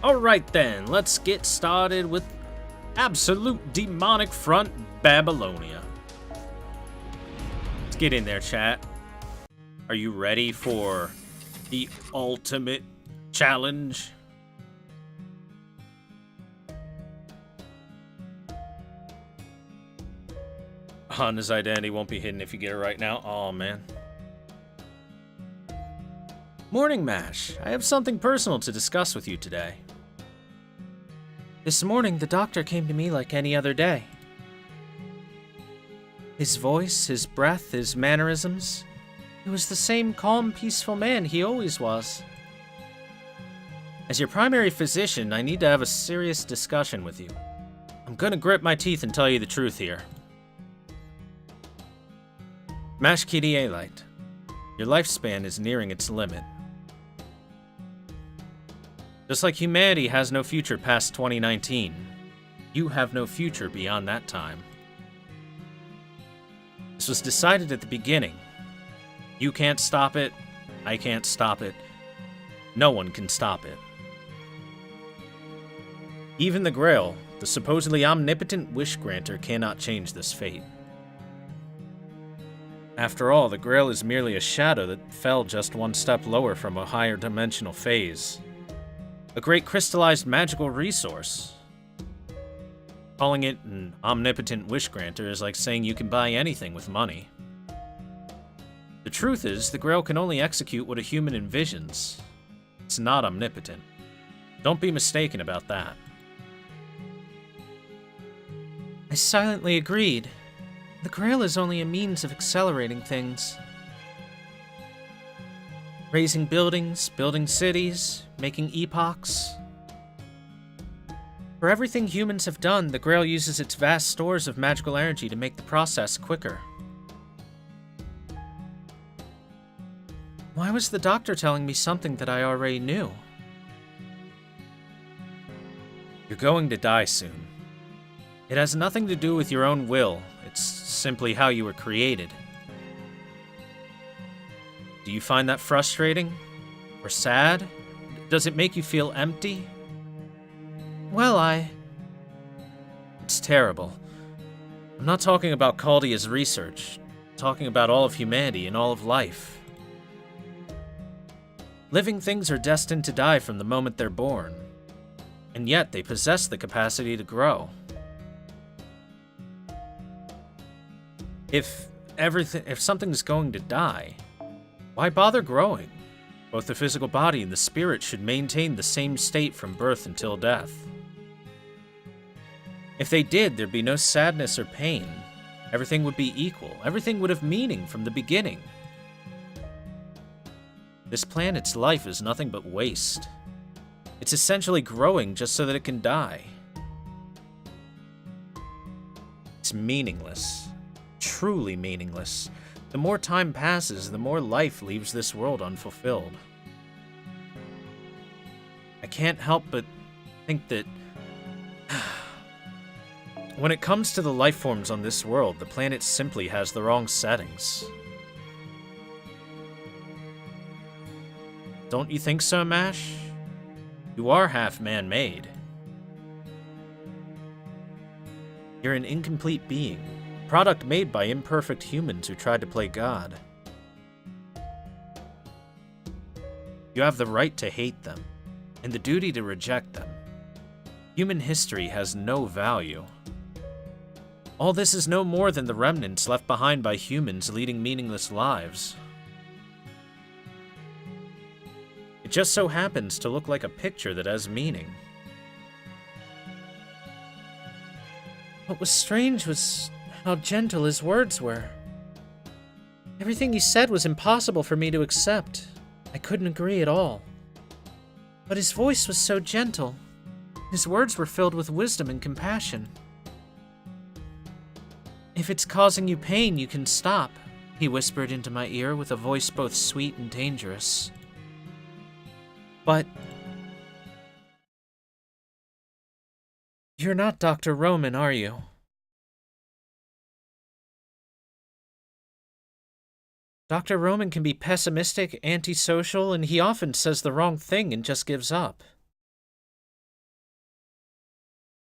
Alright then, let's get started with absolute demonic front Babylonia. Let's get in there, chat. Are you ready for the ultimate challenge? His identity won't be hidden if you get it right now. Oh man. Morning, Mash. I have something personal to discuss with you today. This morning, the doctor came to me like any other day. His voice, his breath, his mannerisms. He was the same calm, peaceful man he always was. As your primary physician, I need to have a serious discussion with you. I'm gonna grit my teeth and tell you the truth here. Mash Caldea Light, your lifespan is nearing its limit. Just like humanity has no future past 2019, you have no future beyond that time. This was decided at the beginning. You can't stop it, I can't stop it, no one can stop it. Even the Grail, the supposedly omnipotent wish-granter, cannot change this fate. After all, the Grail is merely a shadow that fell just one step lower from a higher dimensional phase. A great crystallized magical resource. Calling it an omnipotent wish-granter is like saying you can buy anything with money. The truth is, the Grail can only execute what a human envisions. It's not omnipotent. Don't be mistaken about that. I silently agreed. The Grail is only a means of accelerating things. Raising buildings, building cities, making epochs. For everything humans have done, the Grail uses its vast stores of magical energy to make the process quicker. Why was the doctor telling me something that I already knew? You're going to die soon. It has nothing to do with your own will. It's simply how you were created. Do you find that frustrating? Or sad? Does it make you feel empty? Well, It's terrible. I'm not talking about Caldea's research. I'm talking about all of humanity and all of life. Living things are destined to die from the moment they're born. And yet they possess the capacity to grow. If something's going to die, why bother growing? Both the physical body and the spirit should maintain the same state from birth until death. If they did, there'd be no sadness or pain. Everything would be equal. Everything would have meaning from the beginning. This planet's life is nothing but waste. It's essentially growing just so that it can die. It's meaningless. Truly meaningless. The more time passes, the more life leaves this world unfulfilled. I can't help but think that when it comes to the life forms on this world, the planet simply has the wrong settings. Don't you think so, Mash? You are half man-made. You're an incomplete being. Product made by imperfect humans who tried to play God. You have the right to hate them, and the duty to reject them. Human history has no value. All this is no more than the remnants left behind by humans leading meaningless lives. It just so happens to look like a picture that has meaning. What was strange was how gentle his words were. Everything he said was impossible for me to accept. I couldn't agree at all. But his voice was so gentle. His words were filled with wisdom and compassion. If it's causing you pain, you can stop, he whispered into my ear with a voice both sweet and dangerous. But you're not Dr. Roman, are you? Dr. Roman can be pessimistic, antisocial, and he often says the wrong thing and just gives up.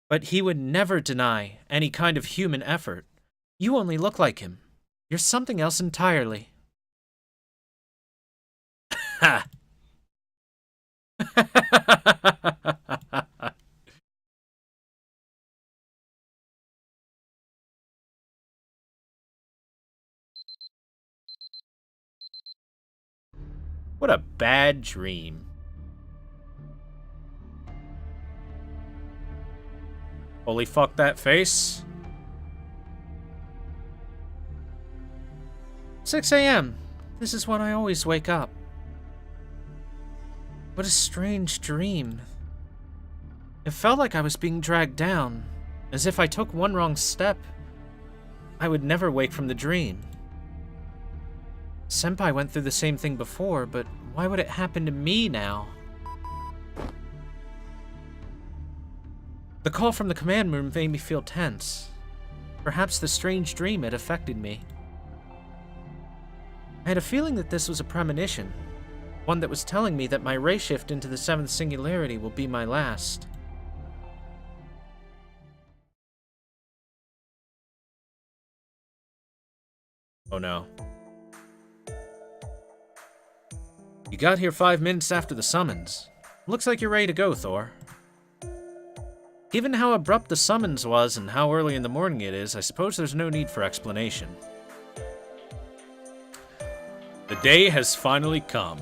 But he would never deny any kind of human effort. You only look like him. You're something else entirely. Ha! What a bad dream. Holy fuck that face. 6 a.m. This is when I always wake up. What a strange dream. It felt like I was being dragged down, as if I took one wrong step, I would never wake from the dream. Senpai went through the same thing before, but why would it happen to me now? The call from the command room made me feel tense. Perhaps the strange dream had affected me. I had a feeling that this was a premonition, one that was telling me that my ray shift into the 7th singularity will be my last. Oh no. You got here 5 minutes after the summons. Looks like you're ready to go, Thor. Given how abrupt the summons was and how early in the morning it is, I suppose there's no need for explanation. The day has finally come.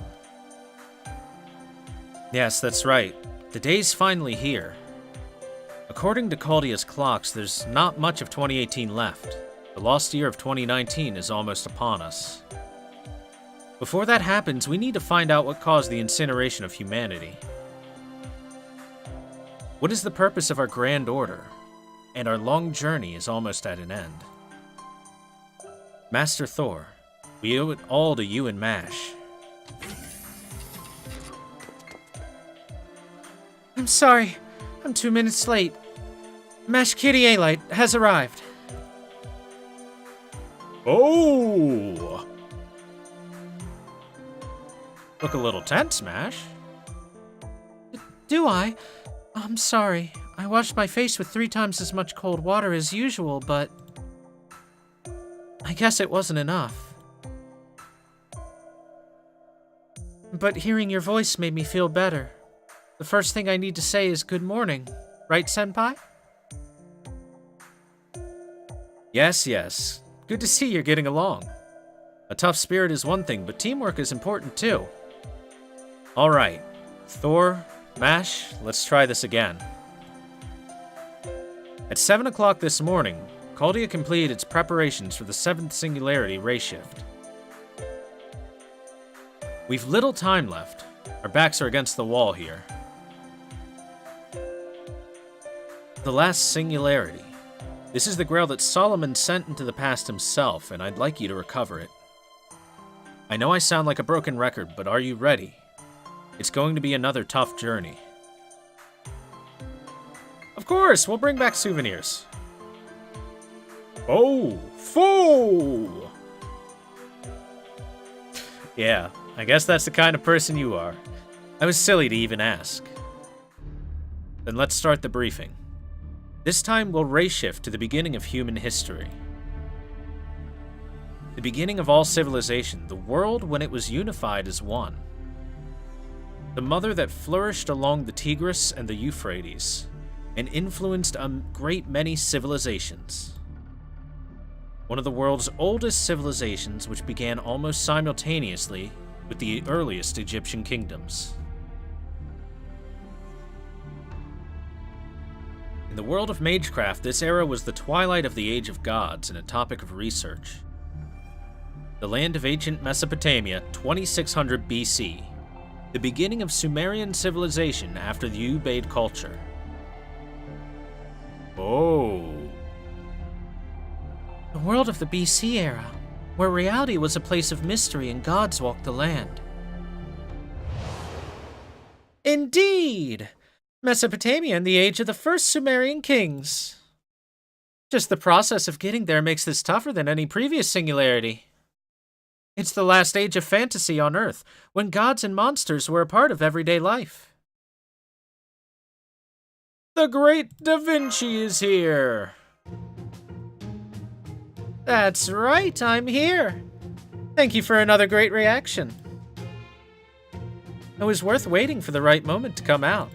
Yes, that's right. The day's finally here. According to Caldea's clocks, there's not much of 2018 left. The lost year of 2019 is almost upon us. Before that happens, we need to find out what caused the incineration of humanity. What is the purpose of our grand order? And our long journey is almost at an end. Master Thor, we owe it all to you and Mash. I'm sorry. I'm 2 minutes late. Mash Kitty A-Light has arrived. Oh! Look a little tense, Mash. Do I? I'm sorry. I washed my face with 3 times as much cold water as usual, but I guess it wasn't enough. But hearing your voice made me feel better. The first thing I need to say is good morning. Right, Senpai? Yes, yes. Good to see you're getting along. A tough spirit is one thing, but teamwork is important too. Alright. Thor, Mash, let's try this again. At 7 o'clock this morning, Caldea completed its preparations for the 7th singularity ray shift. We've little time left. Our backs are against the wall here. The last singularity. This is the grail that Solomon sent into the past himself, and I'd like you to recover it. I know I sound like a broken record, but are you ready? It's going to be another tough journey. Of course, we'll bring back souvenirs. Oh, fool! Yeah, I guess that's the kind of person you are. I was silly to even ask. Then let's start the briefing. This time we'll ray shift to the beginning of human history. The beginning of all civilization, the world when it was unified as one. The mother that flourished along the Tigris and the Euphrates, and influenced a great many civilizations. One of the world's oldest civilizations, which began almost simultaneously with the earliest Egyptian kingdoms. In the world of magecraft, this era was the twilight of the Age of Gods and a topic of research. The land of ancient Mesopotamia, 2600 BC. The beginning of Sumerian civilization after the Ubaid culture. Oh. The world of the BC era, where reality was a place of mystery and gods walked the land. Indeed! Mesopotamia and the age of the first Sumerian kings. Just the process of getting there makes this tougher than any previous singularity. It's the last age of fantasy on Earth, when gods and monsters were a part of everyday life. The great Da Vinci is here! That's right, I'm here. Thank you for another great reaction. It was worth waiting for the right moment to come out.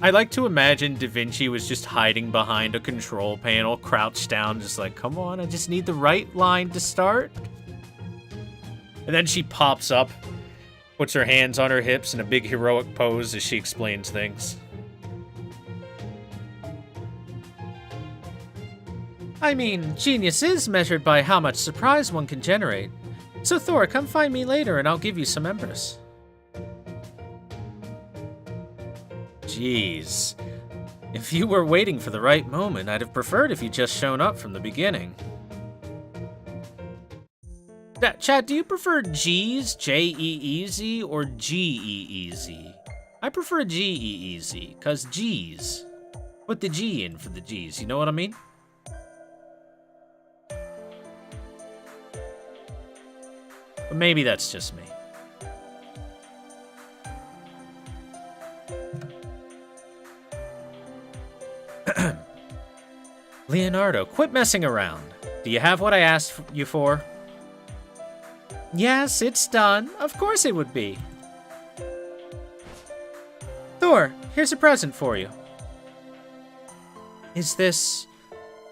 I like to imagine Da Vinci was just hiding behind a control panel, crouched down, just like, come on, I just need the right line to start. And then she pops up, puts her hands on her hips in a big heroic pose as she explains things. I mean, genius is measured by how much surprise one can generate. So Thor, come find me later and I'll give you some embers. Jeez. If you were waiting for the right moment, I'd have preferred if you'd just shown up from the beginning. Chad, do you prefer G's, J-E-E-Z, or G-E-E-Z? I prefer G-E-E-Z, cause G's. Put the G in for the G's, you know what I mean? But maybe that's just me. Leonardo, quit messing around. Do you have what I asked you for? Yes, it's done. Of course it would be. Thor, here's a present for you. Is this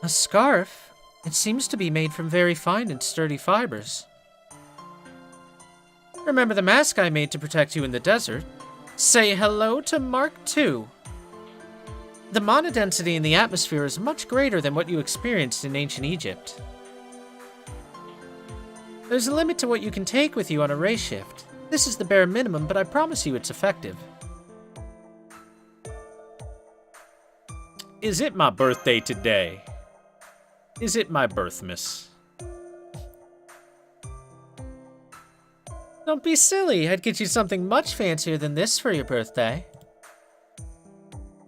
a scarf? It seems to be made from very fine and sturdy fibers. Remember the mask I made to protect you in the desert? Say hello to Mark II. The mana density in the atmosphere is much greater than what you experienced in ancient Egypt. There's a limit to what you can take with you on a ray shift. This is the bare minimum, but I promise you it's effective. Is it my birthday today? Is it my birthmas? Don't be silly, I'd get you something much fancier than this for your birthday.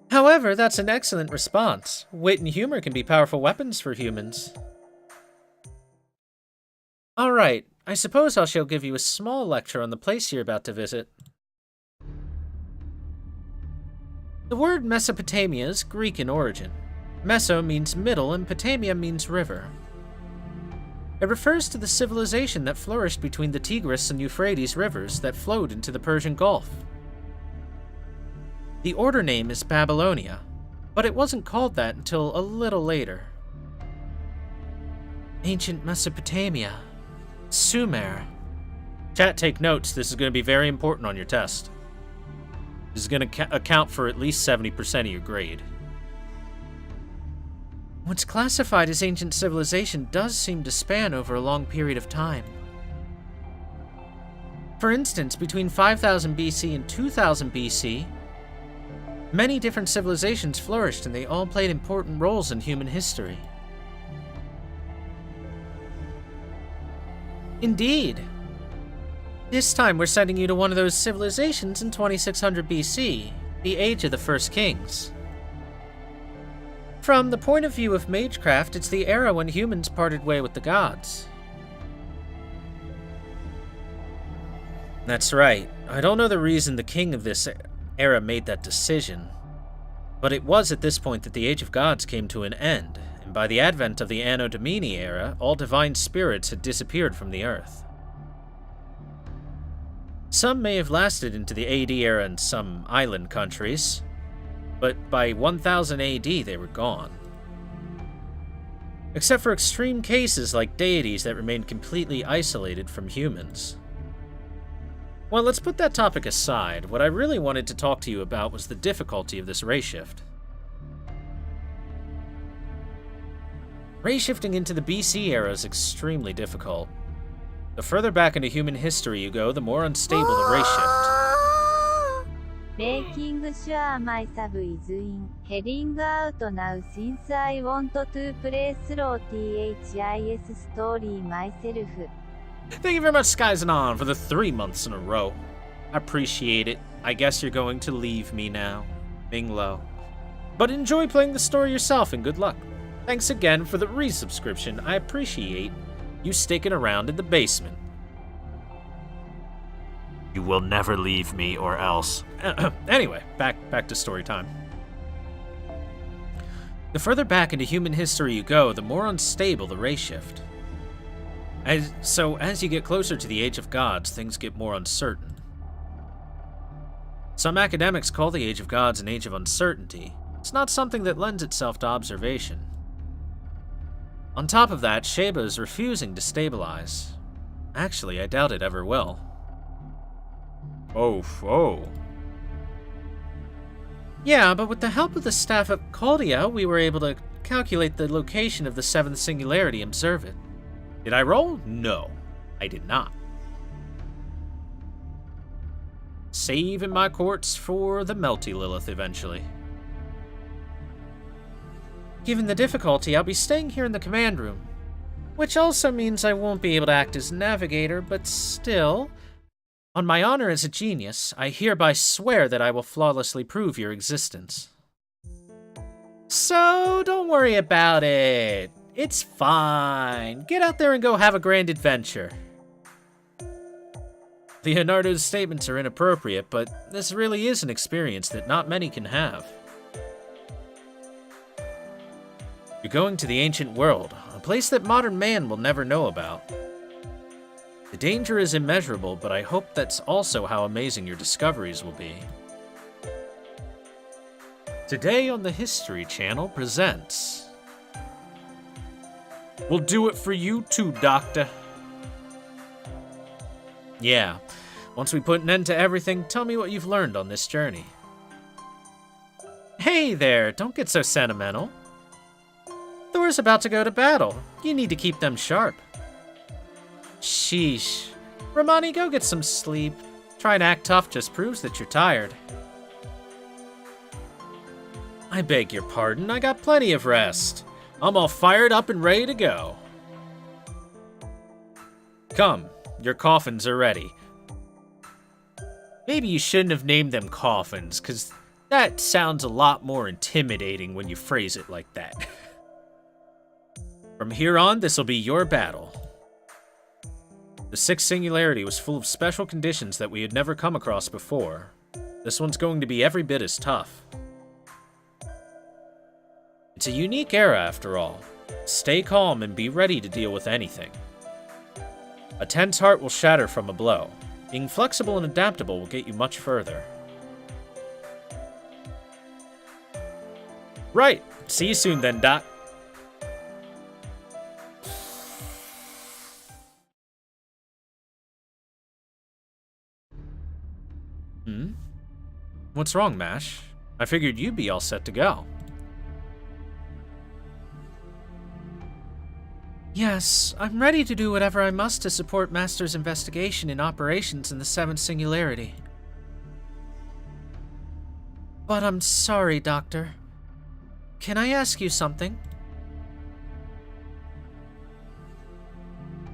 However, that's an excellent response. Wit and humor can be powerful weapons for humans. Alright, I suppose I shall give you a small lecture on the place you're about to visit. The word Mesopotamia is Greek in origin. Meso means middle and Potamia means river. It refers to the civilization that flourished between the Tigris and Euphrates rivers that flowed into the Persian Gulf. The order name is Babylonia, but it wasn't called that until a little later. Ancient Mesopotamia. Sumer. Chat, take notes. This is going to be very important on your test. This is going to account for at least 70% of your grade. What's classified as ancient civilization does seem to span over a long period of time. For instance, between 5000 BC and 2000 BC, many different civilizations flourished and they all played important roles in human history. Indeed. This time we're sending you to one of those civilizations in 2600 BC, the Age of the First Kings. From the point of view of magecraft, it's the era when humans parted way with the gods. That's right. I don't know the reason the king of this era made that decision, but it was at this point that the Age of Gods came to an end, and by the advent of the Anno Domini era, all divine spirits had disappeared from the earth. Some may have lasted into the AD era in some island countries, but by 1000 AD they were gone. Except for extreme cases like deities that remained completely isolated from humans. Well, let's put that topic aside. What I really wanted to talk to you about was the difficulty of this ray shift. Ray shifting into the BC era is extremely difficult. The further back into human history you go, the more unstable the ray shift. Making sure my sub is in. Heading out now since I want to play through THIS story myself. Thank you very much, Skyzanon, for the 3 months in a row. I appreciate it. I guess you're going to leave me now. Minglo. But enjoy playing the story yourself and good luck. Thanks again for the resubscription. I appreciate you sticking around in the basement. You will never leave me or else. Anyway, back to story time. The further back into human history you go, the more unstable the ray shift. So as you get closer to the Age of Gods, things get more uncertain. Some academics call the Age of Gods an age of uncertainty. It's not something that lends itself to observation. On top of that, Sheba is refusing to stabilize. Actually, I doubt it ever will. Oh. Yeah, but with the help of the staff at Caldea, we were able to calculate the location of the seventh singularity and observe it. Did I roll? No, I did not. Saving my quartz for the Melty Lilith eventually. Given the difficulty, I'll be staying here in the command room. Which also means I won't be able to act as navigator, but still, on my honor as a genius, I hereby swear that I will flawlessly prove your existence. So, don't worry about it. It's fine. Get out there and go have a grand adventure. Leonardo's statements are inappropriate, but this really is an experience that not many can have. You're going to the ancient world, a place that modern man will never know about. The danger is immeasurable, but I hope that's also how amazing your discoveries will be. Today on the History Channel presents... We'll do it for you too, Doctor. Yeah, once we put an end to everything, tell me what you've learned on this journey. Hey there, don't get so sentimental. Thor's about to go to battle. You need to keep them sharp. Sheesh. Romani, go get some sleep. Trying to act tough just proves that you're tired. I beg your pardon, I got plenty of rest. I'm all fired up and ready to go. Come, your coffins are ready. Maybe you shouldn't have named them coffins, because that sounds a lot more intimidating when you phrase it like that. From here on, this will be your battle. The sixth singularity was full of special conditions that we had never come across before. This one's going to be every bit as tough. It's a unique era, after all. Stay calm and be ready to deal with anything. A tense heart will shatter from a blow. Being flexible and adaptable will get you much further. Right. See you soon then, Doc. What's wrong, Mash? I figured you'd be all set to go. Yes, I'm ready to do whatever I must to support Master's investigation and operations in the seventh singularity. But I'm sorry, Doctor. Can I ask you something?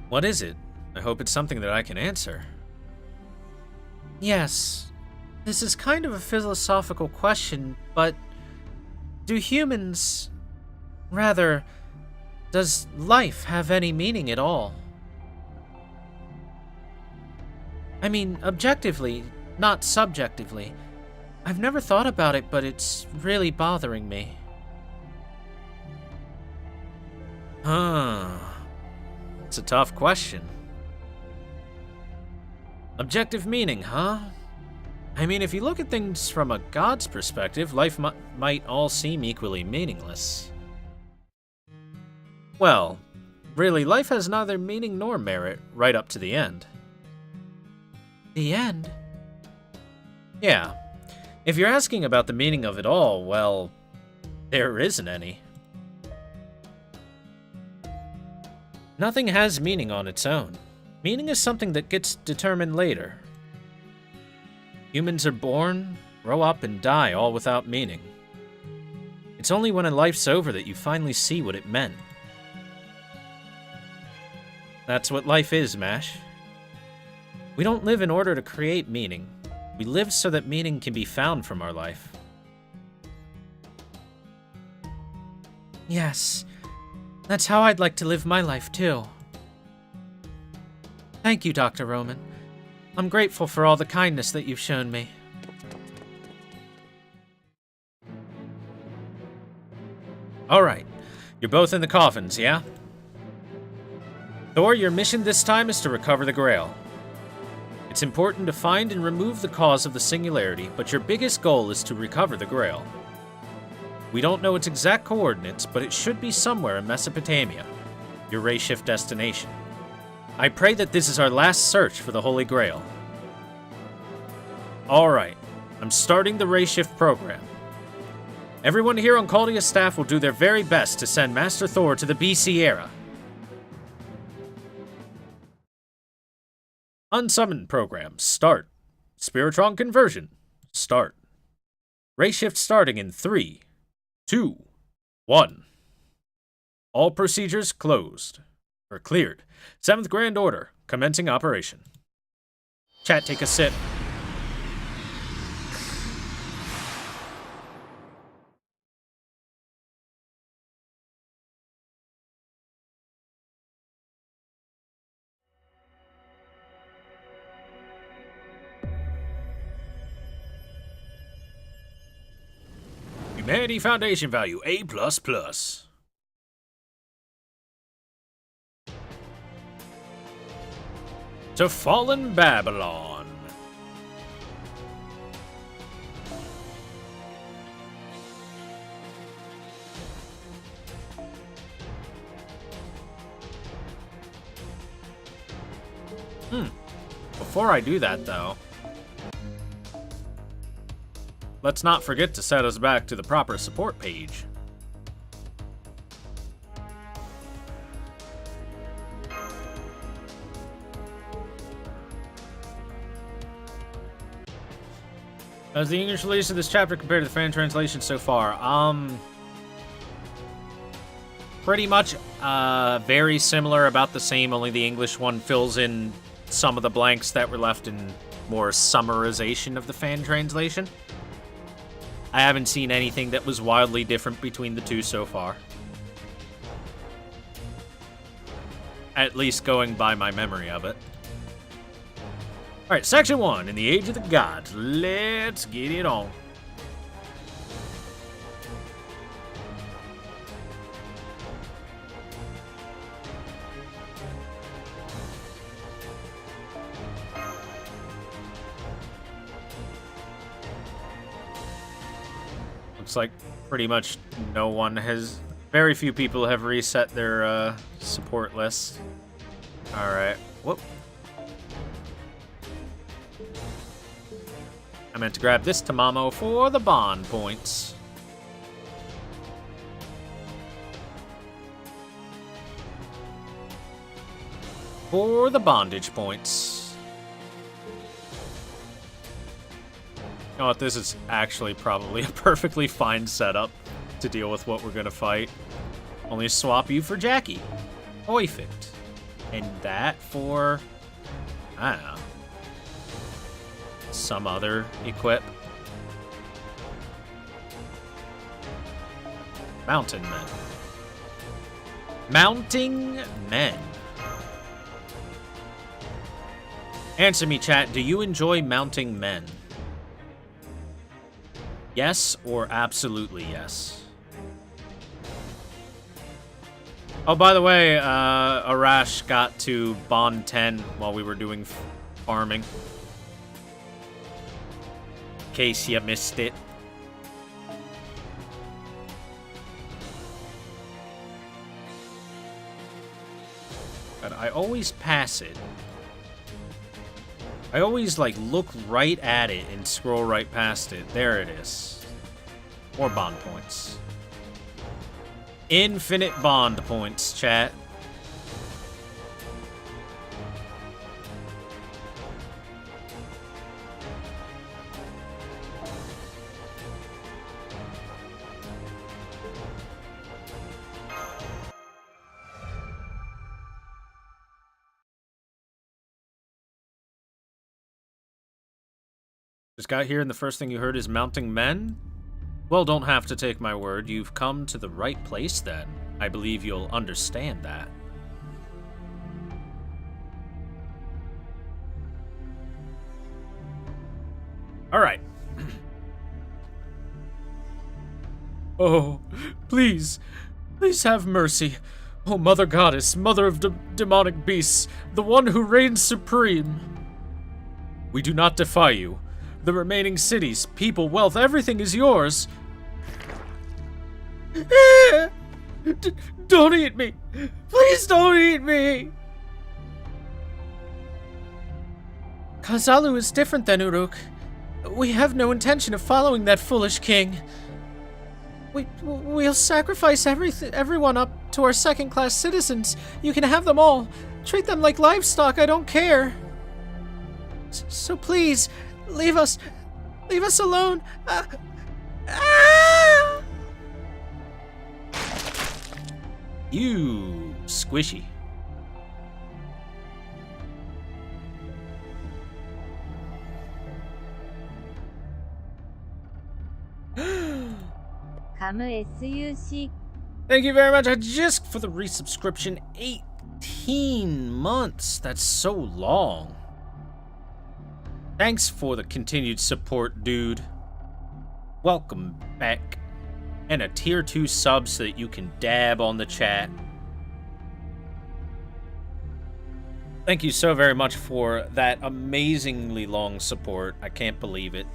What is it? I hope it's something that I can answer. Yes. This is kind of a philosophical question, but do humans... rather, does life have any meaning at all? I mean, objectively, not subjectively. I've never thought about it, but it's really bothering me. It's a tough question. Objective meaning, huh? I mean, if you look at things from a god's perspective, life might all seem equally meaningless. Well, really, life has neither meaning nor merit, right up to the end. The end? Yeah. If you're asking about the meaning of it all, well, there isn't any. Nothing has meaning on its own. Meaning is something that gets determined later. Humans are born, grow up, and die all without meaning. It's only when a life's over that you finally see what it meant. That's what life is, Mash. We don't live in order to create meaning. We live so that meaning can be found from our life. Yes, that's how I'd like to live my life, too. Thank you, Dr. Roman. I'm grateful for all the kindness that you've shown me. Alright. You're both in the coffins, yeah? Thor, your mission this time is to recover the Grail. It's important to find and remove the cause of the singularity, but your biggest goal is to recover the Grail. We don't know its exact coordinates, but it should be somewhere in Mesopotamia, your ray shift destination. I pray that this is our last search for the Holy Grail. Alright, I'm starting the ray shift program. Everyone here on Caldea's staff will do their very best to send Master Thor to the BC era. Unsummon program, start. Spiritron conversion, start. Ray shift starting in 3, 2, 1. All procedures closed. Or cleared. 7th Grand Order, commencing operation. Chat, take a sip. Humanity Foundation value A++. To fallen Babylon. Before I do that, though, let's not forget to set us back to the proper support page. How's the English release of this chapter compared to the fan translation so far? Pretty much very similar, about the same, only the English one fills in some of the blanks that were left in more summarization of the fan translation. I haven't seen anything that was wildly different between the two so far. At least going by my memory of it. Alright, Section 1, in the Age of the Gods. Let's get it on. Looks like pretty much no one has... Very few people have reset their support list. Alright, whoop. I meant to grab this Tamamo for the bond points. For the bondage points. You know what, this is actually probably a perfectly fine setup to deal with what we're gonna fight. Only swap you for Jackie. Perfect. And that for... I don't know. Some other equip. Mountain men. Mounting men. Answer me, chat. Do you enjoy mounting men? Yes or absolutely yes? Oh, by the way, Arash got to Bond 10 while we were doing farming. In case you missed it. But I always pass it. I always, like, look right at it and scroll right past it. There it is. More bond points. Infinite bond points, chat. Just got here and the first thing you heard is mounting men? Well, don't have to take my word. You've come to the right place then. I believe you'll understand that. Alright. Oh, Please, please have mercy. O Mother Goddess, Mother of demonic beasts, the one who reigns supreme. We do not defy you. The remaining cities, people, wealth, everything is yours. Don't eat me. Please don't eat me. Kazalu is different than Uruk. We have no intention of following that foolish king. We'll sacrifice everyone up to our second-class citizens. You can have them all. Treat them like livestock, I don't care. So please, leave us alone. You squishy. Thank you very much, Jisk, for the resubscription. 18 months. That's so long. Thanks for the continued support, dude. Welcome back. And a tier 2 sub so that you can dab on the chat. Thank you so very much for that amazingly long support. I can't believe it.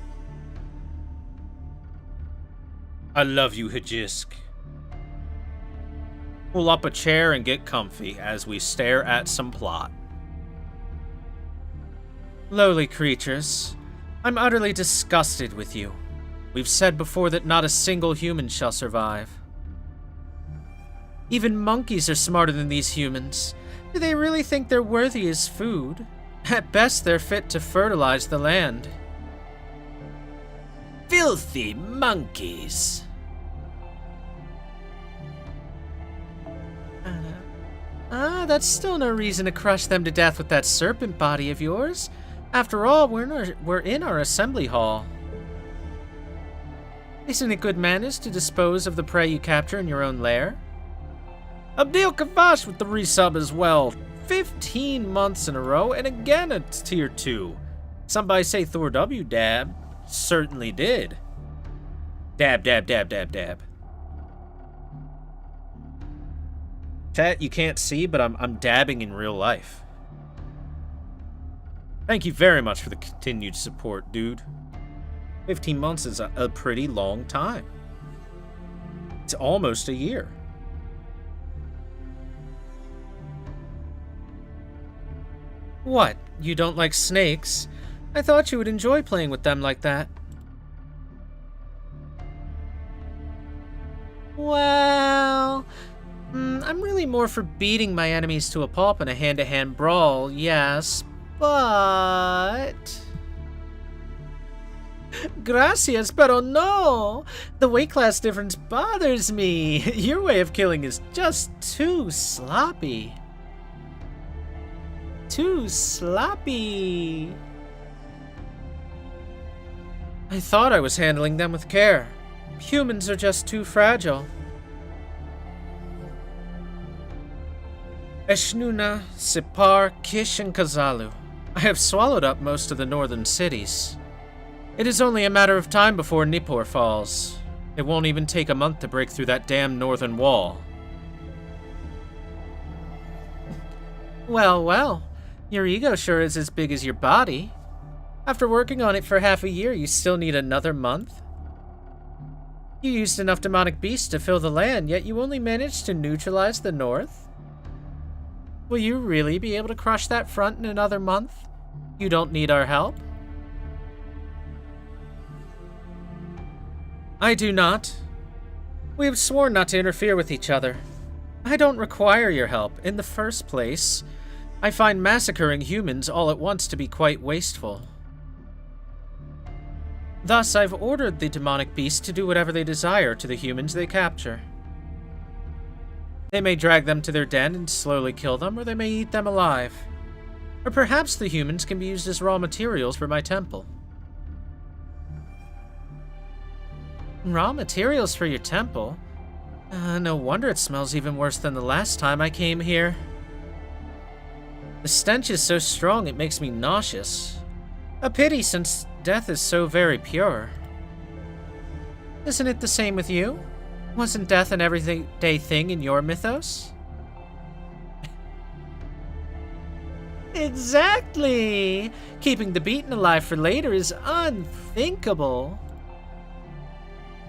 I love you, Hajisk. Pull up a chair and get comfy as we stare at some plot. Lowly creatures, I'm utterly disgusted with you. We've said before that not a single human shall survive. Even monkeys are smarter than these humans. Do they really think they're worthy as food? At best, they're fit to fertilize the land. Filthy monkeys! That's still no reason to crush them to death with that serpent body of yours. After all, we're in our assembly hall. Isn't it good manners to dispose of the prey you capture in your own lair? Abdil Kavash with the resub as well. 15 months in a row, and again a tier 2. Somebody say Thor W dab. Certainly did. Dab, dab, dab, dab, dab. Chat, you can't see, but I'm dabbing in real life. Thank you very much for the continued support, dude. 15 months is a pretty long time. It's almost a year. What? You don't like snakes? I thought you would enjoy playing with them like that. Well, I'm really more for beating my enemies to a pulp in a hand-to-hand brawl, yes, but... Gracias, pero no! The weight class difference bothers me. Your way of killing is just too sloppy. Too sloppy. I thought I was handling them with care. Humans are just too fragile. Eshnuna, Sipar, Kish, and Kazalu. I have swallowed up most of the northern cities. It is only a matter of time before Nippur falls. It won't even take a month to break through that damn northern wall. Well, well. Your ego sure is as big as your body. After working on it for half a year, you still need another month? You used enough demonic beasts to fill the land, yet you only managed to neutralize the north? Will you really be able to crush that front in another month? You don't need our help? I do not. We have sworn not to interfere with each other. I don't require your help. In the first place, I find massacring humans all at once to be quite wasteful. Thus, I've ordered the demonic beasts to do whatever they desire to the humans they capture. They may drag them to their den and slowly kill them, or they may eat them alive. Or perhaps the humans can be used as raw materials for my temple. Raw materials for your temple? No wonder it smells even worse than the last time I came here. The stench is so strong it makes me nauseous. A pity, since death is so very pure. Isn't it the same with you? Wasn't death an everyday thing in your mythos? Exactly! Keeping the beaten alive for later is unthinkable.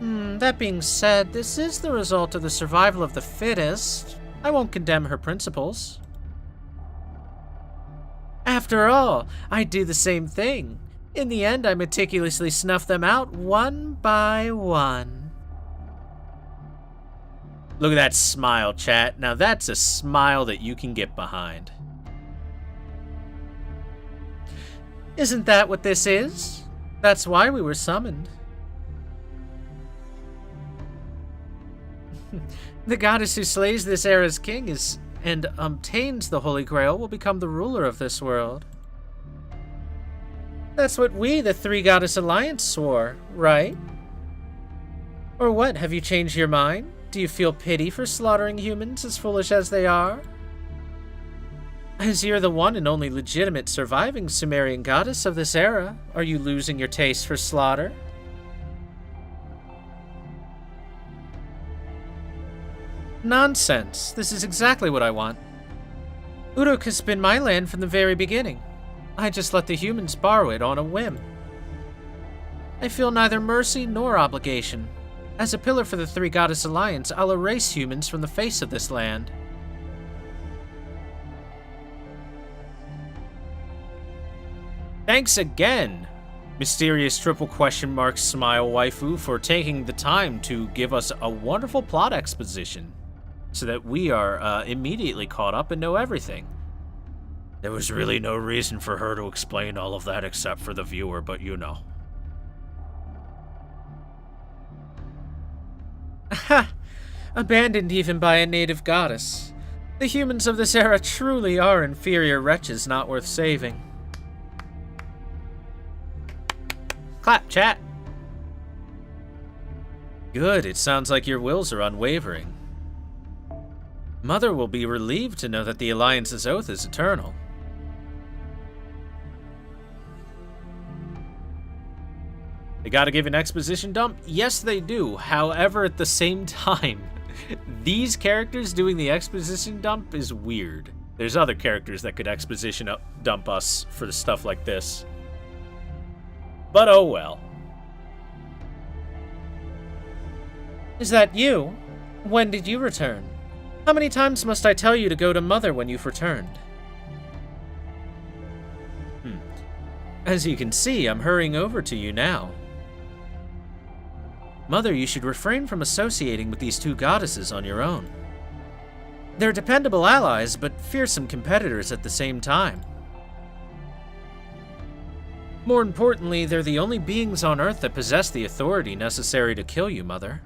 That being said, this is the result of the survival of the fittest. I won't condemn her principles. After all, I do the same thing. In the end, I meticulously snuff them out one by one. Look at that smile, chat. Now that's a smile that you can get behind. Isn't that what this is? That's why we were summoned. The goddess who slays this era's king and obtains the Holy Grail will become the ruler of this world. That's what we, the Three Goddess Alliance, swore, right? Or what, have you changed your mind? Do you feel pity for slaughtering humans as foolish as they are? As you're the one and only legitimate surviving Sumerian goddess of this era, are you losing your taste for slaughter? Nonsense. This is exactly what I want. Uruk has been my land from the very beginning. I just let the humans borrow it on a whim. I feel neither mercy nor obligation. As a pillar for the Three Goddess Alliance, I'll erase humans from the face of this land. Thanks again, mysterious triple question mark smile waifu, for taking the time to give us a wonderful plot exposition so that we are immediately caught up and know everything. There was really no reason for her to explain all of that except for the viewer, but you know. Ha! Abandoned even by a native goddess. The humans of this era truly are inferior wretches not worth saving. Clap, chat. Good, it sounds like your wills are unwavering. Mother will be relieved to know that the Alliance's oath is eternal. They gotta give an exposition dump? Yes, they do. However, at the same time, these characters doing the exposition dump is weird. There's other characters that could exposition dump us for the stuff like this. But oh well. Is that you? When did you return? How many times must I tell you to go to Mother when you've returned? As you can see, I'm hurrying over to you now. Mother, you should refrain from associating with these two goddesses on your own. They're dependable allies, but fearsome competitors at the same time. More importantly, they're the only beings on Earth that possess the authority necessary to kill you, Mother.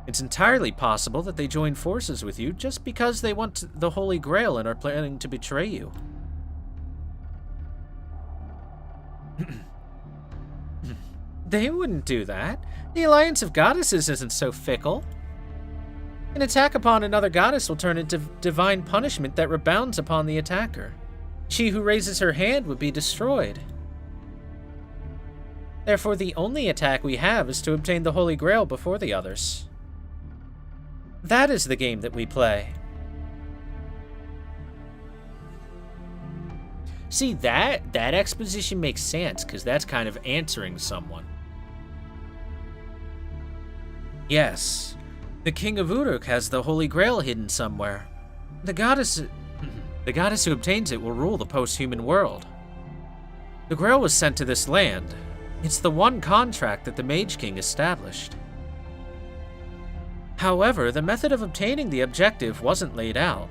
It's entirely possible that they join forces with you just because they want the Holy Grail and are planning to betray you. They wouldn't do that. The Alliance of Goddesses isn't so fickle. An attack upon another goddess will turn into divine punishment that rebounds upon the attacker. She who raises her hand would be destroyed. Therefore, the only attack we have is to obtain the Holy Grail before the others. That is the game that we play. See, that exposition makes sense, because that's kind of answering someone. Yes, the King of Uruk has the Holy Grail hidden somewhere. The goddess who obtains it will rule the post-human world. The Grail was sent to this land. It's the one contract that the Mage King established. However, the method of obtaining the objective wasn't laid out.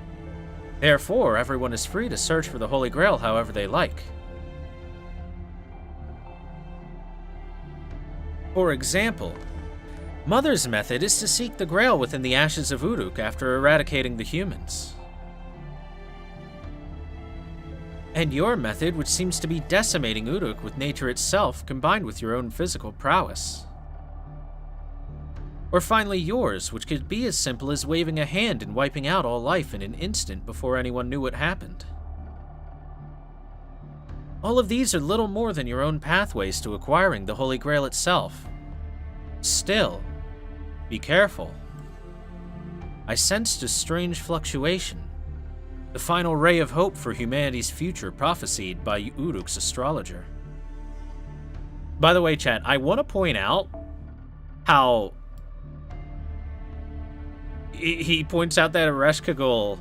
Therefore, everyone is free to search for the Holy Grail however they like. For example, Mother's method is to seek the Grail within the ashes of Uruk after eradicating the humans. And your method, which seems to be decimating Uruk with nature itself combined with your own physical prowess. Or finally yours, which could be as simple as waving a hand and wiping out all life in an instant before anyone knew what happened. All of these are little more than your own pathways to acquiring the Holy Grail itself. Still, Be careful. I sensed a strange fluctuation. The final ray of hope for humanity's future prophesied by Uruk's astrologer. By the way, chat, I want to point out how he points out that Ereshkigal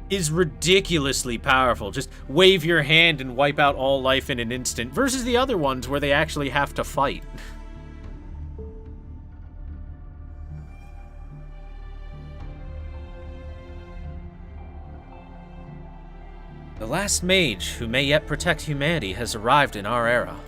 is ridiculously powerful. Just wave your hand and wipe out all life in an instant, versus the other ones where they actually have to fight. The last mage who may yet protect humanity has arrived in our era.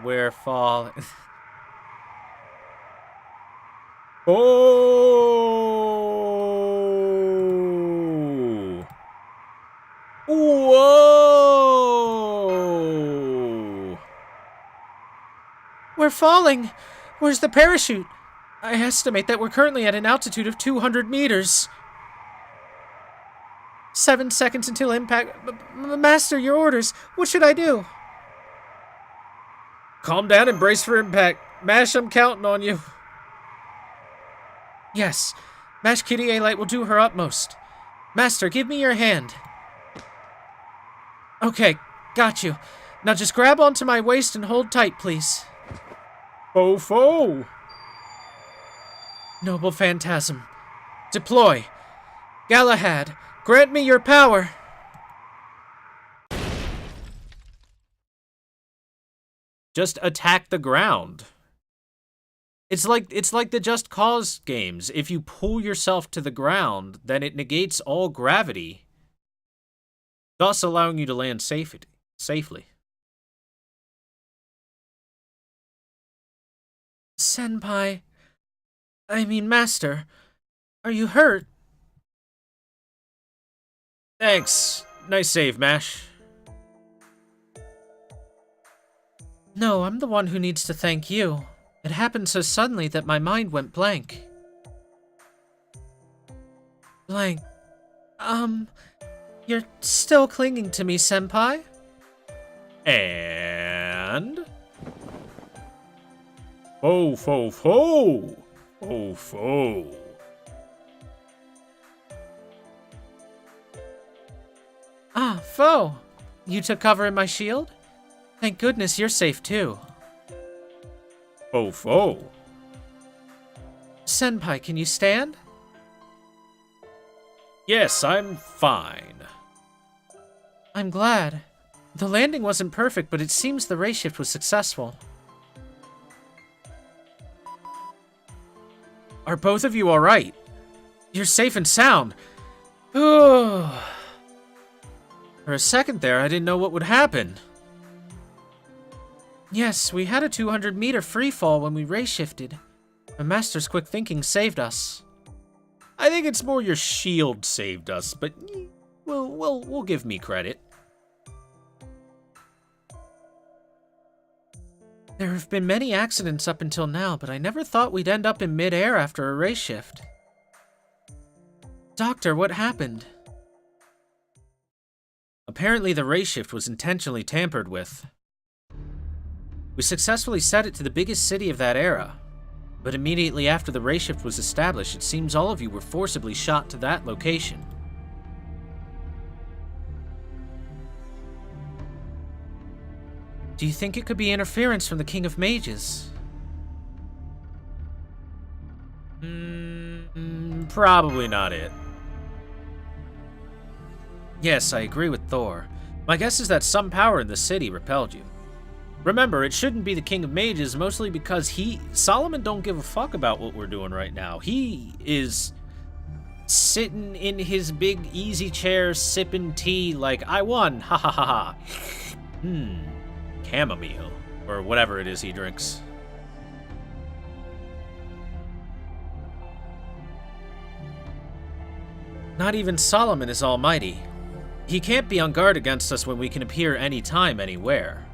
We're falling. Oh! Whoa! We're falling! Where's the parachute? I estimate that we're currently at an altitude of 200 meters. 7 seconds until impact. Master, your orders. What should I do? Calm down and brace for impact. Mash, I'm counting on you. Yes. Mash Kitty Light will do her utmost. Master, give me your hand. Okay, got you. Now just grab onto my waist and hold tight, please. Fo. Noble Phantasm. Deploy. Galahad, grant me your power. Just attack the ground. It's like the Just Cause games. If you pull yourself to the ground, then it negates all gravity, thus allowing you to land safely. Senpai, I mean Master, are you hurt? Thanks. Nice save, Mash. No, I'm the one who needs to thank you. It happened so suddenly that my mind went blank. Blank. You're still clinging to me, Senpai? And? Fo. Ah, Fo. You took cover in my shield? Thank goodness you're safe too. Fo. Senpai, can you stand? Yes, I'm fine. I'm glad. The landing wasn't perfect, but it seems the ray shift was successful. Are both of you alright? You're safe and sound. For a second there, I didn't know what would happen. Yes, we had a 200-meter free fall when we ray shifted. My master's quick thinking saved us. I think it's more your shield saved us, but we'll give me credit. There have been many accidents up until now, but I never thought we'd end up in mid-air after a ray shift. Doctor, what happened? Apparently the ray shift was intentionally tampered with. We successfully set it to the biggest city of that era, but immediately after the ray shift was established, it seems all of you were forcibly shot to that location. Do you think it could be interference from the King of Mages? Probably not it. Yes, I agree with Thor. My guess is that some power in the city repelled you. Remember, it shouldn't be the King of Mages, mostly because Solomon don't give a fuck about what we're doing right now. He is sitting in his big easy chair, sipping tea like, I won, ha ha ha ha. Chamomile, or whatever it is he drinks. Not even Solomon is almighty. He can't be on guard against us when we can appear anytime, anywhere.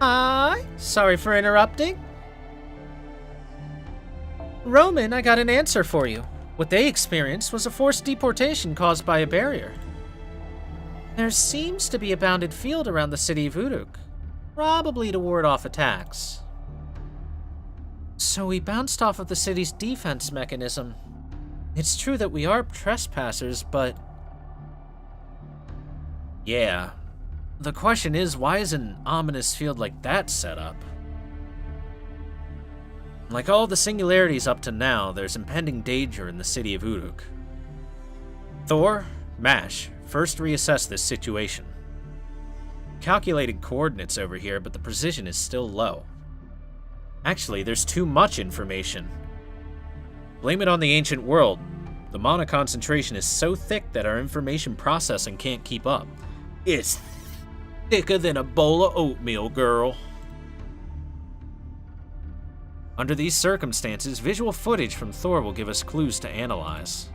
Hi, sorry for interrupting. Roman, I got an answer for you. What they experienced was a forced deportation caused by a barrier. There seems to be a bounded field around the city of Uruk, probably to ward off attacks. So we bounced off of the city's defense mechanism. It's true that we are trespassers, but... Yeah. The question is, why is an ominous field like that set up? Like all the singularities up to now, there's impending danger in the city of Uruk. Thor, Mash, first reassess this situation. Calculated coordinates over here, but the precision is still low. Actually, there's too much information. Blame it on the ancient world. The mana concentration is so thick that our information processing can't keep up. It's thicker than a bowl of oatmeal, girl. Under these circumstances, visual footage from Thor will give us clues to analyze.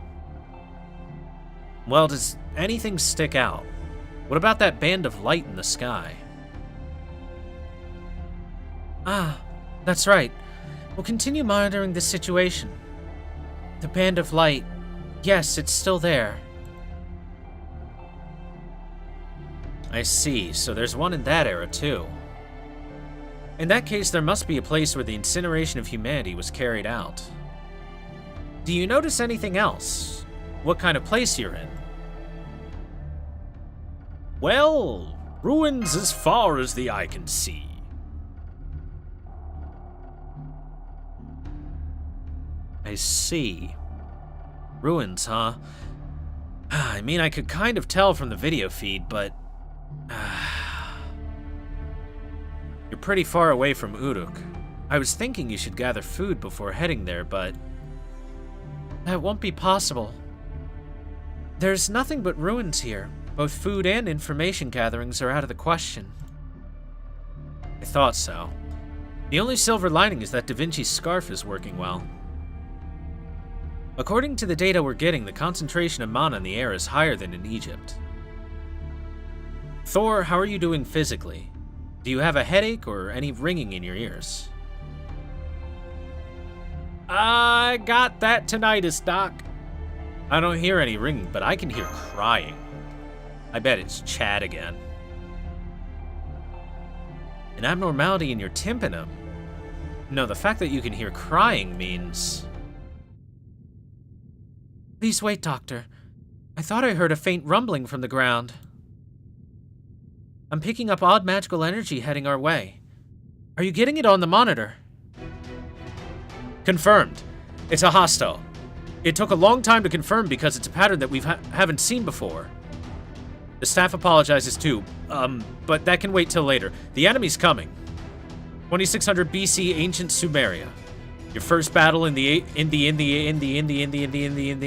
Well, does anything stick out? What about that band of light in the sky? Ah, that's right. We'll continue monitoring this situation. The band of light, yes, it's still there. I see, so there's one in that era too. In that case, there must be a place where the incineration of humanity was carried out. Do you notice anything else? What kind of place you're in? Well, ruins as far as the eye can see. I see. Ruins, huh? I mean, I could kind of tell from the video feed, but... You're pretty far away from Uruk. I was thinking you should gather food before heading there, but... that won't be possible. There's nothing but ruins here. Both food and information gatherings are out of the question. I thought so. The only silver lining is that Da Vinci's scarf is working well. According to the data we're getting, the concentration of mana in the air is higher than in Egypt. Thor, how are you doing physically? Do you have a headache or any ringing in your ears? I got that tinnitus, Doc. I don't hear any ringing, but I can hear crying. I bet it's Chad again. An abnormality in your tympanum? No, the fact that you can hear crying means... Please wait, Doctor. I thought I heard a faint rumbling from the ground. I'm picking up odd magical energy heading our way. Are you getting it on the monitor? Confirmed. It's a hostile. It took a long time to confirm because it's a pattern that we haven't seen before. The staff apologizes too, but that can wait till later. The enemy's coming. 2600 BC, ancient Sumeria. Your first battle in the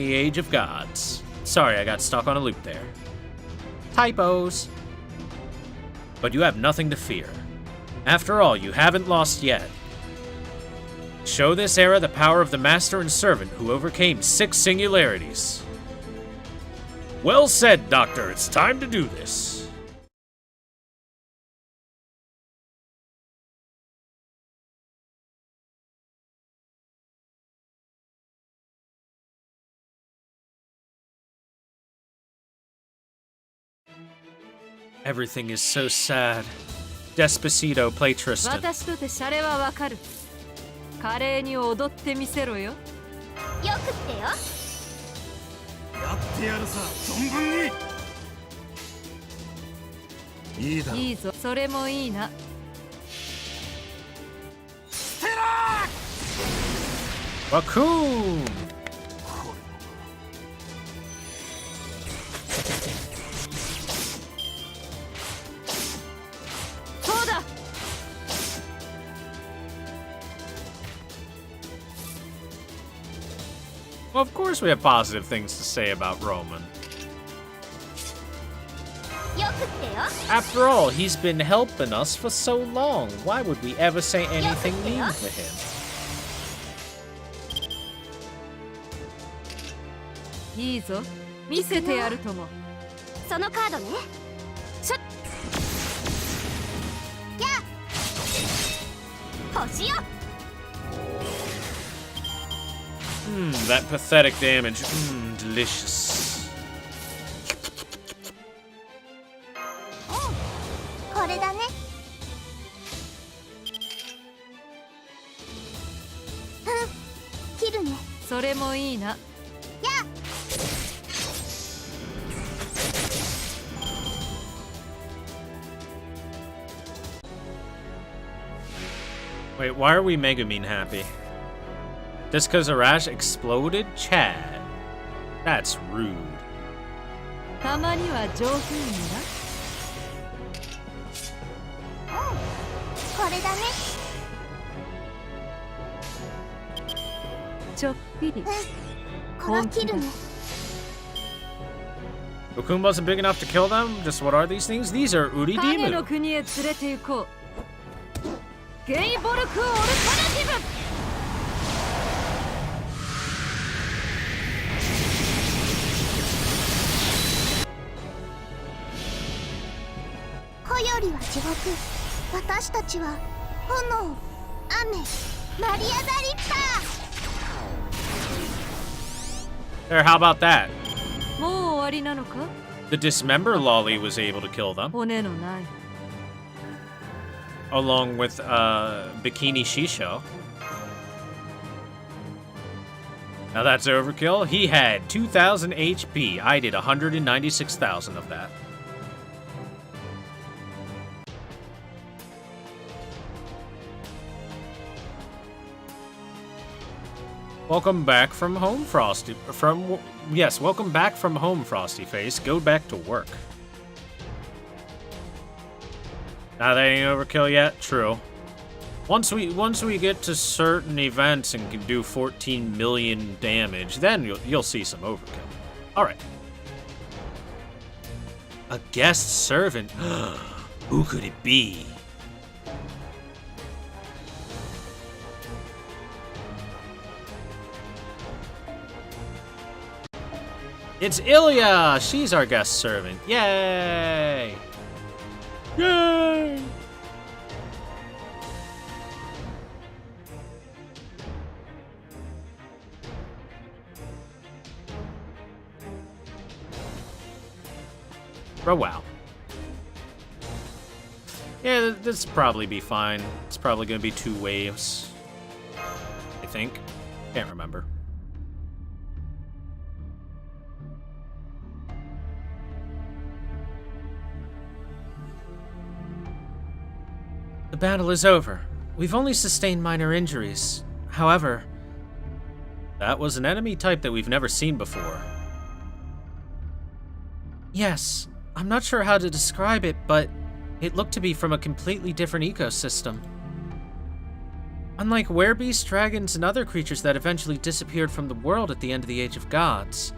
age of gods. Sorry, I got stuck on a loop there. Typos. But you have nothing to fear. After all, you haven't lost yet. Show this era the power of the master and servant who overcame 6 singularities. Well said, Doctor. It's time to do this. Everything is so sad. Despacito, play Tristan. 私とてシャレはわかる。華麗に踊ってみせろよ。よくってよ。やってやるさ、存分に。いいだろ。いいぞ、それもいいな。ステラー！ Raccoon! Well, of course we have positive things to say about Roman. After all, he's been helping us for so long. Why would we ever say anything mean to him? That pathetic damage. Delicious. これだね。切るね。それもいいな。 Wait, why are we Megumin happy? Just because Arash exploded? Chad. That's rude. たまには上品にこれだね。な。ちょっぴり。これ切るね。 Raccoon wasn't big enough to kill them? Just what are these things? These are 影の Uridimu. 国へ連れて行こう。ゲイボルクオルタナティブ。 子よりは地獄。私たちは炎、雨、マリアザリッパー。 There, how about that? もう終わりなのか？ The Dismember Lolly was able to kill them, 骨のない。 along with Bikini Shisho. Now that's overkill. He had 2,000 HP. I did 196,000 of that. Welcome back from home, Frosty. Yes, welcome back from home, Frosty Face. Go back to work. Now that ain't overkill yet. True. Once we get to certain events and can do 14 million damage, then you'll see some overkill. All right. A guest servant. Who could it be? It's Ilya! She's our guest servant. Yay! Yay! Oh, wow. Yeah, this will probably be fine. It's probably going to be 2 waves. I think. Can't remember. The battle is over. We've only sustained minor injuries. However, that was an enemy type that we've never seen before. Yes, I'm not sure how to describe it, but it looked to be from a completely different ecosystem. Unlike werebeasts, dragons, and other creatures that eventually disappeared from the world at the end of the Age of Gods.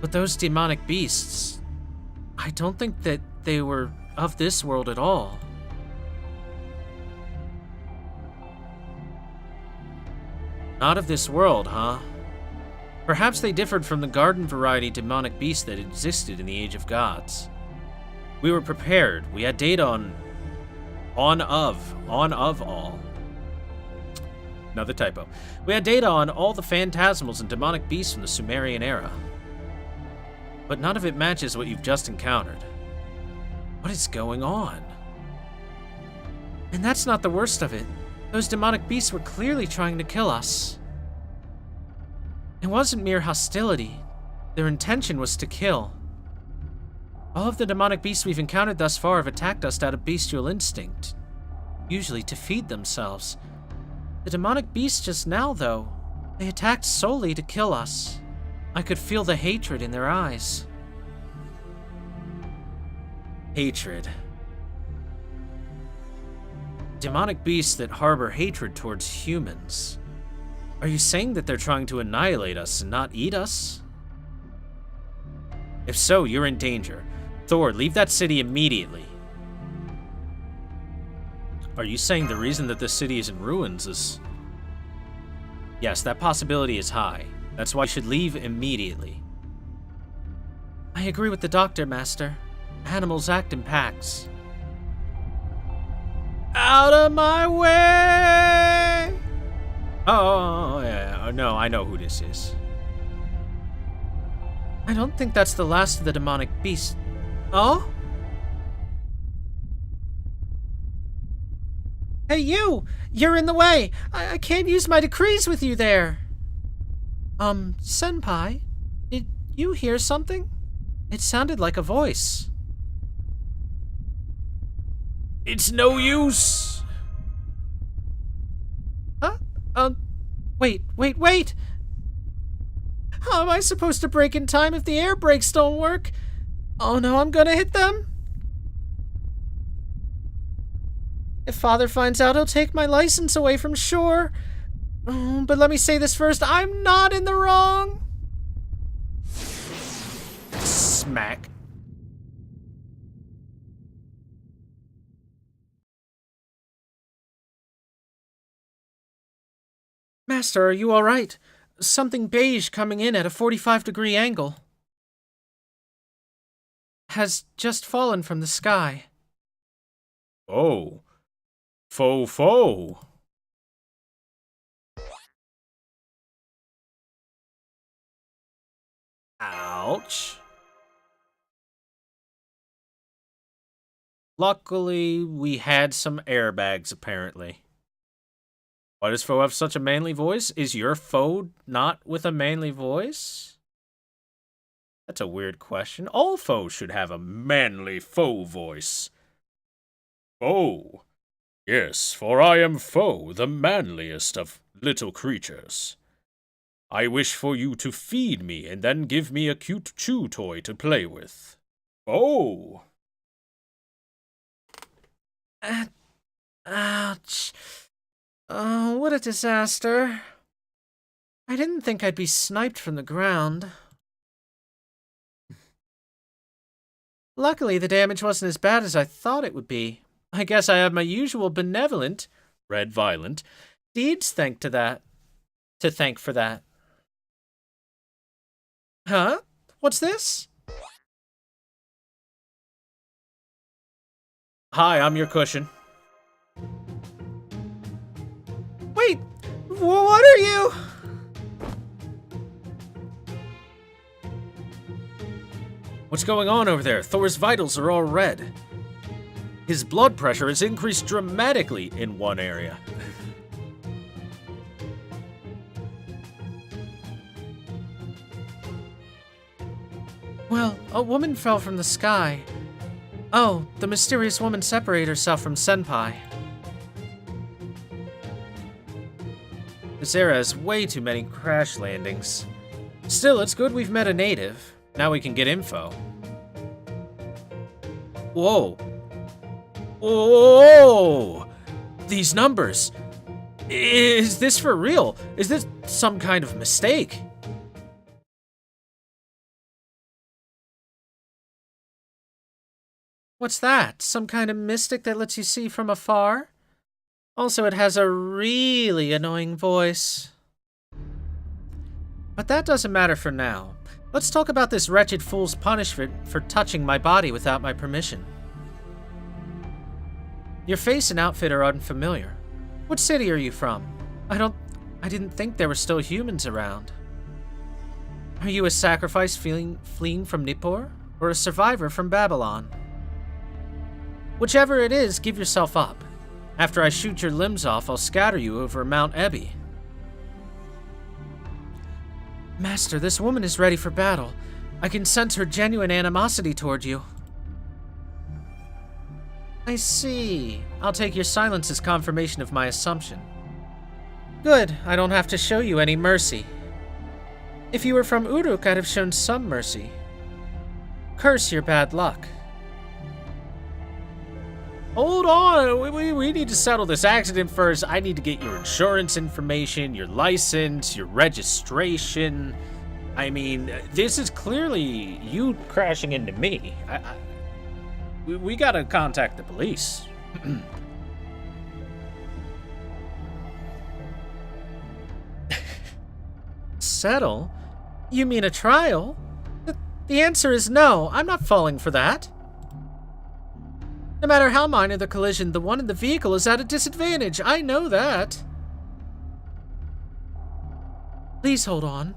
But those demonic beasts, I don't think that they were of this world at all. Not of this world, huh? Perhaps they differed from the garden variety demonic beasts that existed in the Age of Gods. We were prepared. We had data on all. Another typo. We had data on all the phantasmals and demonic beasts from the Sumerian era. But none of it matches what you've just encountered. What is going on? And that's not the worst of it. Those demonic beasts were clearly trying to kill us. It wasn't mere hostility. Their intention was to kill. All of the demonic beasts we've encountered thus far have attacked us out of bestial instinct, usually to feed themselves. The demonic beasts just now, though, they attacked solely to kill us. I could feel the hatred in their eyes. Hatred. Demonic beasts that harbor hatred towards humans. Are you saying that they're trying to annihilate us and not eat us? If so, you're in danger. Thor, leave that city immediately. Are you saying the reason that this city is in ruins is... Yes, that possibility is high. That's why you should leave immediately. I agree with the doctor, Master. Animals act in packs. Out of my way! Oh, yeah. No, I know who this is. I don't think that's the last of the demonic beasts. Oh? Hey, you! You're in the way! I can't use my decrees with you there! Senpai? Did you hear something? It sounded like a voice. It's no use! Huh? Wait! How am I supposed to brake in time if the air brakes don't work? Oh no, I'm gonna hit them! If Father finds out, he'll take my license away from shore. Oh, but let me say this first, I'm not in the wrong! Smack. Master, are you alright? Something beige coming in at a 45-degree angle. Has just fallen from the sky. Oh. Faux. Ouch. Luckily, we had some airbags, apparently. Why does foe have such a manly voice? Is your foe not with a manly voice? That's a weird question. All foes should have a manly foe voice. Foe. Yes, for I am foe, the manliest of little creatures. I wish for you to feed me and then give me a cute chew toy to play with. Foe. Ouch. Oh, what a disaster. I didn't think I'd be sniped from the ground. Luckily, the damage wasn't as bad as I thought it would be. I guess I have my usual benevolent, red violent, deeds to thank for that. Huh? What's this? Hi, I'm your cushion. Wait! What are you? What's going on over there? Thor's vitals are all red. His blood pressure has increased dramatically in one area. Well, a woman fell from the sky. Oh, the mysterious woman separated herself from Senpai. This era has way too many crash landings. Still, it's good we've met a native. Now we can get info. Whoa. Whoa! These numbers. Is this for real? Is this some kind of mistake? What's that? Some kind of mystic that lets you see from afar? Also, it has a really annoying voice. But that doesn't matter for now. Let's talk about this wretched fool's punishment for touching my body without my permission. Your face and outfit are unfamiliar. What city are you from? I didn't think there were still humans around. Are you a sacrifice fleeing from Nippur, or a survivor from Babylon? Whichever it is, give yourself up. After I shoot your limbs off, I'll scatter you over Mount Ebby. Master, this woman is ready for battle. I can sense her genuine animosity toward you. I see. I'll take your silence as confirmation of my assumption. Good, I don't have to show you any mercy. If you were from Uruk, I'd have shown some mercy. Curse your bad luck. Hold on, we need to settle this accident first. I need to get your insurance information, your license, your registration. I mean, this is clearly you crashing into me. We gotta contact the police. Settle? You mean a trial? The answer is no. I'm not falling for that. No matter how minor the collision, the one in the vehicle is at a disadvantage. I know that. Please hold on.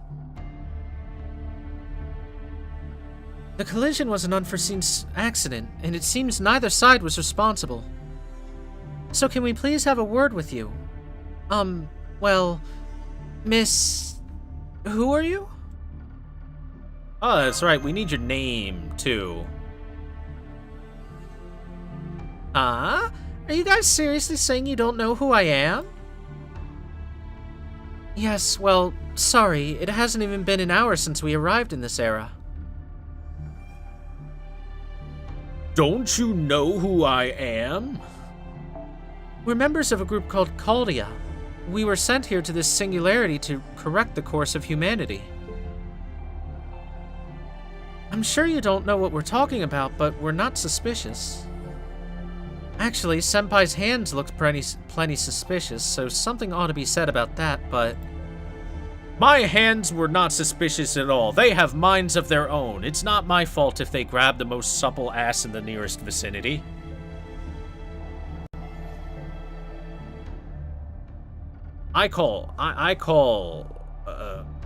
The collision was an unforeseen accident, and it seems neither side was responsible. So can we please have a word with you? Well, Miss... Who are you? Oh, that's right. We need your name, too. Are you guys seriously saying you don't know who I am? Yes, well, sorry. It hasn't even been an hour since we arrived in this era. Don't you know who I am? We're members of a group called Caldea. We were sent here to this singularity to correct the course of humanity. I'm sure you don't know what we're talking about, but we're not suspicious. Actually, Senpai's hands looked plenty suspicious, so something ought to be said about that, but... My hands were not suspicious at all. They have minds of their own. It's not my fault if they grab the most supple ass in the nearest vicinity. I call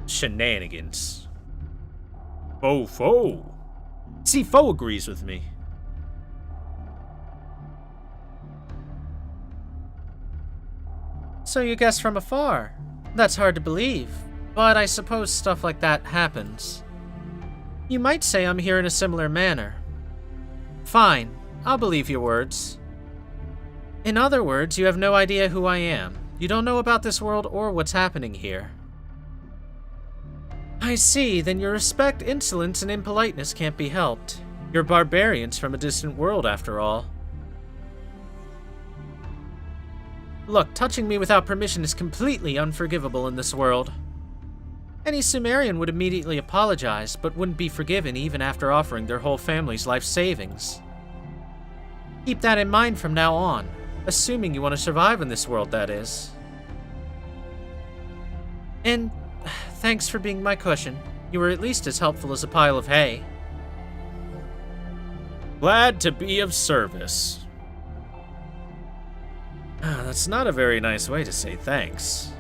shenanigans. Fo. See, Fo agrees with me. So you guess from afar. That's hard to believe, but I suppose stuff like that happens. You might say I'm here in a similar manner. Fine, I'll believe your words. In other words, you have no idea who I am. You don't know about this world or what's happening here. I see, then your respect, insolence, and impoliteness can't be helped. You're barbarians from a distant world, after all. Look, touching me without permission is completely unforgivable in this world. Any Sumerian would immediately apologize, but wouldn't be forgiven even after offering their whole family's life savings. Keep that in mind from now on, assuming you want to survive in this world, that is. And thanks for being my cushion. You were at least as helpful as a pile of hay. Glad to be of service. That's not a very nice way to say thanks.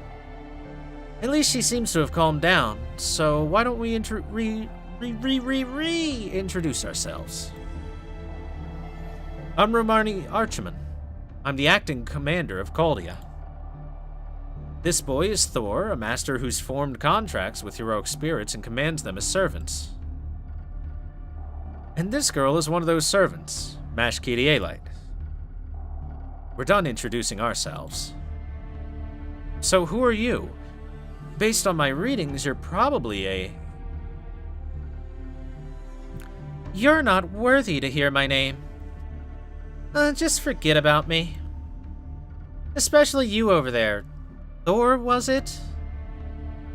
At least she seems to have calmed down, so why don't we reintroduce ourselves? I'm Romani Archiman. I'm the acting commander of Caldea. This boy is Thor, a master who's formed contracts with heroic spirits and commands them as servants. And this girl is one of those servants, Mashkedielite. We're done introducing ourselves. So who are you? Based on my readings, you're probably a... You're not worthy to hear my name. Just forget about me. Especially you over there. Thor, was it?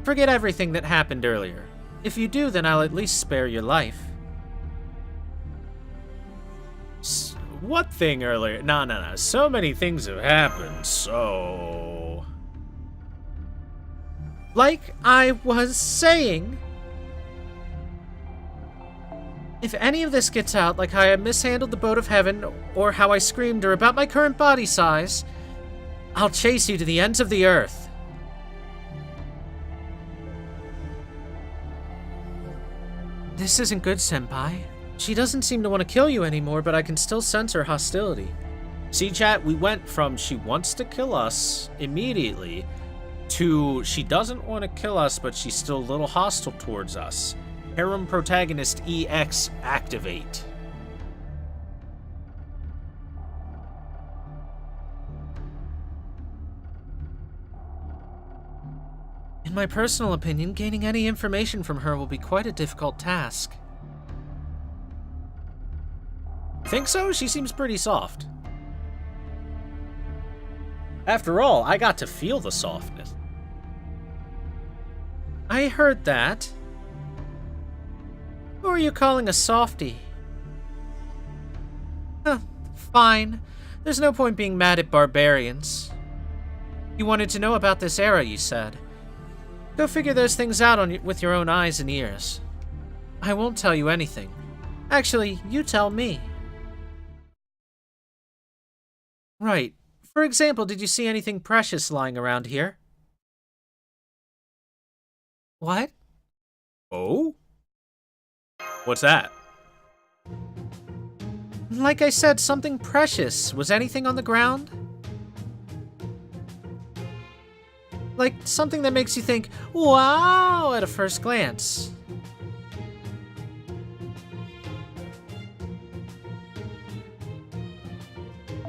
Forget everything that happened earlier. If you do, then I'll at least spare your life. What thing earlier? No. So many things have happened, so... Like I was saying... If any of this gets out, like how I mishandled the boat of heaven, or how I screamed, or about my current body size, I'll chase you to the ends of the earth. This isn't good, Senpai. She doesn't seem to want to kill you anymore, but I can still sense her hostility. See, chat, we went from she wants to kill us immediately to she doesn't want to kill us, but she's still a little hostile towards us. Harem protagonist EX activate. In my personal opinion, gaining any information from her will be quite a difficult task. Think so? She seems pretty soft. After all, I got to feel the softness. I heard that. Who are you calling a softie? Fine. There's no point being mad at barbarians. You wanted to know about this era, you said. Go figure those things out with your own eyes and ears. I won't tell you anything. Actually, you tell me. Right. For example, did you see anything precious lying around here? What? Oh? What's that? Like I said, something precious. Was anything on the ground? Like something that makes you think, wow, at a first glance.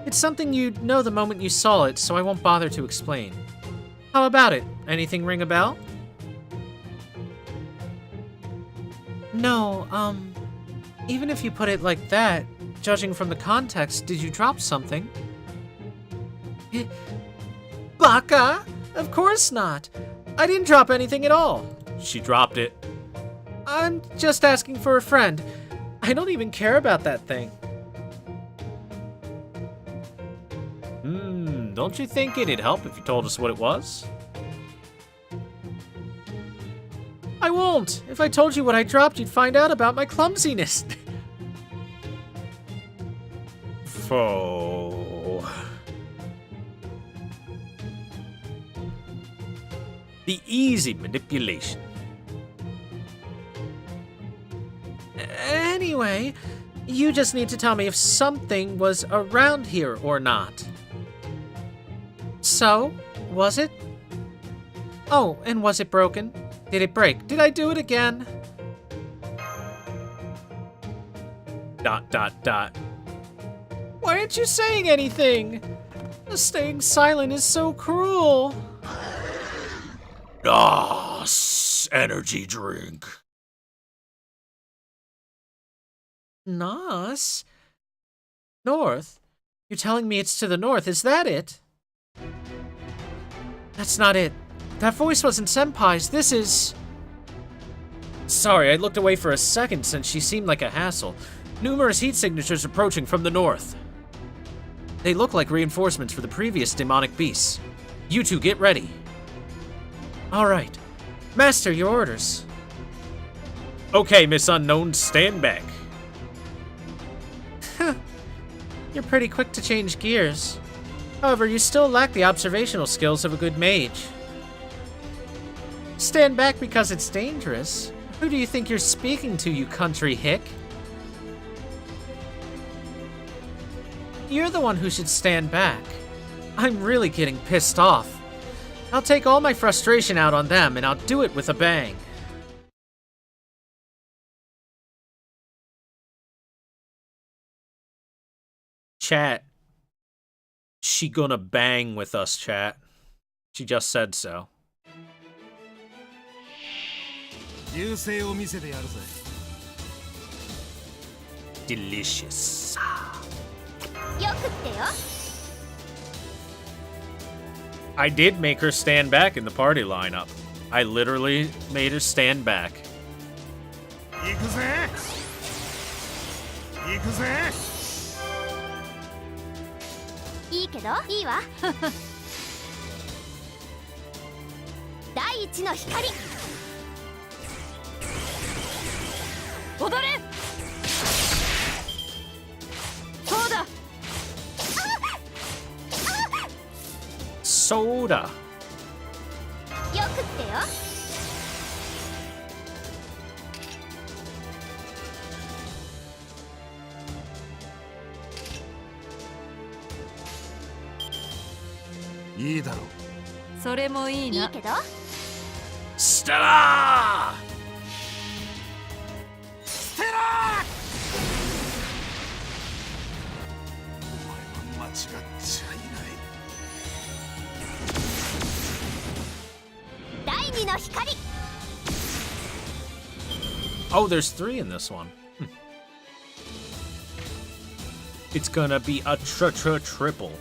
It's something you'd know the moment you saw it, so I won't bother to explain. How about it? Anything ring a bell? No, even if you put it like that, judging from the context, did you drop something? Baka? Of course not. I didn't drop anything at all. She dropped it. I'm just asking for a friend. I don't even care about that thing. Don't you think it'd help if you told us what it was? I won't. If I told you what I dropped, you'd find out about my clumsiness. Foe. The easy manipulation. Anyway, you just need to tell me if something was around here or not. So, was it? Oh, and was it broken? Did it break? Did I do it again? ... Why aren't you saying anything? Staying silent is so cruel. Nos, energy drink. Nos? North? You're telling me it's to the north, is that it? That's not it. That voice wasn't Senpai's, this is... Sorry, I looked away for a second since she seemed like a hassle. Numerous heat signatures approaching from the north. They look like reinforcements for the previous demonic beasts. You two get ready. Alright. Master, your orders. Okay, Miss Unknown, stand back. You're pretty quick to change gears. However, you still lack the observational skills of a good mage. Stand back because it's dangerous? Who do you think you're speaking to, you country hick? You're the one who should stand back. I'm really getting pissed off. I'll take all my frustration out on them, and I'll do it with a bang. Chat. She gonna bang with us, chat. She just said so. Delicious. I did make her stand back in the party lineup. I literally made her stand back. Soda. Stella! Oh, there's 3 in this one. It's gonna be a triple.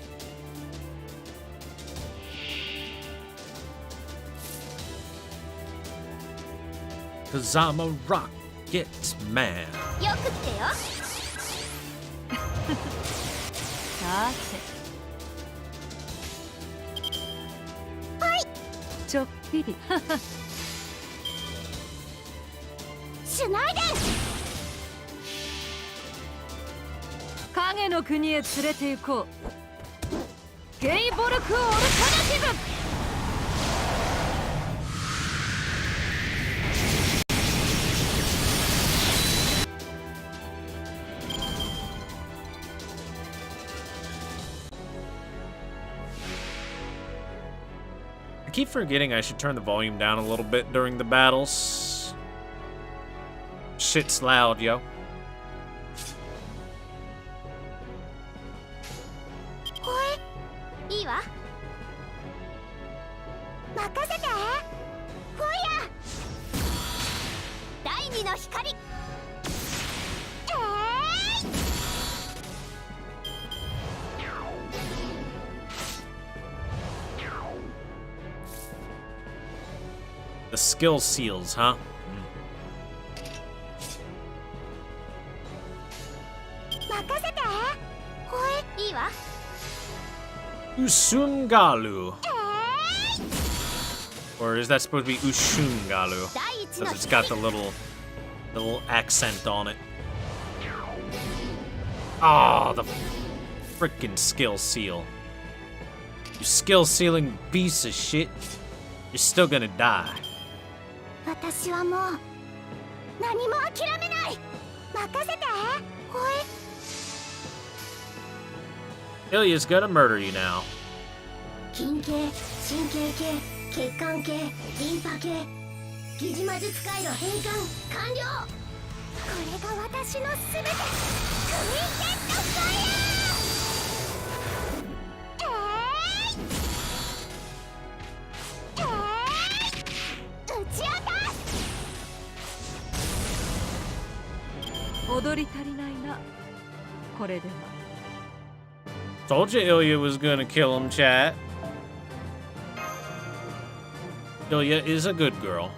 Cause I'm a rocket man. keep forgetting I should turn the volume down a little bit during the battles. Shit's loud, yo. ほい、いいわ。任せて。フォイヤー。第二の光。The skill seals, huh? 任せて。ほい、いいわ。 Usungalu. Or is that supposed to be Ushungalu? Because it's got the little accent on it. Ah, the freaking skill seal. You skill sealing piece of shit. You're still gonna die. 私はもう何も諦めない。任せて。ほい。 Ilya's gonna murder you now. 筋系、神経系、血管系、リンパ系、疑似魔術回路変換完了。これが私のすべて。クインテッドファイヤー。打ち当たっ。踊り足りないな。これでは。 Told you Ilya was gonna kill him, chat. Ilya is a good girl.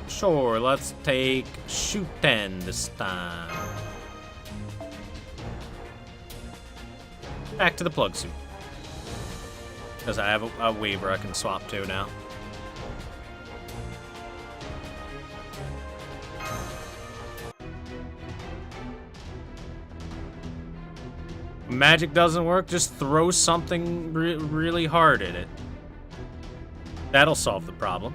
Sure, let's take Shuten this time. Back to the plug suit. Because I have a waiver I can swap to now. Magic doesn't work, just throw something really hard at it. That'll solve the problem.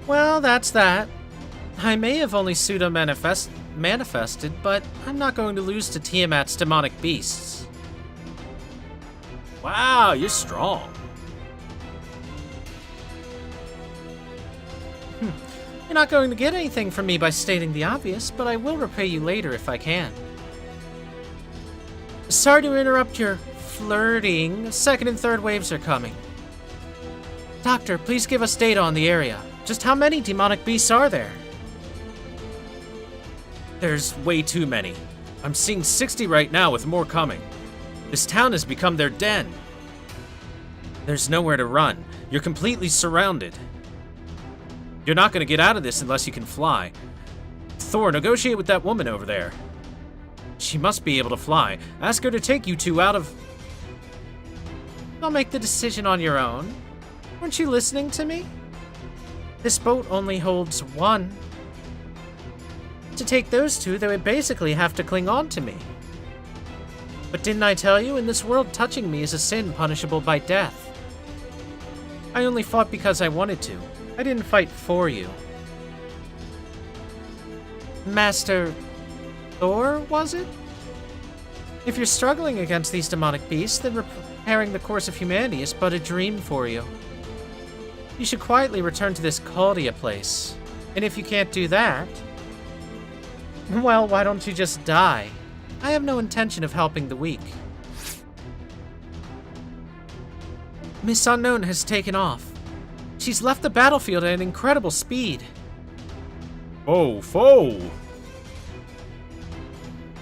Well, that's that. I may have only pseudo-manifested, but I'm not going to lose to Tiamat's demonic beasts. Wow, you're strong. You're not going to get anything from me by stating the obvious, but I will repay you later if I can. Sorry to interrupt your flirting. Second and third waves are coming. Doctor, please give us data on the area. Just how many demonic beasts are there? There's way too many. I'm seeing 60 right now with more coming. This town has become their den. There's nowhere to run. You're completely surrounded. You're not going to get out of this unless you can fly. Thor, negotiate with that woman over there. She must be able to fly. Ask her to take you two out of... Don't make the decision on your own. Weren't you listening to me? This boat only holds one. To take those two, they would basically have to cling on to me. But didn't I tell you, in this world, touching me is a sin punishable by death. I only fought because I wanted to. I didn't fight for you. Master Thor, was it? If you're struggling against these demonic beasts, then repairing the course of humanity is but a dream for you. You should quietly return to this Caldea place. And if you can't do that, well, why don't you just die? I have no intention of helping the weak. Miss Unknown has taken off. She's left the battlefield at an incredible speed. Oh, foe!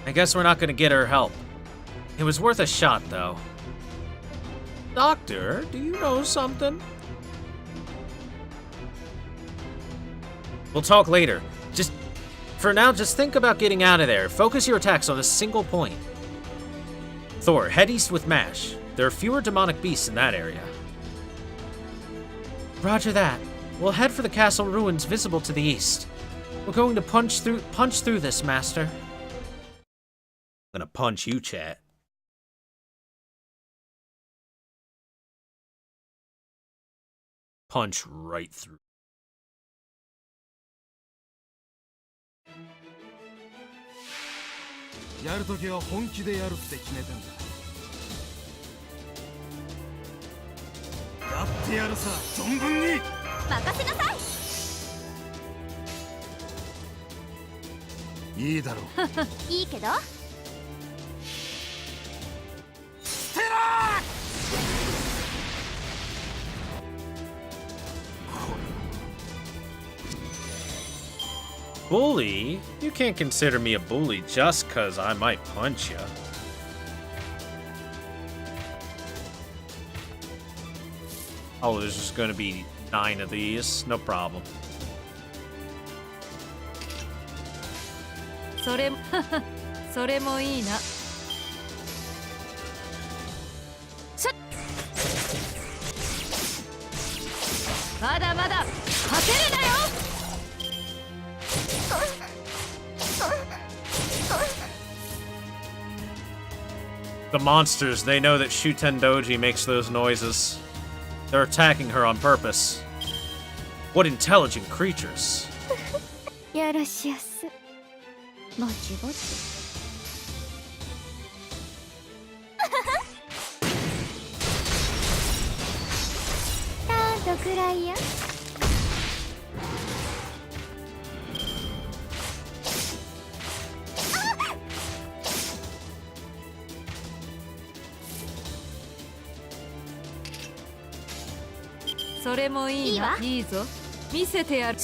I guess we're not gonna get her help. It was worth a shot, though. Doctor, do you know something? We'll talk later. Just For now, just think about getting out of there. Focus your attacks on a single point. Thor, head east with Mash. There are fewer demonic beasts in that area. Roger that. We'll head for the castle ruins visible to the east. We're going to punch through this, Master. I'm gonna punch you, chat. Punch right through. Bully? You can't consider me a bully just 'cause I might punch ya. Oh, there's just gonna be 9 of these. No problem. それそれもいいな。まだまだ勝てるなよ。The monsters, they know that Shuten Doji makes those noises. They're attacking her on purpose. What intelligent creatures. よろしやす。ぼちぼち。どくらいや。それもいいな。いいぞ。見せてやる。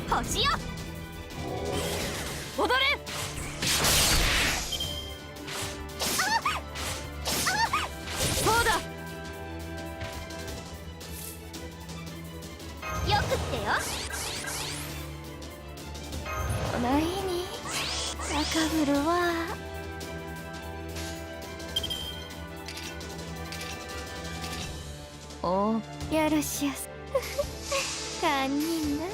星よ。踊れ。そうだ。よくってよ。前に高ぶるわ。およろしやす。堪忍な。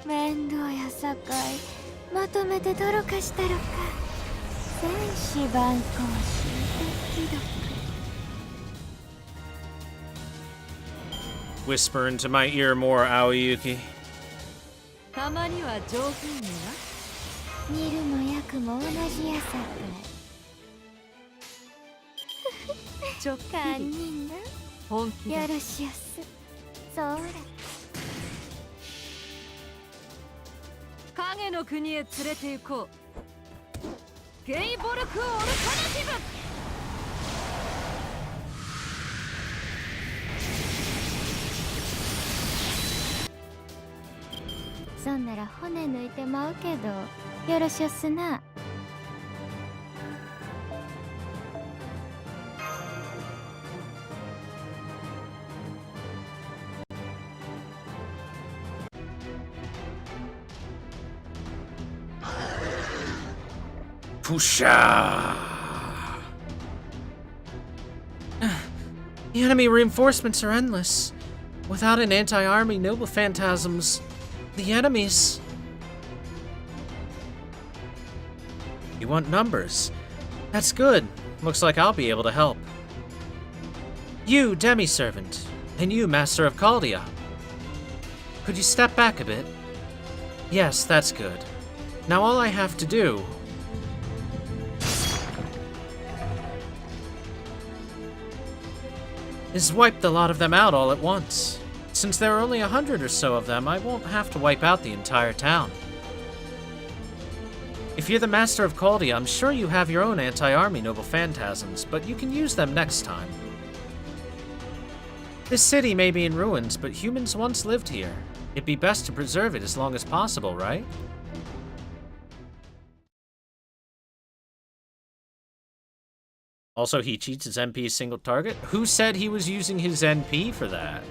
面倒やさかいまとめてどろかしたろか。戦士万行士ドキドキ。 Whisper into my ear more, Aoyuki. たまには上品にな。見るも役も同じやさかい。ちょっか堪忍な。本気だ。よろしやす。そうら。影の国へ連れて行こう。ゲイボルクオルタナティブ。そんなら骨抜いてまうけどよろしおすな。Pusha! The enemy reinforcements are endless. Without an anti-army, noble phantasms, the enemies. You want numbers? That's good. Looks like I'll be able to help. You, demi-servant, and you, master of Caldea. Could you step back a bit? Yes, that's good. Now all I have to do is wipe the lot of them out all at once. Since there are only 100 or so of them, I won't have to wipe out the entire town. If you're the master of Caldea, I'm sure you have your own anti-army noble phantasms, but you can use them next time. This city may be in ruins, but humans once lived here. It'd be best to preserve it as long as possible, right? Also, he cheats his NP's single target? Who said he was using his NP for that?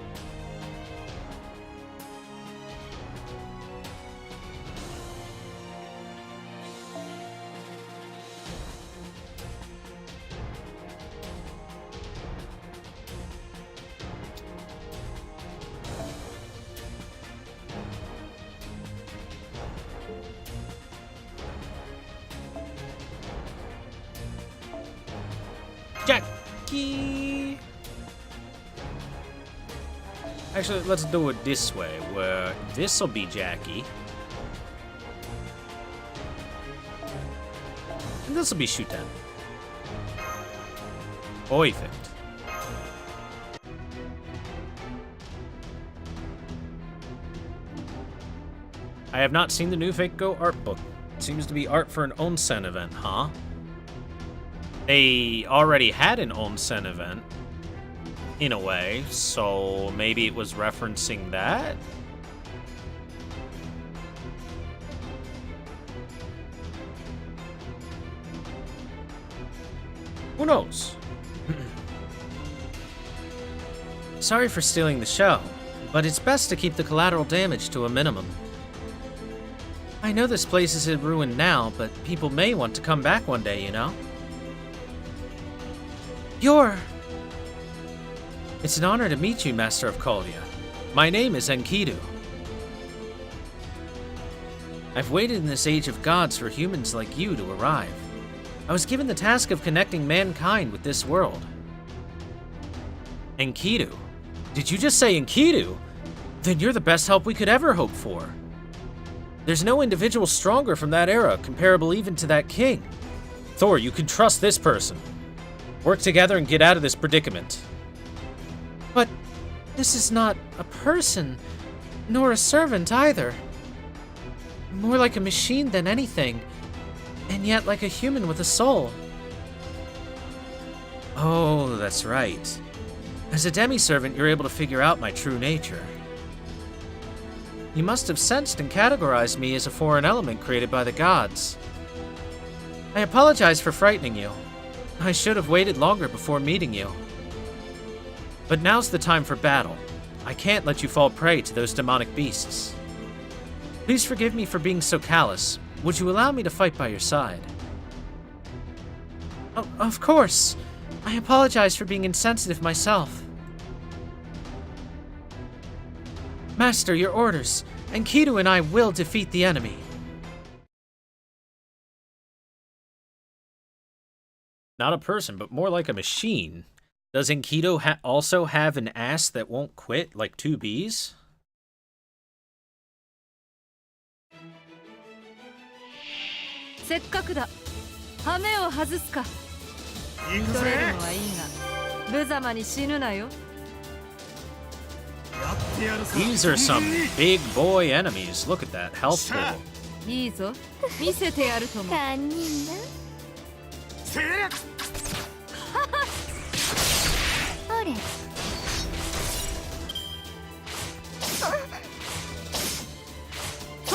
Jackie. Actually, let's do it this way, where this'll be Jackie. And this'll be Shuten. Perfect. I have not seen the new Fake Go art book. Seems to be art for an onsen event, huh? They already had an onsen event, in a way, so maybe it was referencing that? Who knows? Sorry for stealing the show, but it's best to keep the collateral damage to a minimum. I know this place is in ruin now, but people may want to come back one day, you know? It's an honor to meet you, Master of Caldea. My name is Enkidu. I've waited in this age of gods for humans like you to arrive. I was given the task of connecting mankind with this world. Enkidu? Did you just say Enkidu? Then you're the best help we could ever hope for. There's no individual stronger from that era, comparable even to that king. Thor, you can trust this person. Work together and get out of this predicament. But this is not a person, nor a servant either. More like a machine than anything, and yet like a human with a soul. Oh, that's right. As a demi-servant, you're able to figure out my true nature. You must have sensed and categorized me as a foreign element created by the gods. I apologize for frightening you. I should have waited longer before meeting you. But now's the time for battle. I can't let you fall prey to those demonic beasts. Please forgive me for being so callous. Would you allow me to fight by your side? Of course. I apologize for being insensitive myself. Master, your orders. Enkidu and I will defeat the enemy. Not a person, but more like a machine. Does Enkidu also have an ass that won't quit, like two bees? These are some big boy enemies. Look at that health pool. いいぞ見せてやるとも堪忍だあれそ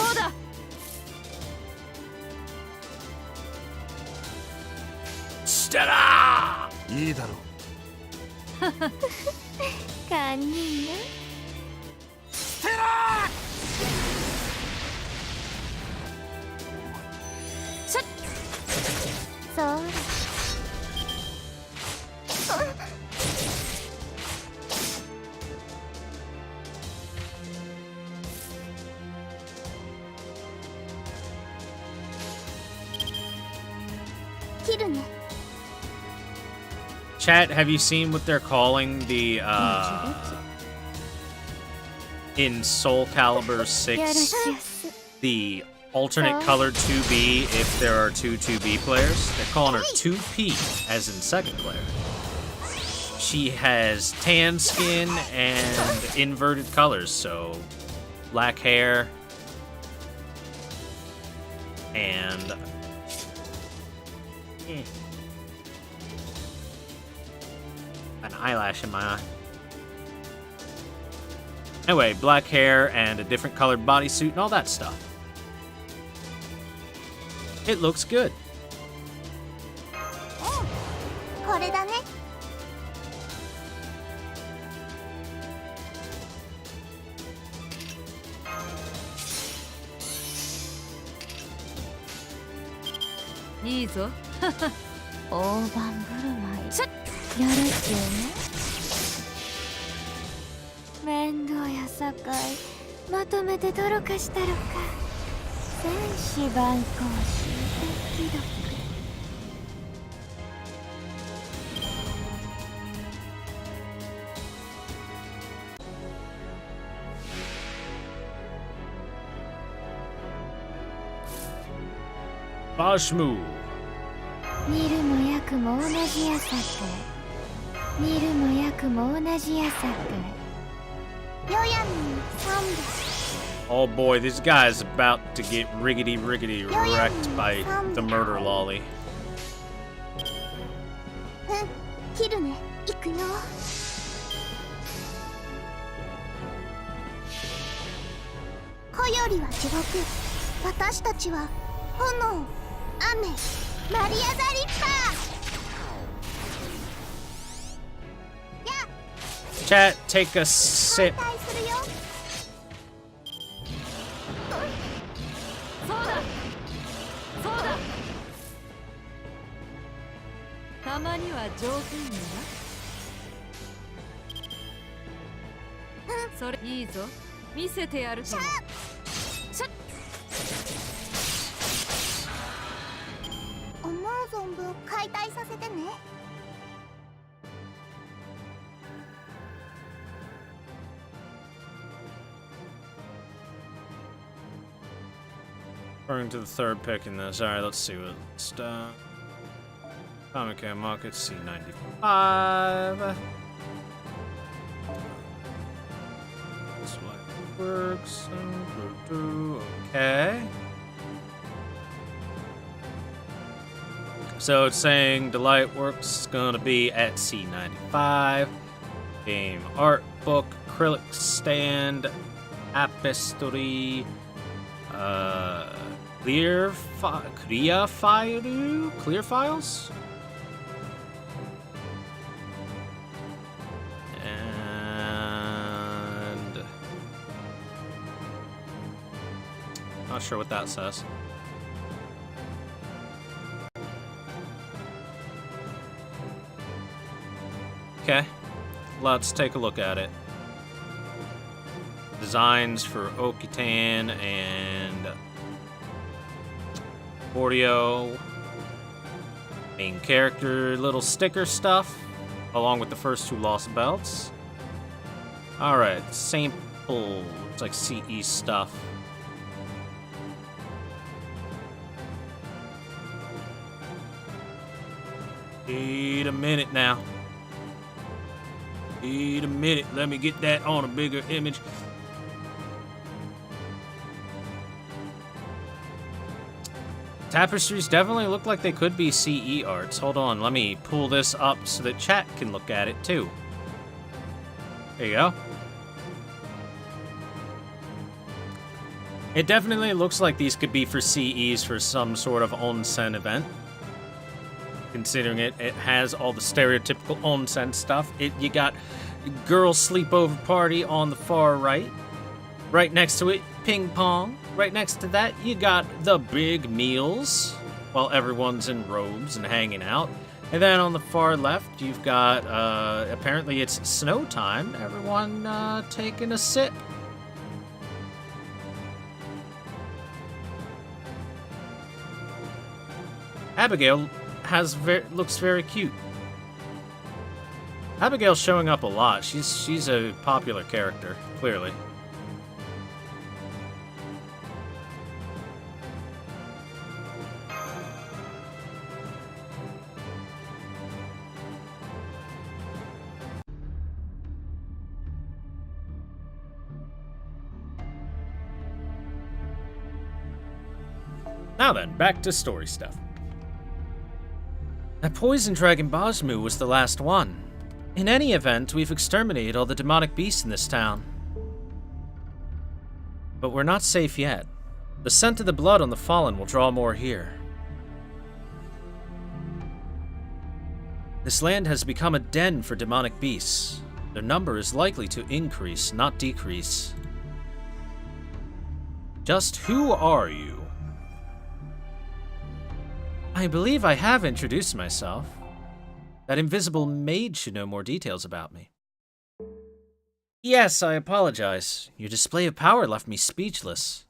うだステラーいいだろう堪忍だステラそうだ切るね Chat, have you seen what they're calling the, in Soul Calibur 6, the alternate colored 2B if there are two 2B players? They're calling her 2P, as in second player. She has tan skin and inverted colors, so black hair and... an eyelash in my eye. Anyway, black hair and a different colored bodysuit and all that stuff. It looks good. これだねいいぞ大盤振る舞いよろしゅうね面倒やさかいまとめて泥かしたろか戦士万行士敵毒 Bashmu. 見るも焼くも同じやさかい見るも焼くも同じやさかいよやみ三部 Oh boy, this guy is about to get riggedy wrecked by the murder lolly. 切るね行くよ子よりは地獄私たちは炎雨マリアザリッパーや Chat, take a sip. 対するよそうだそうだたまには上品になそれいいぞ見せてやるとも思う存分解体させてね Referring to the third pick in this. Alright, let's see what it's done. Comic Market C95. This way works. Okay. So it's saying Delight Works is gonna be at C95. Game art book, acrylic stand, tapestry, clear files? And not sure what that says. Okay, let's take a look at it. Designs for Okitan and Bordio. Main character, little sticker stuff, along with the first two lost belts. Alright, sample. It's like CE stuff. Wait a minute now. Wait a minute. Let me get that on a bigger image. Tapestries definitely look like they could be CE arts. Hold on, let me pull this up so that chat can look at it too. There you go. It definitely looks like these could be for CEs for some sort of onsen event. Considering it has all the stereotypical onsen stuff. You got girl sleepover party on the far right. Right next to it, ping pong. Right next to that, you got the big meals while everyone's in robes and hanging out. And then on the far left, you've got, apparently it's snow time. Everyone taking a sip. Abigail looks very cute. Abigail's showing up a lot. She's a popular character, clearly. Now then, back to story stuff. That poison dragon Bosmu was the last one. In any event, we've exterminated all the demonic beasts in this town. But we're not safe yet. The scent of the blood on the fallen will draw more here. This land has become a den for demonic beasts. Their number is likely to increase, not decrease. Just who are you? I believe I have introduced myself. That invisible maid should know more details about me. Yes, I apologize. Your display of power left me speechless.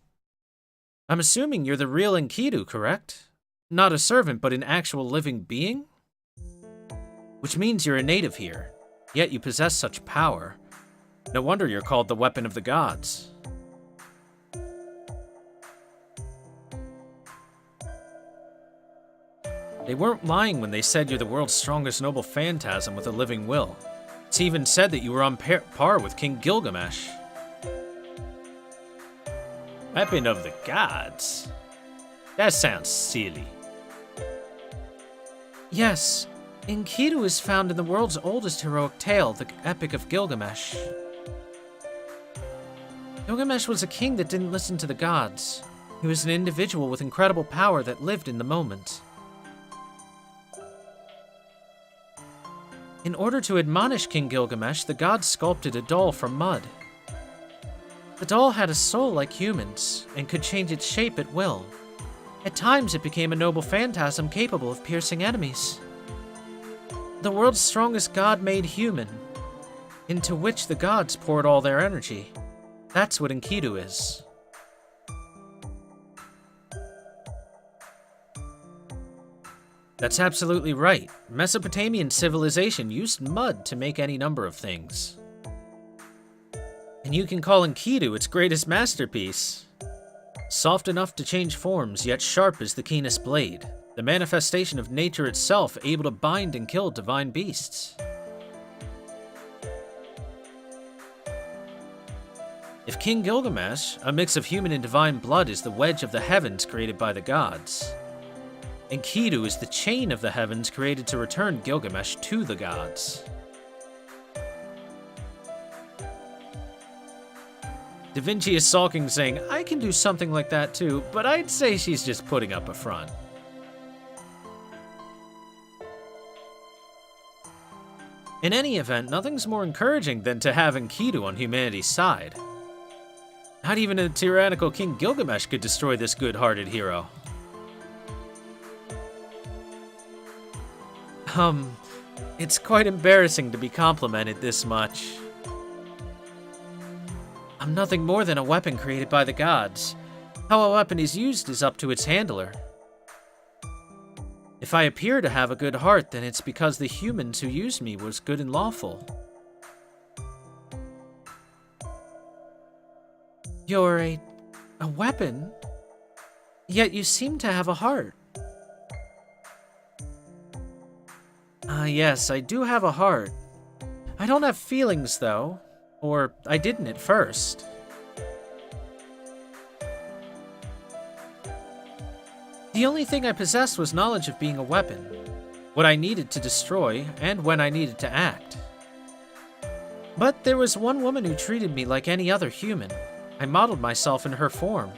I'm assuming you're the real Enkidu, correct? Not a servant, but an actual living being? Which means you're a native here, yet you possess such power. No wonder you're called the weapon of the gods. They weren't lying when they said you're the world's strongest noble phantasm with a living will. It's even said that you were on par with King Gilgamesh. Weapon of the gods? That sounds silly. Yes, Enkidu is found in the world's oldest heroic tale, the Epic of Gilgamesh. Gilgamesh was a king that didn't listen to the gods. He was an individual with incredible power that lived in the moment. In order to admonish King Gilgamesh, the gods sculpted a doll from mud. The doll had a soul like humans, and could change its shape at will. At times, it became a noble phantasm capable of piercing enemies. The world's strongest god made human, into which the gods poured all their energy. That's what Enkidu is. That's absolutely right. Mesopotamian civilization used mud to make any number of things. And you can call Enkidu its greatest masterpiece. Soft enough to change forms, yet sharp as the keenest blade. The manifestation of nature itself, able to bind and kill divine beasts. If King Gilgamesh, a mix of human and divine blood, is the wedge of the heavens created by the gods, Enkidu is the chain of the heavens created to return Gilgamesh to the gods. Da Vinci is sulking, saying, I can do something like that too, but I'd say she's just putting up a front. In any event, nothing's more encouraging than to have Enkidu on humanity's side. Not even a tyrannical King Gilgamesh could destroy this good-hearted hero. It's quite embarrassing to be complimented this much. I'm nothing more than a weapon created by the gods. How a weapon is used is up to its handler. If I appear to have a good heart, then it's because the humans who used me was good and lawful. You're a weapon? Yet you seem to have a heart. Yes, I do have a heart. I don't have feelings, though. Or I didn't at first. The only thing I possessed was knowledge of being a weapon. What I needed to destroy, and when I needed to act. But there was one woman who treated me like any other human. I modeled myself in her form.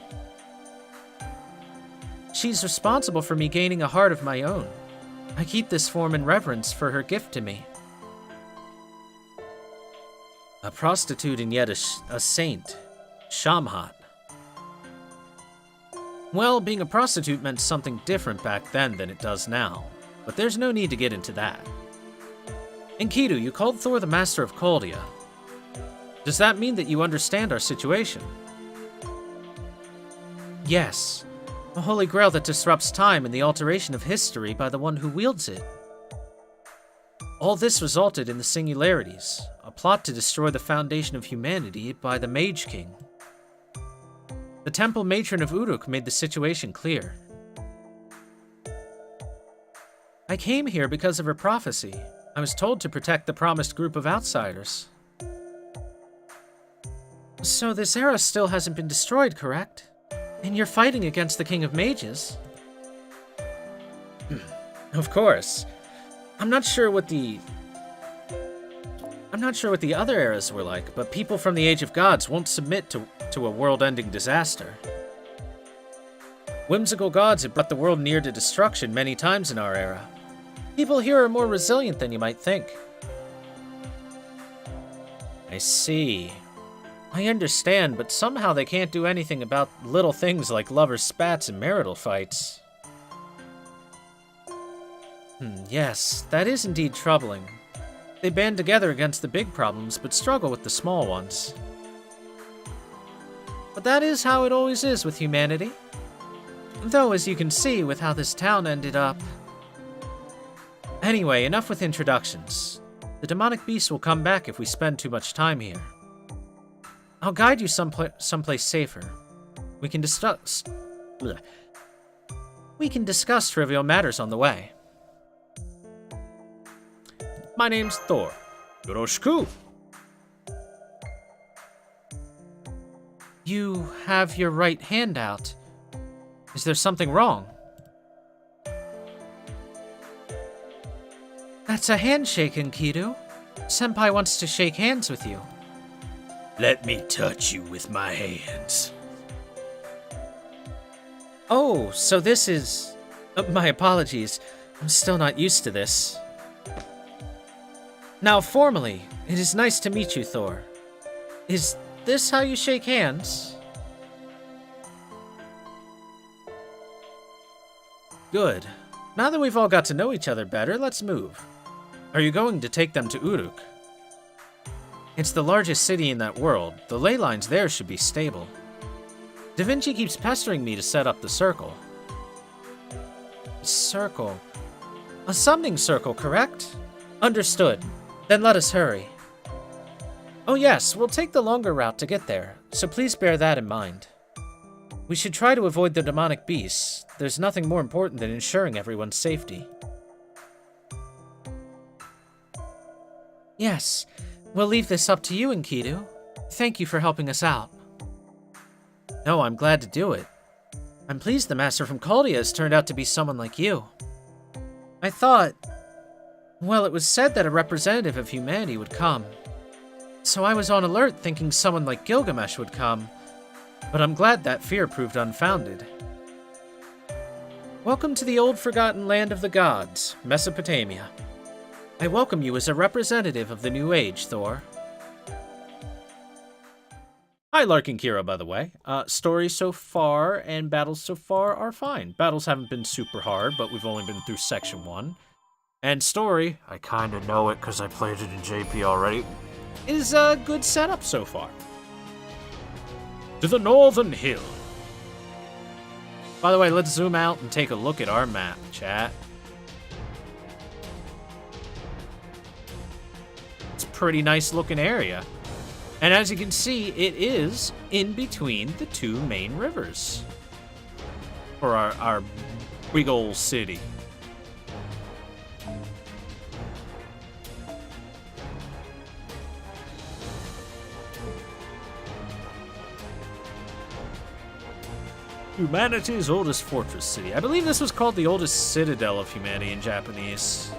She's responsible for me gaining a heart of my own. I keep this form in reverence for her gift to me. A prostitute and yet a saint. Shamhat. Well, being a prostitute meant something different back then than it does now, but there's no need to get into that. Enkidu, you called Thor the Master of Caldea. Does that mean that you understand our situation? Yes. A holy grail that disrupts time and the alteration of history by the one who wields it. All this resulted in the Singularities, a plot to destroy the foundation of humanity by the Mage King. The temple matron of Uruk made the situation clear. I came here because of her prophecy. I was told to protect the promised group of outsiders. So this era still hasn't been destroyed, correct? And you're fighting against the King of Mages? Of course. I'm not sure what the other eras were like, but people from the Age of Gods won't submit to a world-ending disaster. Whimsical gods have brought the world near to destruction many times in our era. People here are more resilient than you might think. I see. I understand, but somehow they can't do anything about little things like lovers' spats and marital fights. Yes, that is indeed troubling. They band together against the big problems, but struggle with the small ones. But that is how it always is with humanity. Though, as you can see with how this town ended up... Anyway, enough with introductions. The demonic beast will come back if we spend too much time here. I'll guide you someplace safer. We can discuss trivial matters on the way. My name's Thor. Yoroshiku. You have your right hand out. Is there something wrong? That's a handshake, Enkidu. Senpai wants to shake hands with you. Let me touch you with my hands. Oh, so this is... my apologies. I'm still not used to this. Now, formally, it is nice to meet you, Thor. Is this how you shake hands? Good. Now that we've all got to know each other better, let's move. Are you going to take them to Uruk? It's the largest city in that world. The ley lines there should be stable. Da Vinci keeps pestering me to set up the circle. Circle? A summoning circle, correct? Understood. Then let us hurry. Oh yes, we'll take the longer route to get there, so please bear that in mind. We should try to avoid the demonic beasts. There's nothing more important than ensuring everyone's safety. Yes, we'll leave this up to you, Enkidu. Thank you for helping us out. No, I'm glad to do it. I'm pleased the master from Caldea has turned out to be someone like you. I thought... well, it was said that a representative of humanity would come. So I was on alert thinking someone like Gilgamesh would come, but I'm glad that fear proved unfounded. Welcome to the old forgotten land of the gods, Mesopotamia. I welcome you as a representative of the new age, Thor. Hi, Lark and Kira, by the way. Story so far and battles so far are fine. Battles haven't been super hard, but we've only been through section 1. And story, I kinda know it because I played it in JP already, is a good setup so far. To the northern hill. By the way, let's zoom out and take a look at our map, chat. It's a pretty nice looking area. And as you can see, it is in between the two main rivers. For our big ol' city. Humanity's oldest fortress city. I believe this was called the oldest citadel of humanity in Japanese.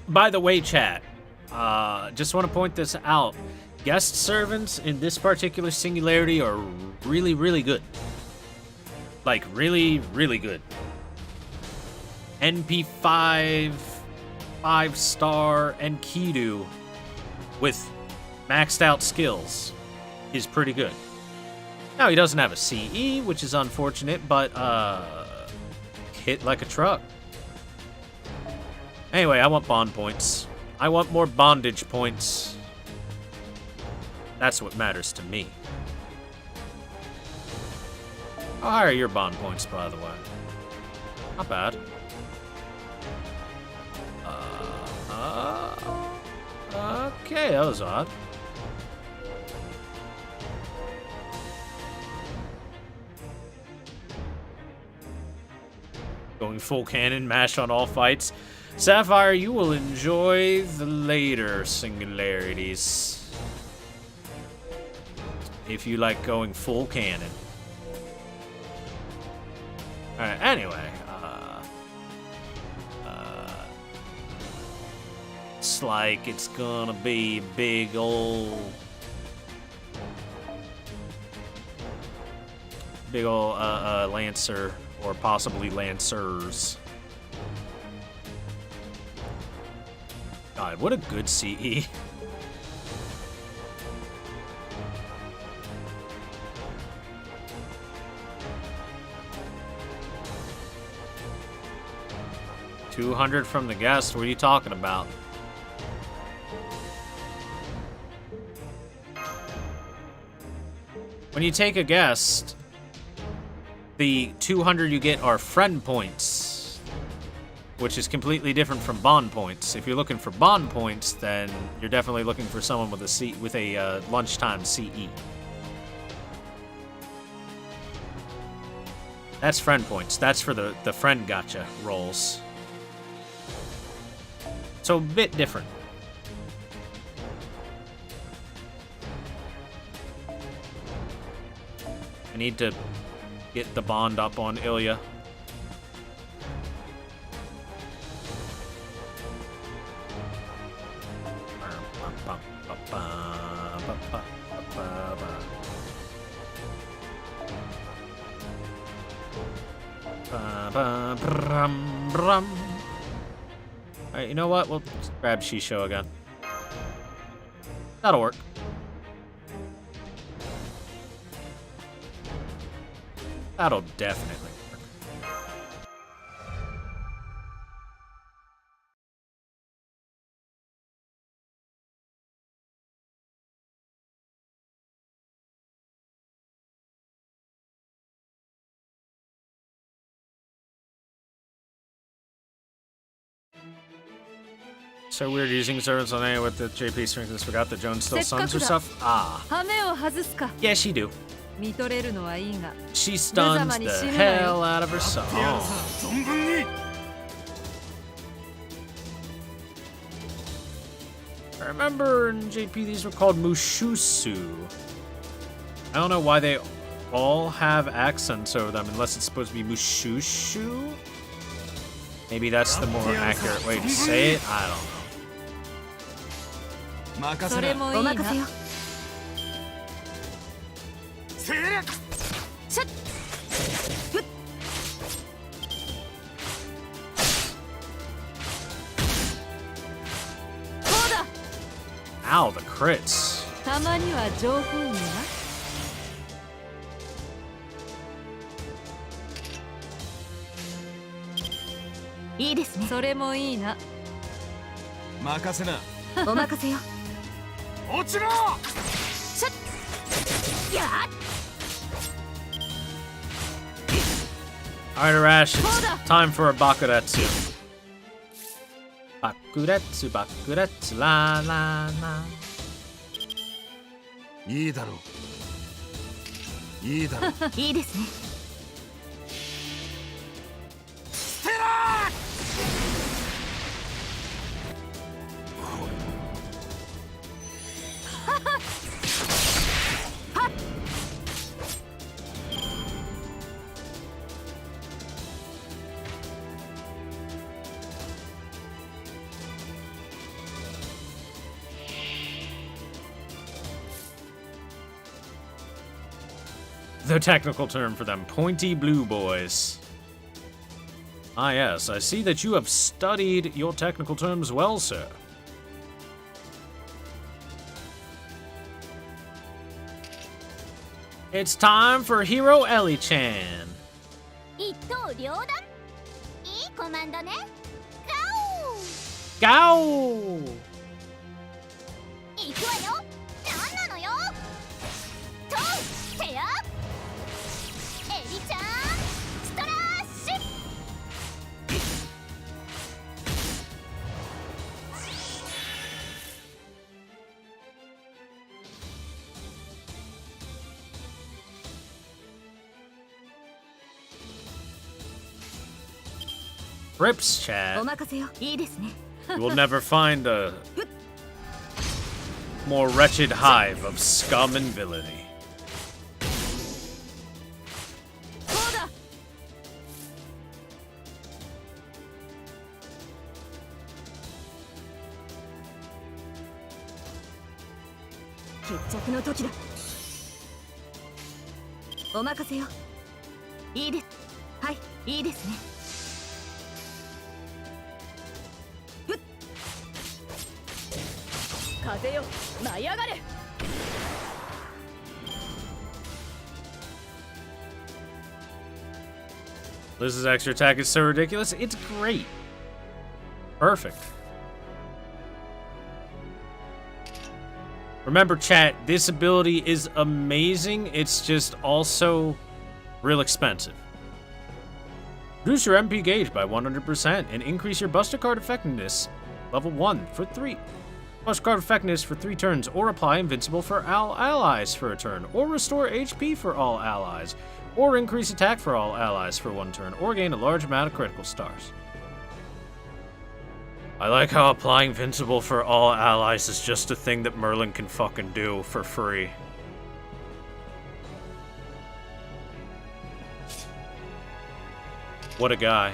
By the way, chat, just want to point this out. Guest servants in this particular singularity are really, really good. Like, really, really good. NP5, 5-star Enkidu with maxed out skills is pretty good. Now, he doesn't have a CE, which is unfortunate, but hit like a truck. Anyway, I want bond points. I want more bondage points. That's what matters to me. How high are your bond points, by the way? Not bad. Okay, that was odd. Going full cannon, mash on all fights. Sapphire, you will enjoy the later singularities. If you like going full cannon. Alright, anyway. It's like it's gonna be big ol' Lancer, or possibly Lancers. God, what a good CE. $200 from the guest, what are you talking about? When you take a guest, the 200 you get are friend points, which is completely different from bond points. If you're looking for bond points, then you're definitely looking for someone with a lunchtime CE. That's friend points. That's for the friend gotcha rolls. So a bit different. I need to get the bond up on Ilya. Alright, you know what? We'll just grab Shisho again. That'll work. That'll definitely work. So weird using servants on A with the JP strings. Forgot that Joan still suns herself. Ah. 羽目を外すか Yeah, she do. 見とれるのはいいが She stuns the hell out of her song. 存分に I remember in JP these were called Mushusu. I don't know why they all have accents over them unless it's supposed to be Mushushu. Maybe that's the more accurate way to say it. I don't know. 任そせなれもいいな任せよ攻略そうだ Ow, the crits. たまには情報にいいですねなそれもいいな任せなお任せよ落ちろやっ Alright, Arash, it's time for a Bakuretsu. Bakuretsu, Bakuretsu, la la la. いいだろういいだろういいですねステラー The technical term for them, pointy blue boys. Ah yes, I see that you have studied your technical terms well, sir. It's time for Hero Ellie-chan. 一刀両断いいコマンドね Go! 行くわよなんなのよとてやエリちゃんストラッシュ Rips, chat. お任せよいいですね You will never find a more wretched hive of scum and villainy. そうだ決着の時だお任せよいいですはいいいですね 風よ舞い上がれ Liz's extra attack is so ridiculous. It's great. Perfect. Remember, chat, this ability is amazing. It's just also real expensive. Reduce your MP gauge by 100% and increase your Buster Card effectiveness level 1 for 3. Buster Card effectiveness for 3 turns, or apply invincible for all allies for a turn, or restore HP for all allies. or increase attack for all allies for 1 turn, or gain a large amount of critical stars. I like how applying Invincible for all allies is just a thing that Merlin can fucking do for free. What a guy.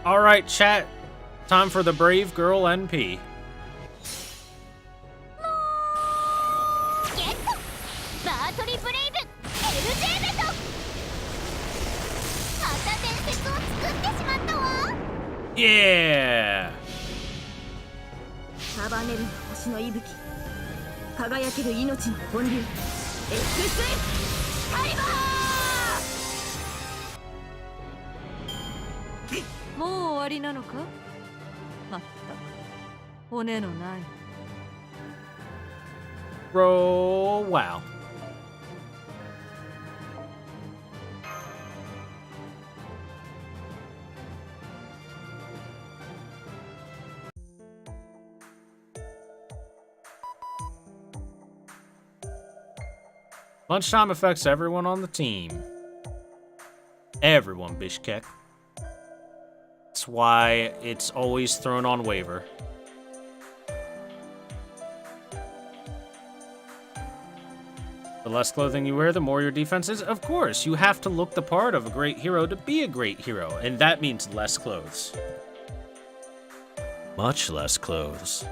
Alright, chat. Time for the Brave Girl NP. Yeah! 束ねる星の息吹輝ける命の本流エクスカリバーもう終わりなのかまったく骨のない Roll, wow. Lunchtime affects everyone on the team. Everyone, Bishkek. That's why it's always thrown on waiver. The less clothing you wear, the more your defense is. Of course, you have to look the part of a great hero to be a great hero, and that means less clothes. Much less clothes.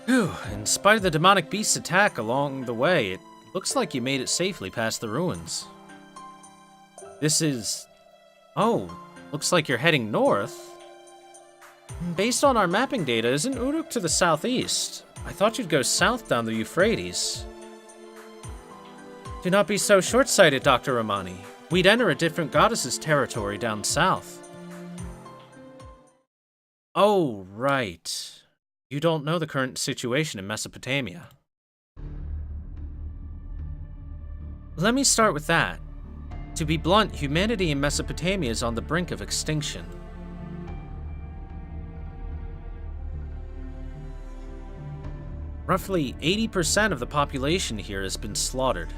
Whew, in spite of the demonic beast's attack along the way, it looks like you made it safely past the ruins. This is... Oh, looks like you're heading north. Based on our mapping data, isn't Uruk to the southeast? I thought you'd go south down the Euphrates. Do not be so short-sighted, Dr. Romani. We'd enter a different goddess's territory down south. Oh, right. You don't know the current situation in Mesopotamia. Let me start with that. To be blunt, humanity in Mesopotamia is on the brink of extinction. Roughly 80% of the population here has been slaughtered.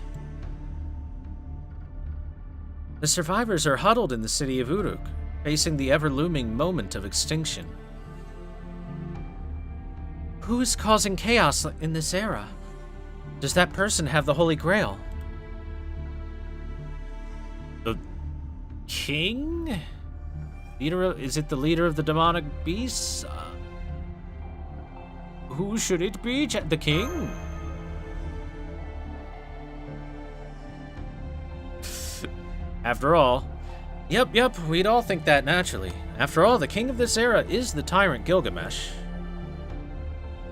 The survivors are huddled in the city of Uruk, facing the ever-looming moment of extinction. Who is causing chaos in this era? Does that person have the Holy Grail? The king? Is it the leader of the demonic beasts? Who should it be? The king? After all, yep, we'd all think that naturally. After all, the king of this era is the tyrant Gilgamesh.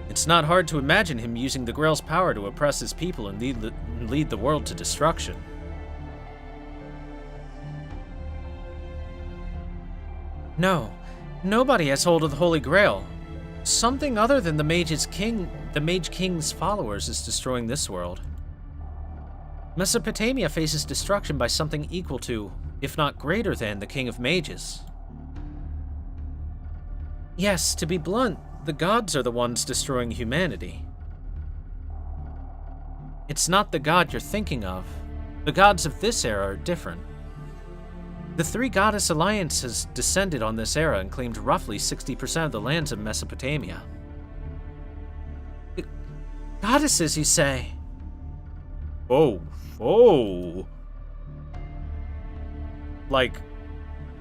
It's not hard to imagine him using the Grail's power to oppress his people and lead the world to destruction. No, nobody has hold of the Holy Grail. Something other than the Mage King's followers is destroying this world. Mesopotamia faces destruction by something equal to, if not greater than, the King of Mages. Yes, to be blunt, the gods are the ones destroying humanity. It's not the god you're thinking of. The gods of this era are different. The three goddess alliances descended on this era and claimed roughly 60% of the lands of Mesopotamia. Goddesses, you say? Oh. Like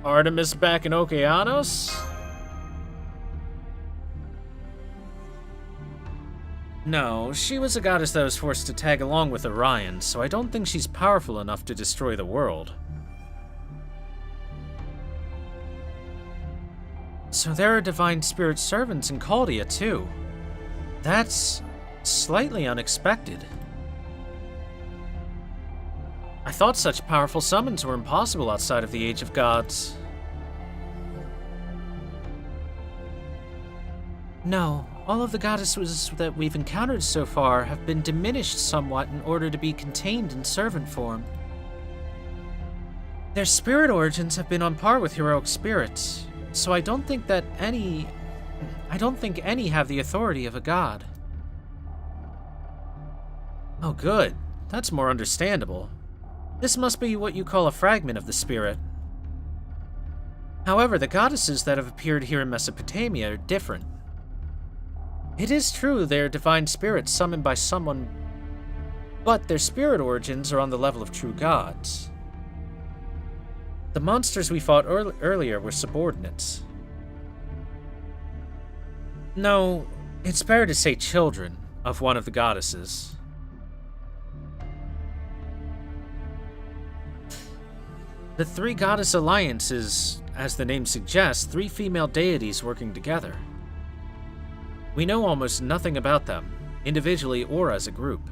Artemis back in Okeanos? No, she was a goddess that was forced to tag along with Orion, so I don't think she's powerful enough to destroy the world. So there are divine spirit servants in Caldea, too. That's slightly unexpected. I thought such powerful summons were impossible outside of the Age of Gods. No, all of the goddesses that we've encountered so far have been diminished somewhat in order to be contained in servant form. Their spirit origins have been on par with heroic spirits, so I don't think any have the authority of a god. Oh good, that's more understandable. This must be what you call a fragment of the spirit. However, the goddesses that have appeared here in Mesopotamia are different. It is true they are divine spirits summoned by someone, but their spirit origins are on the level of true gods. The monsters we fought earlier were subordinates. No, it's better to say children of one of the goddesses. The Three Goddess Alliance is, as the name suggests, three female deities working together. We know almost nothing about them, individually or as a group.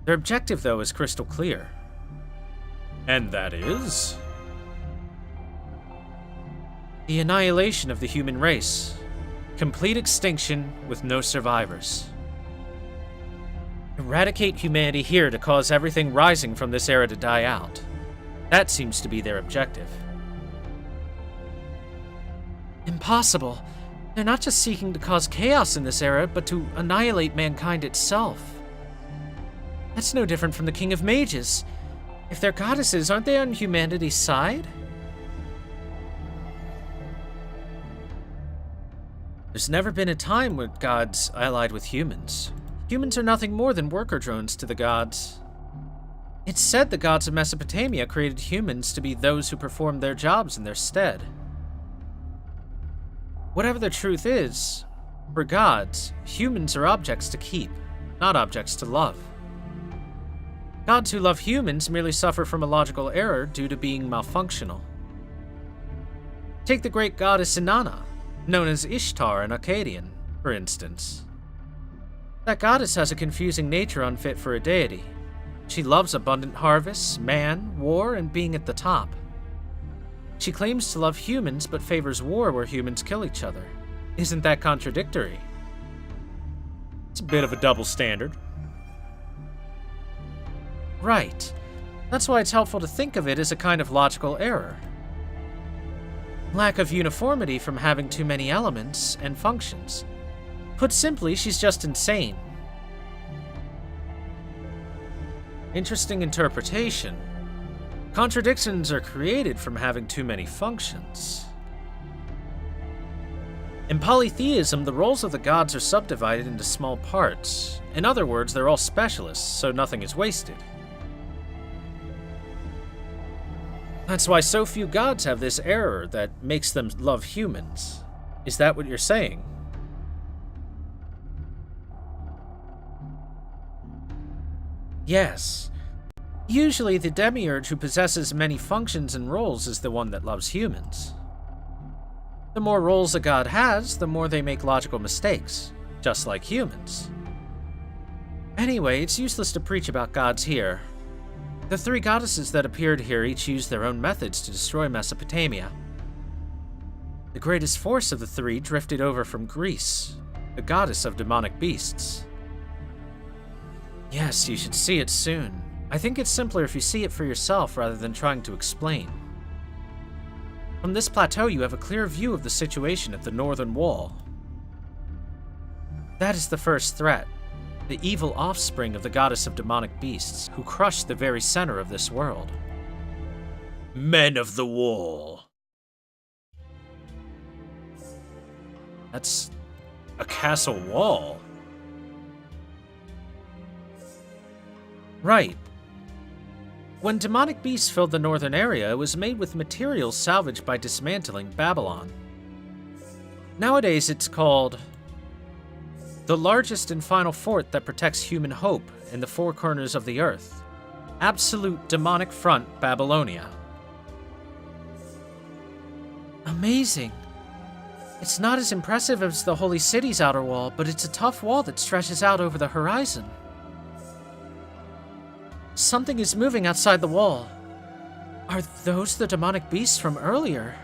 Their objective, though, is crystal clear. And that is? The annihilation of the human race. Complete extinction with no survivors. Eradicate humanity here to cause everything rising from this era to die out. That seems to be their objective. Impossible. They're not just seeking to cause chaos in this era, but to annihilate mankind itself. That's no different from the King of Mages. If they're goddesses, aren't they on humanity's side? There's never been a time where gods allied with humans. Humans are nothing more than worker drones to the gods. It's said the gods of Mesopotamia created humans to be those who performed their jobs in their stead. Whatever the truth is, for gods, humans are objects to keep, not objects to love. Gods who love humans merely suffer from a logical error due to being malfunctional. Take the great goddess Inanna, known as Ishtar in Akkadian, for instance. That goddess has a confusing nature unfit for a deity. She loves abundant harvests, man, war, and being at the top. She claims to love humans but favors war where humans kill each other. Isn't that contradictory? It's a bit of a double standard. Right. That's why it's helpful to think of it as a kind of logical error. Lack of uniformity from having too many elements and functions. Put simply, she's just insane. Interesting interpretation. Contradictions are created from having too many functions. In polytheism, the roles of the gods are subdivided into small parts. In other words, they're all specialists, so nothing is wasted. That's why so few gods have this error that makes them love humans. Is that what you're saying? Yes. Usually the demiurge who possesses many functions and roles is the one that loves humans. The more roles a god has, the more they make logical mistakes, just like humans. Anyway, it's useless to preach about gods here. The three goddesses that appeared here each used their own methods to destroy Mesopotamia. The greatest force of the three drifted over from Greece, the goddess of demonic beasts. Yes, you should see it soon. I think it's simpler if you see it for yourself rather than trying to explain. From this plateau, you have a clear view of the situation at the northern wall. That is the first threat. The evil offspring of the goddess of demonic beasts, who crushed the very center of this world. Men of the Wall. That's a castle wall. Right. When demonic beasts filled the northern area, it was made with materials salvaged by dismantling Babylon. Nowadays, it's called the largest and final fort that protects human hope in the four corners of the earth. Absolute demonic front Babylonia. Amazing. It's not as impressive as the Holy City's outer wall, but it's a tough wall that stretches out over the horizon. Something is moving outside the wall. Are those the demonic beasts from earlier?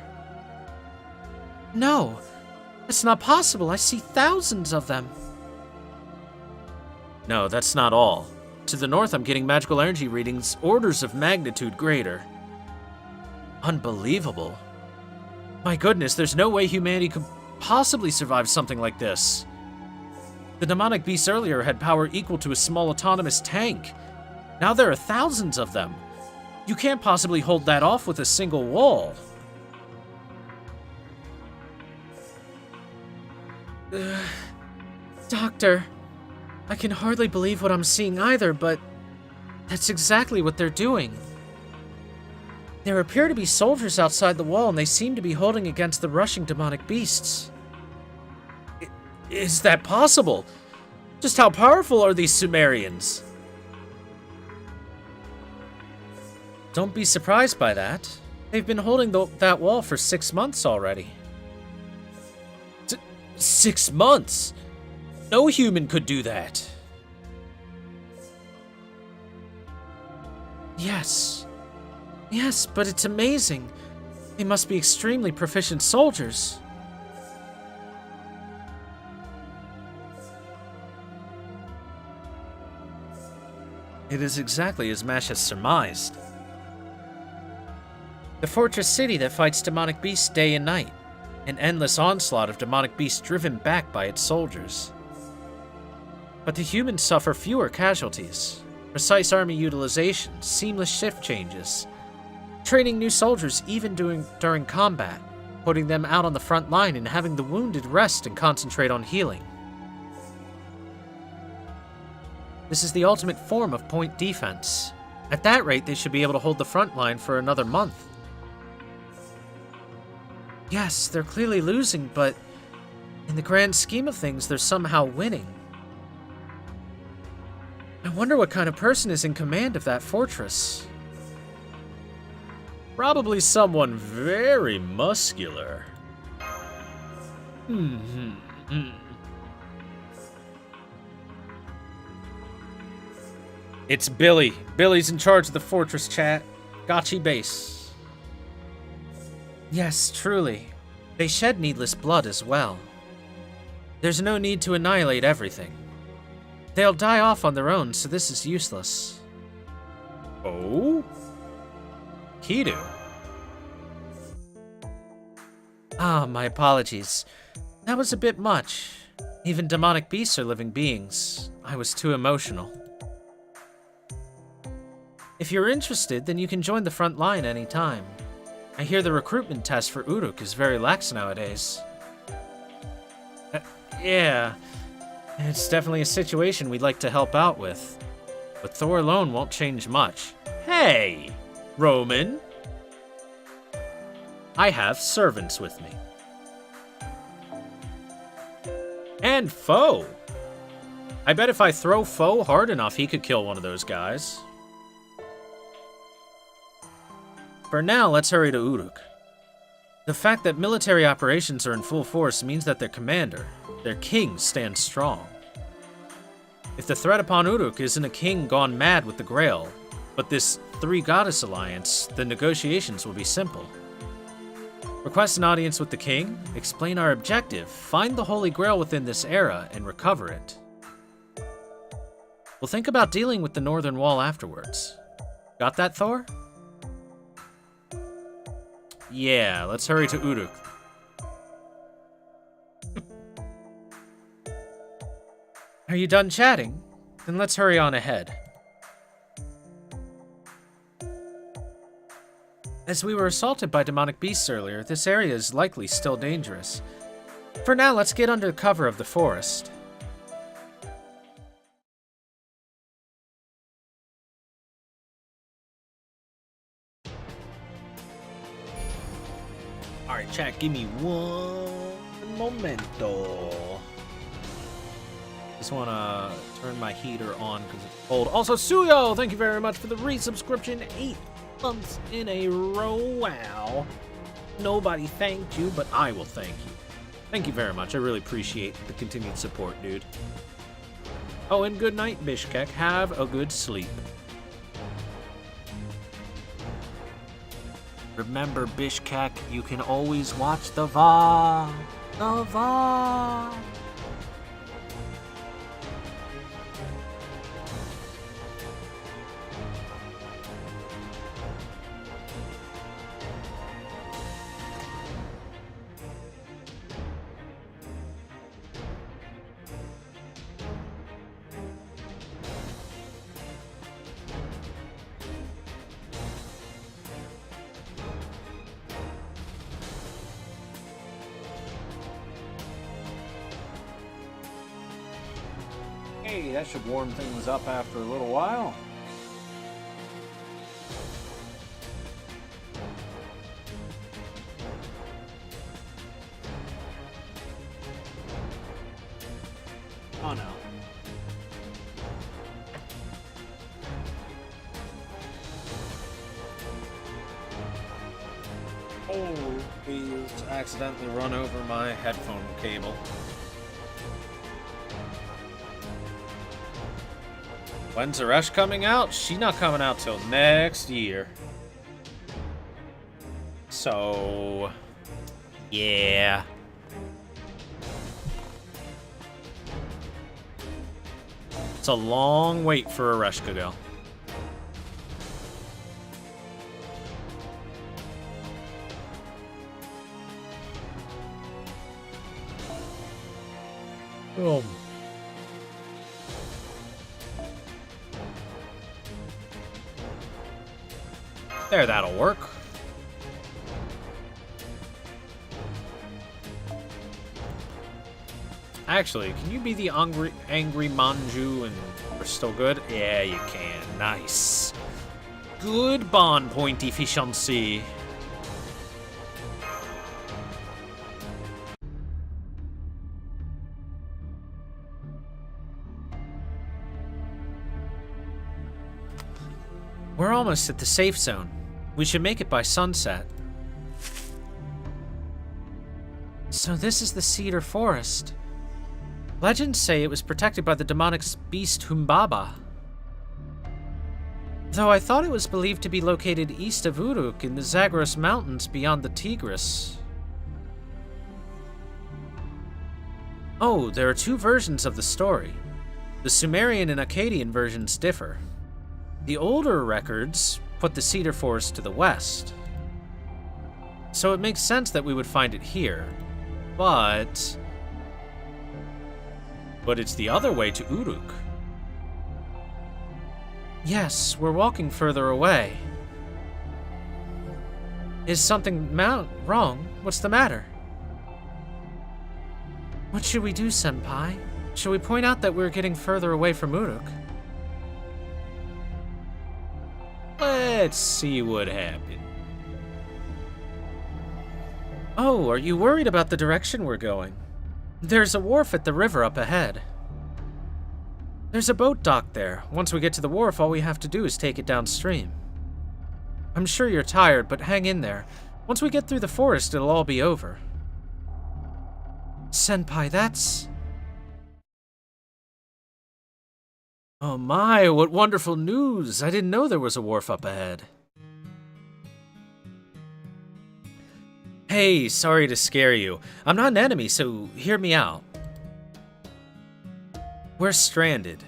No, it's not possible. I see thousands of them. No, that's not all. To the north, I'm getting magical energy readings orders of magnitude greater. Unbelievable. My goodness, there's no way humanity could possibly survive something like this. The demonic beasts earlier had power equal to a small autonomous tank. Now there are thousands of them. You can't possibly hold that off with a single wall. Doctor, I can hardly believe what I'm seeing either, but that's exactly what they're doing. There appear to be soldiers outside the wall, and they seem to be holding against the rushing demonic beasts. Is that possible? Just how powerful are these Sumerians? Don't be surprised by that. They've been holding that wall for 6 months already. 6 months? No human could do that. Yes. Yes, but it's amazing. They must be extremely proficient soldiers. It is exactly as Mash has surmised. The fortress city that fights demonic beasts day and night. An endless onslaught of demonic beasts driven back by its soldiers. But the humans suffer fewer casualties. Precise army utilization, seamless shift changes. Training new soldiers even during combat. Putting them out on the front line and having the wounded rest and concentrate on healing. This is the ultimate form of point defense. At that rate, they should be able to hold the front line for another month. Yes, they're clearly losing, but in the grand scheme of things, they're somehow winning. I wonder what kind of person is in command of that fortress. Probably someone very muscular. It's Billy. Billy's in charge of the fortress, chat. Gotchi base. Yes, truly. They shed needless blood as well. There's no need to annihilate everything. They'll die off on their own, so this is useless. Oh? Enkidu. Ah, my apologies. That was a bit much. Even demonic beasts are living beings. I was too emotional. If you're interested, then you can join the front line anytime. I hear the recruitment test for Uruk is very lax nowadays. Yeah, it's definitely a situation we'd like to help out with. But Thor alone won't change much. Hey, Roman. I have servants with me. And Foe. I bet if I throw Foe hard enough, he could kill one of those guys. For now, let's hurry to Uruk. The fact that military operations are in full force means that their commander, their king, stands strong. If the threat upon Uruk isn't a king gone mad with the Grail, but this three-goddess alliance, the negotiations will be simple. Request an audience with the king, explain our objective, find the Holy Grail within this era, and recover it. We'll think about dealing with the Northern Wall afterwards. Got that, Thor? Yeah, let's hurry to Uruk. Are you done chatting? Then let's hurry on ahead. As we were assaulted by demonic beasts earlier, this area is likely still dangerous. For now, let's get under cover of the forest. Alright, chat, give me one momento. Just want to turn my heater on because it's cold. Also, Suyo, thank you very much for the resubscription. 8 months in a row. Wow. Nobody thanked you, but I will thank you. Thank you very much. I really appreciate the continued support, dude. Oh, and good night, Bishkek. Have a good sleep. Remember, Bishkek, you can always watch the VOD. The VOD. Hey, that should warm things up after a little while. Oh no. Oh, we accidentally run over my headphone cable. When's Zeresh coming out? She's not coming out till next year. So, yeah. It's a long wait for Ereshkigal. Go. There, that'll work. Actually, can you be the angry Manju and we're still good? Yeah, you can. Nice. Good bond point efficiency. We're almost at the safe zone. We should make it by sunset. So this is the Cedar Forest. Legends say it was protected by the demonic beast Humbaba. Though I thought it was believed to be located east of Uruk in the Zagros Mountains beyond the Tigris. Oh, there are two versions of the story. The Sumerian and Akkadian versions differ. The older records put the Cedar Forest to the west. So it makes sense that we would find it here. But it's the other way to Uruk. Yes, we're walking further away. Is something wrong? What's the matter? What should we do, Senpai? Should we point out that we're getting further away from Uruk? Let's see what happens. Oh, are you worried about the direction we're going? There's a wharf at the river up ahead. There's a boat dock there. Once we get to the wharf, all we have to do is take it downstream. I'm sure you're tired, but hang in there. Once we get through the forest, it'll all be over. Senpai, that's... Oh my, what wonderful news! I didn't know there was a wharf up ahead. Hey, sorry to scare you. I'm not an enemy, so hear me out. We're stranded.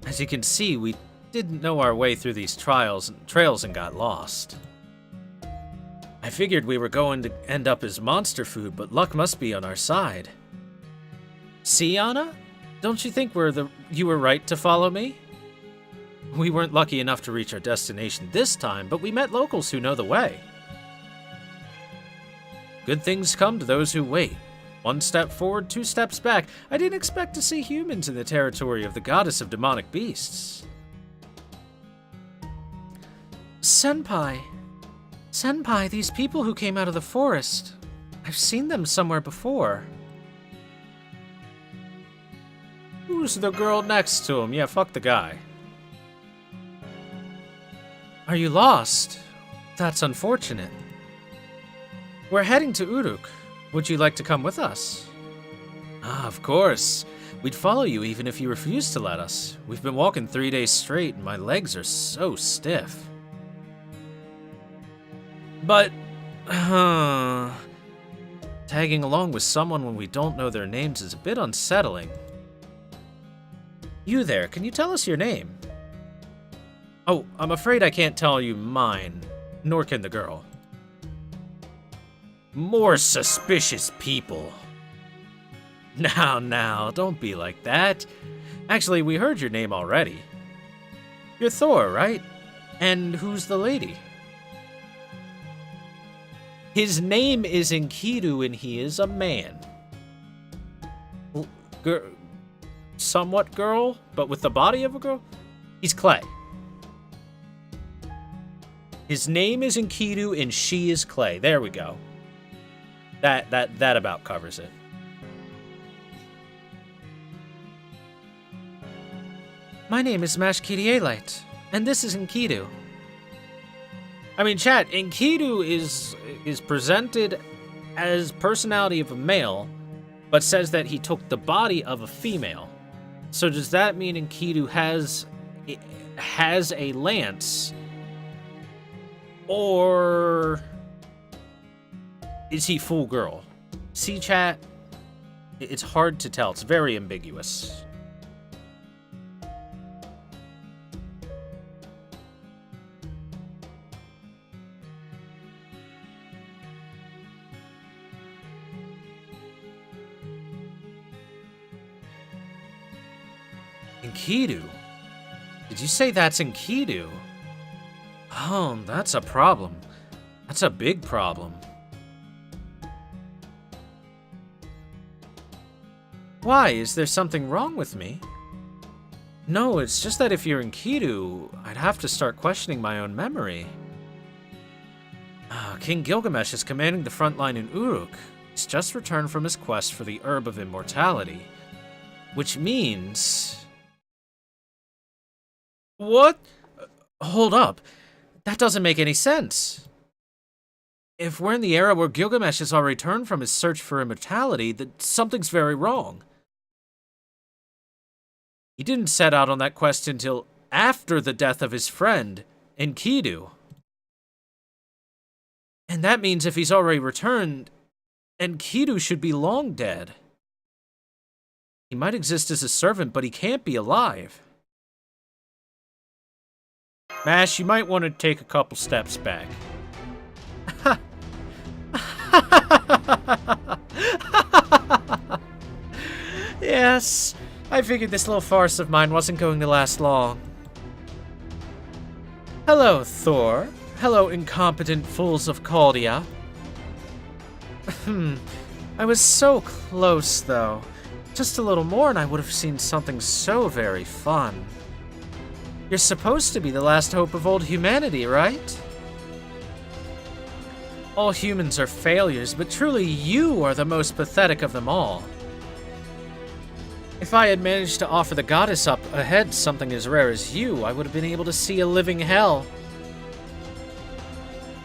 As you can see, we didn't know our way through these trails and got lost. I figured we were going to end up as monster food, but luck must be on our side. See, Anna? Don't you think you were right to follow me? We weren't lucky enough to reach our destination this time, but we met locals who know the way. Good things come to those who wait. One step forward, two steps back. I didn't expect to see humans in the territory of the goddess of demonic beasts. Senpai, these people who came out of the forest. I've seen them somewhere before. Who's the girl next to him? Yeah, fuck the guy. Are you lost? That's unfortunate. We're heading to Uruk. Would you like to come with us? Ah, of course. We'd follow you even if you refused to let us. We've been walking 3 days straight and my legs are so stiff. But, tagging along with someone when we don't know their names is a bit unsettling. You there, can you tell us your name? Oh, I'm afraid I can't tell you mine, nor can the girl. More suspicious people. Now, don't be like that. Actually, we heard your name already. You're Thor, right? And who's the lady? His name is Enkidu and he is a man. Somewhat girl, but with the body of a girl? He's clay. His name is Enkidu and she is clay. There we go. That about covers it. My name is Mashkirielite, and this is Enkidu. I mean, chat, Enkidu is presented as personality of a male, but says that he took the body of a female. So does that mean Enkidu has a lance? Or is he full girl? See, chat? It's hard to tell. It's very ambiguous. Enkidu? Did you say that's Enkidu? Oh, that's a problem. That's a big problem. Why? Is there something wrong with me? No, it's just that if you're Enkidu, I'd have to start questioning my own memory. King Gilgamesh is commanding the front line in Uruk. He's just returned from his quest for the Herb of Immortality. Which means... What? Hold up. That doesn't make any sense. If we're in the era where Gilgamesh has already returned from his search for immortality, then something's very wrong. He didn't set out on that quest until after the death of his friend, Enkidu. And that means if he's already returned, Enkidu should be long dead. He might exist as a servant, but he can't be alive. Mash, you might want to take a couple steps back. Yes, I figured this little farce of mine wasn't going to last long. Hello, Thor. Hello, incompetent fools of Caldea. I was so close, though. Just a little more and I would have seen something so very fun. You're supposed to be the last hope of old humanity, right? All humans are failures, but truly you are the most pathetic of them all. If I had managed to offer the goddess up ahead something as rare as you, I would have been able to see a living hell.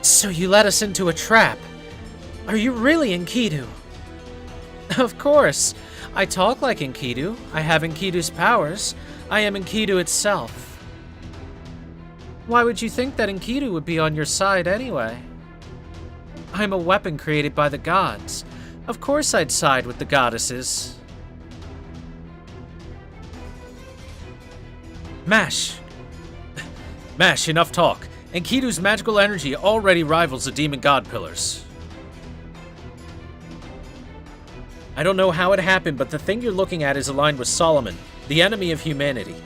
So you led us into a trap. Are you really Enkidu? Of course. I talk like Enkidu. I have Enkidu's powers. I am Enkidu itself. Why would you think that Enkidu would be on your side anyway? I'm a weapon created by the gods. Of course I'd side with the goddesses. Mash, enough talk. Enkidu's magical energy already rivals the demon god pillars. I don't know how it happened, but the thing you're looking at is aligned with Solomon, the enemy of humanity.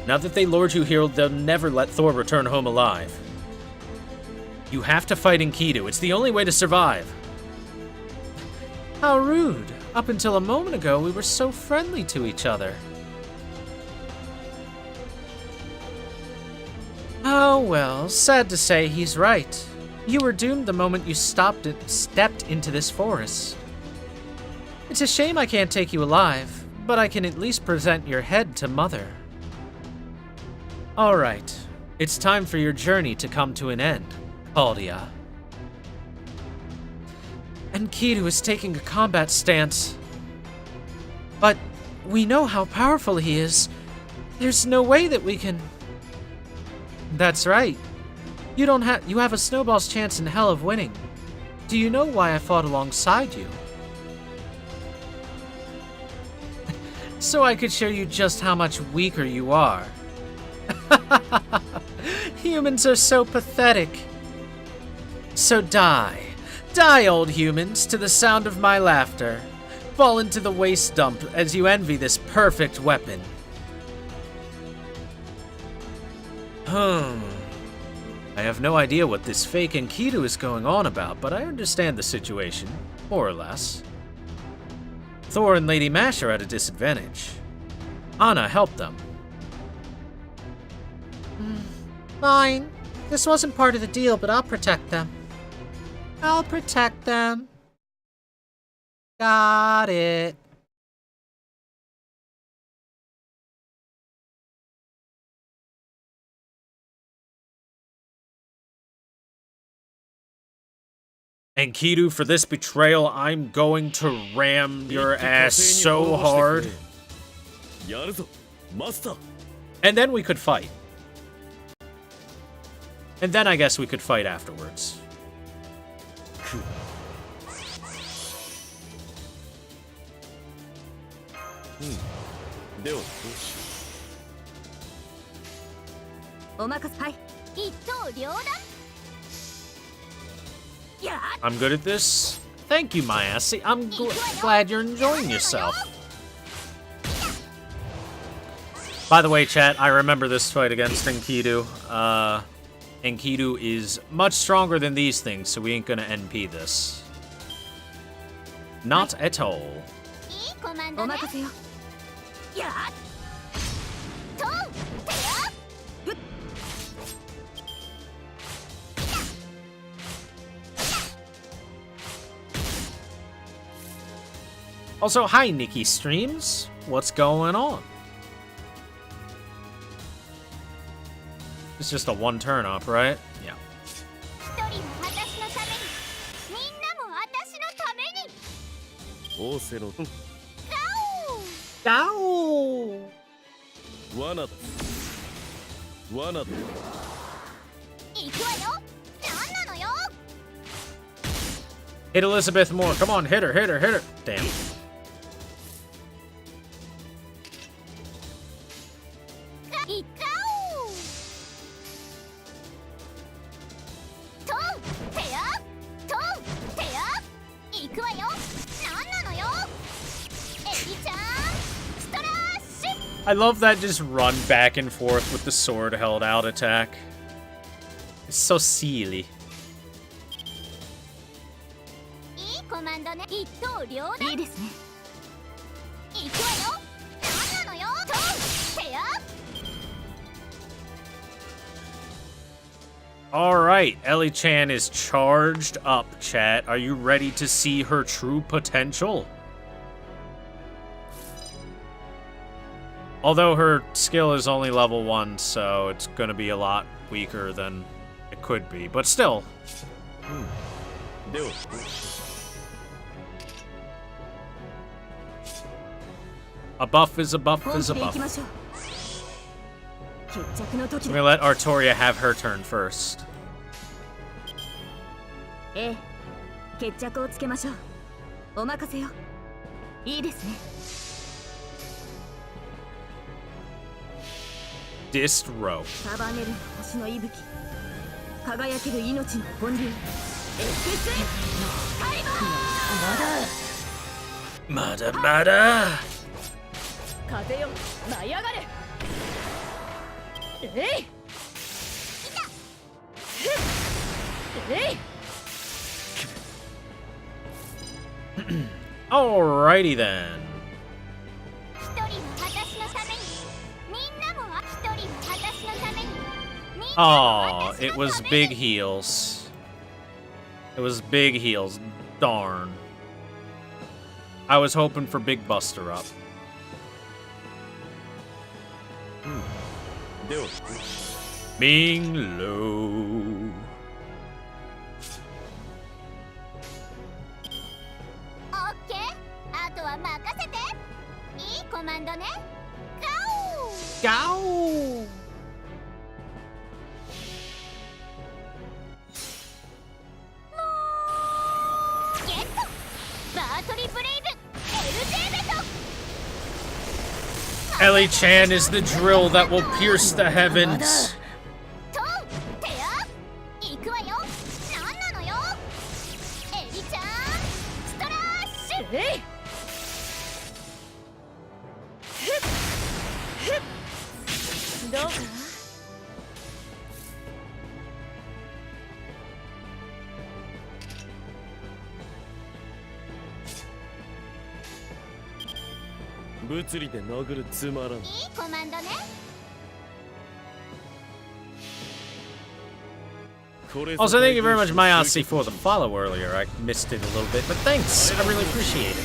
Now that they lured you here, they'll never let Thor return home alive. You have to fight Enkidu. It's the only way to survive. How rude. Up until a moment ago, we were so friendly to each other. Oh well, sad to say he's right. You were doomed the moment you stepped into this forest. It's a shame I can't take you alive, but I can at least present your head to Mother. Alright, it's time for your journey to come to an end, Caldea. Enkidu is taking a combat stance. But we know how powerful he is. There's no way that we can... That's right. You have a snowball's chance in hell of winning. Do you know why I fought alongside you? So I could show you just how much weaker you are. Humans are so pathetic. So die. Die, old humans, to the sound of my laughter. Fall into the waste dump as you envy this perfect weapon. I have no idea what this fake Enkidu is going on about, but I understand the situation, more or less. Thor and Lady Mash are at a disadvantage. Anna helped them. Fine. This wasn't part of the deal, but I'll protect them. I'll protect them. Got it. Enkidu, for this betrayal, I'm going to ram your ass so hard. And then we could fight. And then I guess we could fight afterwards. I'm good at this. Thank you, Maya. See, I'm glad you're enjoying yourself. By the way, chat, I remember this fight against Enkidu. Enkidu is much stronger than these things, so we ain't gonna NP this. Not at all. Also, hi, Nikki Streams. What's going on? It's just a one turn up, right? Yeah. Ow! Hit Elizabeth more. Come on, hit her, hit her, hit her. Damn. I love that just run back and forth with the sword held out attack. It's so silly. Alright, Ellie-chan is charged up, chat. Are you ready to see her true potential? Although her skill is only level 1, so it's gonna be a lot weaker than it could be, but still. A buff is a buff is a buff. I'm gonna let Artoria have her turn first. Distro. Mada mada. Alrighty then. Oh, it was big heals. It was big heals. Darn. I was hoping for big buster up. Being low. コマンドね。 Go! ゲットバートリブレイブ LJ ベト Ellie Chan is the drill that will pierce the heavens. トウテア行くわよ。なんなのよエリちゃんストラッシュ。えいどうかな。物理で殴るつまらん。いいコマンドね。 Also, thank you very much, Mayasi, for the follow earlier. I missed it a little bit, but thanks. I really appreciate it.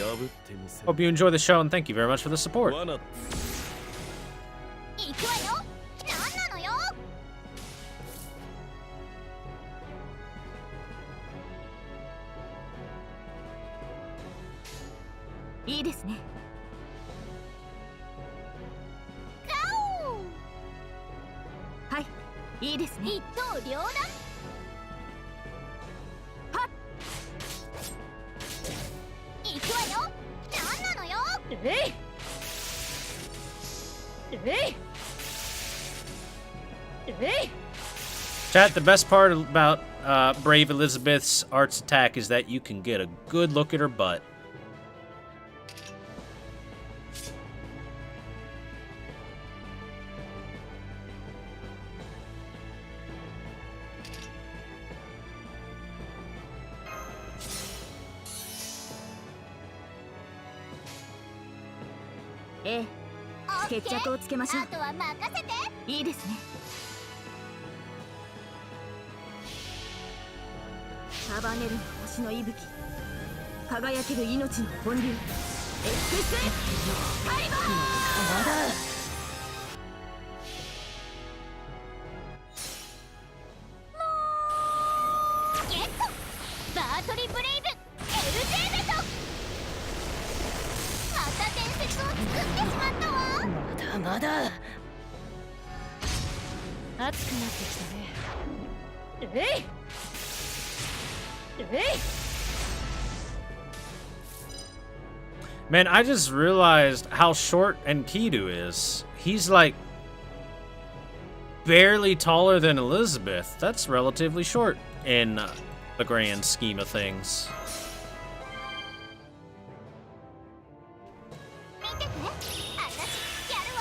破ってみせる。 Hope you enjoy the show, and thank you very much for the support. 罠行くわよ。なんなのよ。いいですね。ガオー。はい、いいですね。一刀両断。はっ。行くわよ。なんなのよ。えいえいえい Chat, the best part about Brave Elizabeth's arts attack is that you can get a good look at her butt. Eh, 決着をつけましょう。あとは任せて。いいですね。束ねる星の息吹、輝ける命の本流、エクスカリバー。ゲットバートリブレイブ LJ ベト。また伝説を作ってしまったわ。まだまだ熱くなってきたね。えいえい Man, I just realized how short Enkidu is. He's like barely taller than Elizabeth. That's relatively short in the grand scheme of things. 見てて、私やるわ。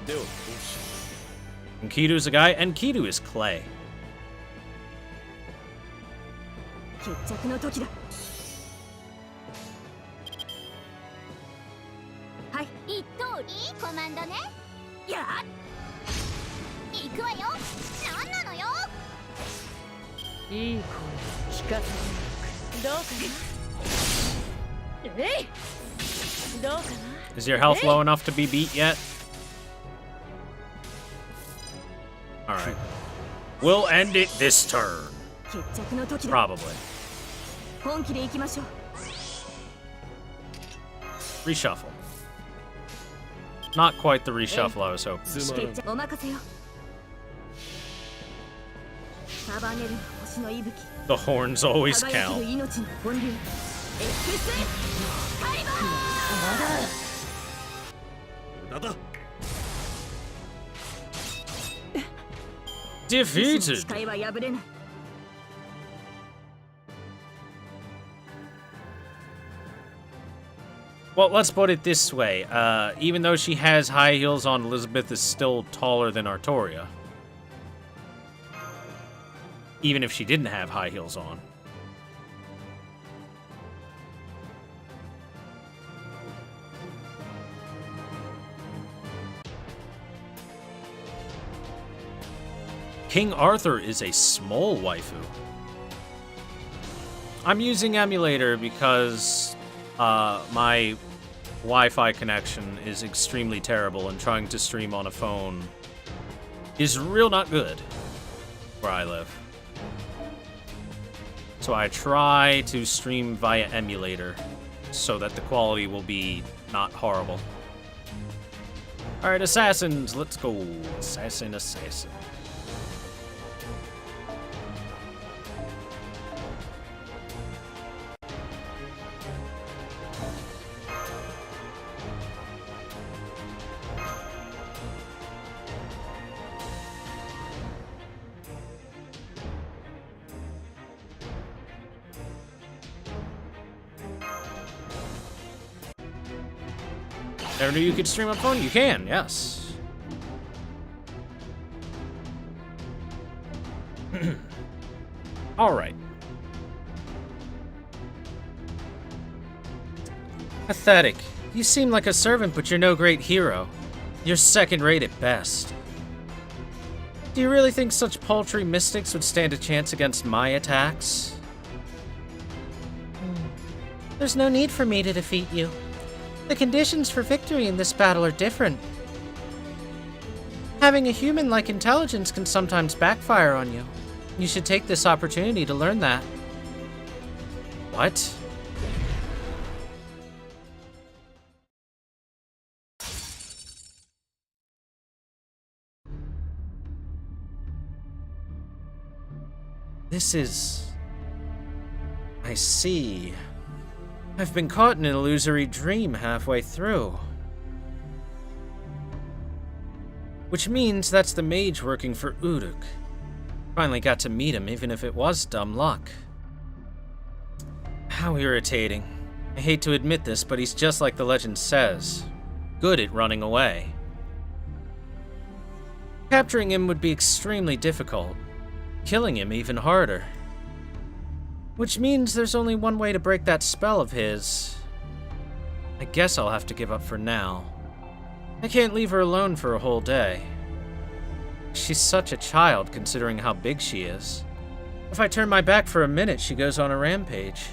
ではどうしよ Enkidu's a guy. Enkidu is clay. 決着の時だ。はい、一刀いいコマンドね。やっ行くわよ。なんなのよ。いい声聞かせてどうかな。えいどうかな。 Is your health low enough to be beat yet? Alright. We'll end it this turn. 決着の時だ。 Probably. 本気で行きましょう。 Reshuffle. Not quite the reshuffle I was hoping. つまらん。決着お任せよ。束ねる星の息吹、 The horns always 輝ける count. 命の本流、エクスカリバー。無駄だ。 Defeated! 誓いは破れない。 Well, let's put it this way. Even though she has high heels on, Elizabeth is still taller than Artoria. Even if she didn't have high heels on. King Arthur is a small waifu. I'm using emulator because my Wi-Fi connection is extremely terrible, and trying to stream on a phone is real not good where I live. So I try to stream via emulator so that the quality will be not horrible. Alright, assassins, let's go. Assassin. Never knew you could stream on phone? You can, yes. Alright. Pathetic. You seem like a servant, but you're no great hero. You're second-rate at best. Do you really think such paltry mystics would stand a chance against my attacks? There's no need for me to defeat you. The conditions for victory in this battle are different. Having a human-like intelligence can sometimes backfire on you. You should take this opportunity to learn that. What? This is... I see. I've been caught in an illusory dream halfway through. Which means that's the mage working for Uruk. Finally got to meet him, even if it was dumb luck. How irritating. I hate to admit this, but he's just like the legend says. Good at running away. Capturing him would be extremely difficult. Killing him even harder. Which means there's only one way to break that spell of his. I guess I'll have to give up for now. I can't leave her alone for a whole day. She's such a child considering how big she is. If I turn my back for a minute, she goes on a rampage.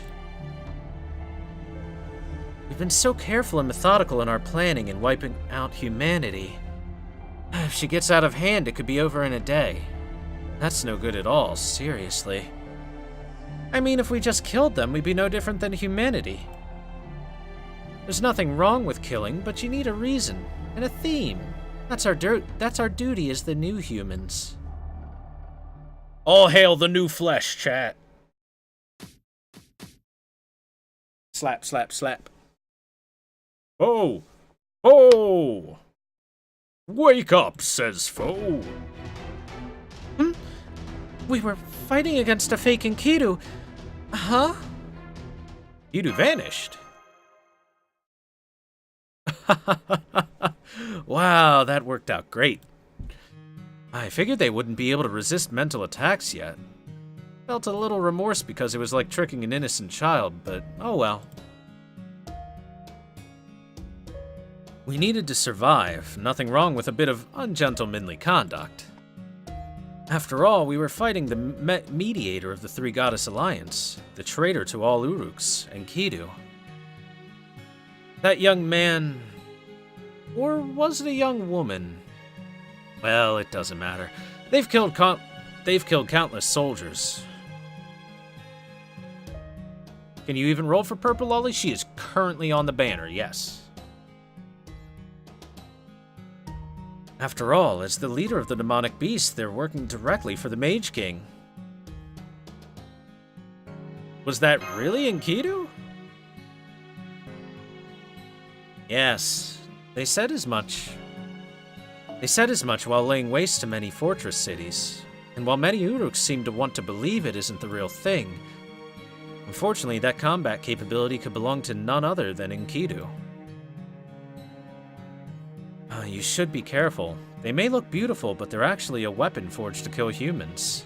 We've been so careful and methodical in our planning and wiping out humanity. If she gets out of hand, it could be over in a day. That's no good at all, seriously. I mean, if we just killed them, we'd be no different than humanity. There's nothing wrong with killing, but you need a reason and a theme. That's our duty as the new humans. All hail the new flesh, chat. Slap, slap, slap. Oh! Oh! Wake up, says foe. We were fighting against a fake Enkidu. Huh? Enkidu vanished. Wow, that worked out great. I figured they wouldn't be able to resist mental attacks yet. Felt a little remorse because it was like tricking an innocent child, but oh well. We needed to survive, nothing wrong with a bit of ungentlemanly conduct. After all, we were fighting the mediator of the Three Goddess Alliance, the traitor to all Uruks, Enkidu. That young man... or was it a young woman? Well, it doesn't matter. They've killed countless soldiers. Can you even roll for Purple Lolly? She is currently on the banner, yes. After all, as the leader of the demonic beast, they're working directly for the Mage King. Was that really Enkidu? Yes, they said as much. They said as much while laying waste to many fortress cities. And while many Uruks seem to want to believe it isn't the real thing, unfortunately that combat capability could belong to none other than Enkidu. You should be careful. They may look beautiful, but they're actually a weapon forged to kill humans.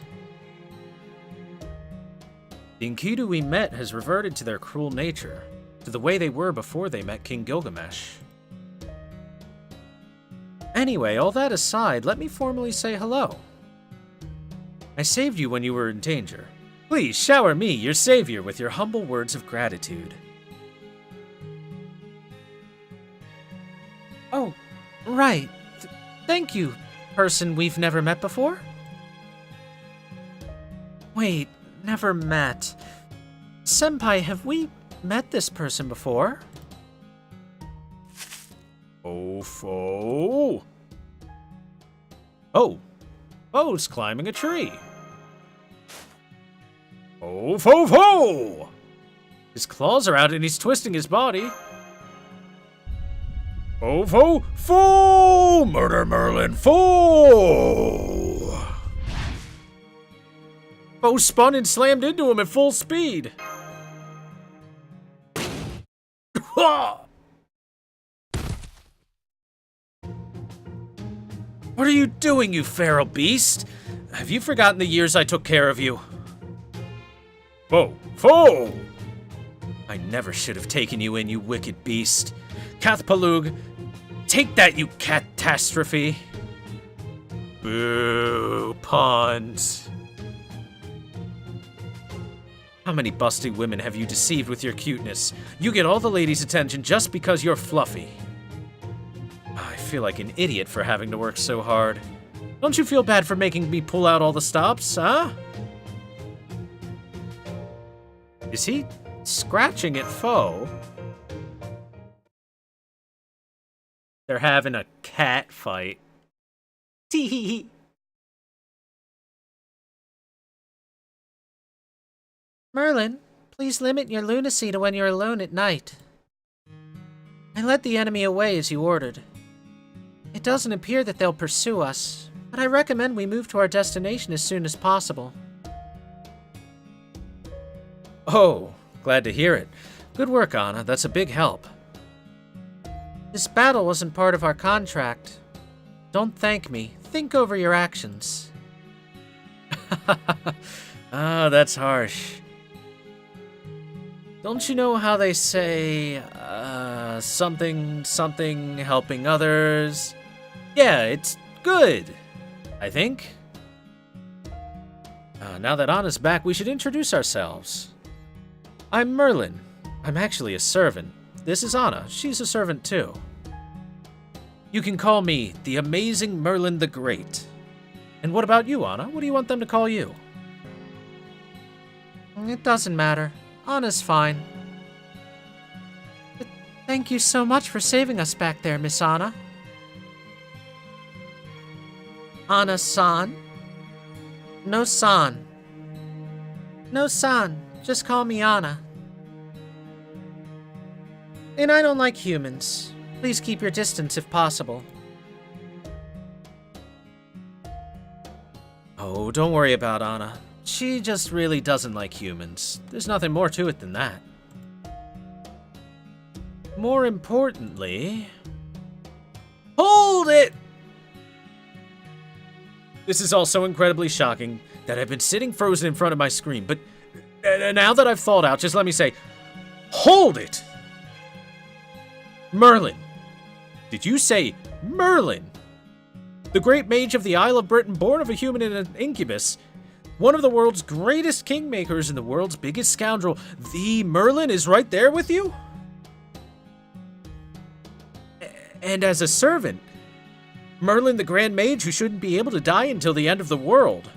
The Enkidu we met has reverted to their cruel nature, to the way they were before they met King Gilgamesh. Anyway, all that aside, let me formally say hello. I saved you when you were in danger. Please shower me, your savior, with your humble words of gratitude. Oh, right. Thank you, person we've never met before? Wait, never met. Senpai, have we met this person before? Fo. Oh, Fo's climbing a tree. Fo. His claws are out and he's twisting his body. Fo! Murder Merlin, Fo! Fo spun and slammed into him at full speed. What are you doing, you feral beast? Have you forgotten the years I took care of you? Fo! I never should have taken you in, you wicked beast. Cathpalug, take that, you catastrophe. Boo, puns. How many busty women have you deceived with your cuteness? You get all the ladies' attention just because you're fluffy. I feel like an idiot for having to work so hard. Don't you feel bad for making me pull out all the stops, huh? Is he scratching at Fo? They're having a cat fight. Tee. Merlin, please limit your lunacy to when you're alone at night. I led the enemy away as you ordered. It doesn't appear that they'll pursue us, but I recommend we move to our destination as soon as possible. Oh, glad to hear it. Good work, Anna. That's a big help. This battle wasn't part of our contract. Don't thank me. Think over your actions. Ah, that's harsh. Don't you know how they say, something helping others? Yeah, it's good, I think. Now that Anna's back, we should introduce ourselves. I'm Merlin. I'm actually a servant. This is Anna. She's a servant too. You can call me the amazing Merlin the Great. And what about you, Anna? What do you want them to call you? It doesn't matter. Anna's fine. But thank you so much for saving us back there, Miss Anna. Anna-san? No san. No san. Just call me Anna. And I don't like humans. Please keep your distance if possible. Oh, don't worry about Anna. She just really doesn't like humans. There's nothing more to it than that. More importantly... Hold it! This is all so incredibly shocking that I've been sitting frozen in front of my screen, but now that I've thawed out, just let me say, hold it! Merlin. Did you say Merlin? The great mage of the Isle of Britain, born of a human and an incubus, one of the world's greatest kingmakers and the world's biggest scoundrel, the Merlin is right there with you? And as a servant, Merlin the Grand Mage who shouldn't be able to die until the end of the world.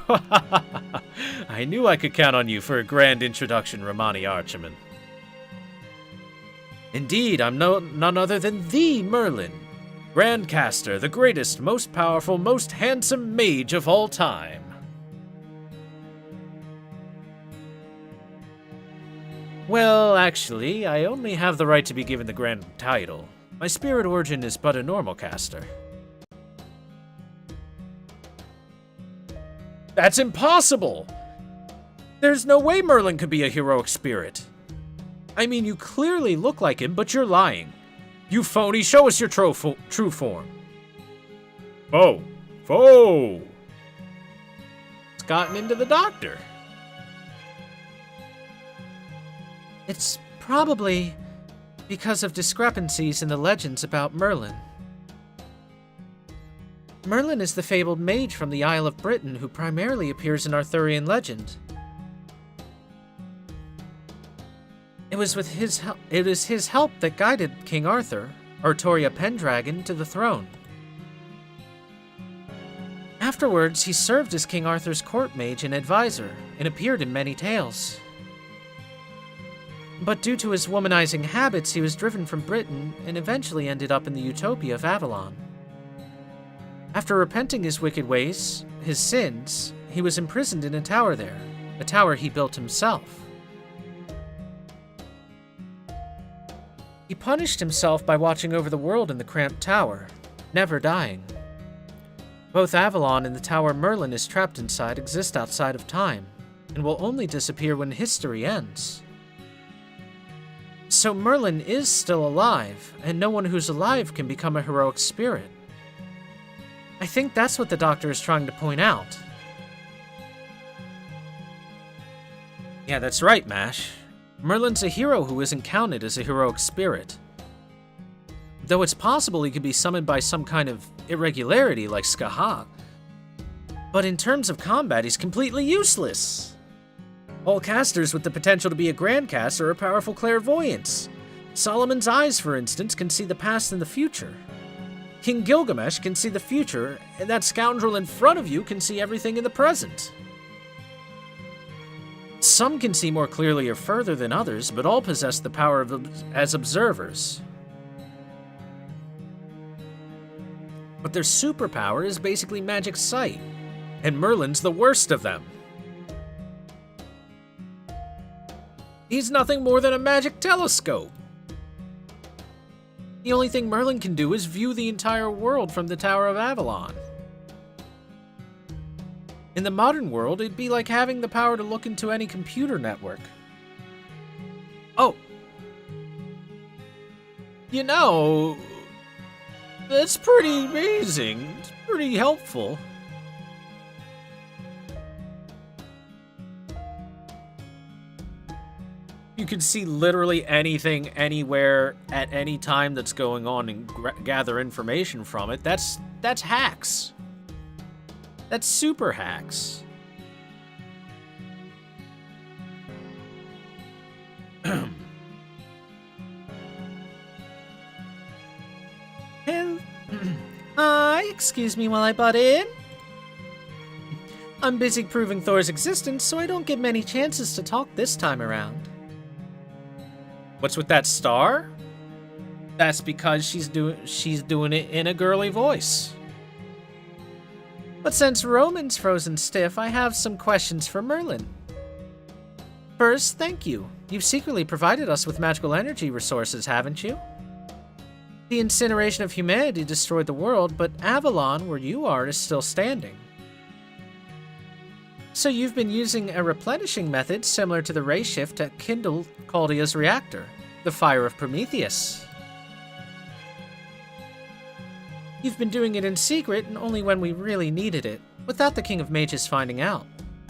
I knew I could count on you for a grand introduction, Romani Archiman. Indeed, I'm none other than the Merlin, Grand Caster, the greatest, most powerful, most handsome mage of all time. Well, actually, I only have the right to be given the grand title. My spirit origin is but a normal caster. That's impossible! There's no way Merlin could be a heroic spirit. I mean, you clearly look like him, but you're lying. You phony, show us your true form. Fo! It's gotten into the doctor. It's probably because of discrepancies in the legends about Merlin. Merlin is the fabled mage from the Isle of Britain who primarily appears in Arthurian legend. It was his help that guided King Arthur, Artoria Pendragon, to the throne. Afterwards, he served as King Arthur's court mage and advisor, and appeared in many tales. But due to his womanizing habits, he was driven from Britain and eventually ended up in the utopia of Avalon. After repenting his wicked ways, his sins, he was imprisoned in a tower there, a tower he built himself. He punished himself by watching over the world in the cramped tower, never dying. Both Avalon and the tower Merlin is trapped inside exist outside of time, and will only disappear when history ends. So Merlin is still alive, and no one who's alive can become a heroic spirit. I think that's what the Doctor is trying to point out. Yeah, that's right, Mash. Merlin's a hero who isn't counted as a heroic spirit. Though it's possible he could be summoned by some kind of irregularity like Skaha. But in terms of combat, he's completely useless. All casters with the potential to be a grand caster are powerful clairvoyants. Solomon's eyes, for instance, can see the past and the future. King Gilgamesh can see the future, and that scoundrel in front of you can see everything in the present. Some can see more clearly or further than others, but all possess the power as observers. But their superpower is basically magic sight, and Merlin's the worst of them. He's nothing more than a magic telescope. The only thing Merlin can do is view the entire world from the Tower of Avalon. In the modern world, it'd be like having the power to look into any computer network. Oh. You know, that's pretty amazing. It's pretty helpful. You can see literally anything, anywhere, at any time that's going on and gather information from it. That's hacks. That's super hacks. Excuse me while I butt in. I'm busy proving Thor's existence, so I don't get many chances to talk this time around. What's with that star? That's because she's doing it in a girly voice. But since Roman's frozen stiff, I have some questions for Merlin. First, thank you. You've secretly provided us with magical energy resources, haven't you? The incineration of humanity destroyed the world, but Avalon, where you are, is still standing. So you've been using a replenishing method similar to the ray shift to kindle Caldea's reactor, the fire of Prometheus. You've been doing it in secret and only when we really needed it, without the King of Mages finding out.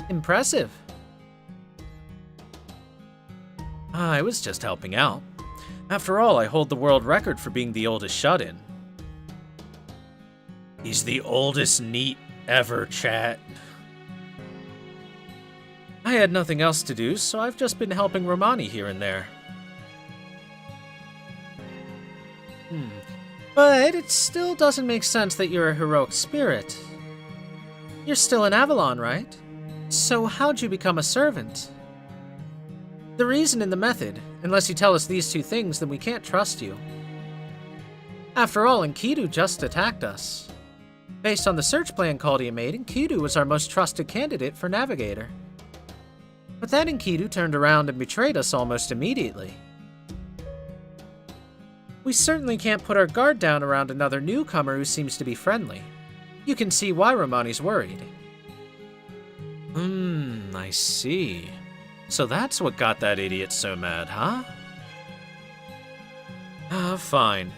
Impressive. I was just helping out. After all, I hold the world record for being the oldest shut-in. He's the oldest NEET ever, chat. I had nothing else to do, so I've just been helping Romani here and there. But it still doesn't make sense that you're a heroic spirit. You're still in Avalon, right? So how'd you become a servant? The reason and the method. Unless you tell us these two things, then we can't trust you. After all, Enkidu just attacked us. Based on the search plan Caldea made, Enkidu was our most trusted candidate for Navigator. But then Enkidu turned around and betrayed us almost immediately. We certainly can't put our guard down around another newcomer who seems to be friendly. You can see why Romani's worried. I see. So that's what got that idiot so mad, huh? Fine.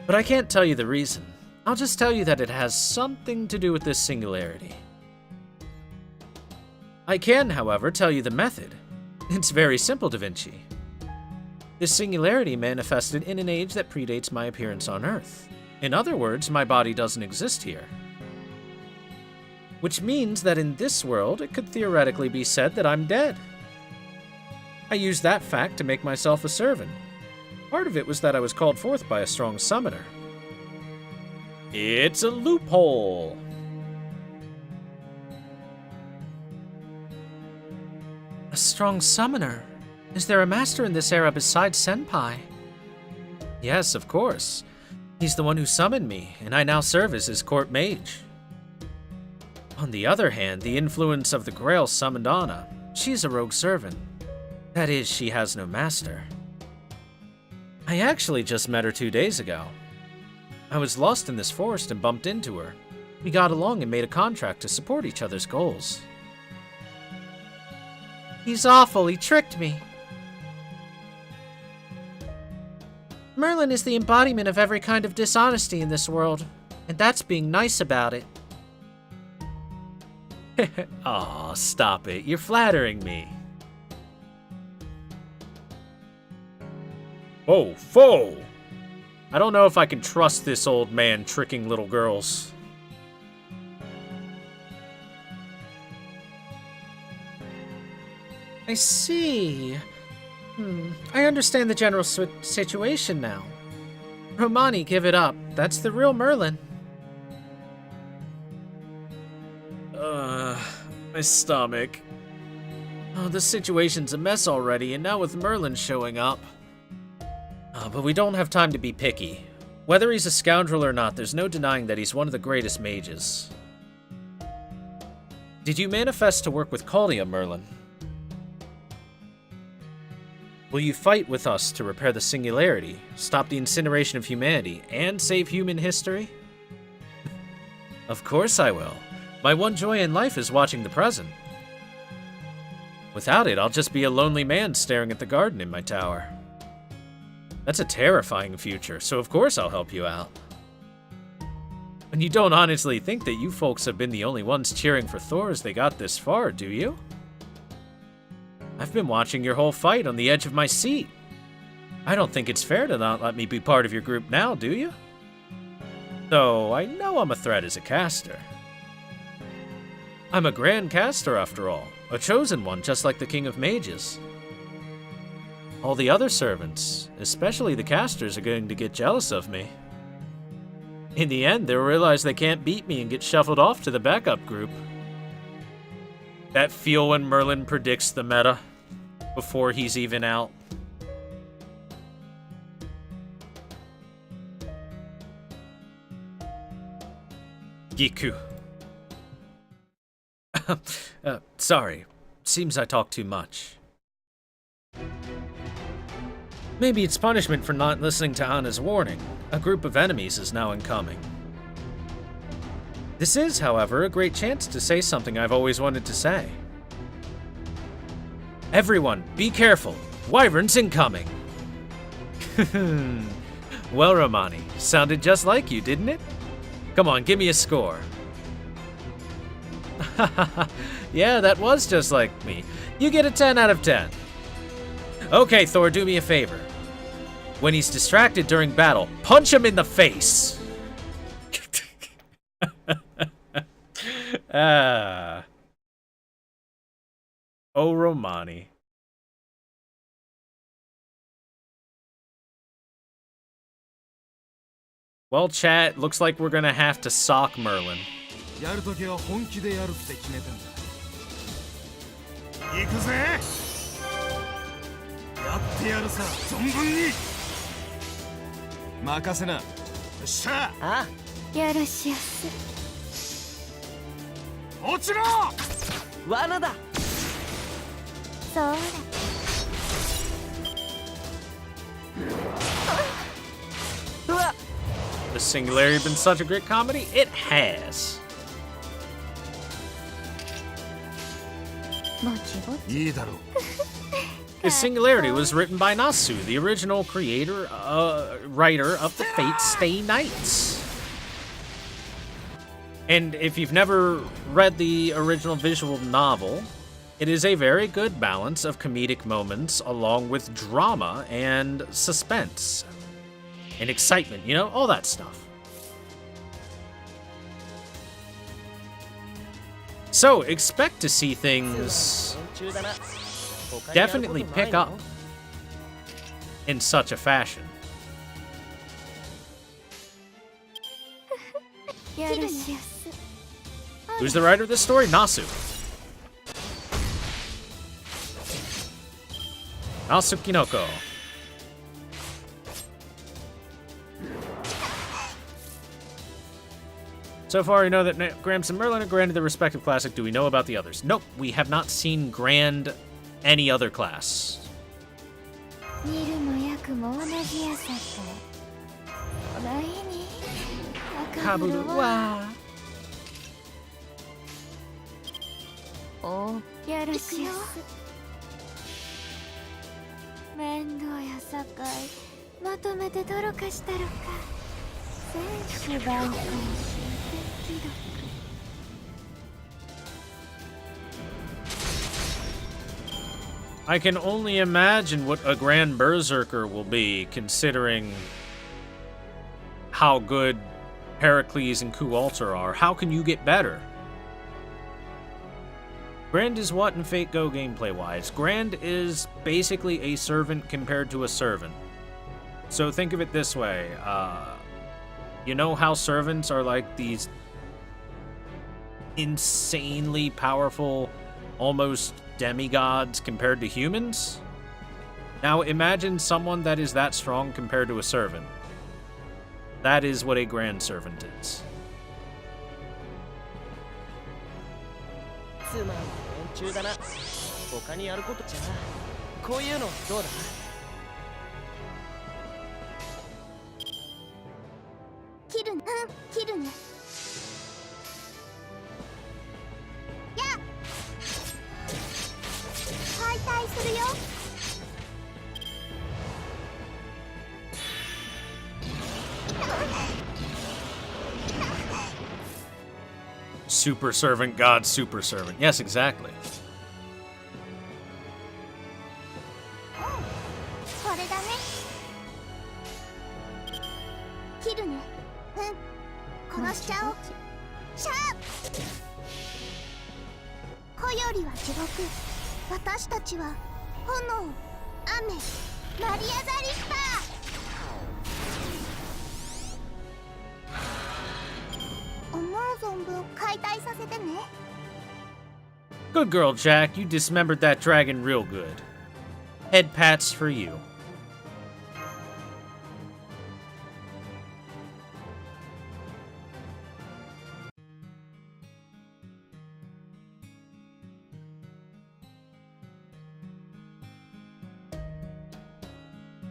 But I can't tell you the reason. I'll just tell you that it has something to do with this singularity. I can, however, tell you the method. It's very simple, Da Vinci. This singularity manifested in an age that predates my appearance on Earth. In other words, my body doesn't exist here. Which means that in this world, it could theoretically be said that I'm dead. I used that fact to make myself a servant. Part of it was that I was called forth by a strong summoner. It's a loophole. A strong summoner. Is there a master in this era besides Senpai? Yes, of course. He's the one who summoned me, and I now serve as his court mage. On the other hand, the influence of the Grail summoned Anna. She's a rogue servant. That is, she has no master. I actually just met her 2 days ago. I was lost in this forest and bumped into her. We got along and made a contract to support each other's goals. He's awful, he tricked me. Merlin is the embodiment of every kind of dishonesty in this world, and that's being nice about it. Aw, stop it. You're flattering me. Oh, foe! I don't know if I can trust this old man tricking little girls. I see. I understand the general situation now. Romani, give it up. That's the real Merlin. My stomach. Oh, the situation's a mess already, and now with Merlin showing up. But we don't have time to be picky. Whether he's a scoundrel or not, there's no denying that he's one of the greatest mages. Did you manifest to work with Caldea, Merlin? Will you fight with us to repair the singularity, stop the incineration of humanity, and save human history? Of course I will. My one joy in life is watching the present. Without it, I'll just be a lonely man staring at the garden in my tower. That's a terrifying future, so of course I'll help you out. And you don't honestly think that you folks have been the only ones cheering for Thor as they got this far, do you? I've been watching your whole fight on the edge of my seat. I don't think it's fair to not let me be part of your group now, do you? Though I know I'm a threat as a caster. I'm a grand caster after all, a chosen one just like the King of Mages. All the other servants, especially the casters, are going to get jealous of me. In the end, they'll realize they can't beat me and get shuffled off to the backup group. That feel when Merlin predicts the meta before he's even out. Giku. Sorry. Seems I talk too much. Maybe it's punishment for not listening to Anna's warning. A group of enemies is now incoming. This is, however, a great chance to say something I've always wanted to say. Everyone, be careful. Wyverns incoming. Well, Romani, sounded just like you, didn't it? Come on, give me a score. Yeah, that was just like me. You get a 10 out of 10. Okay, Thor, do me a favor. When he's distracted during battle, punch him in the face. Oh, Romani. Well, chat, looks like we're gonna have to sock Merlin. やるときは本気でやるって決めてんだ。行くぜ。やってやるさ、存分に。任せな。よっしゃ。あ、よろしやす。落ちろ。罠だ。そうだ。うわ。 The Singularity been such a great comedy? It has. いいだろう。 The Singularity was written by Nasu, the original writer of the Fate Stay Nights. And if you've never read the original visual novel, it is a very good balance of comedic moments along with drama and suspense and excitement, you know, all that stuff. So expect to see things definitely pick up in such a fashion. Who's the writer of this story? Nasu. Asukinoko. So far, we know that Gramps and Merlin are granted their respective classic. Do we know about the others? Nope, we have not seen grand any other class. 見るも役も同じやさってないに赤風呂はおやるしやす面倒やさかいまとめて泥かしたろか選手番かもしれんけど I can only imagine what a Grand Berserker will be, considering how good Heracles and Kualter are. How can you get better? Grand is what in Fate Go gameplay-wise? Grand is basically a servant compared to a servant. So think of it this way. You know how servants are like these insanely powerful, almost demigods compared to humans? Now imagine someone that is that strong compared to a servant. That is what a grand servant is. つまんない連中だな。他にやることじゃな。こういうのどうだ？切るね、切るね。やっ解体するよ。Super servant, God, super servant. Yes, exactly. これだね。切るね。殺しちゃおう。シャー。子よりは地獄。私たちは炎、雨、マリアザリスター。思う存分解体させてね。Good girl, Jack. You dismembered that dragon real good. Head pats for you.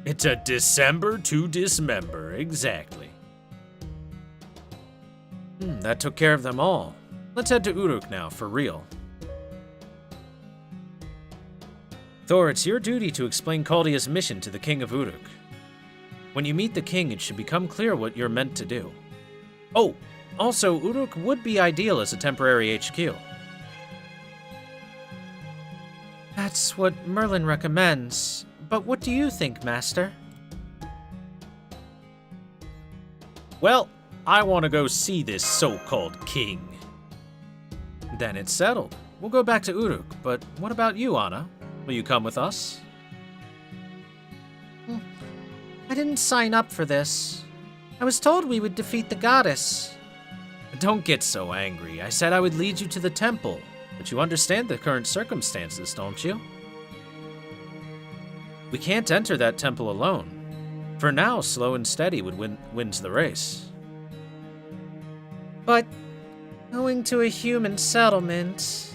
It's a December to dismember, exactly. That took care of them all. Let's head to Uruk now, for real. Thor, it's your duty to explain Caldea's mission to the King of Uruk. When you meet the king, it should become clear what you're meant to do. Oh, also, Uruk would be ideal as a temporary HQ. That's what Merlin recommends. But what do you think, Master? Well, I want to go see this so-called king. Then it's settled. We'll go back to Uruk, but what about you, Anna? Will you come with us? I didn't sign up for this. I was told we would defeat the goddess. Don't get so angry. I said I would lead you to the temple, but you understand the current circumstances, don't you? We can't enter that temple alone. For now, slow and steady wins the race. But going to a human settlement...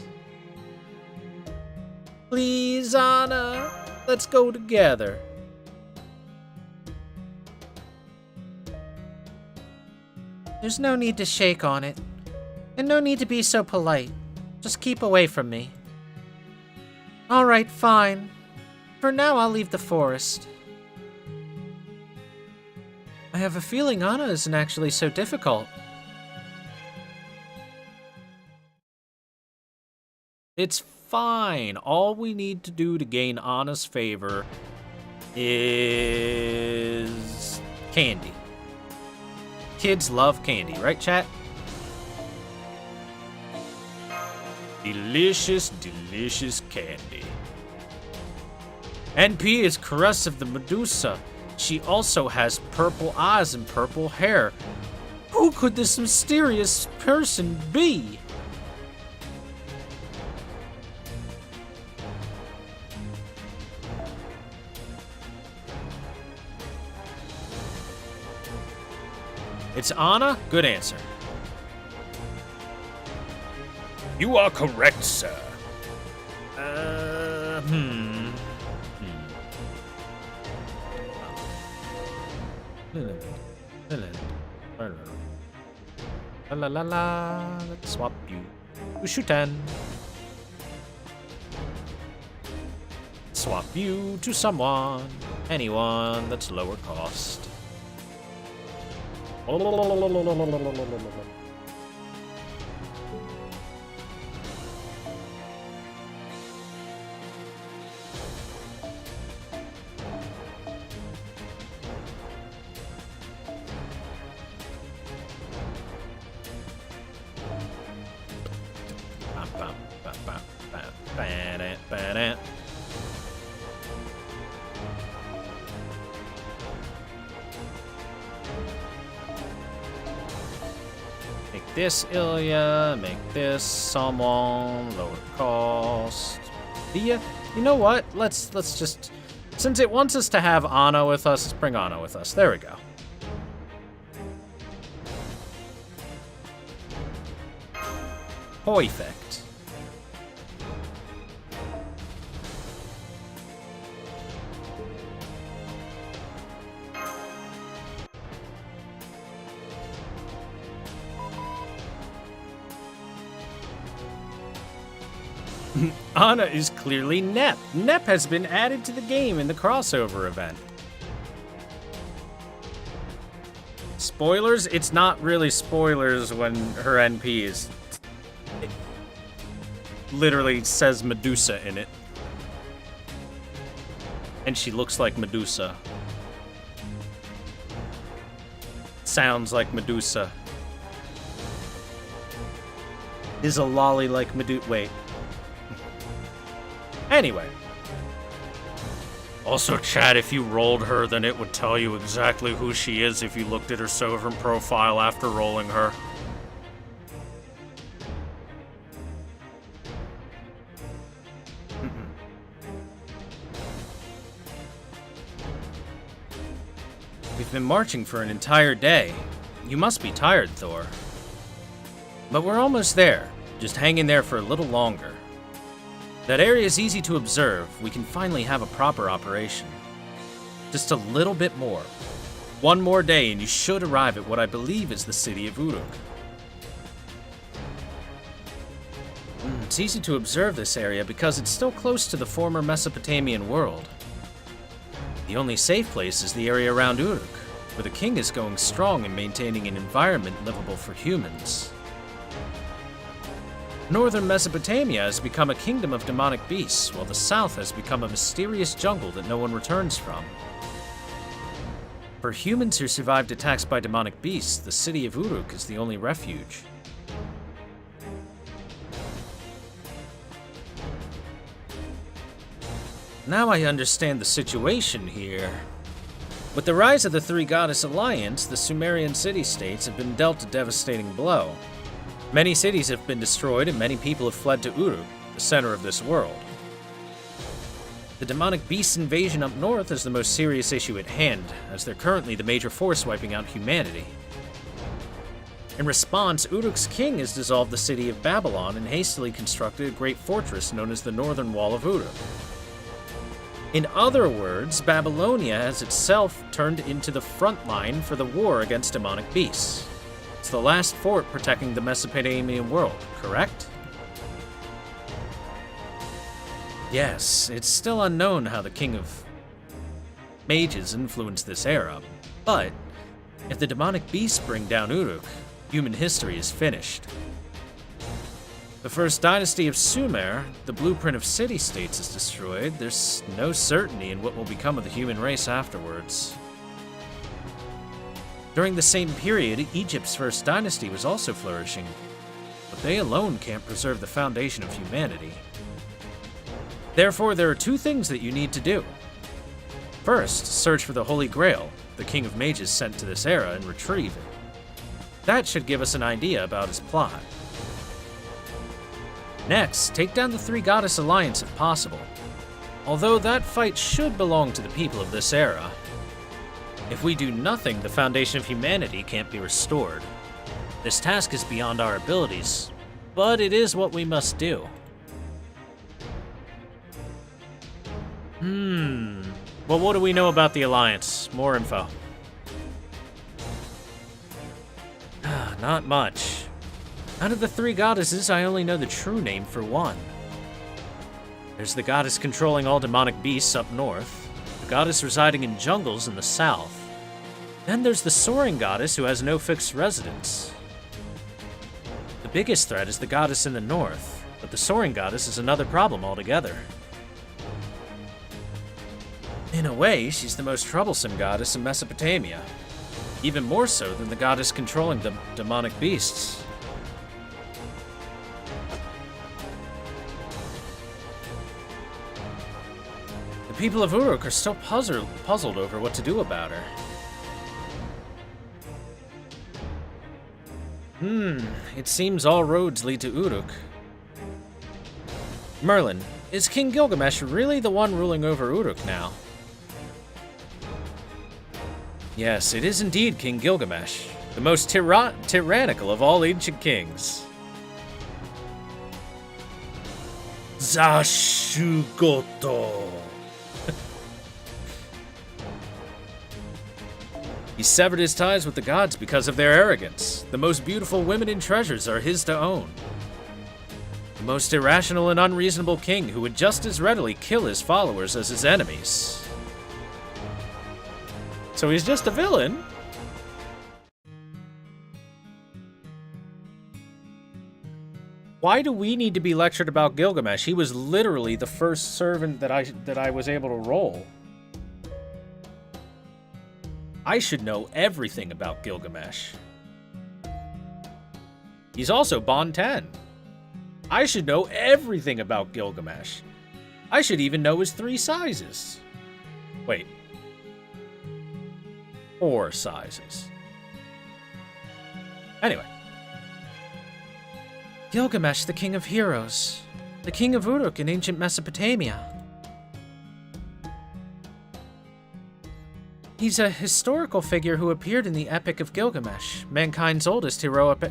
Please, Anna, let's go together. There's no need to shake on it. And no need to be so polite. Just keep away from me. Alright, fine. For now, I'll leave the forest. I have a feeling Anna isn't actually so difficult. It's fine. All we need to do to gain Anna's favor is candy. Kids love candy, right, chat? Delicious, delicious candy. NP is Caress of the Medusa. She also has purple eyes and purple hair. Who could this mysterious person be? It's Anna? Good answer. You are correct, sir. La la la. Let's swap you to Shutan. Swap you to someone. Anyone that's lower cost. Make this Ilya, make this someone, lower cost. You know what? Let's just, since it wants us to have Anna with us, let's bring Anna with us. There we go. Perfect. Anna is clearly Nep. Nep has been added to the game in the crossover event. Spoilers? It's not really spoilers when her NP is... It literally says Medusa in it. And she looks like Medusa. Sounds like Medusa. Is a lolly like Medusa? Wait. Anyway. Also, chat, if you rolled her, then it would tell you exactly who she is if you looked at her Sovereign profile after rolling her. We've been marching for an entire day. You must be tired, Thor. But we're almost there. Just hang in there for a little longer. That area is easy to observe. We can finally have a proper operation. Just a little bit more. One more day and you should arrive at what I believe is the city of Uruk. It's easy to observe this area because it's still close to the former Mesopotamian world. The only safe place is the area around Uruk, where the king is going strong in maintaining an environment livable for humans. Northern Mesopotamia has become a kingdom of demonic beasts, while the south has become a mysterious jungle that no one returns from. For humans who survived attacks by demonic beasts, the city of Uruk is the only refuge. Now I understand the situation here. With the rise of the Three Goddess Alliance, the Sumerian city-states have been dealt a devastating blow. Many cities have been destroyed and many people have fled to Uruk, the center of this world. The demonic beast invasion up north is the most serious issue at hand, as they're currently the major force wiping out humanity. In response, Uruk's king has dissolved the city of Babylon and hastily constructed a great fortress known as the Northern Wall of Uruk. In other words, Babylonia has itself turned into the front line for the war against demonic beasts. It's the last fort protecting the Mesopotamian world, correct? Yes, it's still unknown how the King of Mages influenced this era, but if the demonic beasts bring down Uruk, human history is finished. The first dynasty of Sumer, the blueprint of city-states, is destroyed. There's no certainty in what will become of the human race afterwards. During the same period, Egypt's first dynasty was also flourishing, but they alone can't preserve the foundation of humanity. Therefore, there are two things that you need to do. First, search for the Holy Grail, the King of Mages sent to this era, and retrieve it. That should give us an idea about his plot. Next, take down the Three Goddess Alliance if possible. Although that fight should belong to the people of this era. If we do nothing, the foundation of humanity can't be restored. This task is beyond our abilities, but it is what we must do. Well, what do we know about the Alliance? More info. Not much. Out of the 3 goddesses, I only know the true name for one. There's the goddess controlling all demonic beasts up north, the goddess residing in jungles in the south. Then there's the soaring goddess who has no fixed residence. The biggest threat is the goddess in the north, but the soaring goddess is another problem altogether. In a way, she's the most troublesome goddess in Mesopotamia. Even more so than the goddess controlling the demonic beasts. The people of Uruk are still puzzled over what to do about her. It seems all roads lead to Uruk. Merlin, is King Gilgamesh really the one ruling over Uruk now? Yes, it is indeed King Gilgamesh, the most tyrannical of all ancient kings. Zashugoto. He severed his ties with the gods because of their arrogance. The most beautiful women and treasures are his to own. The most irrational and unreasonable king who would just as readily kill his followers as his enemies. So he's just a villain? Why do we need to be lectured about Gilgamesh? He was literally the first servant that I was able to roll. I should know everything about Gilgamesh. He's also Bond 10. I should know everything about Gilgamesh. I should even know his 3 sizes. Wait. 4 sizes. Anyway. Gilgamesh, the king of heroes. The king of Uruk in ancient Mesopotamia. He's a historical figure who appeared in the Epic of Gilgamesh, mankind's oldest heroic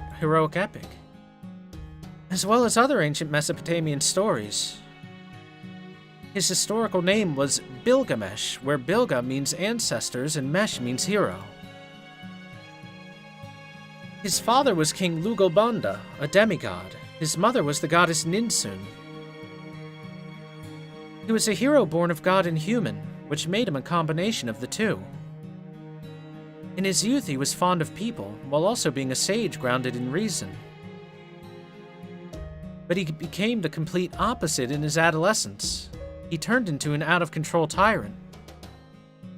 epic, as well as other ancient Mesopotamian stories. His historical name was Bilgamesh, where Bilga means ancestors and Mesh means hero. His father was King Lugalbanda, a demigod. His mother was the goddess Ninsun. He was a hero born of god and human, which made him a combination of the two. In his youth, he was fond of people, while also being a sage grounded in reason. But he became the complete opposite in his adolescence. He turned into an out-of-control tyrant.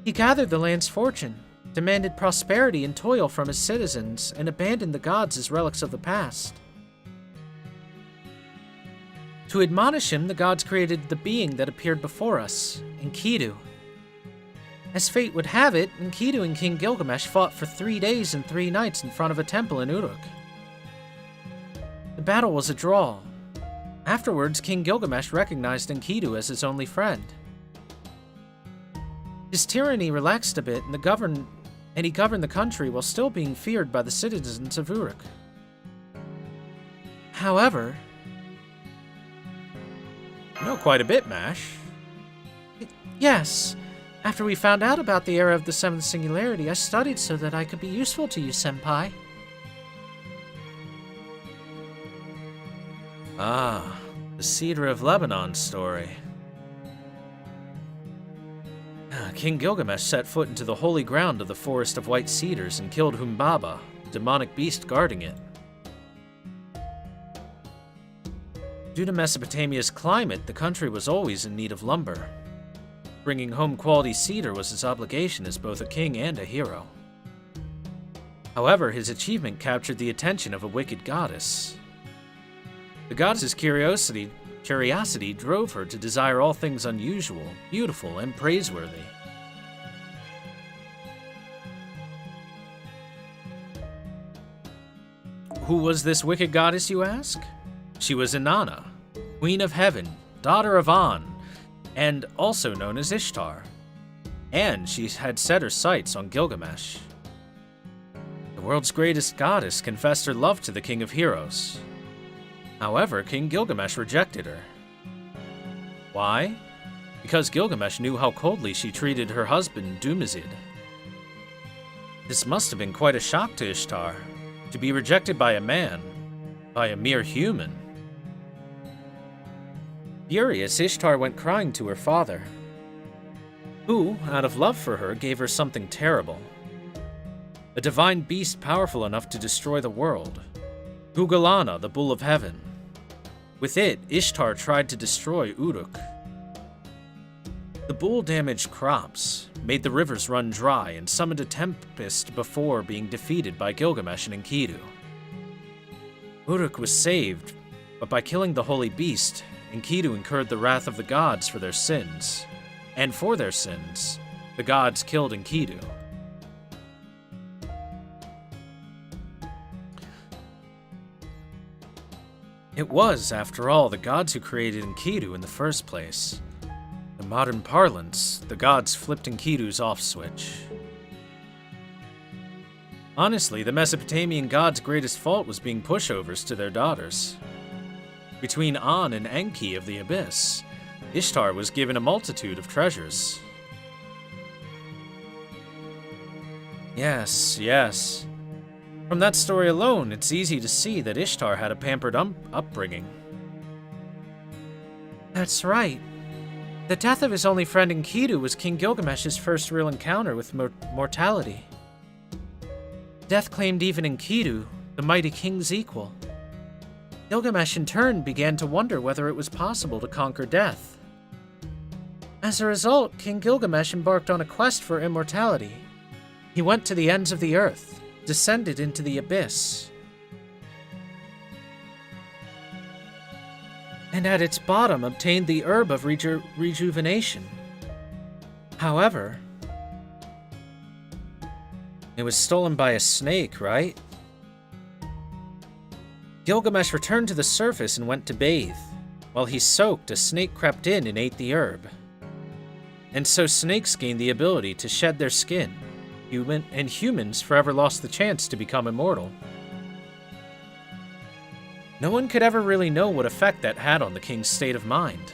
He gathered the land's fortune, demanded prosperity and toil from his citizens, and abandoned the gods as relics of the past. To admonish him, the gods created the being that appeared before us, Enkidu. As fate would have it, Enkidu and King Gilgamesh fought for 3 days and 3 nights in front of a temple in Uruk. The battle was a draw. Afterwards, King Gilgamesh recognized Enkidu as his only friend. His tyranny relaxed a bit, and he governed the country while still being feared by the citizens of Uruk. However, you know quite a bit, Mash. Yes. After we found out about the era of the 7th singularity, I studied so that I could be useful to you, Senpai. Ah, the Cedar of Lebanon story. King Gilgamesh set foot into the holy ground of the Forest of White Cedars and killed Humbaba, the demonic beast guarding it. Due to Mesopotamia's climate, the country was always in need of lumber. Bringing home quality cedar was his obligation as both a king and a hero. However, his achievement captured the attention of a wicked goddess. The goddess's curiosity drove her to desire all things unusual, beautiful, and praiseworthy. Who was this wicked goddess, you ask? She was Inanna, queen of heaven, daughter of An, and also known as Ishtar. And she had set her sights on Gilgamesh. The world's greatest goddess confessed her love to the King of Heroes. However, King Gilgamesh rejected her. Why? Because Gilgamesh knew how coldly she treated her husband, Dumezid. This must have been quite a shock to Ishtar, to be rejected by a man, by a mere human. Furious, Ishtar went crying to her father, who, out of love for her, gave her something terrible. A divine beast powerful enough to destroy the world. Gugalana, the Bull of Heaven. With it, Ishtar tried to destroy Uruk. The bull damaged crops, made the rivers run dry, and summoned a tempest before being defeated by Gilgamesh and Enkidu. Uruk was saved, but by killing the holy beast, Enkidu incurred the wrath of the gods for their sins. And for their sins, the gods killed Enkidu. It was, after all, the gods who created Enkidu in the first place. In modern parlance, the gods flipped Enkidu's off switch. Honestly, the Mesopotamian gods' greatest fault was being pushovers to their daughters. Between An and Enki of the Abyss, Ishtar was given a multitude of treasures. Yes, yes. From that story alone, it's easy to see that Ishtar had a pampered upbringing. That's right. The death of his only friend Enkidu was King Gilgamesh's first real encounter with mortality. Death claimed even Enkidu, the mighty king's equal. Gilgamesh in turn began to wonder whether it was possible to conquer death. As a result, King Gilgamesh embarked on a quest for immortality. He went to the ends of the earth, descended into the abyss, and at its bottom obtained the herb of rejuvenation. However, it was stolen by a snake, right? Gilgamesh returned to the surface and went to bathe. While he soaked, a snake crept in and ate the herb. And so snakes gained the ability to shed their skin. Humans forever lost the chance to become immortal. No one could ever really know what effect that had on the king's state of mind.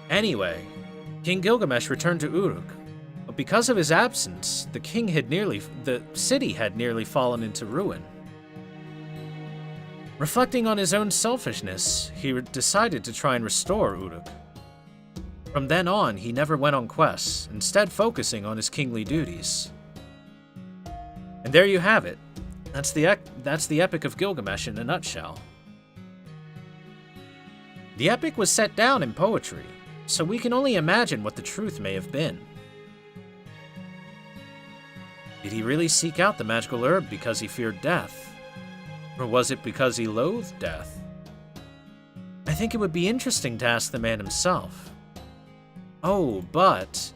Anyway, King Gilgamesh returned to Uruk, but because of his absence, the city had nearly fallen into ruin. Reflecting on his own selfishness, he decided to try and restore Uruk. From then on, he never went on quests, instead focusing on his kingly duties. And there you have it. That's the Epic of Gilgamesh in a nutshell. The epic was set down in poetry, so we can only imagine what the truth may have been. Did he really seek out the magical herb because he feared death? Or was it because he loathed death? I think it would be interesting to ask the man himself. Oh, but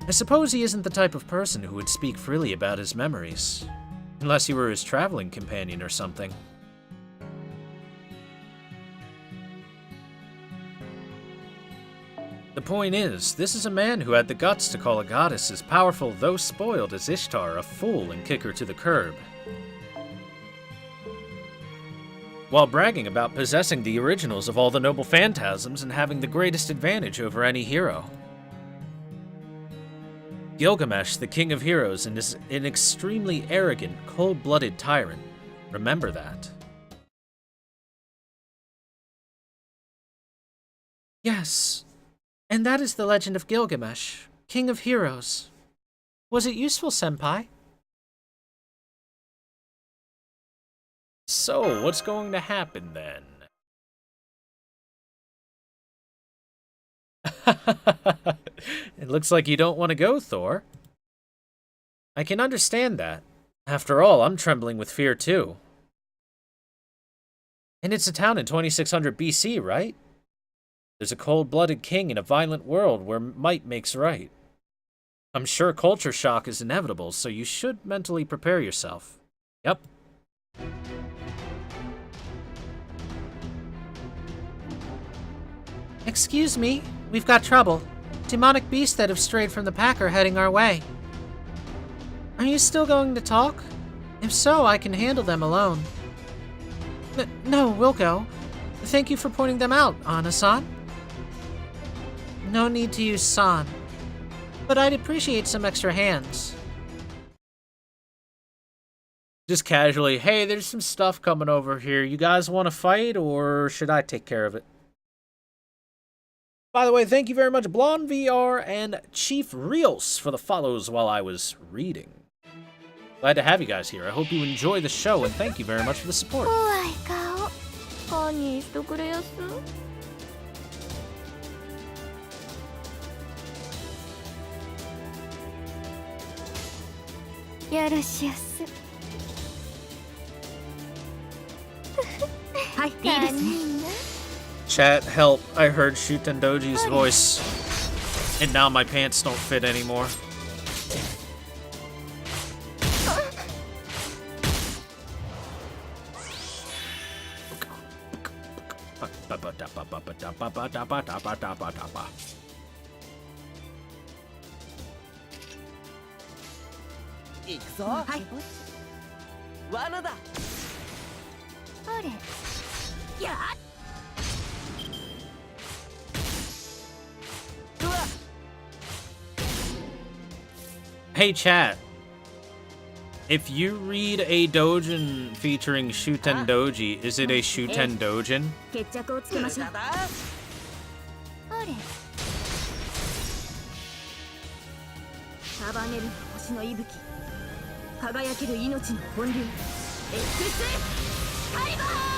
I suppose he isn't the type of person who would speak freely about his memories, unless he were his traveling companion or something. The point is, this is a man who had the guts to call a goddess as powerful though spoiled as Ishtar a fool and kick her to the curb, while bragging about possessing the originals of all the noble phantasms and having the greatest advantage over any hero. Gilgamesh, the king of heroes, is an extremely arrogant, cold-blooded tyrant. Remember that. Yes, and that is the legend of Gilgamesh, king of heroes. Was it useful, Senpai? So, what's going to happen then? It looks like you don't want to go, Thor. I can understand that. After all, I'm trembling with fear too. And it's a town in 2600 BC, right? There's a cold-blooded king in a violent world where might makes right. I'm sure culture shock is inevitable, so you should mentally prepare yourself. Yep. Excuse me, We've got trouble. Demonic beasts that have strayed from the pack are heading our way. Are you still going to talk? If so, I can handle them alone. No, we'll go. Thank you for pointing them out, Ana-san. No need to use san, but I'd appreciate some extra hands. Just casually, hey, there's some stuff coming over here. You guys want to fight, or should I take care of it? By the way, thank you very much, Blonde VR and Chief Rios, for the follows while I was reading. Glad to have you guys here. I hope you enjoy the show, and thank you very much for the support. 怖い顔ファニーしとくれやすよろしやすはい、いいですね。 Chat, help. I heard Shutendoji's voice. And now my pants don't fit anymore. Wanada. あれやっ Hey, chat. If you read a doujin featuring Shutendoji, is it a Shutendojin? 決着をつけましょう。あれ束ねる星の息吹、輝ける命の本流、カリバー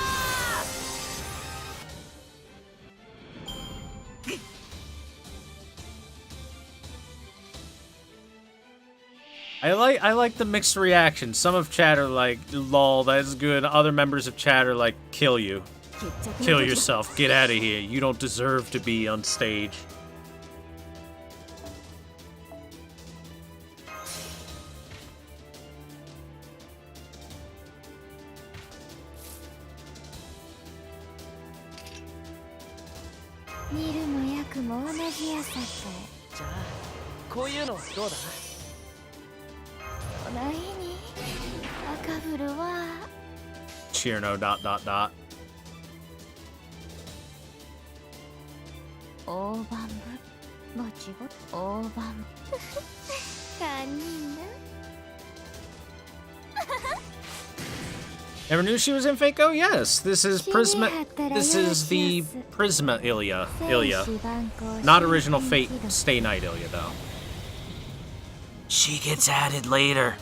I like the mixed reaction. Some of chat are like, lol, that's good. Other members of chat are like, kill you. Kill yourself. Get out of here. You don't deserve to be on stage. Niru mo yaku mo onaji yasaku じゃあこういうのどうだ ないに赤ぶるわ Cheerno ... 大盤部ぼちぼ大盤堪忍な Never knew she was in FGO? Yes, this is Prisma. This is the Prisma Ilya. Not original Fate Stay Night Ilya, though. She gets added later.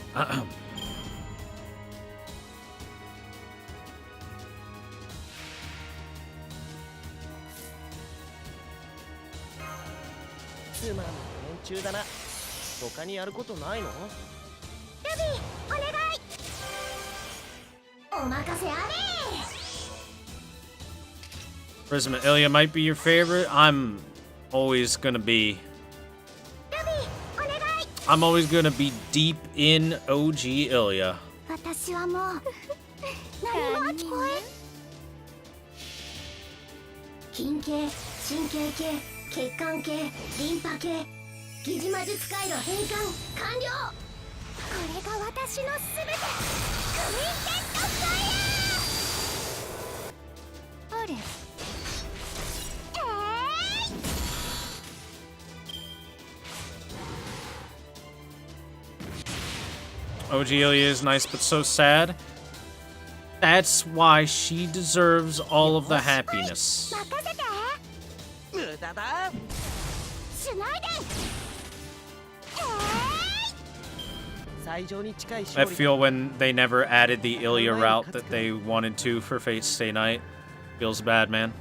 Prisma Ilya might be your favorite. I'm always gonna be deep in OG Ilya. 私はもう何も聞こえ筋系神経系血管系リンパ系疑似魔術回路変換完了これが私のすべてクインテッドファイヤーあれ OG Ilya is nice but so sad. That's why she deserves all of the happiness. 無駄だ しないで 最上に近い I feel when they never added the Ilya route that they wanted to for Fate Stay Night. Feels bad, man.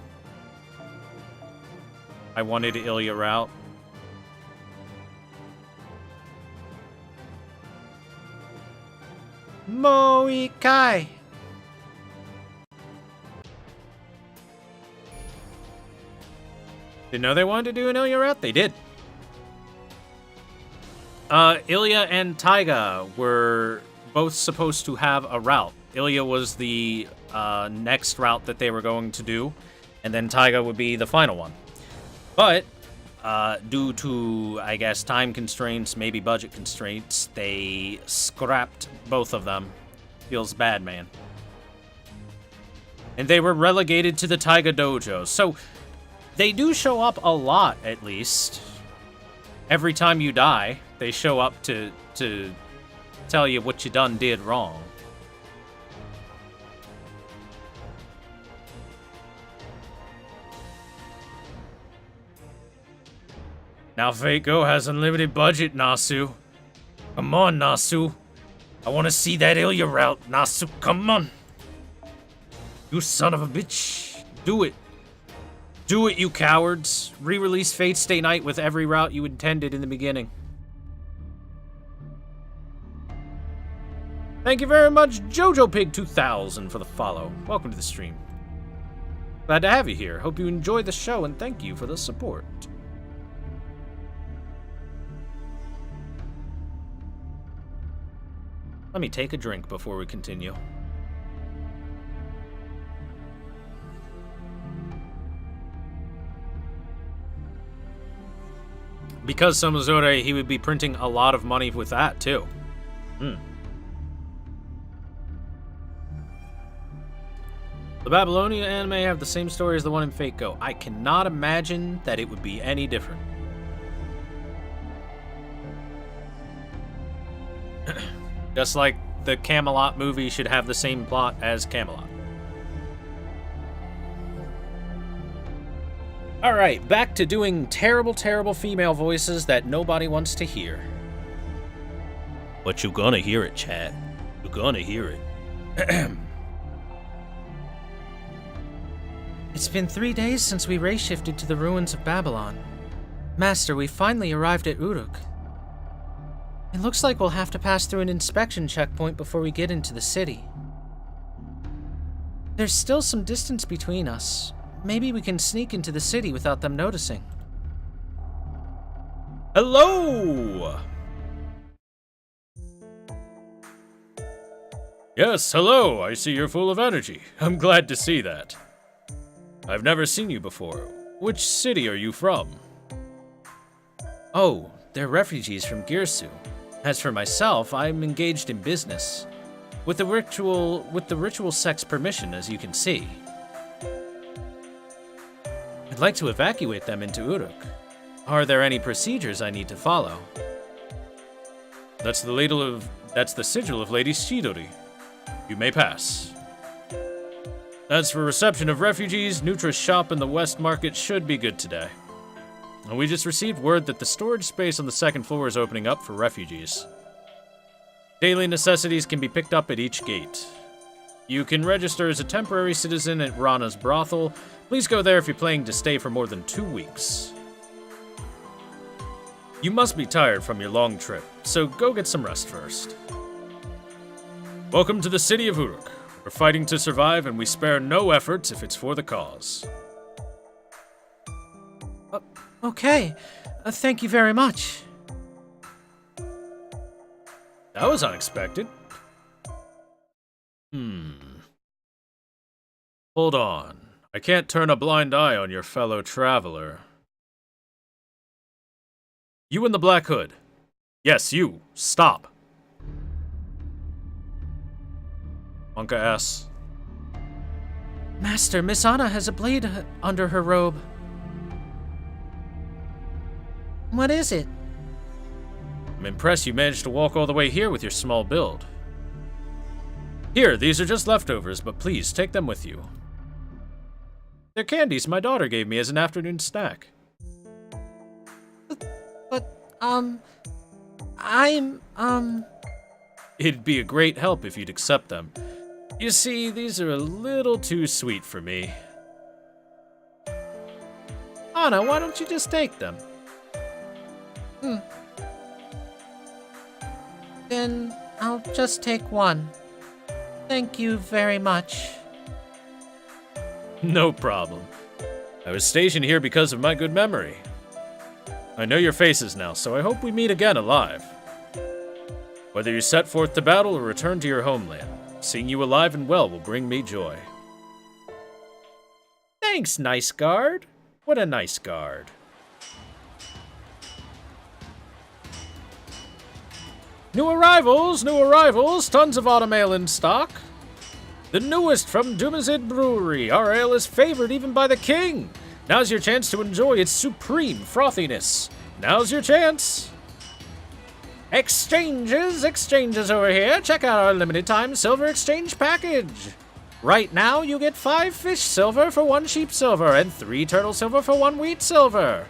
I wanted the Ilya route. Moikai! Didn't know they wanted to do an Ilya route? They did. Ilya and Taiga were both supposed to have a route. Ilya was the next route that they were going to do, and then Taiga would be the final one. But due to, I guess, time constraints, maybe budget constraints, they scrapped both of them. Feels bad, man. And they were relegated to the Taiga Dojo. So, they do show up a lot, at least. Every time you die, they show up to tell you what you done did wrong. Now FGO has unlimited budget, Nasu. Come on, Nasu. I want to see that Ilya route, Nasu. Come on. You son of a bitch. Do it. Do it, you cowards. Re-release Fate Stay Night with every route you intended in the beginning. Thank you very much, JojoPig2000, for the follow. Welcome to the stream. Glad to have you here. Hope you enjoy the show, and thank you for the support. Let me take a drink before we continue. Because Somozore, he would be printing a lot of money with that, too. The Babylonia anime have the same story as the one in FGO. I cannot imagine that it would be any different. Just like the Camelot movie should have the same plot as Camelot. Alright, back to doing terrible, terrible female voices that nobody wants to hear. But you're gonna hear it, chat. You're gonna hear it. It's been 3 days since we ray-shifted to the ruins of Babylon. Master, we finally arrived at Uruk. It looks like we'll have to pass through an inspection checkpoint before we get into the city. There's still some distance between us. Maybe we can sneak into the city without them noticing. Hello! Yes, hello. I see you're full of energy. I'm glad to see that. I've never seen you before. Which city are you from? Oh, they're refugees from Girsu. As for myself, I'm engaged in business. With the ritual sect's permission, as you can see. I'd like to evacuate them into Uruk. Are there any procedures I need to follow? That's the sigil of Lady Shidori. You may pass. As for reception of refugees, Nutra's shop in the West Market should be good today. And we just received word that the storage space on the second floor is opening up for refugees. Daily necessities can be picked up at each gate. You can register as a temporary citizen at Rana's brothel. Please go there if you're planning to stay for more than 2 weeks. You must be tired from your long trip, so go get some rest first. Welcome to the city of Uruk. We're fighting to survive, and we spare no efforts if it's for the cause. Okay. Thank you very much. That was unexpected. Hold on. I can't turn a blind eye on your fellow traveler. You in the black hood. Yes, you. Stop. Monka asks. Master, Miss Anna has a blade under her robe. What is it? I'm impressed you managed to walk all the way here with your small build. Here, these are just leftovers, but please take them with you. They're candies my daughter gave me as an afternoon snack. It'd be a great help if you'd accept them. You see, these are a little too sweet for me. Anna, why don't you just take them? Then I'll just take one. Thank you very much. No problem. I was stationed here because of my good memory. I know your faces now, so I hope we meet again alive. Whether you set forth to battle or return to your homeland, seeing you alive and well will bring me joy. Thanks, nice guard. What a nice guard. New arrivals, tons of autumn ale in stock. The newest from Dumazid Brewery. Our ale is favored even by the king. Now's your chance to enjoy its supreme frothiness. Now's your chance. Exchanges over here. Check out our limited time silver exchange package. Right now, you get 5 fish silver for 1 sheep silver and 3 turtle silver for 1 wheat silver.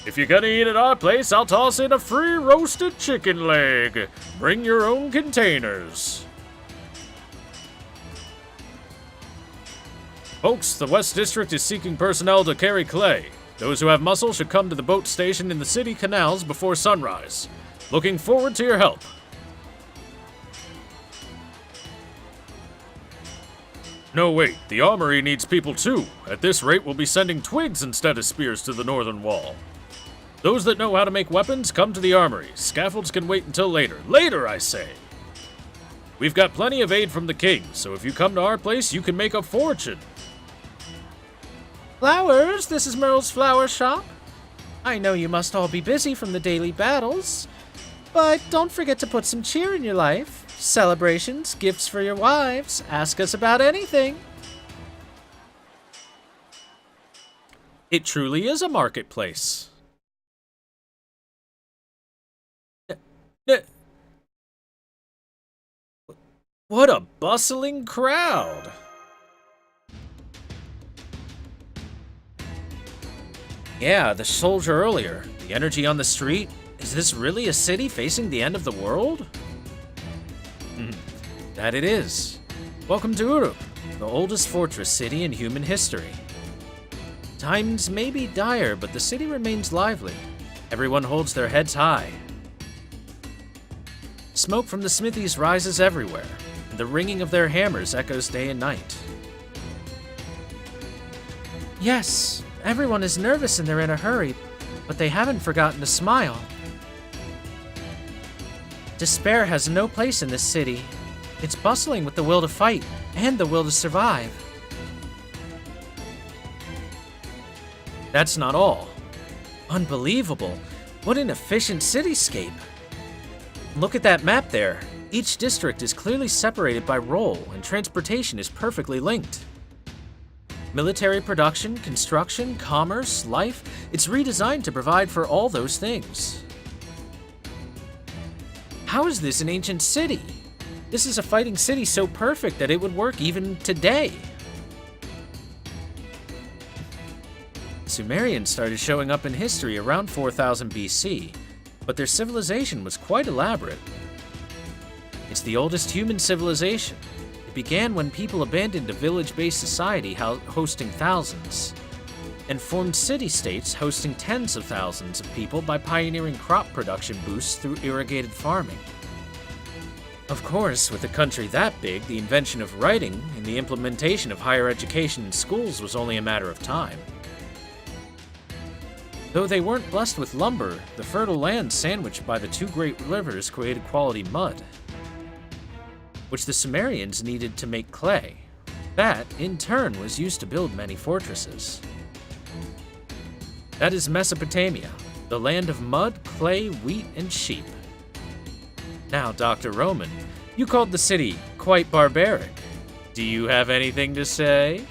If you're gonna eat at our place, I'll toss in a free roasted chicken leg. Bring your own containers. Folks, the West District is seeking personnel to carry clay. Those who have muscle should come to the boat station in the city canals before sunrise. Looking forward to your help. No, wait, the armory needs people too. At this rate, we'll be sending twigs instead of spears to the northern wall. Those that know how to make weapons, come to the armory. Scaffolds can wait until later. Later, I say! We've got plenty of aid from the king, so if you come to our place, you can make a fortune. Flowers, this is Merle's flower shop. I know you must all be busy from the daily battles, but don't forget to put some cheer in your life. Celebrations, gifts for your wives. Ask us about anything. It truly is a marketplace. What a bustling crowd! Yeah, the soldier earlier. The energy on the street. Is this really a city facing the end of the world? That it is. Welcome to Uruk, the oldest fortress city in human history. Times may be dire, but the city remains lively. Everyone holds their heads high. Smoke from the smithies rises everywhere, and the ringing of their hammers echoes day and night. Yes, everyone is nervous and they're in a hurry, but they haven't forgotten to smile. Despair has no place in this city. It's bustling with the will to fight and the will to survive. That's not all. Unbelievable. What an efficient cityscape. Look at that map there. Each district is clearly separated by role, and transportation is perfectly linked. Military production, construction, commerce, life, it's redesigned to provide for all those things. How is this an ancient city? This is a fighting city so perfect that it would work even today. Sumerians started showing up in history around 4000 BC, but their civilization was quite elaborate. It's the oldest human civilization. It began when people abandoned a village-based society hosting thousands, and formed city-states hosting tens of thousands of people by pioneering crop production boosts through irrigated farming. Of course, with a country that big, the invention of writing and the implementation of higher education in schools was only a matter of time. Though they weren't blessed with lumber, the fertile land sandwiched by the 2 great rivers created quality mud, which the Sumerians needed to make clay. That, in turn, was used to build many fortresses. That is Mesopotamia, the land of mud, clay, wheat, and sheep. Now, Dr. Roman, you called the city quite barbaric. Do you have anything to say?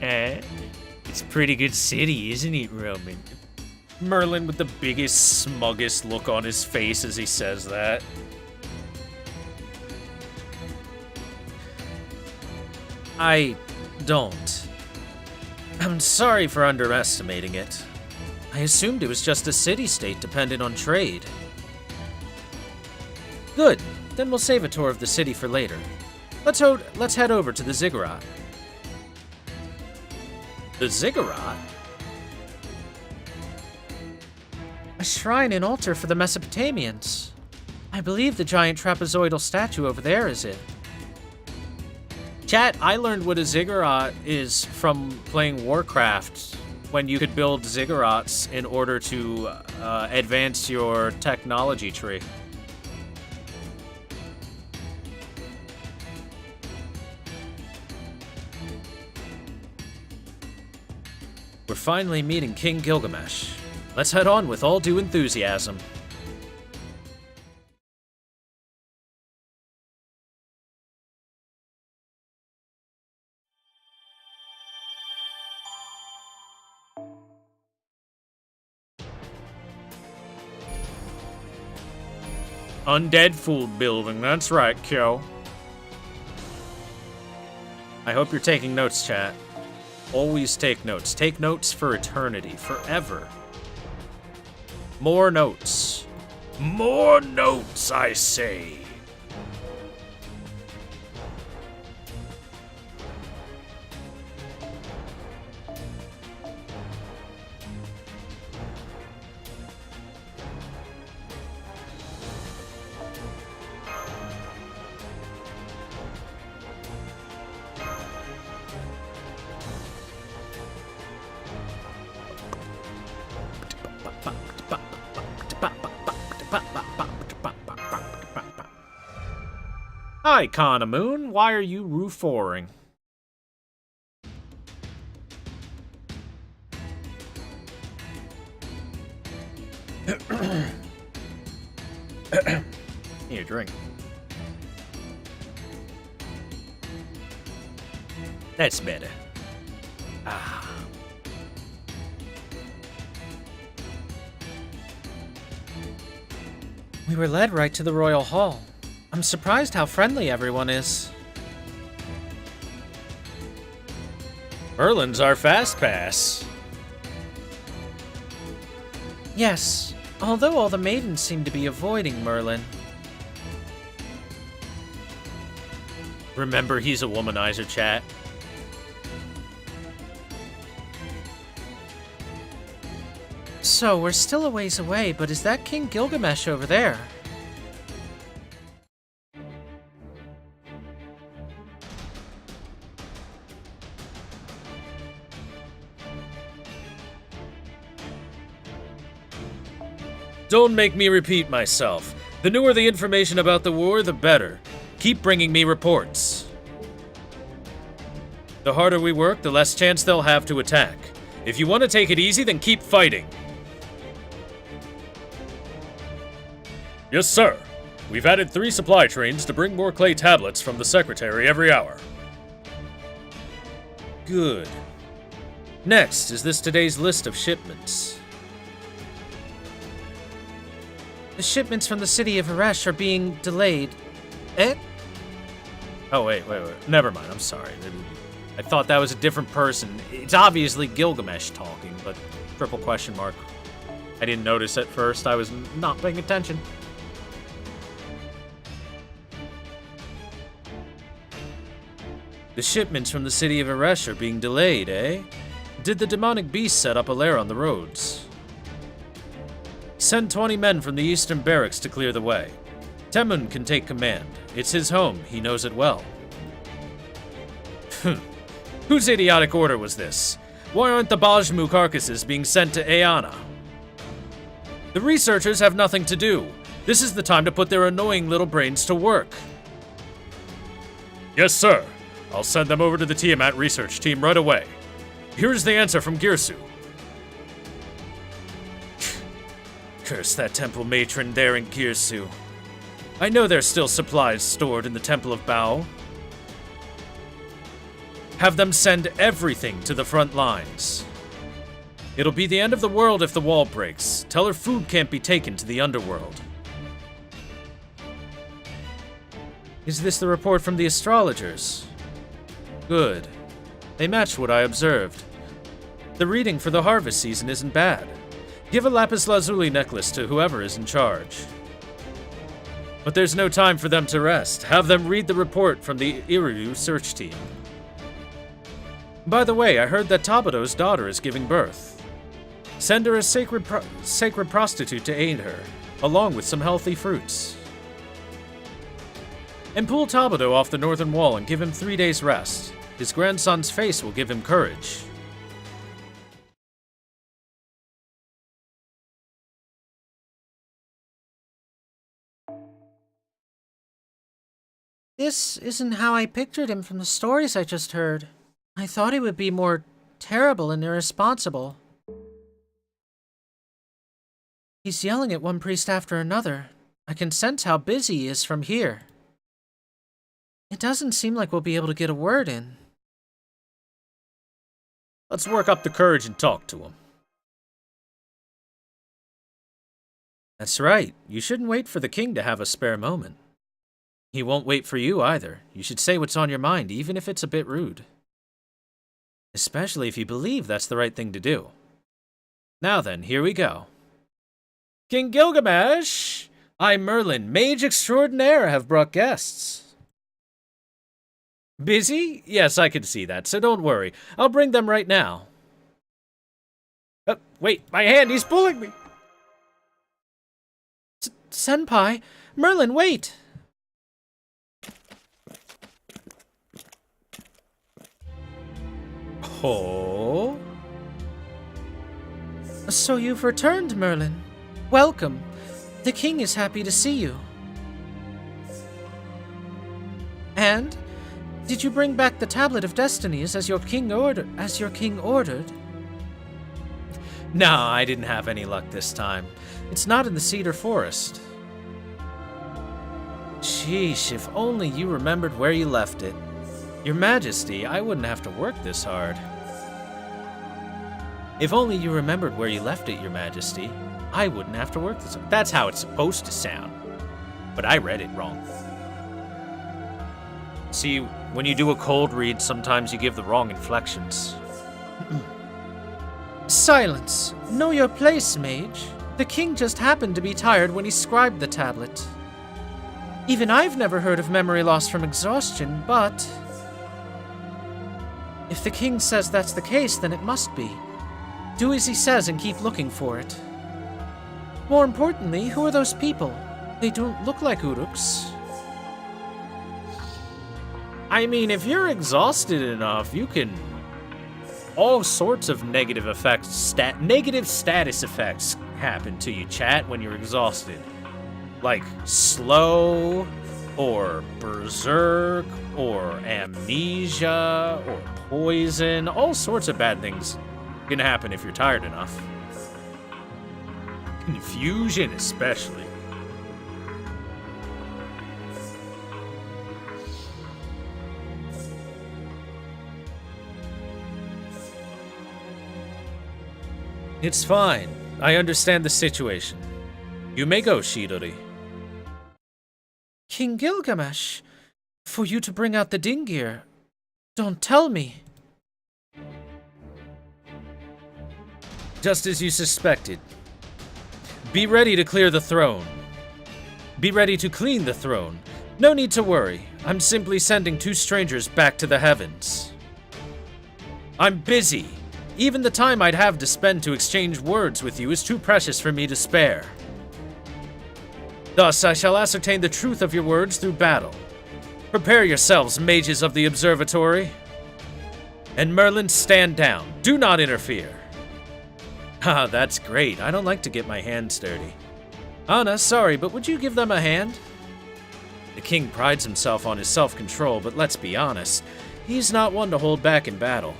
It's a pretty good city, isn't it, Roman? Merlin with the biggest, smuggest look on his face as he says that. I don't. I'm sorry for underestimating it. I assumed it was just a city-state dependent on trade. Good, then we'll save a tour of the city for later. Let's head over to the ziggurat. The ziggurat? A shrine and altar for the Mesopotamians. I believe the giant trapezoidal statue over there is it. Chat, I learned what a ziggurat is from playing Warcraft, when you could build ziggurats in order to advance your technology tree. We're finally meeting King Gilgamesh. Let's head on with all due enthusiasm. Undead food building, that's right, Kyo. I hope you're taking notes, chat. Always take notes. Take notes for eternity, forever. More notes. More notes, I say. Hi, Kana Moon. Why are you roof-oring? Here, drink. That's better. Ah. We were led right to the Royal Hall. I'm surprised how friendly everyone is. Merlin's our fast pass. Yes, although all the maidens seem to be avoiding Merlin. Remember, he's a womanizer, chat. So, we're still a ways away, but is that King Gilgamesh over there? Don't make me repeat myself. The newer the information about the war, the better. Keep bringing me reports. The harder we work, the less chance they'll have to attack. If you want to take it easy, then keep fighting. Yes, sir. We've added 3 supply trains to bring more clay tablets from the Secretary every hour. Good. Next, is this today's list of shipments? The shipments from the city of Uruk are being delayed. Eh? Oh, wait. Never mind, I'm sorry. I thought that was a different person. It's obviously Gilgamesh talking, but triple question mark. I didn't notice at first. I was not paying attention. The shipments from the city of Uruk are being delayed, eh? Did the demonic beast set up a lair on the roads? Send 20 men from the eastern barracks to clear the way. Temun can take command. It's his home, he knows it well. Whose idiotic order was this? Why aren't the Bajmu carcasses being sent to Aeana? The researchers have nothing to do. This is the time to put their annoying little brains to work. Yes, sir. I'll send them over to the Tiamat research team right away. Here's the answer from Girsu. Curse that temple matron there in Girsu. I know there's still supplies stored in the Temple of Bao. Have them send everything to the front lines. It'll be the end of the world if the wall breaks. Tell her food can't be taken to the underworld. Is this the report from the astrologers? Good. They match what I observed. The reading for the harvest season isn't bad. Give a lapis lazuli necklace to whoever is in charge. But there's no time for them to rest. Have them read the report from the Iriu search team. By the way, I heard that Tabado's daughter is giving birth. Send her a sacred prostitute to aid her, along with some healthy fruits. And pull Tabado off the northern wall and give him 3 days rest. His grandson's face will give him courage. This isn't how I pictured him from the stories I just heard. I thought he would be more terrible and irresponsible. He's yelling at one priest after another. I can sense how busy he is from here. It doesn't seem like we'll be able to get a word in. Let's work up the courage and talk to him. That's right. You shouldn't wait for the king to have a spare moment. He won't wait for you either. You should say what's on your mind, even if it's a bit rude. Especially if you believe that's the right thing to do. Now then, here we go. King Gilgamesh! I, Merlin, mage extraordinaire, have brought guests. Busy? Yes, I can see that, so don't worry. I'll bring them right now. Wait, my hand, he's pulling me! Senpai, Merlin, wait! Oh? So you've returned, Merlin. Welcome. The king is happy to see you. And did you bring back the Tablet of Destinies as your king ordered? No, I didn't have any luck this time. It's not in the Cedar Forest. Sheesh, if only you remembered where you left it. Your Majesty, I wouldn't have to work this hard. If only you remembered where you left it, Your Majesty, I wouldn't have to work this hard. That's how it's supposed to sound. But I read it wrong. See, when you do a cold read, sometimes you give the wrong inflections. Silence. Know your place, mage. The king just happened to be tired when he scribed the tablet. Even I've never heard of memory loss from exhaustion, but if the king says that's the case, then it must be. Do as he says and keep looking for it. More importantly, who are those people? They don't look like Uruks. I mean, if you're exhausted enough, you can... All sorts of negative effects, negative status effects happen to you, chat, when you're exhausted. Like slow, or berserk, or amnesia, or poison. All sorts of bad things can happen if you're tired enough. Confusion, especially. It's fine. I understand the situation. You may go, Shidori. King Gilgamesh, for you to bring out the dingir. Don't tell me. Just as you suspected. Be ready to clear the throne. Be ready to clean the throne. No need to worry. I'm simply sending two strangers back to the heavens. I'm busy. Even the time I'd have to spend to exchange words with you is too precious for me to spare. Thus, I shall ascertain the truth of your words through battle. Prepare yourselves, mages of the observatory. And Merlin, stand down. Do not interfere. Ah, that's great. I don't like to get my hands dirty. Anna, sorry, but would you give them a hand? The king prides himself on his self-control, but let's be honest, he's not one to hold back in battle.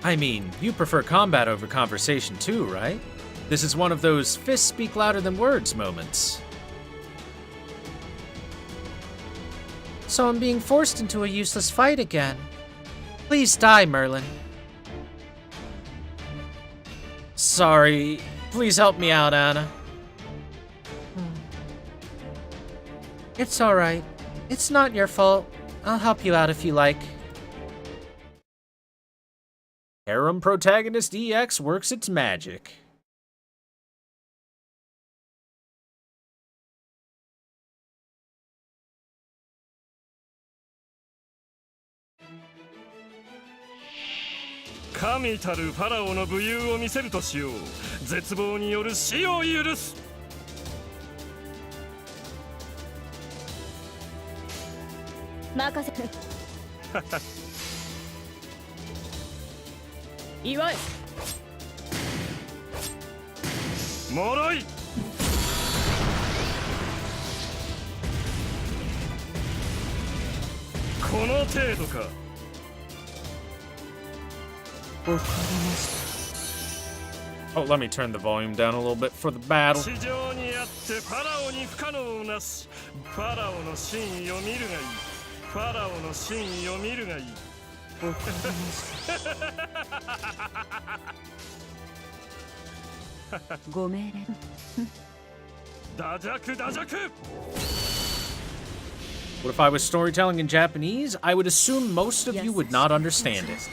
I mean, you prefer combat over conversation too, right? This is one of those fists speak louder than words moments. So I'm being forced into a useless fight again. Please die, Merlin. Sorry. Please help me out, Anna. It's alright. It's not your fault. I'll help you out if you like. Harem Protagonist EX works its magic. Kami たるファラオの武勇を見せるとしよう。絶望による死を許す。任せて。祝い。もろい。この程度か。Oh, let me turn the volume down a little bit for the battle. 地上にあってファラオに不可能なしファラオの真意を見るがいいファラオの真意を見るがいいご命令ダジャクダジャク What if I was storytelling in Japanese? I would assume most of you would not understand it.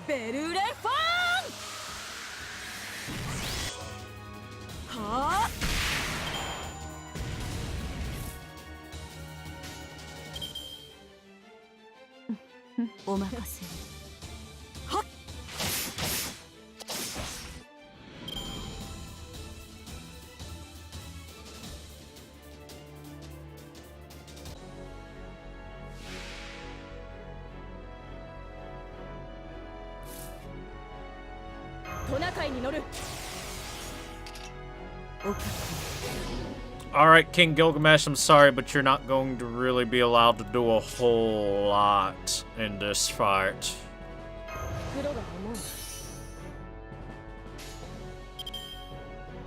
ベルレフォンはあお任せはっトナカイに乗る Alright, King Gilgamesh, I'm sorry, but you're not going to really be allowed to do a whole lot in this fight. 袋が思う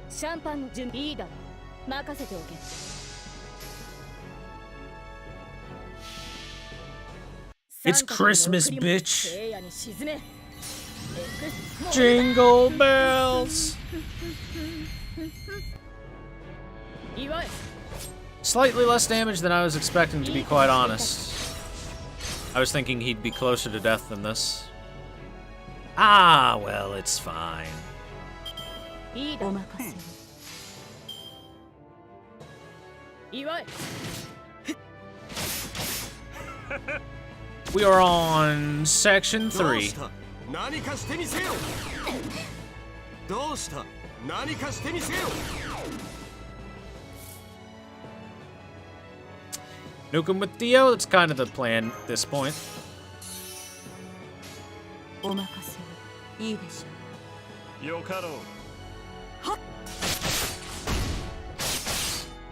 シャンパンの準備いいだろ任せておけ It's Christmas, bitch. Jingle bells. Slightly less damage than I was expecting, to be quite honest. I was thinking he'd be closer to death than this. Ah, well, it's fine. We are on section 3. 何かしてみせよどうした何かしてみせよ Nuke him with Theo, that's kind of the plan at this point. お任せいいでしょよかろうはっ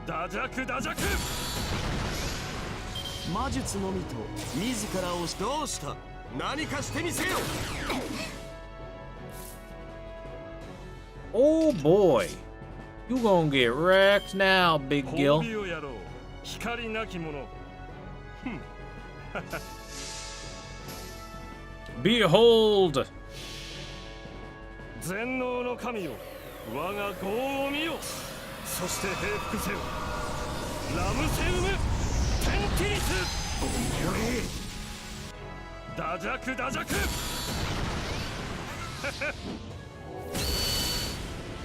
ダジャクダジャク魔術のみと自らをどうした何かしてみせよ Oh boy. You gonna get wrecked now, Big 褒 Gil. 美をやろう光なき者 Behold! 全能の神よ我が業を見よそして平服せよラムセウムテンティリスダジャクダジャク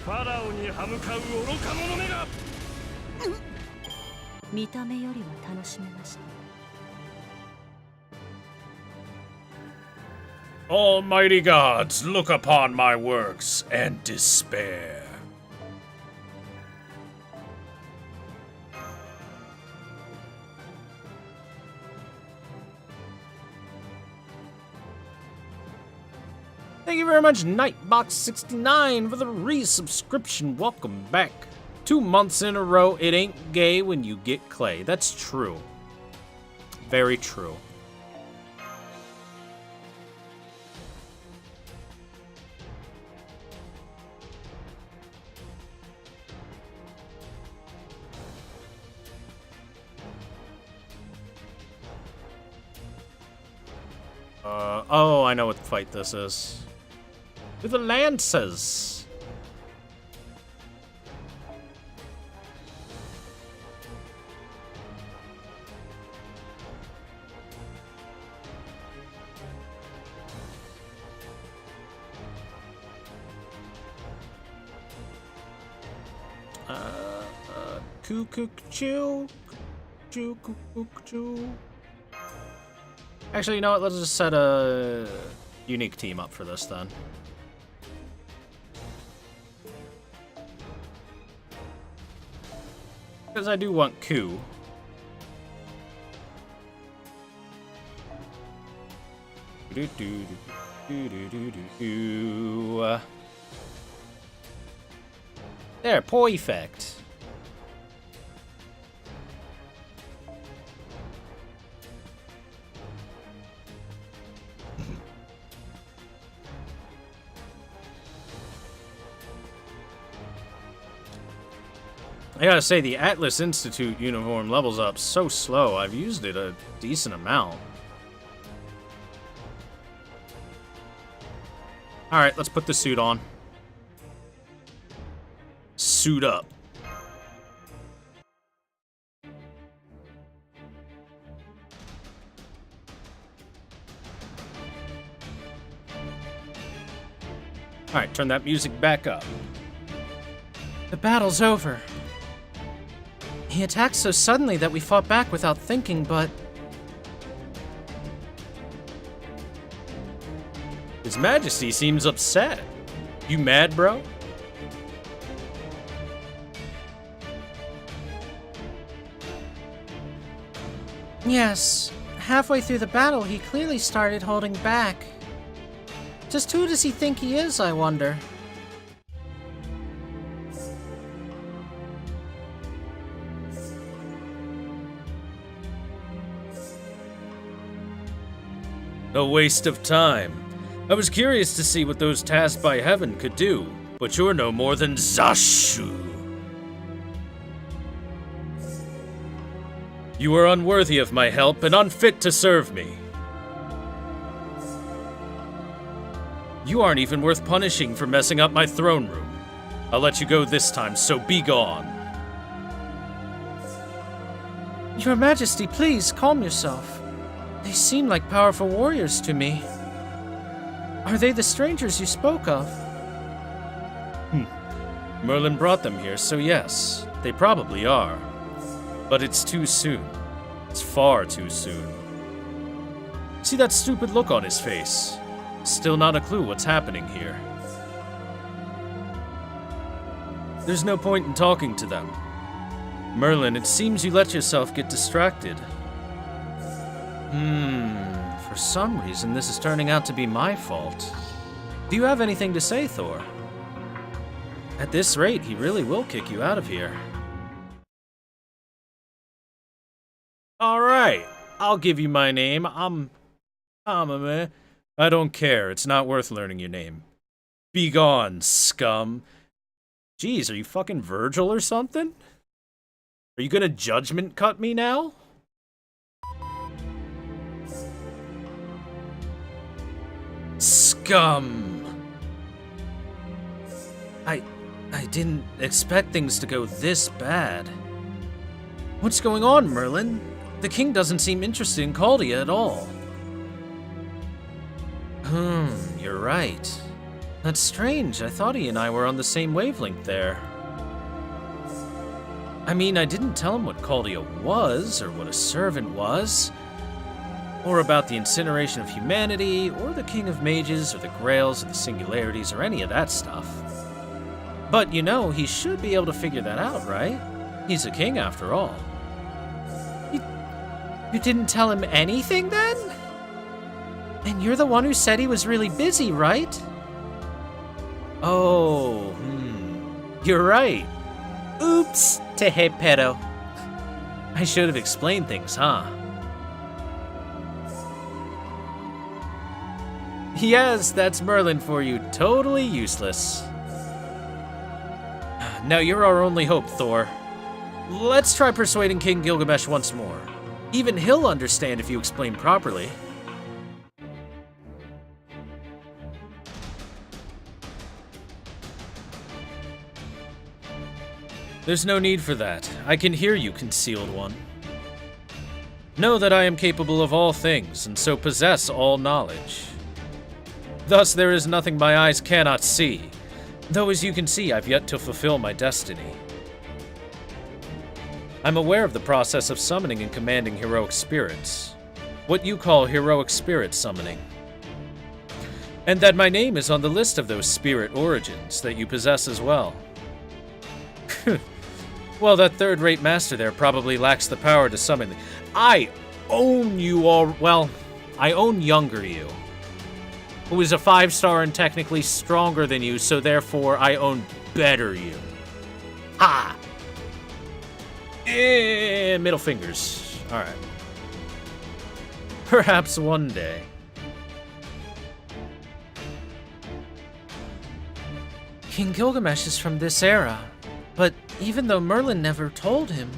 ファラオに歯向かう愚か者めが見た目よりは楽しめました Almighty gods, look upon my works and despair. Thank you very much, Nightbox69, for the resubscription. Welcome back. 2 months in a row, it ain't gay when you get clay. That's true. Very true. Oh, I know what fight this is. With the lances. Choo. Actually, you know what? Let's just set a unique team up for this then. Because I do want Ku. There, perfect. I gotta say, the Atlas Institute uniform levels up so slow. I've used it a decent amount. Alright, let's put the suit on. Suit up. Alright, turn that music back up. The battle's over. He attacked so suddenly that we fought back without thinking, but... His Majesty seems upset. You mad, bro? Yes. Halfway through the battle, he clearly started holding back. Just who does he think he is, I wonder? A waste of time. I was curious to see what those tasked by heaven could do, but you're no more than Zashu. You are unworthy of my help and unfit to serve me. You aren't even worth punishing for messing up my throne room. I'll let you go this time, so be gone. Your Majesty, please calm yourself. They seem like powerful warriors to me. Are they the strangers you spoke of? Merlin brought them here, so yes, they probably are. But it's too soon. It's far too soon. See that stupid look on his face? Still not a clue what's happening here. There's no point in talking to them. Merlin, it seems you let yourself get distracted. For some reason this is turning out to be my fault. Do you have anything to say, Thor? At this rate, he really will kick you out of here. Alright, I'll give you my name. I'm a man. I don't care, it's not worth learning your name. Be gone, scum. Jeez, are you fucking Virgil or something? Are you gonna judgment cut me now? Scum! I didn't expect things to go this bad. What's going on, Merlin? The king doesn't seem interested in Caldea at all. You're right. That's strange. I thought he and I were on the same wavelength there. I mean, I didn't tell him what Caldea was, or what a servant was, or about the incineration of humanity, or the king of mages, or the grails, or the singularities, or any of that stuff. But, you know, he should be able to figure that out, right? He's a king, after all. You didn't tell him anything, then? And you're the one who said he was really busy, right? Oh, You're right. Oops, Tehepero. I should have explained things, huh? Yes, that's Merlin for you. Totally useless. Now you're our only hope, Thor. Let's try persuading King Gilgamesh once more. Even he'll understand if you explain properly. There's no need for that. I can hear you, Concealed One. Know that I am capable of all things, and so possess all knowledge. Thus there is nothing my eyes cannot see, though as you can see, I've yet to fulfill my destiny. I'm aware of the process of summoning and commanding heroic spirits, what you call heroic spirit summoning, and that my name is on the list of those spirit origins that you possess as well. Well, that third-rate master there probably lacks the power to summon. I own you all. Well, I own younger you, who is a 5-star and technically stronger than you, so therefore I own better you. Ha! Middle fingers. Alright. Perhaps one day. King Gilgamesh is from this era, but even though Merlin never told him.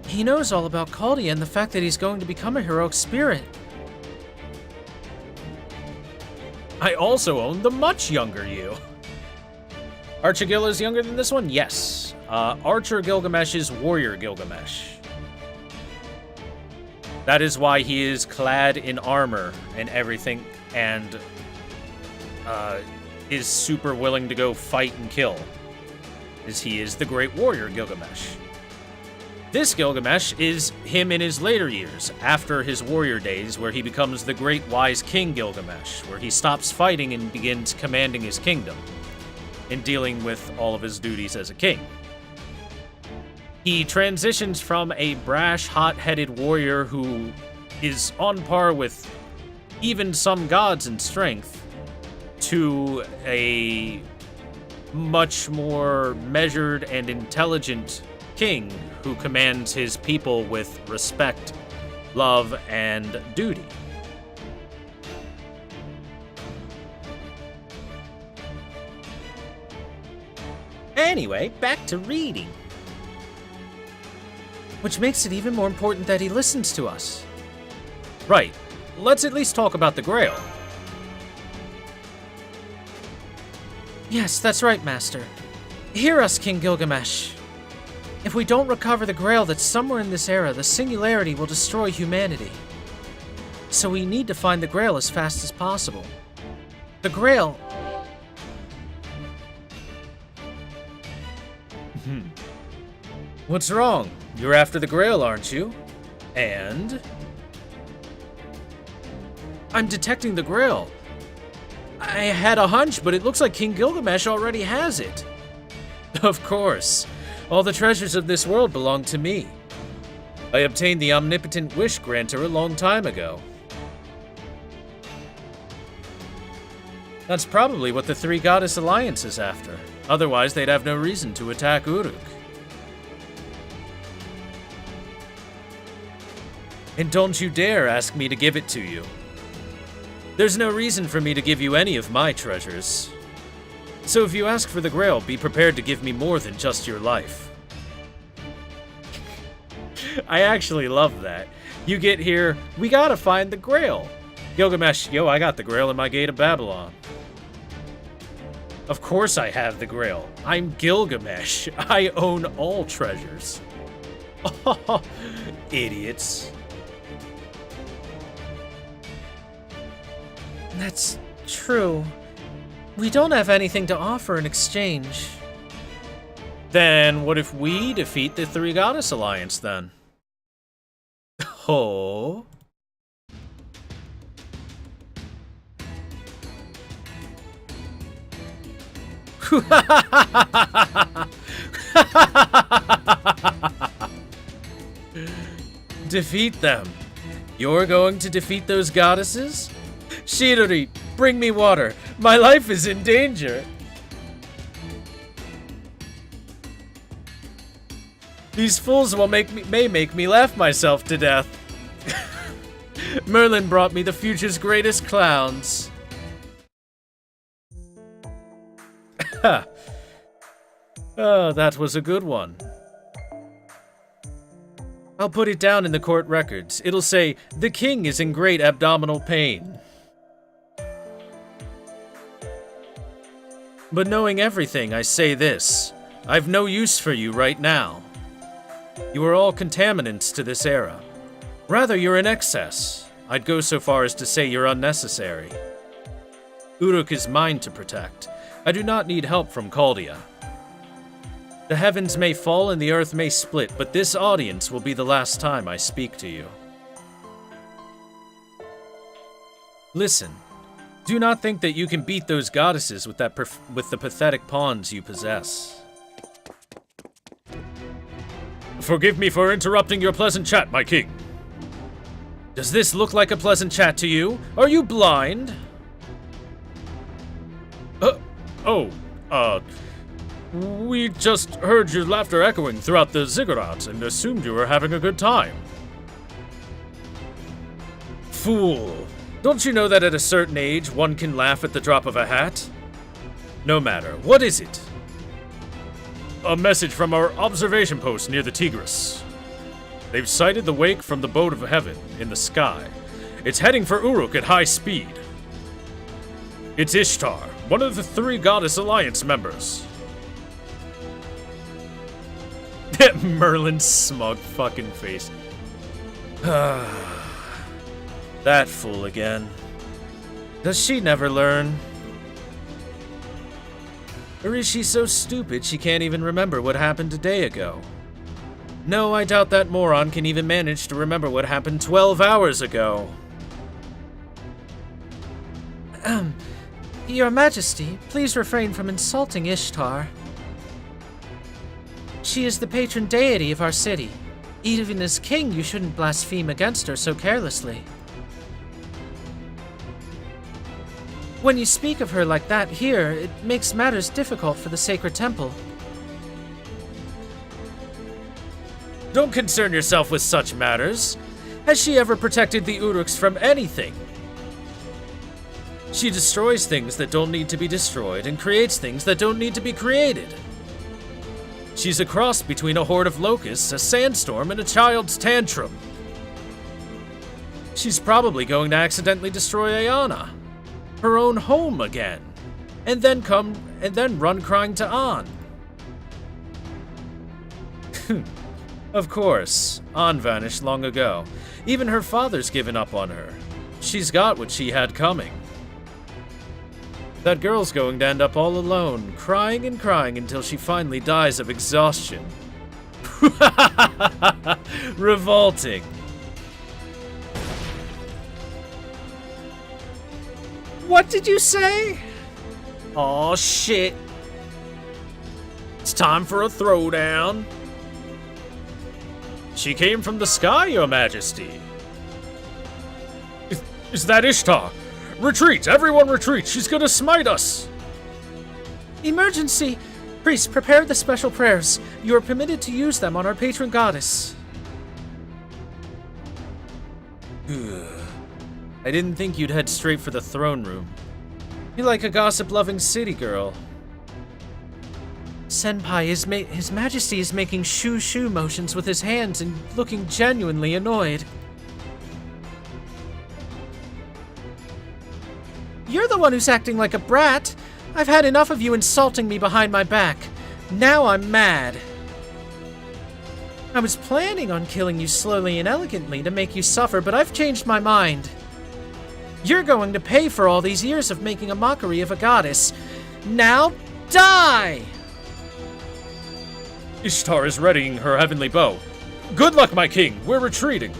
He knows all about Caldea and the fact that he's going to become a heroic spirit. I also own the much younger you. Archer Gil is younger than this one? Yes. Archer Gilgamesh is Warrior Gilgamesh. That is why he is clad in armor and everything, and is super willing to go fight and kill, as he is the great warrior Gilgamesh. This Gilgamesh is him in his later years, after his warrior days, where he becomes the great wise king Gilgamesh, where he stops fighting and begins commanding his kingdom, and dealing with all of his duties as a king. He transitions from a brash, hot-headed warrior who is on par with even some gods in strength to a much more measured and intelligent king who commands his people with respect, love, and duty. Anyway, back to reading. Which makes it even more important that he listens to us. Right. Let's at least talk about the Grail. Yes, that's right, Master. Hear us, King Gilgamesh. If we don't recover the Grail that's somewhere in this era, the singularity will destroy humanity. So we need to find the Grail as fast as possible. The Grail... What's wrong? You're after the Grail, aren't you? And? I'm detecting the Grail. I had a hunch, but it looks like King Gilgamesh already has it. Of course. All the treasures of this world belong to me. I obtained the omnipotent wish granter a long time ago. That's probably what the Three Goddess Alliance is after. Otherwise, they'd have no reason to attack Uruk. And don't you dare ask me to give it to you. There's no reason for me to give you any of my treasures. So if you ask for the Grail, be prepared to give me more than just your life. I actually love that. You get here, we gotta find the Grail. Gilgamesh, yo, I got the Grail in my gate of Babylon. Of course I have the Grail. I'm Gilgamesh. I own all treasures. Oh, idiots. That's true. We don't have anything to offer in exchange. Then what if we defeat the Three Goddess Alliance then? Oh. Defeat them. You're going to defeat those goddesses? Shirori, bring me water. My life is in danger. These fools may make me laugh myself to death. Merlin brought me the future's greatest clowns. Ha! Oh, that was a good one. I'll put it down in the court records. It'll say, the king is in great abdominal pain. But knowing everything, I say this. I've no use for you right now. You are all contaminants to this era. Rather, you're in excess. I'd go so far as to say you're unnecessary. Uruk is mine to protect. I do not need help from Caldea. The heavens may fall and the earth may split, but this audience will be the last time I speak to you. Listen. Do not think that you can beat those goddesses with the pathetic pawns you possess. Forgive me for interrupting your pleasant chat, my king. Does this look like a pleasant chat to you? Are you blind? We just heard your laughter echoing throughout the ziggurats and assumed you were having a good time. Fool. Don't you know that at a certain age, one can laugh at the drop of a hat? No matter. What is it? A message from our observation post near the Tigris. They've sighted the wake from the boat of heaven in the sky. It's heading for Uruk at high speed. It's Ishtar, one of the 3 Goddess Alliance members. Merlin's smug fucking face. That fool again. Does she never learn? Or is she so stupid she can't even remember what happened a day ago? No, I doubt that moron can even manage to remember what happened 12 hours ago. Your Majesty, please refrain from insulting Ishtar. She is the patron deity of our city. Even as king, you shouldn't blaspheme against her so carelessly. When you speak of her like that here, it makes matters difficult for the sacred temple. Don't concern yourself with such matters. Has she ever protected the Uruks from anything? She destroys things that don't need to be destroyed and creates things that don't need to be created. She's a cross between a horde of locusts, a sandstorm, and a child's tantrum. She's probably going to accidentally destroy Ayana, her own home again, and then run crying to An. Of course, An vanished long ago. Even her father's given up on her. She's got what she had coming. That girl's going to end up all alone, crying and crying until she finally dies of exhaustion. Revolting. What did you say? Aw, shit. It's time for a throwdown. She came from the sky, Your Majesty. Is that Ishtar? Retreat! Everyone retreat! She's gonna smite us! Emergency! Priest, prepare the special prayers. You are permitted to use them on our patron goddess. I didn't think you'd head straight for the throne room. You're like a gossip-loving city girl. Senpai, His Majesty is making shoo-shoo motions with his hands and looking genuinely annoyed. You're the one who's acting like a brat. I've had enough of you insulting me behind my back. Now I'm mad. I was planning on killing you slowly and elegantly to make you suffer, but I've changed my mind. You're going to pay for all these years of making a mockery of a goddess. Now, die! Ishtar is readying her heavenly bow. Good luck, my king. We're retreating.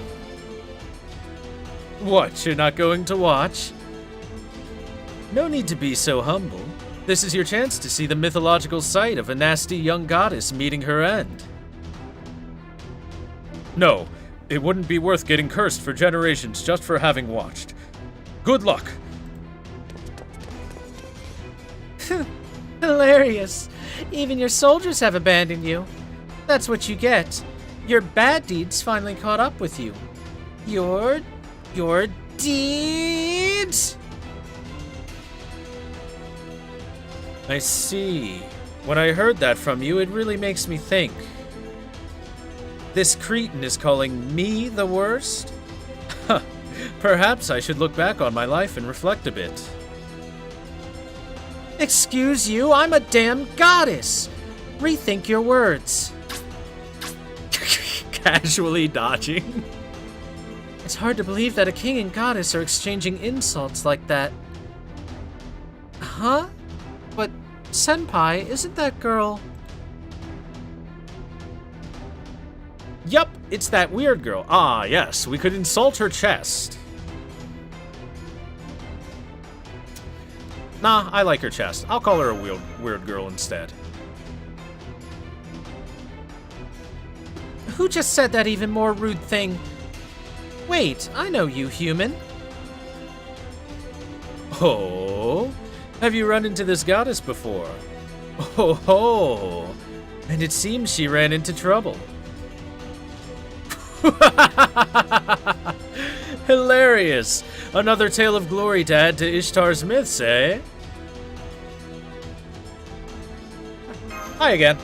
What, you're not going to watch? No need to be so humble. This is your chance to see the mythological sight of a nasty young goddess meeting her end. No, it wouldn't be worth getting cursed for generations just for having watched. Good luck. Hilarious. Even your soldiers have abandoned you. That's what you get. Your bad deeds finally caught up with you. Your deeds? I see. When I heard that from you, it really makes me think. This cretin is calling me the worst? Huh. Perhaps I should look back on my life and reflect a bit. Excuse you, I'm a damn goddess. Rethink your words. Casually dodging. It's hard to believe that a king and goddess are exchanging insults like that. Huh? But, Senpai, isn't that girl... Yup, it's that weird girl. Ah, yes, we could insult her chest. Nah, I like her chest. I'll call her a weird girl instead. Who just said that even more rude thing? Wait, I know you, human. Oh? Have you run into this goddess before? Oh ho! And it seems she ran into trouble. Hilarious! Another tale of glory to add to Ishtar's myths, eh? Hi again.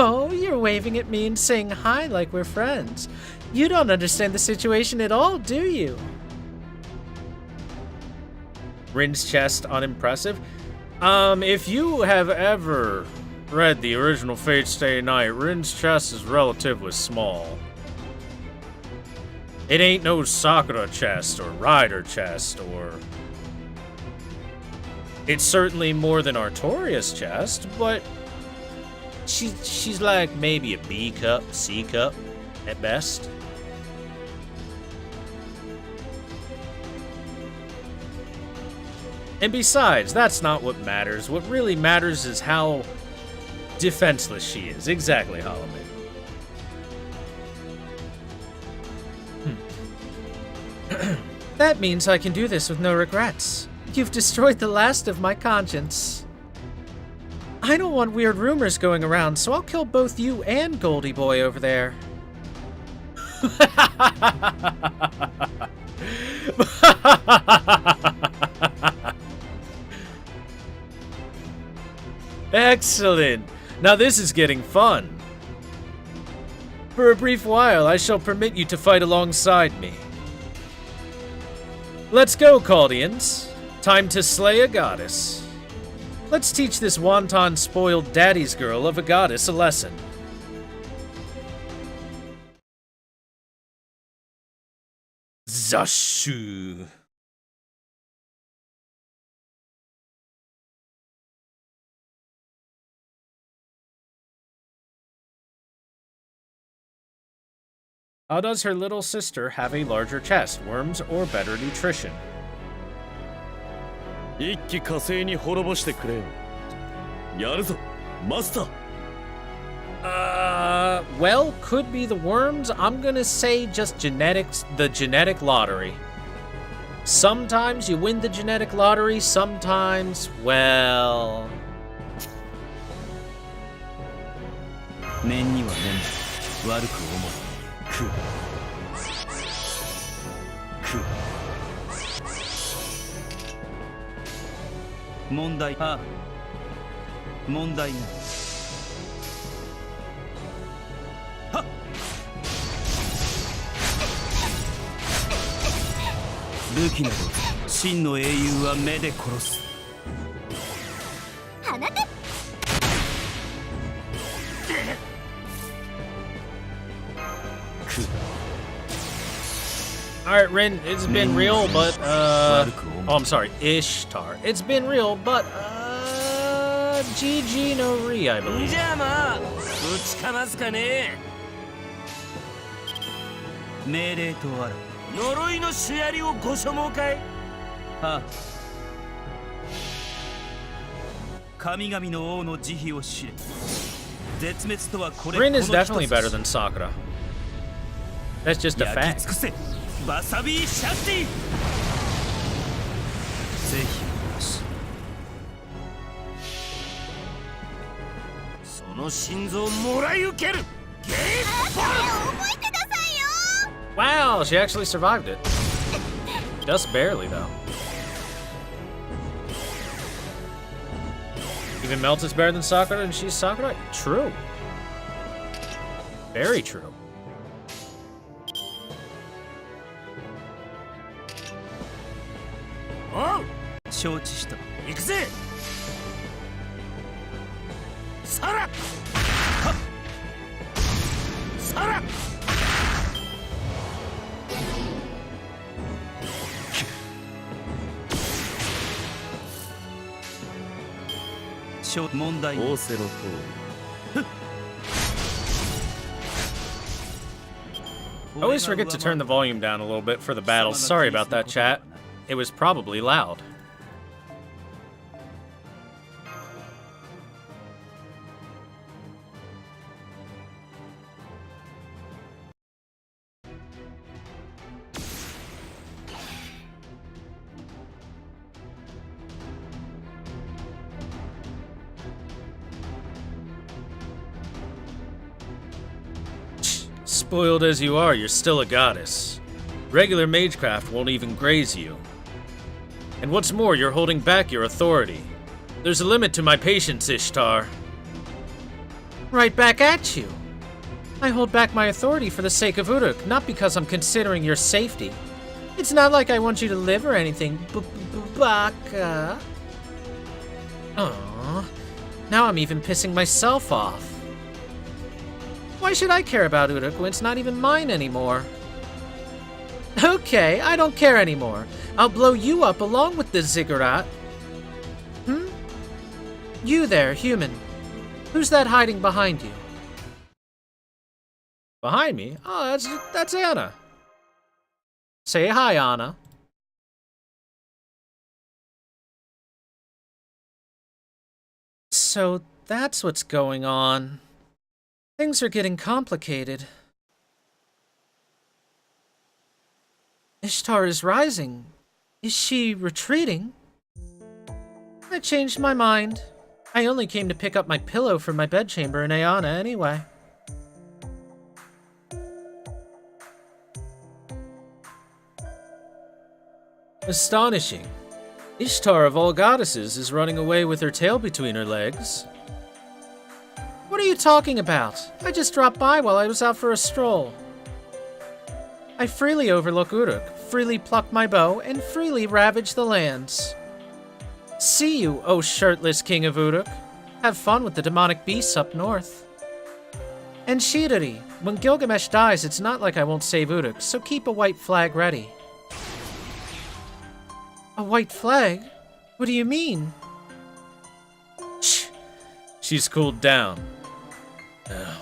Oh, you're waving at me and saying hi like we're friends. You don't understand the situation at all, do you? Rin's chest unimpressive. If you have ever read the original Fate Stay Night, Rin's chest is relatively small. It ain't no Sakura chest or Rider chest or... It's certainly more than Artoria's chest, but she's like maybe a B cup, C cup at best. And besides, that's not what matters. What really matters is how defenseless she is. Exactly, Holloman. That means I can do this with no regrets. You've destroyed the last of my conscience. I don't want weird rumors going around, so I'll kill both you and Goldie Boy over there. Excellent! Now this is getting fun. For a brief while, I shall permit you to fight alongside me. Let's go, Chaldeans. Time to slay a goddess. Let's teach this wanton, spoiled daddy's girl of a goddess a lesson. Zashu. How does her little sister have a larger chest, worms, or better nutrition? 一気火星に滅ぼしてくれよ。やるぞ、マスター。Well, could be the worms. I'm gonna say just genetics, the genetic lottery. Sometimes you win the genetic lottery, sometimes, well... 面には面、悪く思う。食う。食う。問題、ああ。問題ない。はっ。武器など真の英雄は目で殺す。放て。Alright, Rin, it's been real, but, oh, I'm sorry, Ishtar. It's been real, but, GG no Ri, I believe. じゃあまあ、ぶちかますかね。命令とある。呪いのシュヤリをご所望かい？ああ。神々の王の慈悲を知れ。絶滅とはこれ。Rin is definitely better than Sakura. That's just a fact. バサビーシャッティ。ぜひし。その心臓もらい受ける。ゲイボル。覚えてくださいよ。 Wow, she actually survived it. Just barely, though. Even Melt is better than Sakura, and she's Sakura? True. Very true. Oh! 承知した。行くぜ。さら。さら。問題。仰せの通り。 I always forget to turn the volume down a little bit for the battles. Sorry about that, chat. It was probably loud. Spoiled as you are, you're still a goddess. Regular magecraft won't even graze you. And what's more, you're holding back your authority. There's a limit to my patience, Ishtar. Right back at you. I hold back my authority for the sake of Uruk, not because I'm considering your safety. It's not like I want you to live or anything, Baka. Aww. Now I'm even pissing myself off. Why should I care about Uruk when it's not even mine anymore? Okay, I don't care anymore. I'll blow you up along with the ziggurat. You there, human. Who's that hiding behind you? Behind me? Oh, that's Anna. Say hi, Anna. So that's what's going on. Things are getting complicated. Ishtar is rising. Is she retreating? I changed my mind. I only came to pick up my pillow from my bedchamber in Ayana anyway. Astonishing. Ishtar of all goddesses is running away with her tail between her legs. What are you talking about? I just dropped by while I was out for a stroll. I freely overlook Uruk, freely pluck my bow, and freely ravage the lands. See you, O shirtless king of Uruk. Have fun with the demonic beasts up north. And Shidari, when Gilgamesh dies, it's not like I won't save Uruk, so keep a white flag ready. A white flag? What do you mean? Shh. She's cooled down.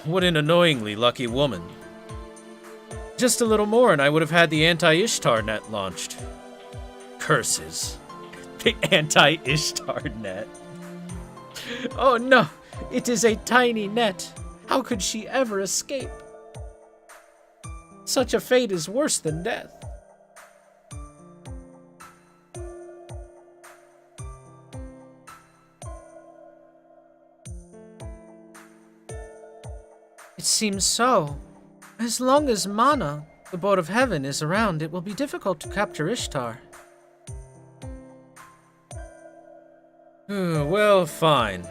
What an annoyingly lucky woman. Just a little more and I would have had the anti-Ishtar net launched. Curses. The anti-Ishtar net. Oh no, it is a tiny net. How could she ever escape? Such a fate is worse than death. It seems so. As long as Mana, the boat of heaven, is around, it will be difficult to capture Ishtar. Well, fine.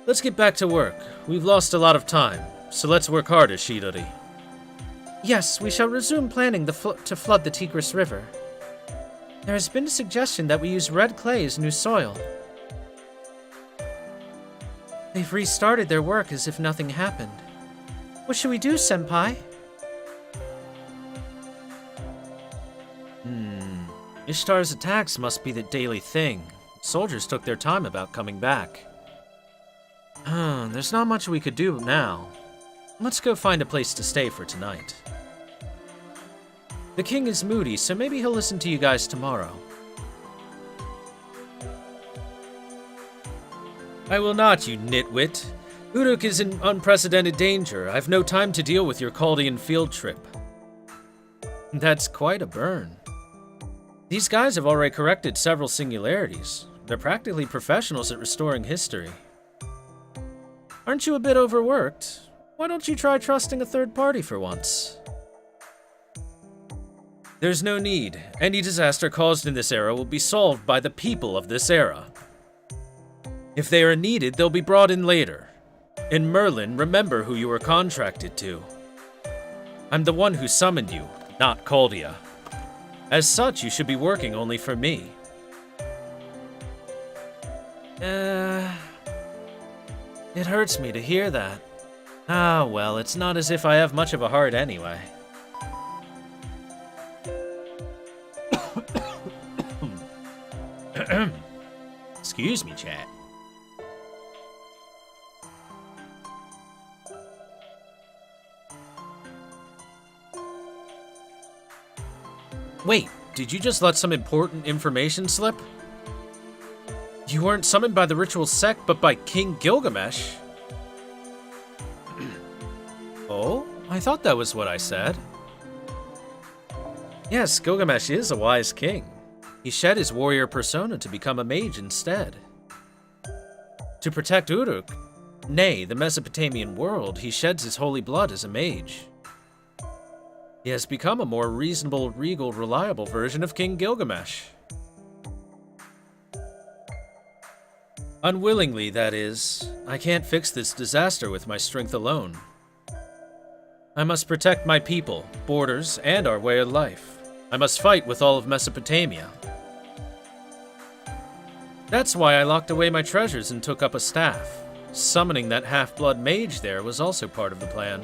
Let's get back to work. We've lost a lot of time, so let's work harder, Shidori. Yes, we shall resume planning to flood the Tigris River. There has been a suggestion that we use red clay as new soil. They've restarted their work as if nothing happened. What should we do, Senpai? Ishtar's attacks must be the daily thing. Soldiers took their time about coming back. There's not much we could do now. Let's go find a place to stay for tonight. The king is moody, so maybe he'll listen to you guys tomorrow. I will not, you nitwit. Uruk is in unprecedented danger. I've no time to deal with your Chaldean field trip. That's quite a burn. These guys have already corrected several singularities. They're practically professionals at restoring history. Aren't you a bit overworked? Why don't you try trusting a third party for once? There's no need. Any disaster caused in this era will be solved by the people of this era. If they are needed, they'll be brought in later. And Merlin, remember who you were contracted to. I'm the one who summoned you, not Caldea. As such, you should be working only for me. It hurts me to hear that. Ah, well, it's not as if I have much of a heart anyway. Excuse me, chat. Wait, did you just let some important information slip? You weren't summoned by the ritual sect, but by King Gilgamesh. Oh? I thought that was what I said. Yes, Gilgamesh is a wise king. He shed his warrior persona to become a mage instead. To protect Uruk, nay, the Mesopotamian world, he sheds his holy blood as a mage. He has become a more reasonable, regal, reliable version of King Gilgamesh. Unwillingly, that is. I can't fix this disaster with my strength alone. I must protect my people, borders, and our way of life. I must fight with all of Mesopotamia. That's why I locked away my treasures and took up a staff. Summoning that half-blood mage there was also part of the plan.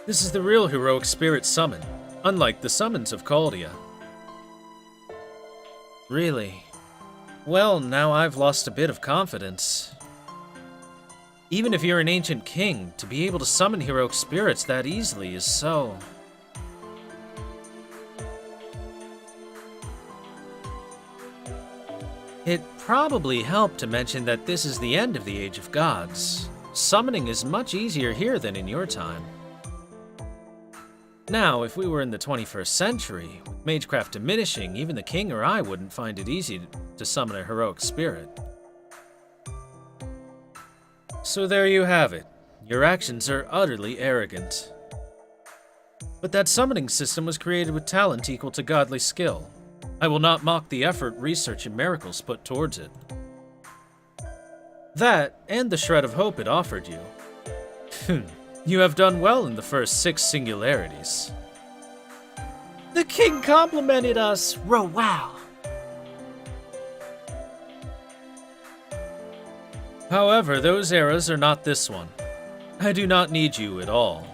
This is the real heroic spirit summon, unlike the summons of Caldea. Really? Well, now I've lost a bit of confidence. Even if you're an ancient king, to be able to summon heroic spirits that easily is so... It probably helped to mention that this is the end of the Age of Gods. Summoning is much easier here than in your time. Now, if we were in the 21st century, with magecraft diminishing, even the king or I wouldn't find it easy to summon a heroic spirit. So there you have it. Your actions are utterly arrogant. But that summoning system was created with talent equal to godly skill. I will not mock the effort, research, and miracles put towards it. That, and the shred of hope it offered you. You have done well in the first 6 singularities. The king complimented us! Wow! However, those eras are not this one. I do not need you at all.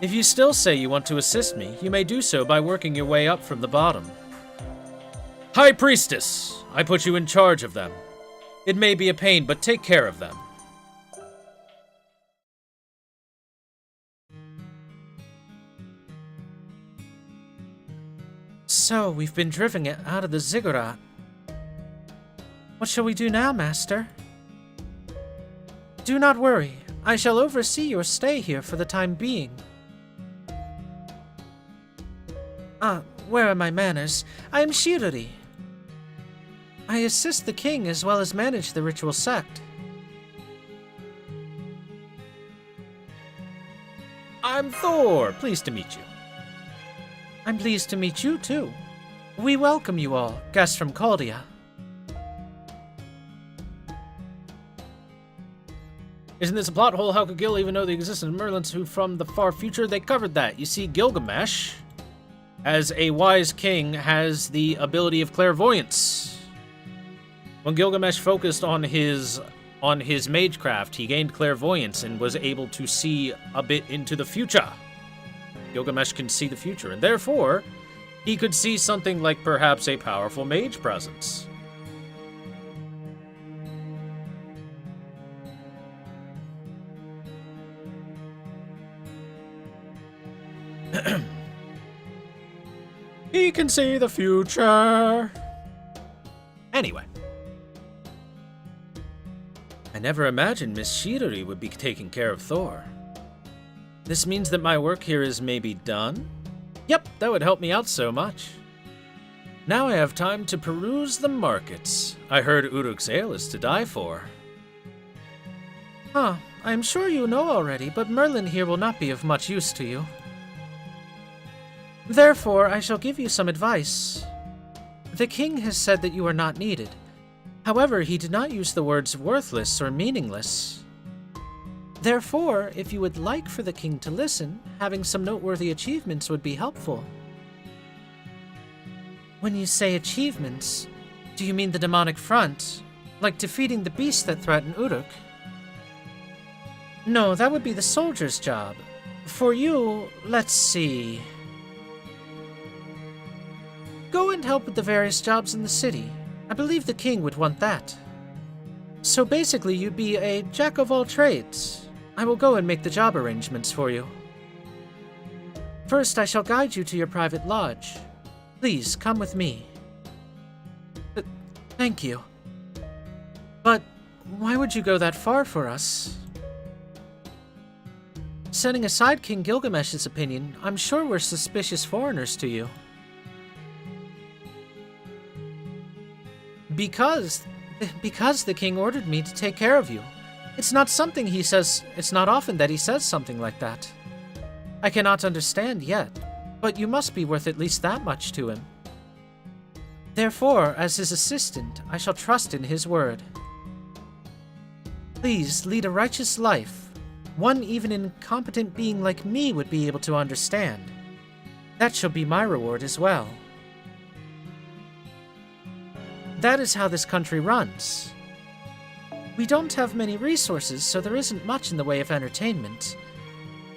If you still say you want to assist me, you may do so by working your way up from the bottom. High Priestess! I put you in charge of them. It may be a pain, but take care of them. So, we've been driven out of the ziggurat. What shall we do now, Master? Do not worry. I shall oversee your stay here for the time being. Where are my manners? I am Shiruri. I assist the king as well as manage the ritual sect. I'm Thor. Pleased to meet you. I'm pleased to meet you, too. We welcome you all, guests from Caldea. Isn't this a plot hole? How could Gil even know the existence of Merlins who from the far future? They covered that. You see, Gilgamesh, as a wise king, has the ability of clairvoyance. When Gilgamesh focused on his magecraft, he gained clairvoyance and was able to see a bit into the future. Gilgamesh can see the future, and therefore, he could see something like perhaps a powerful mage presence. He can see the future. Anyway. I never imagined Miss Shiruri would be taking care of Thor. This means that my work here is maybe done? Yep, that would help me out so much. Now I have time to peruse the markets. I heard Uruk's ale is to die for. Huh, I'm sure you know already, but Merlin here will not be of much use to you. Therefore, I shall give you some advice. The king has said that you are not needed. However, he did not use the words worthless or meaningless. Therefore, if you would like for the king to listen, having some noteworthy achievements would be helpful. When you say achievements, do you mean the demonic front? Like defeating the beast that threatened Uruk? No, that would be the soldier's job. For you, let's see. Go and help with the various jobs in the city. I believe the king would want that. So basically, you'd be a jack of all trades. I will go and make the job arrangements for you. First, I shall guide you to your private lodge. Please, come with me. Thank you. But why would you go that far for us? Setting aside King Gilgamesh's opinion, I'm sure we're suspicious foreigners to you. Because the king ordered me to take care of you. It's not something he says, it's not often that he says something like that. I cannot understand yet, but you must be worth at least that much to him. Therefore, as his assistant, I shall trust in his word. Please lead a righteous life, one even an incompetent being like me would be able to understand. That shall be my reward as well. That is how this country runs. We don't have many resources, so there isn't much in the way of entertainment.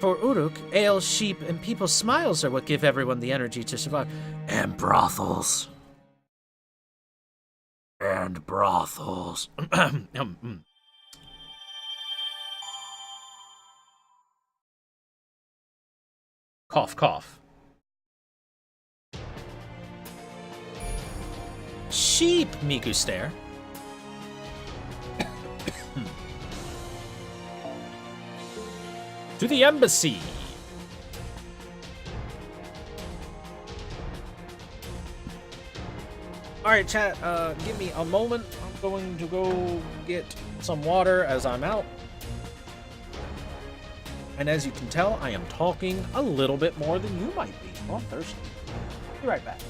For Uruk, ale, sheep, and people's smiles are what give everyone the energy to survive. And brothels. And brothels. Cough, cough. Sheep, Miku stare. To the embassy! Alright, chat, give me a moment. I'm going to go get some water as I'm out. And as you can tell, I am talking a little bit more than you might be. Oh, I'm thirsty. Be right back.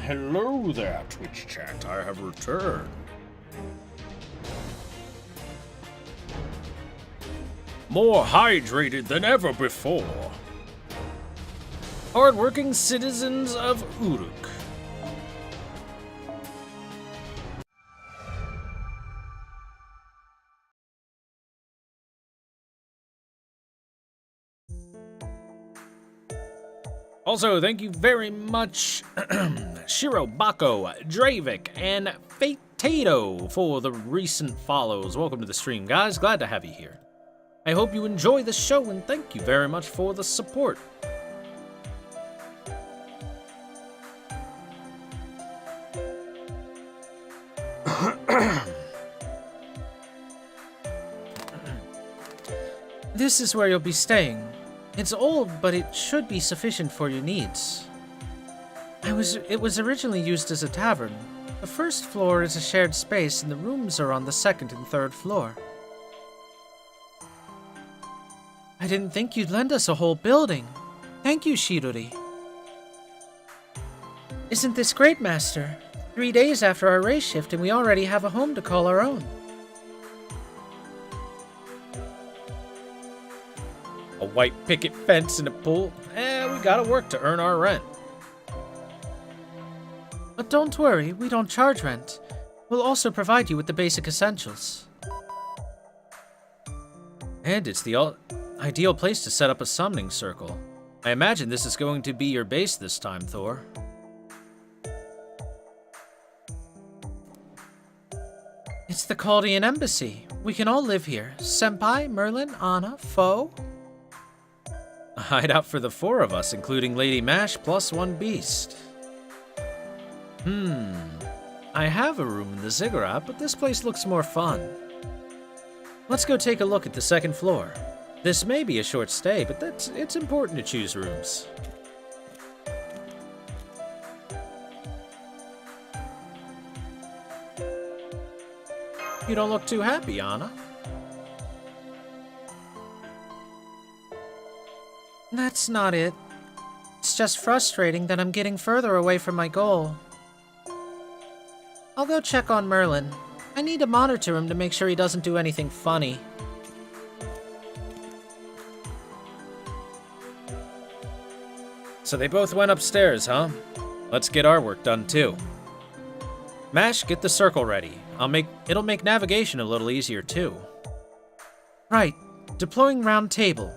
Hello there, Twitch chat. I have returned. More hydrated than ever before. Hardworking citizens of Uruk. Also, thank you very much, Shirobako, Dravik, and Fatato for the recent follows. Welcome to the stream, guys. Glad to have you here. I hope you enjoy the show, and thank you very much for the support. This is where you'll be staying. It's old, but it should be sufficient for your needs. It was originally used as a tavern. The first floor is a shared space, and the rooms are on the second and third floor. I didn't think you'd lend us a whole building. Thank you, Shiruri. Isn't this great, Master? 3 days after our race shift, and we already have a home to call our own. A white picket fence and a pool. We gotta work to earn our rent. But don't worry, we don't charge rent. We'll also provide you with the basic essentials. And it's the ideal place to set up a summoning circle. I imagine this is going to be your base this time, Thor. It's the Chaldean embassy. We can all live here. Senpai, Merlin, Anna, Foe. A hideout for the 4 of us, including Lady Mash plus 1 beast. I have a room in the ziggurat, but this place looks more fun. Let's go take a look at the 2nd floor. This may be a short stay, but it's important to choose rooms. You don't look too happy, Anna. That's not it. It's just frustrating that I'm getting further away from my goal. I'll go check on Merlin. I need to monitor him to make sure he doesn't do anything funny. So they both went upstairs, huh? Let's get our work done too. Mash, get the circle ready. It'll make navigation a little easier too. Right. Deploying round table.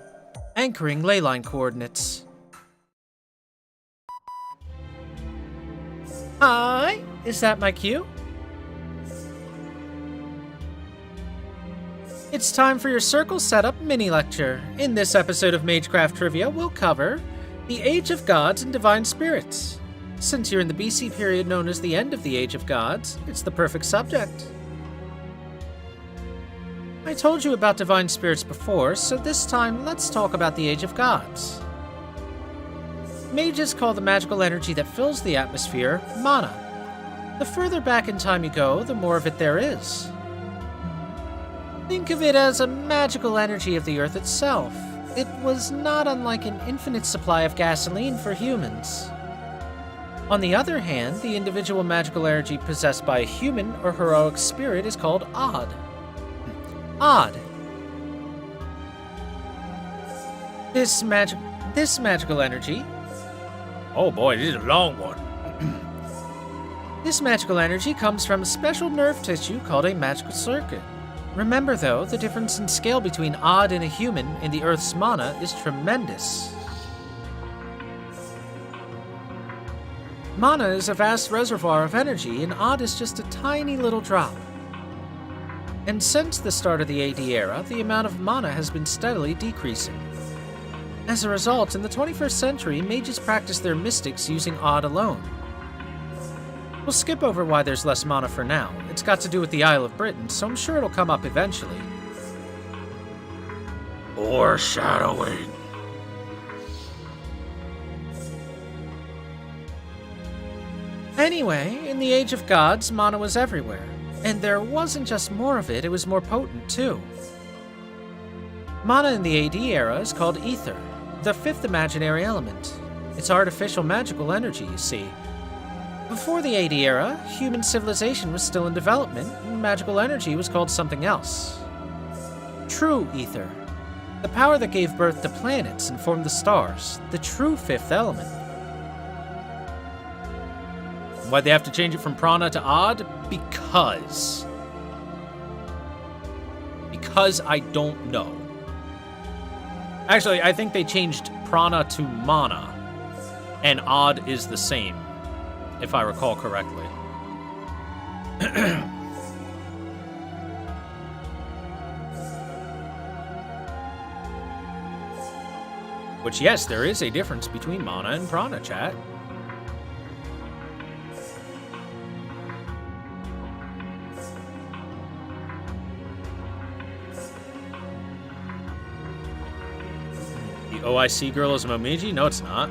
Anchoring leyline coordinates. Hi! Is that my cue? It's time for your circle setup mini lecture. In this episode of Magecraft Trivia, we'll cover the Age of Gods and Divine Spirits. Since you're in the BC period known as the end of the Age of Gods, it's the perfect subject. I told you about divine spirits before, so this time let's talk about the Age of Gods. Mages call the magical energy that fills the atmosphere mana. The further back in time you go, the more of it there is. Think of it as a magical energy of the earth itself. It was not unlike an infinite supply of gasoline for humans. On the other hand, the individual magical energy possessed by a human or heroic spirit is called odd. Odd. This magical energy... Oh boy, this is a long one. This magical energy comes from a special nerve tissue called a magical circuit. Remember though, the difference in scale between odd and a human in the Earth's mana is tremendous. Mana is a vast reservoir of energy, and odd is just a tiny little drop. And since the start of the AD era, the amount of mana has been steadily decreasing. As a result, in the 21st century, mages practice their mystics using odd alone. We'll skip over why there's less mana for now. It's got to do with the Isle of Britain, so I'm sure it'll come up eventually. Foreshadowing. Anyway, in the Age of Gods, mana was everywhere. And there wasn't just more of it, it was more potent too. Mana in the AD era is called ether, the fifth imaginary element. It's artificial magical energy, you see. Before the AD era, human civilization was still in development, and magical energy was called something else. True ether. The power that gave birth to planets and formed the stars, the true fifth element. Why'd they have to change it from prana to odd? Because I don't know. Actually, I think they changed prana to mana, and odd is the same, if I recall correctly. Which, yes, there is a difference between mana and prana, chat. The OIC girl is a Momiji? No, it's not.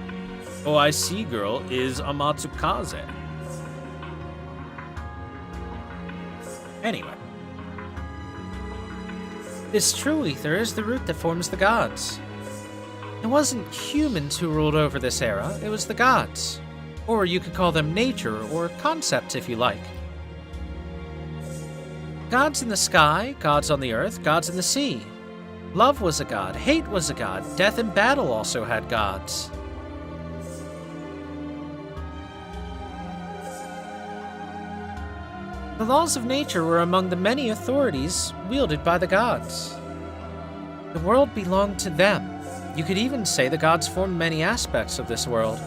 OIC girl is a Matsukaze. Anyway. This true ether is the root that forms the gods. It wasn't humans who ruled over this era, it was the gods. Or you could call them nature, or concepts if you like. Gods in the sky, gods on the earth, gods in the sea. Love was a god, hate was a god, death and battle also had gods. The laws of nature were among the many authorities wielded by the gods. The world belonged to them. You could even say the gods formed many aspects of this world.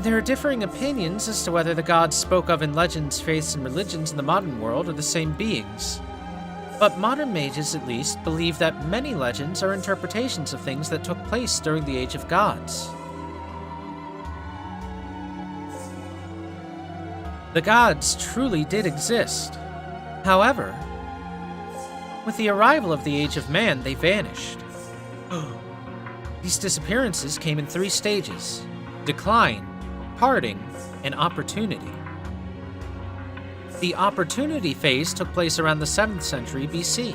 There are differing opinions as to whether the gods spoke of in legends, faiths, and religions in the modern world are the same beings. But modern mages, at least, believe that many legends are interpretations of things that took place during the Age of Gods. The gods truly did exist. However, with the arrival of the Age of Man, they vanished. These disappearances came in 3 stages: decline, parting, and opportunity. The opportunity phase took place around the 7th century BC.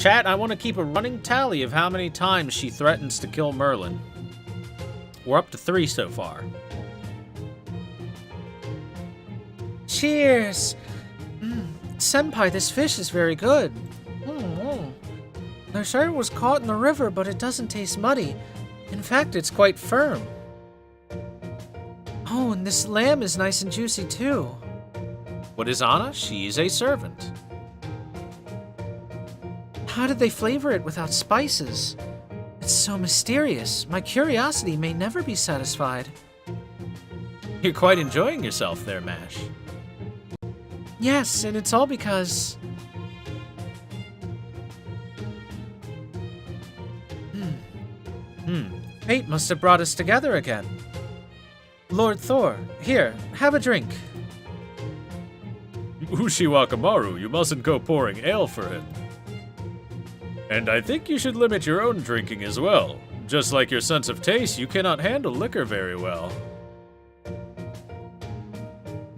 Chat, I want to keep a running tally of how many times she threatens to kill Merlin. We're up to 3 so far. Cheers! Senpai, this fish is very good. I sure it was caught in the river, but it doesn't taste muddy. In fact, it's quite firm. Oh, and this lamb is nice and juicy too. What is Anna? She's a servant. How did they flavor it without spices? It's so mysterious. My curiosity may never be satisfied. You're quite enjoying yourself there, Mash. Yes, and it's all because... Fate must have brought us together again. Lord Thor, here, have a drink. Ushiwakamaru, you mustn't go pouring ale for him. And I think you should limit your own drinking as well. Just like your sense of taste, you cannot handle liquor very well.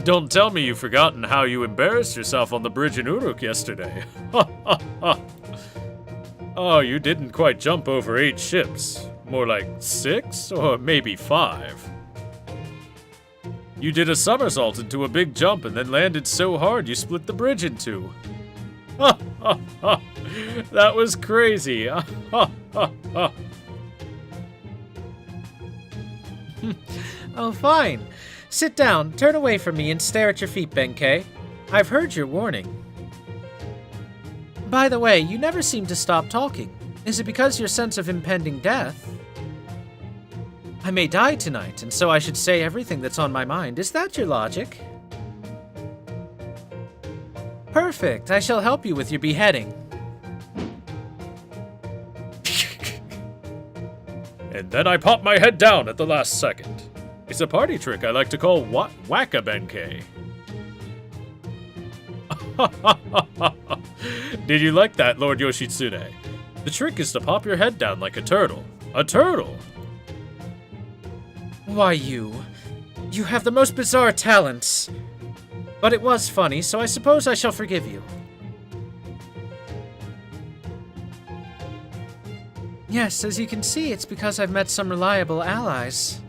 Don't tell me you've forgotten how you embarrassed yourself on the bridge in Uruk yesterday. Oh, you didn't quite jump over 8 ships. More like 6 or maybe 5. You did a somersault into a big jump and then landed so hard you split the bridge in 2. That was crazy. Oh, fine. Sit down, turn away from me, and stare at your feet, Benkei. I've heard your warning. By the way, you never seem to stop talking. Is it because your sense of impending death? I may die tonight, and so I should say everything that's on my mind. Is that your logic? Perfect. I shall help you with your beheading. And then I pop my head down at the last second. It's a party trick I like to call Whack-a-Benkei. Did you like that, Lord Yoshitsune? The trick is to pop your head down like a turtle. A turtle! Why, you have the most bizarre talents. But it was funny, so I suppose I shall forgive you. Yes, as you can see, it's because I've met some reliable allies.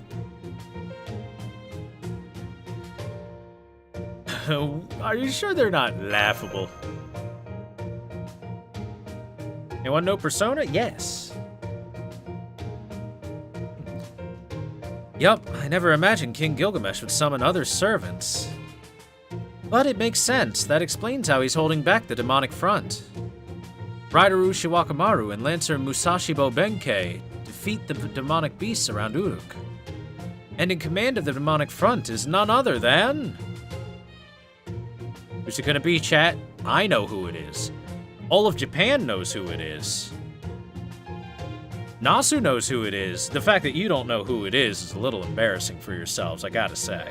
Are you sure they're not laughable? You want no persona? Yes. Yup, I never imagined King Gilgamesh would summon other servants. But it makes sense. That explains how he's holding back the demonic front. Rider Ushiwakamaru and Lancer Musashibo Benkei defeat the demonic beasts around Uruk. And in command of the demonic front is none other than... Who's it gonna be, chat? I know who it is. All of Japan knows who it is. Nasu knows who it is. The fact that you don't know who it is a little embarrassing for yourselves, I gotta say.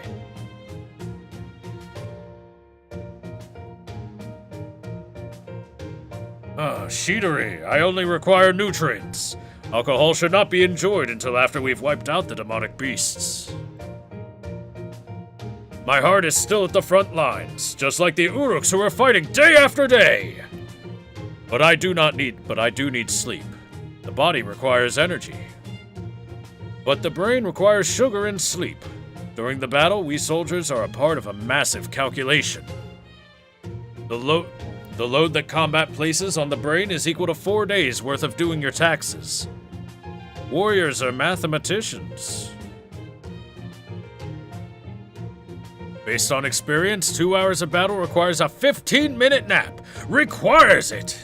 Shidori, I only require nutrients. Alcohol should not be enjoyed until after we've wiped out the demonic beasts. My heart is still at the front lines, just like the Uruks who are fighting day after day. But I do need sleep. The body requires energy. But the brain requires sugar and sleep. During the battle, we soldiers are a part of a massive calculation. The load that combat places on the brain is equal to 4 days worth of doing your taxes. Warriors are mathematicians. Based on experience, 2 hours of battle requires a 15-minute nap. Requires it!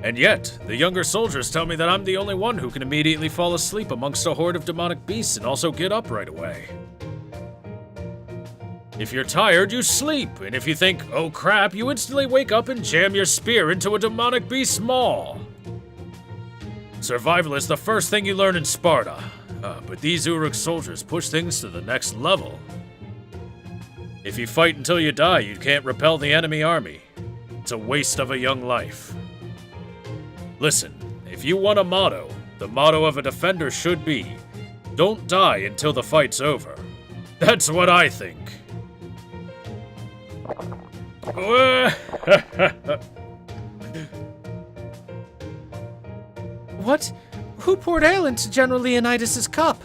And yet, the younger soldiers tell me that I'm the only one who can immediately fall asleep amongst a horde of demonic beasts and also get up right away. If you're tired, you sleep, and if you think, oh crap, you instantly wake up and jam your spear into a demonic beast's maw. Survival is the first thing you learn in Sparta, but these Uruk soldiers push things to the next level. If you fight until you die, you can't repel the enemy army. It's a waste of a young life. Listen, if you want a motto, the motto of a defender should be, don't die until the fight's over. That's what I think. What? Who poured ale into General Leonidas' cup?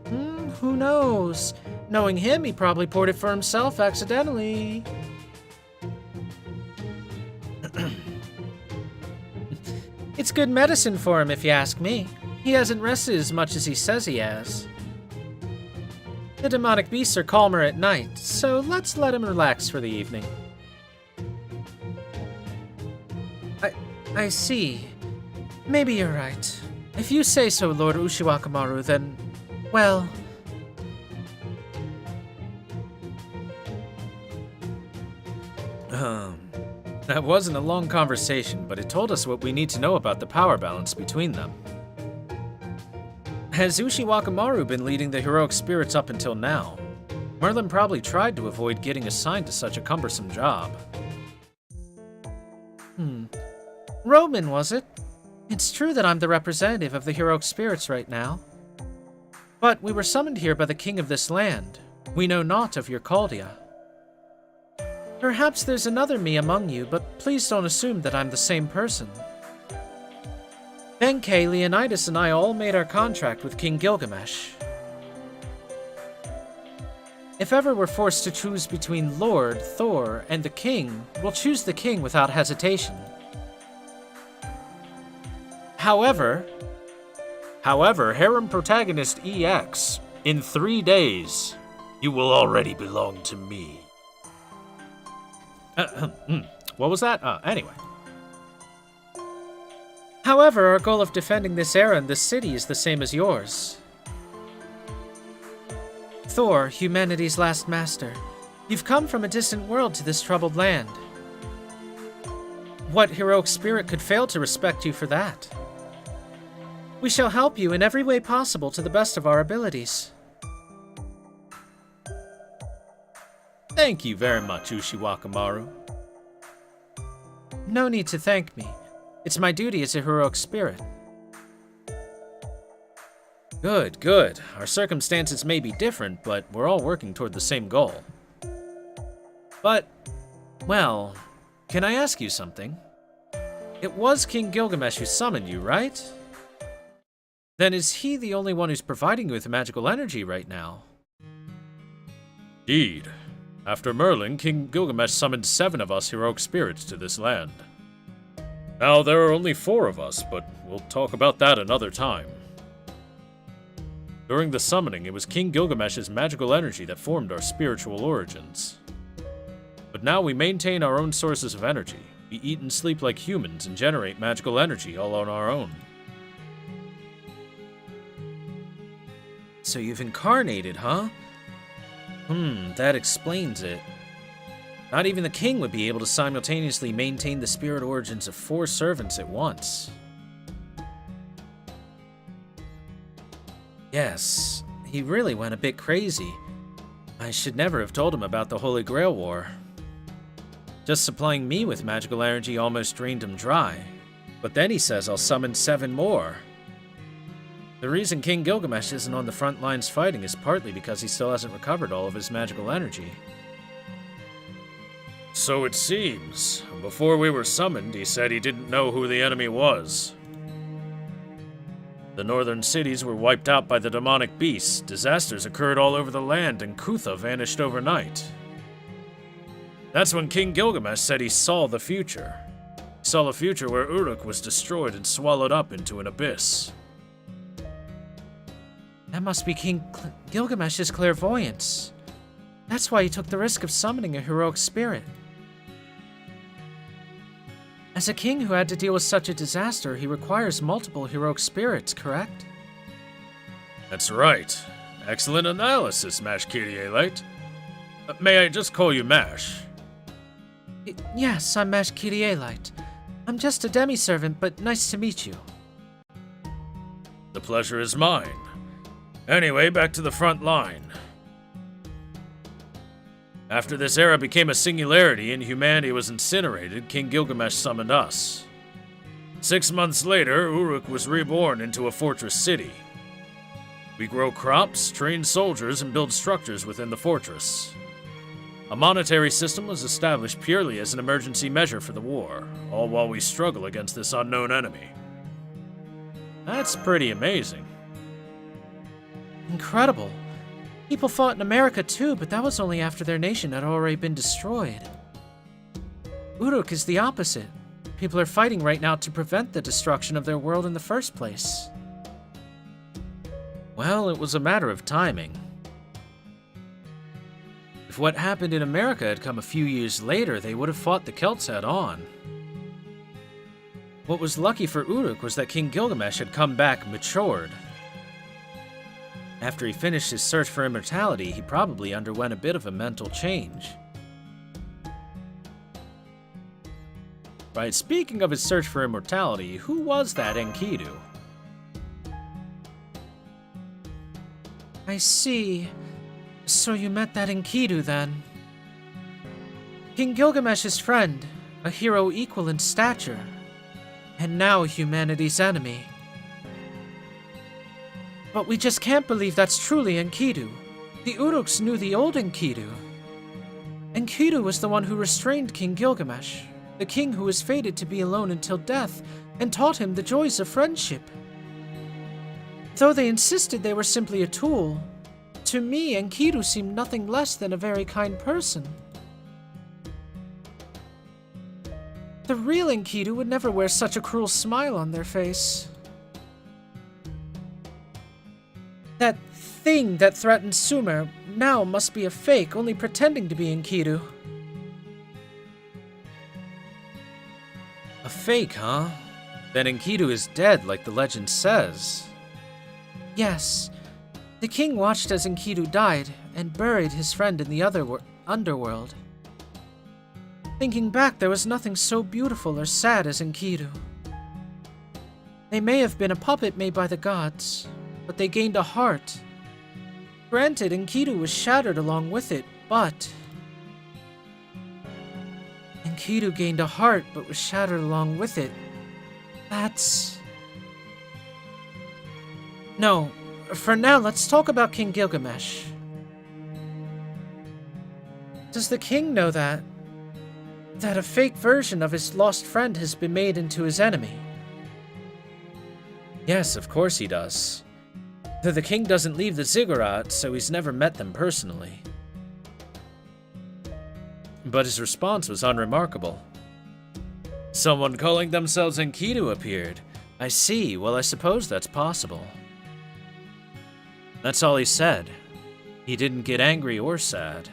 Who knows? Knowing him, he probably poured it for himself accidentally. It's good medicine for him, if you ask me. He hasn't rested as much as he says he has. The demonic beasts are calmer at night, so let's let him relax for the evening. I see. Maybe you're right. If you say so, Lord Ushiwakamaru, then, well... That wasn't a long conversation, but it told us what we need to know about the power balance between them. Has Ushiwakamaru been leading the heroic spirits up until now? Merlin probably tried to avoid getting assigned to such a cumbersome job. Roman, was it? It's true that I'm the representative of the heroic spirits right now. But we were summoned here by the king of this land. We know naught of your Caldea. Perhaps there's another me among you, but please don't assume that I'm the same person. Benkei, Leonidas, and I all made our contract with King Gilgamesh. If ever we're forced to choose between Lord, Thor, and the king, we'll choose the king without hesitation. However, Harem Protagonist EX, in 3 days, you will already belong to me. What was that? Anyway. However, our goal of defending this era and this city is the same as yours. Thor, humanity's last master, you've come from a distant world to this troubled land. What heroic spirit could fail to respect you for that? We shall help you in every way possible to the best of our abilities. Thank you very much, Ushiwakamaru. No need to thank me. It's my duty as a heroic spirit. Good, good. Our circumstances may be different, but we're all working toward the same goal. But, well, can I ask you something? It was King Gilgamesh who summoned you, right? Then is he the only one who's providing you with magical energy right now? Indeed. After Merlin, King Gilgamesh summoned 7 of us heroic spirits to this land. Now there are only 4 of us, but we'll talk about that another time. During the summoning, it was King Gilgamesh's magical energy that formed our spiritual origins. But now we maintain our own sources of energy. We eat and sleep like humans and generate magical energy all on our own. So you've incarnated, huh? That explains it. Not even the king would be able to simultaneously maintain the spirit origins of 4 servants at once. Yes, he really went a bit crazy. I should never have told him about the Holy Grail War. Just supplying me with magical energy almost drained him dry. But then he says I'll summon 7 more. The reason King Gilgamesh isn't on the front lines fighting is partly because he still hasn't recovered all of his magical energy. So it seems. Before we were summoned, he said he didn't know who the enemy was. The northern cities were wiped out by the demonic beasts, disasters occurred all over the land, and Kutha vanished overnight. That's when King Gilgamesh said he saw the future. He saw a future where Uruk was destroyed and swallowed up into an abyss. That must be King Gilgamesh's clairvoyance. That's why he took the risk of summoning a heroic spirit. As a king who had to deal with such a disaster, he requires multiple heroic spirits, correct? That's right. Excellent analysis, Mash Kyrielite. May I just call you Mash? Yes, I'm Mash Kyrielite. I'm just a demi-servant, but nice to meet you. The pleasure is mine. Anyway, back to the front line. After this era became a singularity and humanity was incinerated, King Gilgamesh summoned us. 6 months later, Uruk was reborn into a fortress city. We grow crops, train soldiers, and build structures within the fortress. A monetary system was established purely as an emergency measure for the war, all while we struggle against this unknown enemy. That's pretty amazing. Incredible. People fought in America too, but that was only after their nation had already been destroyed. Uruk is the opposite. People are fighting right now to prevent the destruction of their world in the first place. Well, it was a matter of timing. If what happened in America had come a few years later, they would have fought the Celts head on. What was lucky for Uruk was that King Gilgamesh had come back matured. After he finished his search for immortality, he probably underwent a bit of a mental change. Right, speaking of his search for immortality, who was that Enkidu? I see. So you met that Enkidu then. King Gilgamesh's friend, a hero equal in stature, and now humanity's enemy. But we just can't believe that's truly Enkidu. The Uruks knew the old Enkidu. Enkidu was the one who restrained King Gilgamesh, the king who was fated to be alone until death, and taught him the joys of friendship. Though they insisted they were simply a tool, to me, Enkidu seemed nothing less than a very kind person. The real Enkidu would never wear such a cruel smile on their face. That thing that threatened Sumer now must be a fake, only pretending to be Enkidu. A fake, huh? Then Enkidu is dead, like the legend says. Yes. The king watched as Enkidu died and buried his friend in the underworld. Thinking back, there was nothing so beautiful or sad as Enkidu. They may have been a puppet made by the gods, but they gained a heart. Granted, Enkidu was shattered along with it, but Enkidu gained a heart but was shattered along with it. That's... No, for now, let's talk about King Gilgamesh. Does the king know that a fake version of his lost friend has been made into his enemy? Yes, of course he does. Though the king doesn't leave the ziggurat, so he's never met them personally. But his response was unremarkable. Someone calling themselves Enkidu appeared. I see, well, I suppose that's possible. That's all he said. He didn't get angry or sad.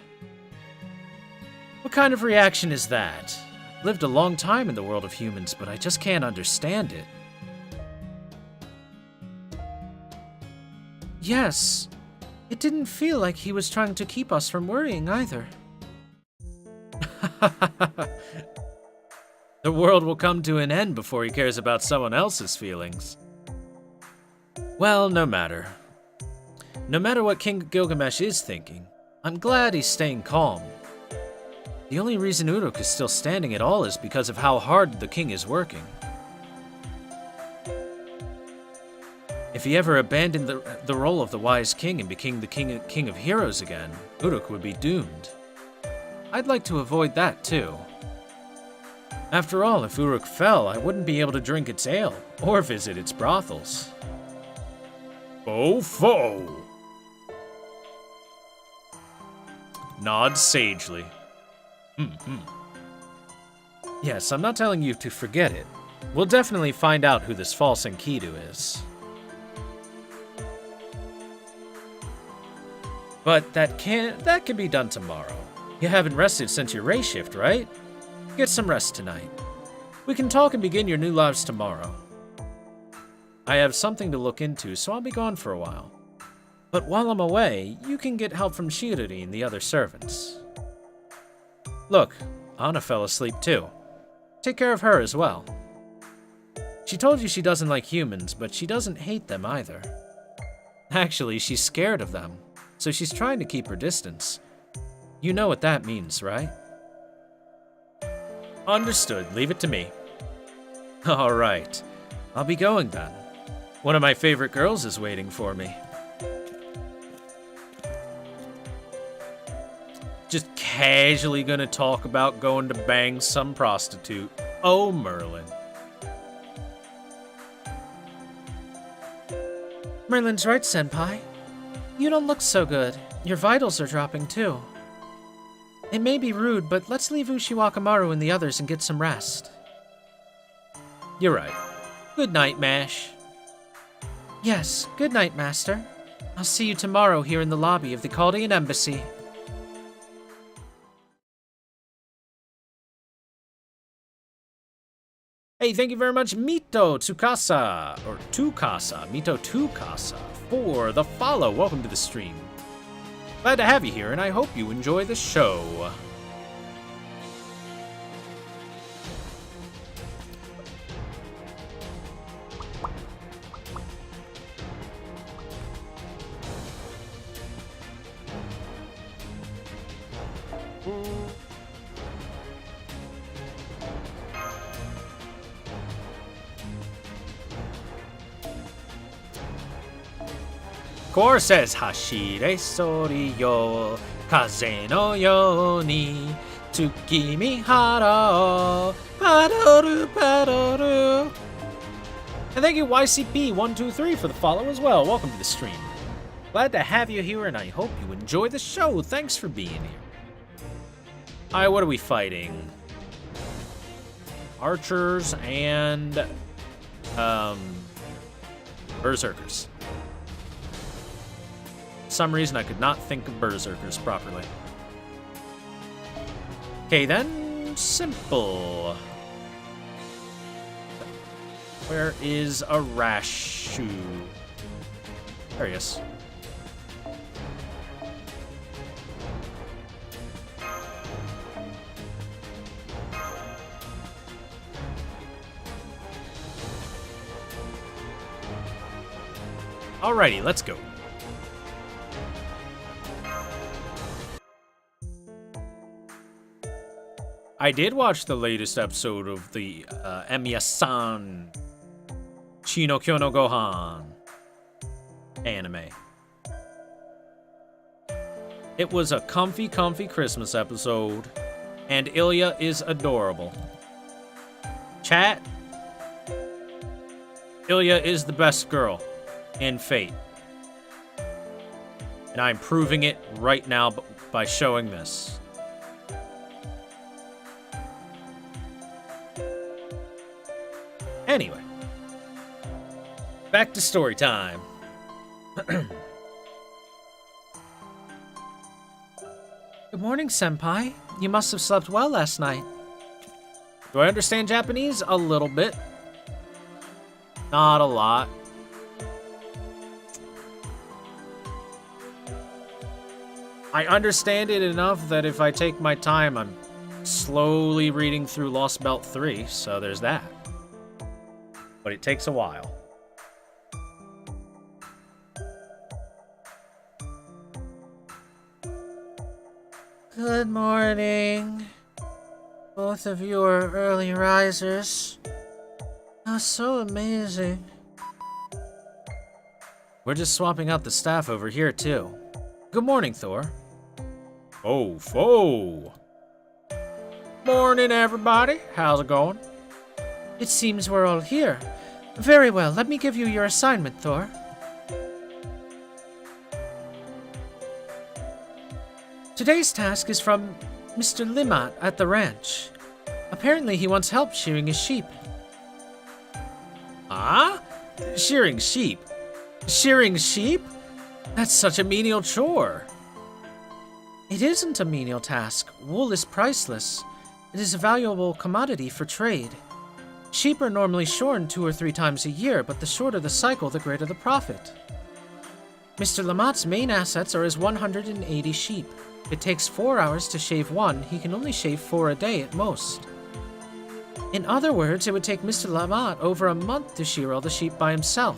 What kind of reaction is that? I've lived a long time in the world of humans, but I just can't understand it. Yes, it didn't feel like he was trying to keep us from worrying either. The world will come to an end before he cares about someone else's feelings. Well, no matter. No matter what King Gilgamesh is thinking, I'm glad he's staying calm. The only reason Uruk is still standing at all is because of how hard the king is working. If he ever abandoned the role of the wise king and became the king of heroes again, Uruk would be doomed. I'd like to avoid that too. After all, if Uruk fell, I wouldn't be able to drink its ale or visit its brothels. Fo! Nods sagely. Yes, I'm not telling you to forget it. We'll definitely find out who this false Enkidu is. But that can be done tomorrow. You haven't rested since your race shift, right? Get some rest tonight. We can talk and begin your new lives tomorrow. I have something to look into, so I'll be gone for a while. But while I'm away, you can get help from Shiruri and the other servants. Look, Anna fell asleep too. Take care of her as well. She told you she doesn't like humans, but she doesn't hate them either. Actually, she's scared of them, so she's trying to keep her distance. You know what that means, right? Understood. Leave it to me. All right. I'll be going then. One of my favorite girls is waiting for me. just casually gonna talk about going to bang some prostitute. Oh, Merlin. Merlin's right, Senpai. You don't look so good. Your vitals are dropping too. It may be rude, but let's leave Ushiwakamaru and the others and get some rest. You're right. Good night, Mash. Yes, good night, Master. I'll see you tomorrow here in the lobby of the Chaldean Embassy. Hey, thank you very much, Mito Tsukasa, or Tukasa, Mito Tukasa, for the follow. Welcome to the stream. Glad to have you here, and I hope you enjoy the show. Core says, Hashire sori yo, kaze no yo ni, tsukimi hara o, padoru padoru. And thank you, YCP123, for the follow as well. Welcome to the stream. Glad to have you here, and I hope you enjoy the show. Thanks for being here. Alright, what are we fighting? Archers and, Berserkers. For some reason, I could not think of Berserkers properly. Okay, then, simple. Where is Arashu? There he is. Alrighty, let's go. I did watch the latest episode of the Emiya-san Chino Kyo no Gohan anime. It was a comfy Christmas episode, and Ilya is adorable. Chat, Ilya is the best girl in Fate. And I'm proving it right now by showing this. Anyway, back to story time. Good morning, Senpai. You must have slept well last night. Do I understand Japanese? A little bit. Not a lot. I understand it enough that if I take my time, I'm slowly reading through Lost Belt 3, so there's that. But it takes a while. Good morning. Both of you are early risers. How so amazing. We're just swapping out the staff over here, too. Good morning, Thor. Oh, foe. Morning, everybody. How's it going? It seems we're all here. Very well, let me give you your assignment, Thor. Today's task is from Mr. Limat at the ranch. Apparently he wants help shearing his sheep. Ah? Shearing sheep? Shearing sheep? That's such a menial chore. It isn't a menial task. Wool is priceless. It is a valuable commodity for trade. Sheep are normally shorn 2 or 3 times a year, but the shorter the cycle, the greater the profit. Mr. Lamott's main assets are his 180 sheep. It takes 4 hours to shave one. He can only shave 4 a day at most. In other words, it would take Mr. Lamott over a month to shear all the sheep by himself.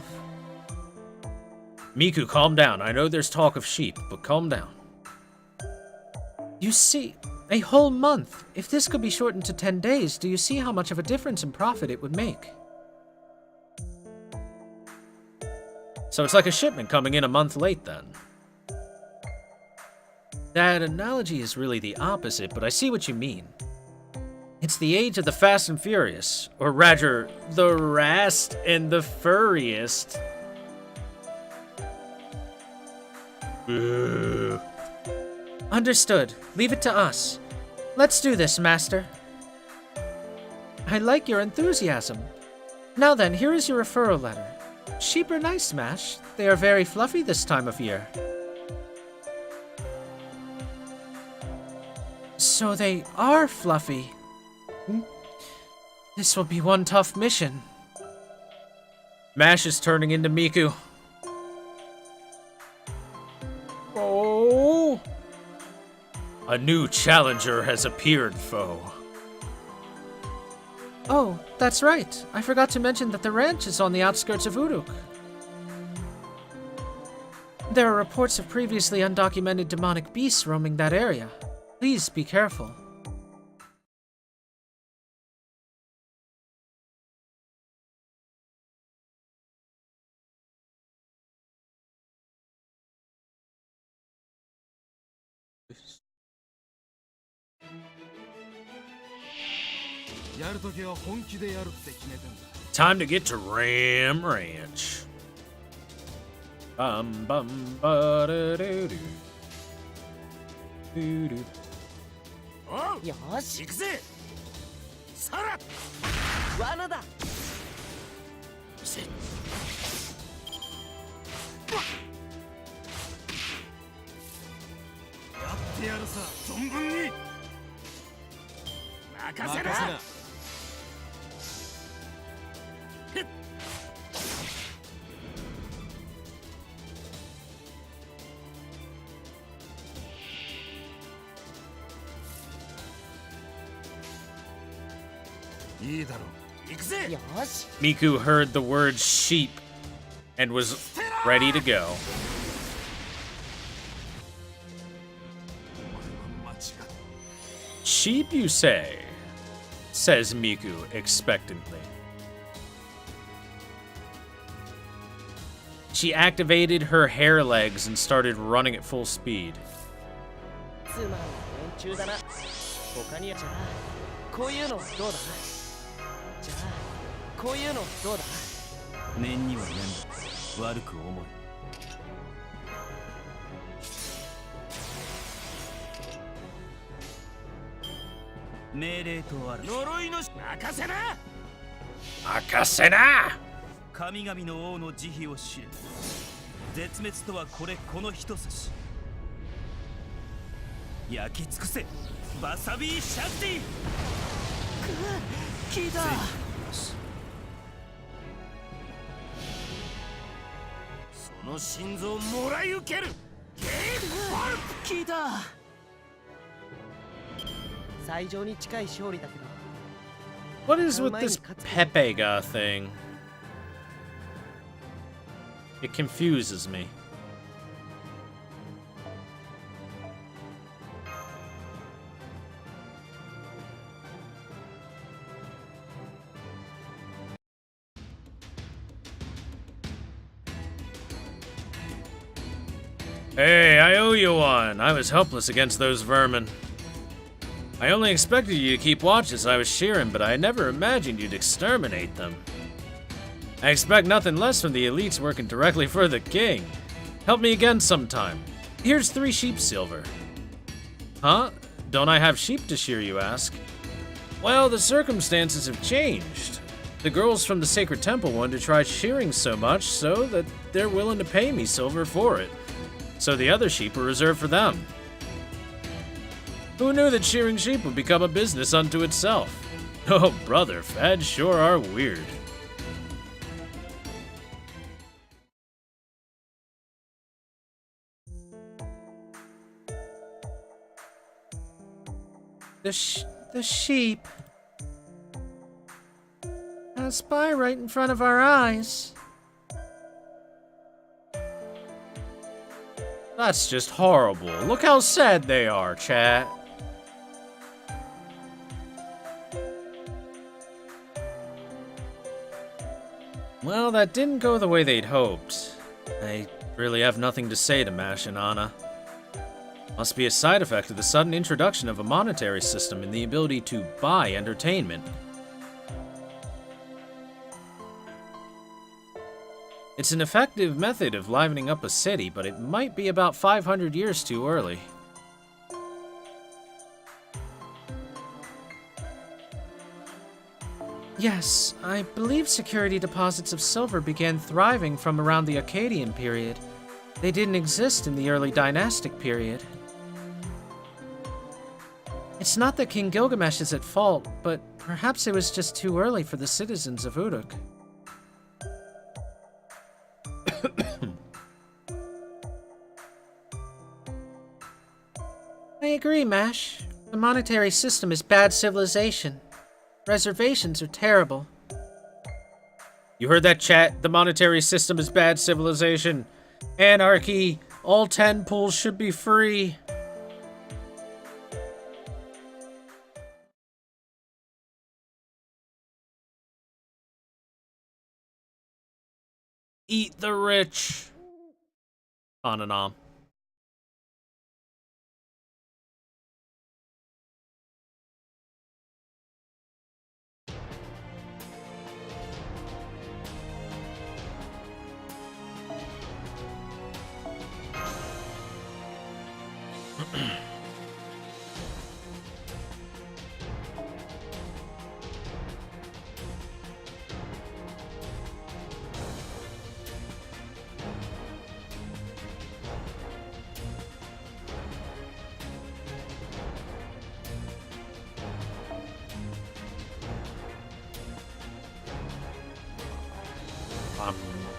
Miku, calm down. I know there's talk of sheep, but calm down. You see, a whole month. If this could be shortened to 10 days, do you see how much of a difference in profit it would make? So it's like a shipment coming in a month late, then. That analogy is really the opposite, but I see what you mean. It's the age of the fast and furious, or rather, the rast and the furriest. Ugh. Understood. Leave it to us. Let's do this, Master. I like your enthusiasm. Now then, here is your referral letter. Sheep are nice, Smash. They are very fluffy this time of year. So they are fluffy. This will be one tough mission. Mash is turning into Miku. Oh! A new challenger has appeared, foe. Oh, that's right. I forgot to mention that the ranch is on the outskirts of Uruk. There are reports of previously undocumented demonic beasts roaming that area. Please be careful. Time to get to Ram Ranch. Bum bum ba da doo doo. Doo doo. よーし行くぜさら罠だせやってやるさ存分に任せないいだろう行くぜよし Miku heard the word sheep and was ready to go. Sheep, you say? Says Miku expectantly. She activated her hair legs and started running at full speed. つまんない連中だな他にじゃあこういうのはどうだじゃあこういうのはどうだ念には念だ悪く思い命令とある呪いの任せな任せな神々の王の慈悲を知れ絶滅とはこの一差し焼き尽くせバサビーシャンティ聞いたその心臓もらい受けるゲームワルプ聞いた最上に近い勝利だけど What is with this Pepega thing? It confuses me. Hey, I owe you one. I was helpless against those vermin. I only expected you to keep watch as I was shearing, but I never imagined you'd exterminate them. I expect nothing less from the elites working directly for the king. Help me again sometime. Here's 3 sheep silver. Huh? Don't I have sheep to shear, you ask? Well, the circumstances have changed. The girls from the sacred temple wanted to try shearing so much so that they're willing to pay me silver for it. So the other sheep are reserved for them. Who knew that shearing sheep would become a business unto itself? Oh, brother, fads sure are weird. The sheep. A spy right in front of our eyes. That's just horrible. Look how sad they are, chat. Well, that didn't go the way they'd hoped. I really have nothing to say to Mash and Anna. Must be a side effect of the sudden introduction of a monetary system and the ability to buy entertainment. It's an effective method of livening up a city, but it might be about 500 years too early. Yes, I believe security deposits of silver began thriving from around the Akkadian period. They didn't exist in the early dynastic period. It's not that King Gilgamesh is at fault, but perhaps it was just too early for the citizens of Uruk. I agree, Mash. The monetary system is bad civilization. Reservations are terrible. You heard that, chat? The monetary system is bad civilization. Anarchy. All 10 pools should be free. Eat the rich. On and on.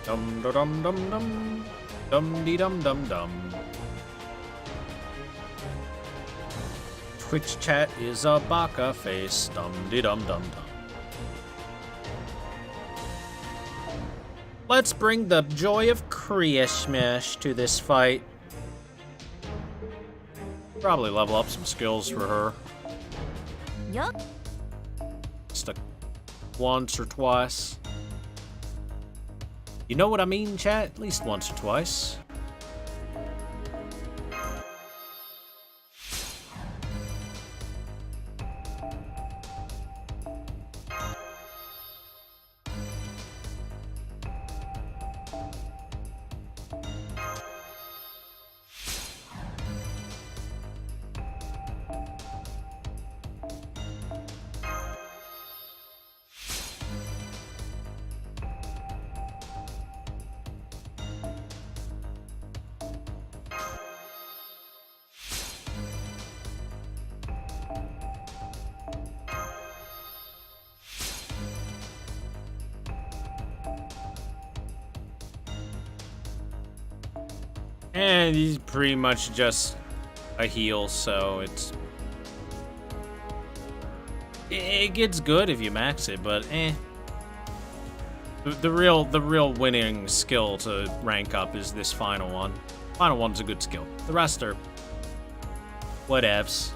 Dum dum dum dum dum dee dum dum dum. Twitch chat is a baka face. Dum dee dum dum dum. Let's bring the joy of Christmas to this fight. Probably level up some skills for her. Yup. Just once or twice. You know what I mean, chat? At least once or twice. And he's pretty much just a heal, so it gets good if you max it, but eh. The real winning skill to rank up is this final one. Final one's a good skill. The rest are whatevs.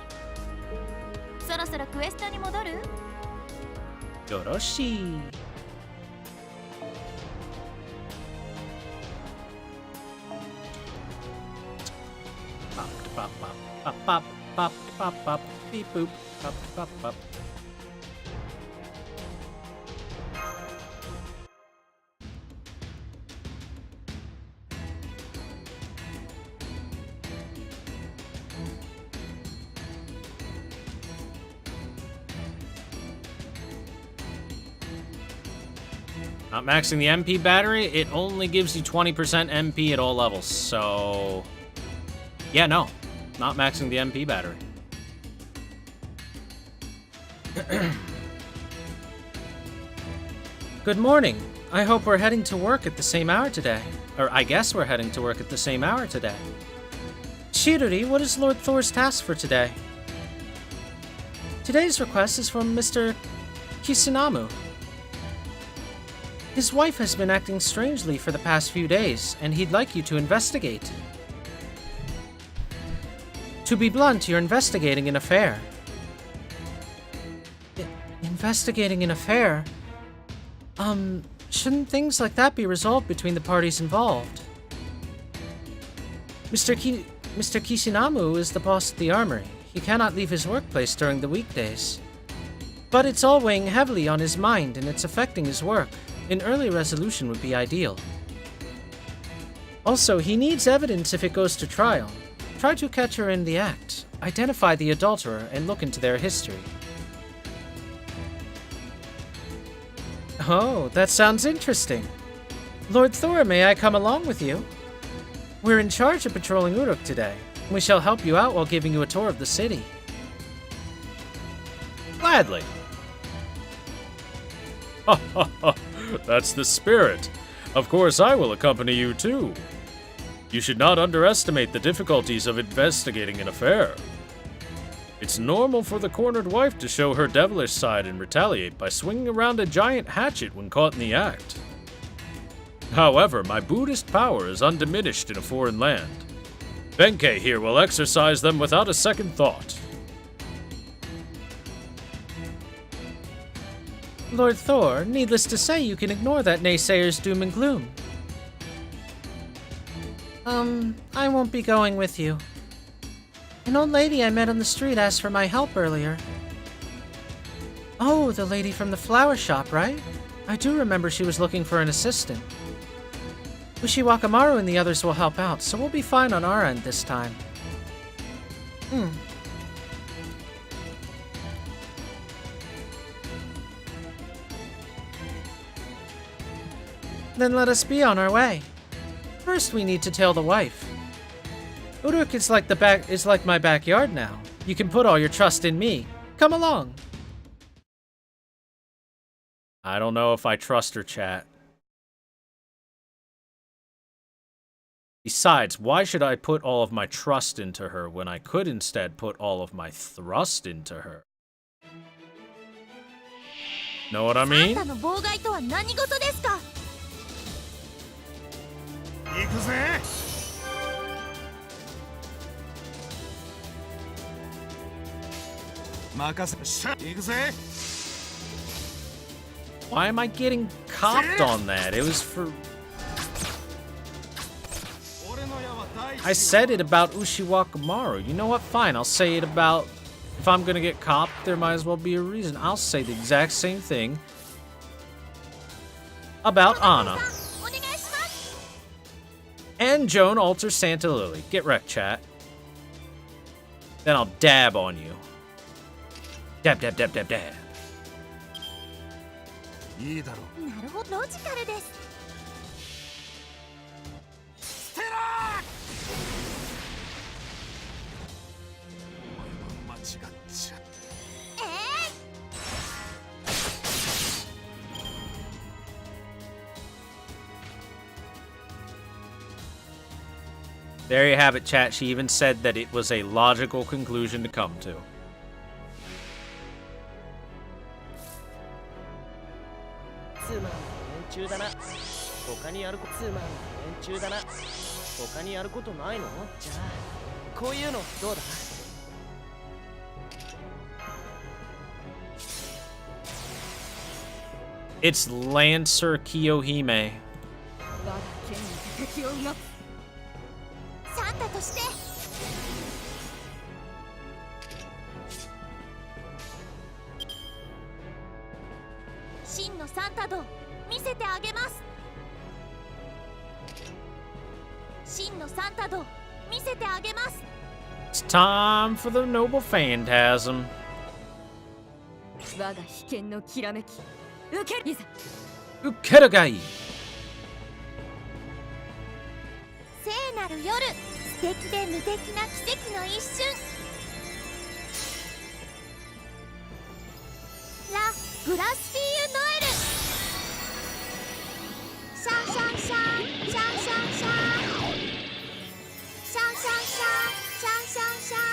そろそろクエストに戻る? Yoroshi. Pop, pop, pop, pop, pop, pop, beep, boop, pop, pop, pop. Not maxing the MP battery, it only gives you 20% MP at all levels, so... Yeah, no. Not maxing the MP battery. Good morning. I hope we're heading to work at the same hour today. Or I guess we're heading to work at the same hour today. Shiruri, what is Lord Thor's task for today? Today's request is from Mr. Kisanamu. His wife has been acting strangely for the past few days, and he'd like you to investigate. To be blunt, you're investigating an affair. Investigating an affair? Shouldn't things like that be resolved between the parties involved? Mr. Mr. Kishinamu is the boss at the armory. He cannot leave his workplace during the weekdays. But it's all weighing heavily on his mind and it's affecting his work. An early resolution would be ideal. Also, he needs evidence if it goes to trial. Try to catch her in the act, identify the adulterer, and look into their history. Oh, that sounds interesting. Lord Thor, may I come along with you? We're in charge of patrolling Uruk today. We shall help you out while giving you a tour of the city. Gladly. Ha ha ha, that's the spirit. Of course I will accompany you too. You should not underestimate the difficulties of investigating an affair. It's normal for the cornered wife to show her devilish side and retaliate by swinging around a giant hatchet when caught in the act. However, my Buddhist power is undiminished in a foreign land. Benkei here will exercise them without a second thought. Lord Thor, needless to say, you can ignore that naysayer's doom and gloom. I won't be going with you. An old lady I met on the street asked for my help earlier. Oh, the lady from the flower shop, right? I do remember she was looking for an assistant. Ushi Wakamaru and the others will help out, so we'll be fine on our end this time. Then let us be on our way. First, we need to tell the wife. Uruk is like my backyard now. You can put all your trust in me. Come along. I don't know if I trust her, chat. Besides, why should I put all of my trust into her when I could instead put all of my thrust into her? Know what I mean? 行くぜ。任せ。行くぜ。 Why am I getting copped on that? It was for... I said it about Ushi Wakamaru. You know what? Fine, I'll say it about... If I'm gonna get copped, there might as well be a reason. I'll say the exact same thing about Anna. And Joan alters Santa Lily. Get wrecked, chat. Then I'll dab on you. Dab, dab, dab, dab, dab. いいだろう。なるほど、ロジカルです。ステラー。お前は間違っちゃ。There you have it, chat. She even said that it was a logical conclusion to come to. It's Lancer Kiyohime. サンタとして真のサンタド見せてあげます。真のサンタド見せてあげます。 It's time for the noble phantasm. 我が被験のきらめき受けるいざ Ukeragai. 聖なる夜、素敵で無敵な奇跡の一瞬。ラ・グラスフィーユ・ノエル。シャンシャンシャン、シャンシャンシャン。シャンシャンシャン、シャンシャンシャン。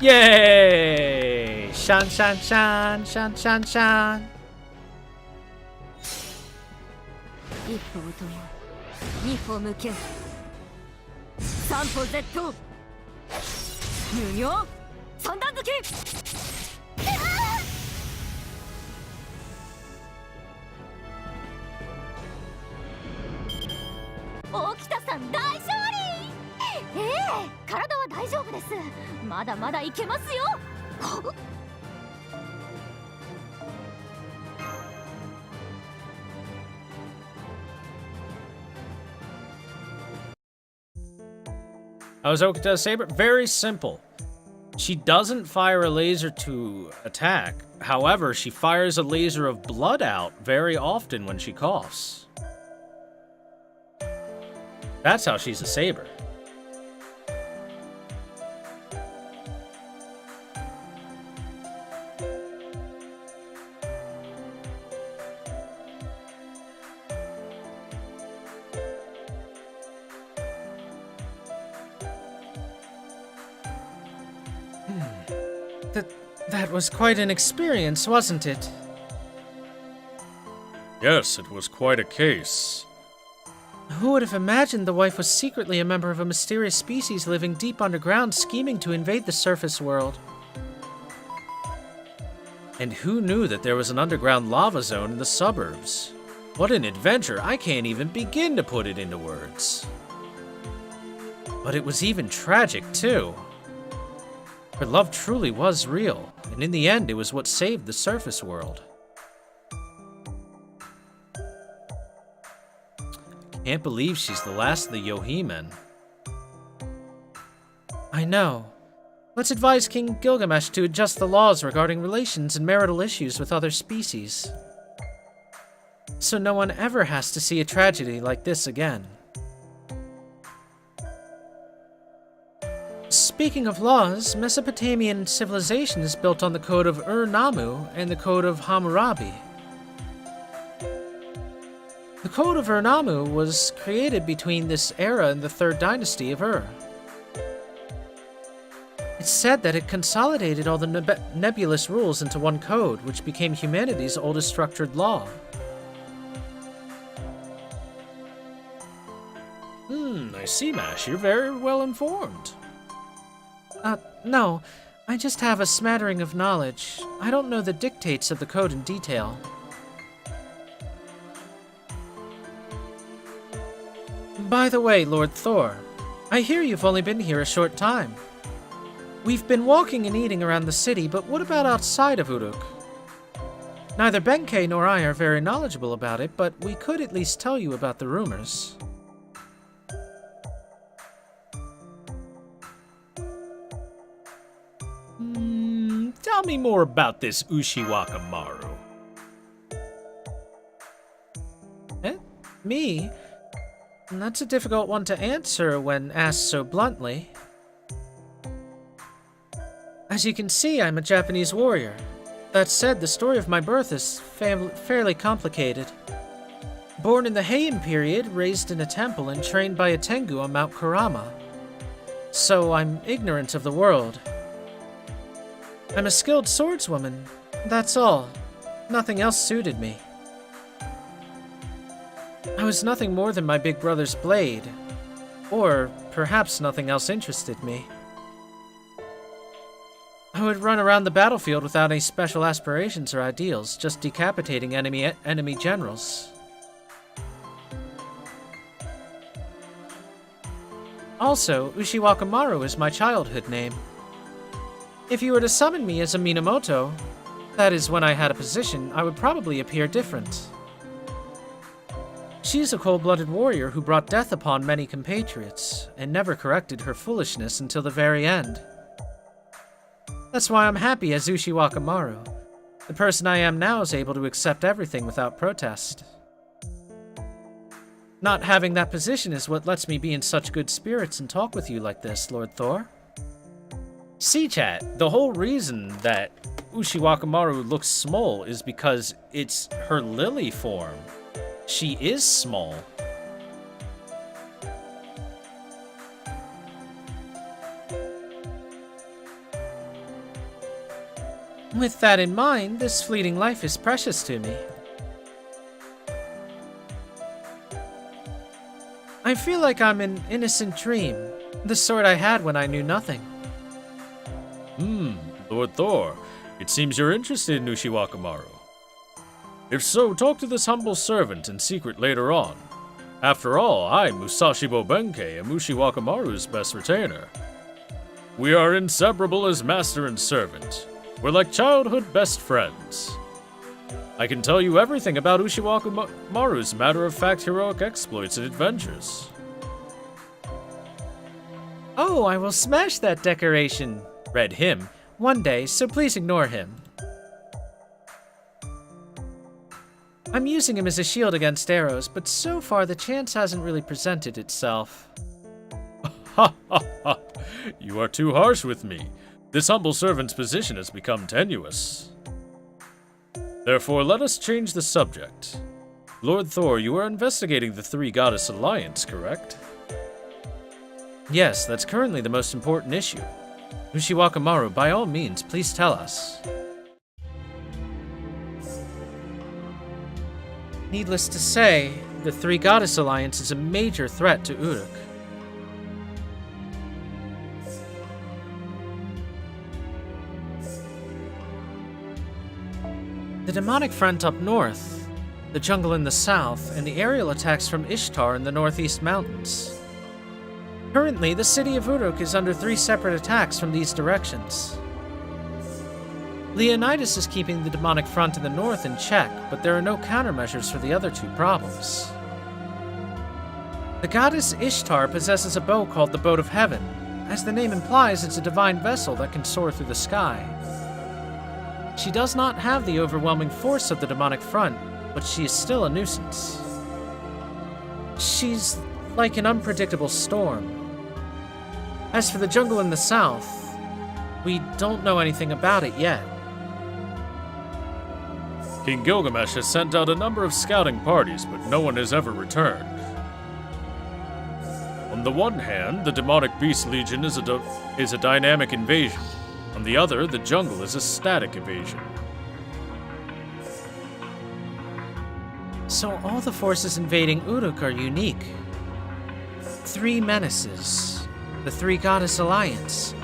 Yay! Shan shan shan shan shan shan. 一歩を止め二歩向け三歩絶倒無行三段突き。大北さん大勝利。ええ、体は大丈夫です。まだまだいけますよ。How is Okita's saber? Very simple. She doesn't fire a laser to attack. However, she fires a laser of blood out very often when she coughs. That's how she's a saber. That was quite an experience, wasn't it? Yes, it was quite a case. Who would have imagined the wife was secretly a member of a mysterious species living deep underground, scheming to invade the surface world? And who knew that there was an underground lava zone in the suburbs? What an adventure, I can't even begin to put it into words. But it was even tragic, too. Her love truly was real, and in the end, it was what saved the surface world. Can't believe she's the last of the Yohi-men. I know. Let's advise King Gilgamesh to adjust the laws regarding relations and marital issues with other species, so no one ever has to see a tragedy like this again. Speaking of laws, Mesopotamian civilization is built on the code of Ur-Nammu and the code of Hammurabi. The code of Ur-Nammu was created between this era and the 3rd dynasty of Ur. It's said that it consolidated all the nebulous rules into one code, which became humanity's oldest structured law. I see, Mash. You're very well informed. No. I just have a smattering of knowledge. I don't know the dictates of the code in detail. By the way, Lord Thor, I hear you've only been here a short time. We've been walking and eating around the city, but what about outside of Uruk? Neither Benkei nor I are very knowledgeable about it, but we could at least tell you about the rumors. Tell me more about this Ushiwaka Maru. Me? That's a difficult one to answer when asked so bluntly. As you can see, I'm a Japanese warrior. That said, the story of my birth is fairly complicated. Born in the Heian period, raised in a temple, and trained by a Tengu on Mount Kurama. So I'm ignorant of the world. I'm a skilled swordswoman. That's all. Nothing else suited me. I was nothing more than my big brother's blade. Or perhaps nothing else interested me. I would run around the battlefield without any special aspirations or ideals, just decapitating enemy generals. Also, Ushiwaka Maru is my childhood name. If you were to summon me as a Minamoto, that is when I had a position, I would probably appear different. She's a cold-blooded warrior who brought death upon many compatriots, and never corrected her foolishness until the very end. That's why I'm happy as Ushiwaka Maru. The person I am now is able to accept everything without protest. Not having that position is what lets me be in such good spirits and talk with you like this, Lord Thor. See, chat, the whole reason that Ushiwaka Maru looks small is because it's her lily form. She is small. With that in mind, this fleeting life is precious to me. I feel like I'm an innocent dream, the sort I had when I knew nothing. Lord Thor, it seems you're interested in Ushiwaka Maru. If so, talk to this humble servant in secret later on. After all, I'm Musashibo Benkei and Mushi Wakamaru's best retainer. We are inseparable as master and servant. We're like childhood best friends. I can tell you everything about Ushiwaka-maru's matter-of-fact heroic exploits and adventures. Oh, I will smash that decoration, read him, one day, so please ignore him. I'm using him as a shield against arrows, but so far the chance hasn't really presented itself. Ha ha ha! You are too harsh with me. This humble servant's position has become tenuous. Therefore, let us change the subject. Lord Thor, you are investigating the Three Goddess Alliance, correct? Yes, that's currently the most important issue. Ushiwaka-maru, by all means, please tell us. Needless to say, the Three Goddess Alliance is a major threat to Uruk. The demonic front up north, the jungle in the south, and the aerial attacks from Ishtar in the northeast mountains. Currently, the city of Uruk is under 3 separate attacks from these directions. Leonidas is keeping the demonic front in the north in check, but there are no countermeasures for the other 2 problems. The goddess Ishtar possesses a bow called the Boat of Heaven. As the name implies, it's a divine vessel that can soar through the sky. She does not have the overwhelming force of the demonic front, but she is still a nuisance. She's like an unpredictable storm. As for the jungle in the south, we don't know anything about it yet. King Gilgamesh has sent out a number of scouting parties, but no one has ever returned. On the one hand, the demonic beast legion is a dynamic invasion. On the other, the jungle is a static invasion. So all the forces invading Uruk are unique. 3 menaces. The Three Goddess Alliance.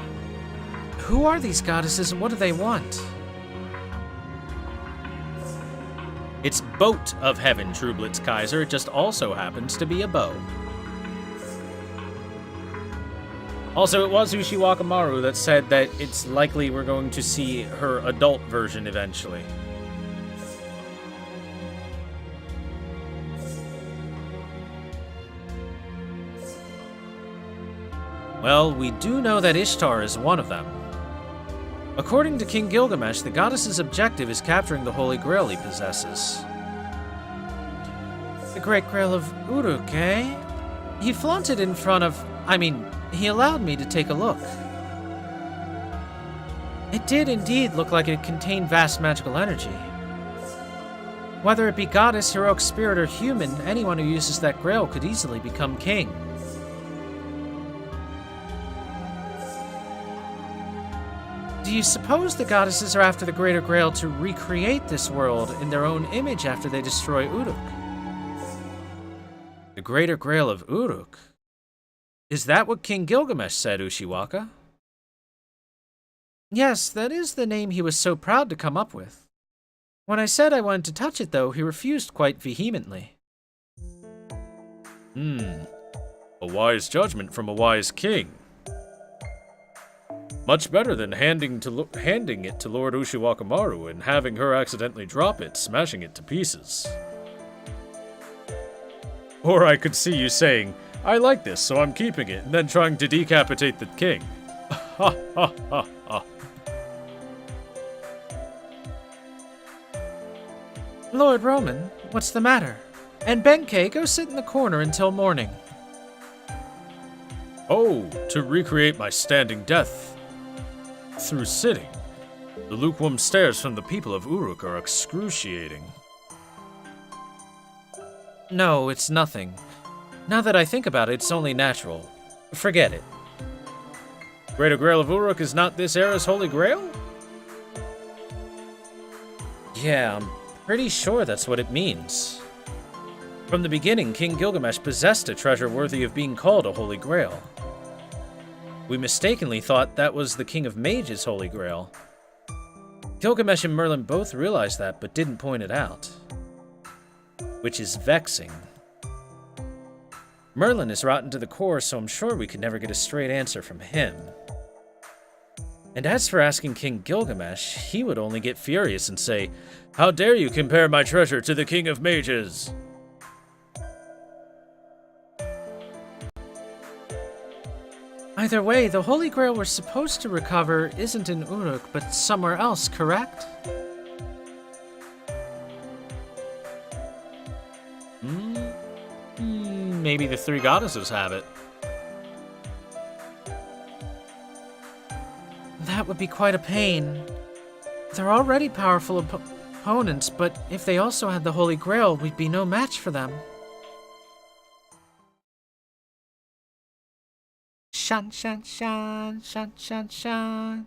Who are these goddesses and what do they want? It's Boat of Heaven, Trueblitz Kaiser. It just also happens to be a bow. Also, it was Ushiwaka-maru that said that it's likely we're going to see her adult version eventually. Well, we do know that Ishtar is one of them. According to King Gilgamesh, the goddess's objective is capturing the Holy Grail he possesses. The Great Grail of Uruk, eh? He flaunted in front of... he allowed me to take a look. It did indeed look like it contained vast magical energy. Whether it be goddess, heroic spirit, or human, anyone who uses that grail could easily become king. Do you suppose the goddesses are after the Greater Grail to recreate this world in their own image after they destroy Uruk? The Greater Grail of Uruk? Is that what King Gilgamesh said, Ushiwaka? Yes, that is the name he was so proud to come up with. When I said I wanted to touch it, though, he refused quite vehemently. A wise judgment from a wise king. Much better than handing it to Lord Ushiwaka-maru and having her accidentally drop it, smashing it to pieces. Or I could see you saying, I like this, so I'm keeping it, and then trying to decapitate the king. Ha ha ha ha. Lord Roman, what's the matter? And Benkei, go sit in the corner until morning. Oh, to recreate my standing death through sitting. The lukewarm stares from the people of Uruk are excruciating. No, it's nothing. Now that I think about it, it's only natural. Forget it. Greater Grail of Uruk is not this era's Holy Grail? Yeah, I'm pretty sure that's what it means. From the beginning, King Gilgamesh possessed a treasure worthy of being called a Holy Grail. We mistakenly thought that was the King of Mages' Holy Grail. Gilgamesh and Merlin both realized that, but didn't point it out. Which is vexing. Merlin is rotten to the core, so I'm sure we could never get a straight answer from him. And as for asking King Gilgamesh, he would only get furious and say, "How dare you compare my treasure to the King of Mages?" Either way, the Holy Grail we're supposed to recover isn't in Uruk, but somewhere else, correct? Maybe the three goddesses have it. That would be quite a pain. They're already powerful opponents, but if they also had the Holy Grail, we'd be no match for them. Shan, shan, shan, shan, shan, shan.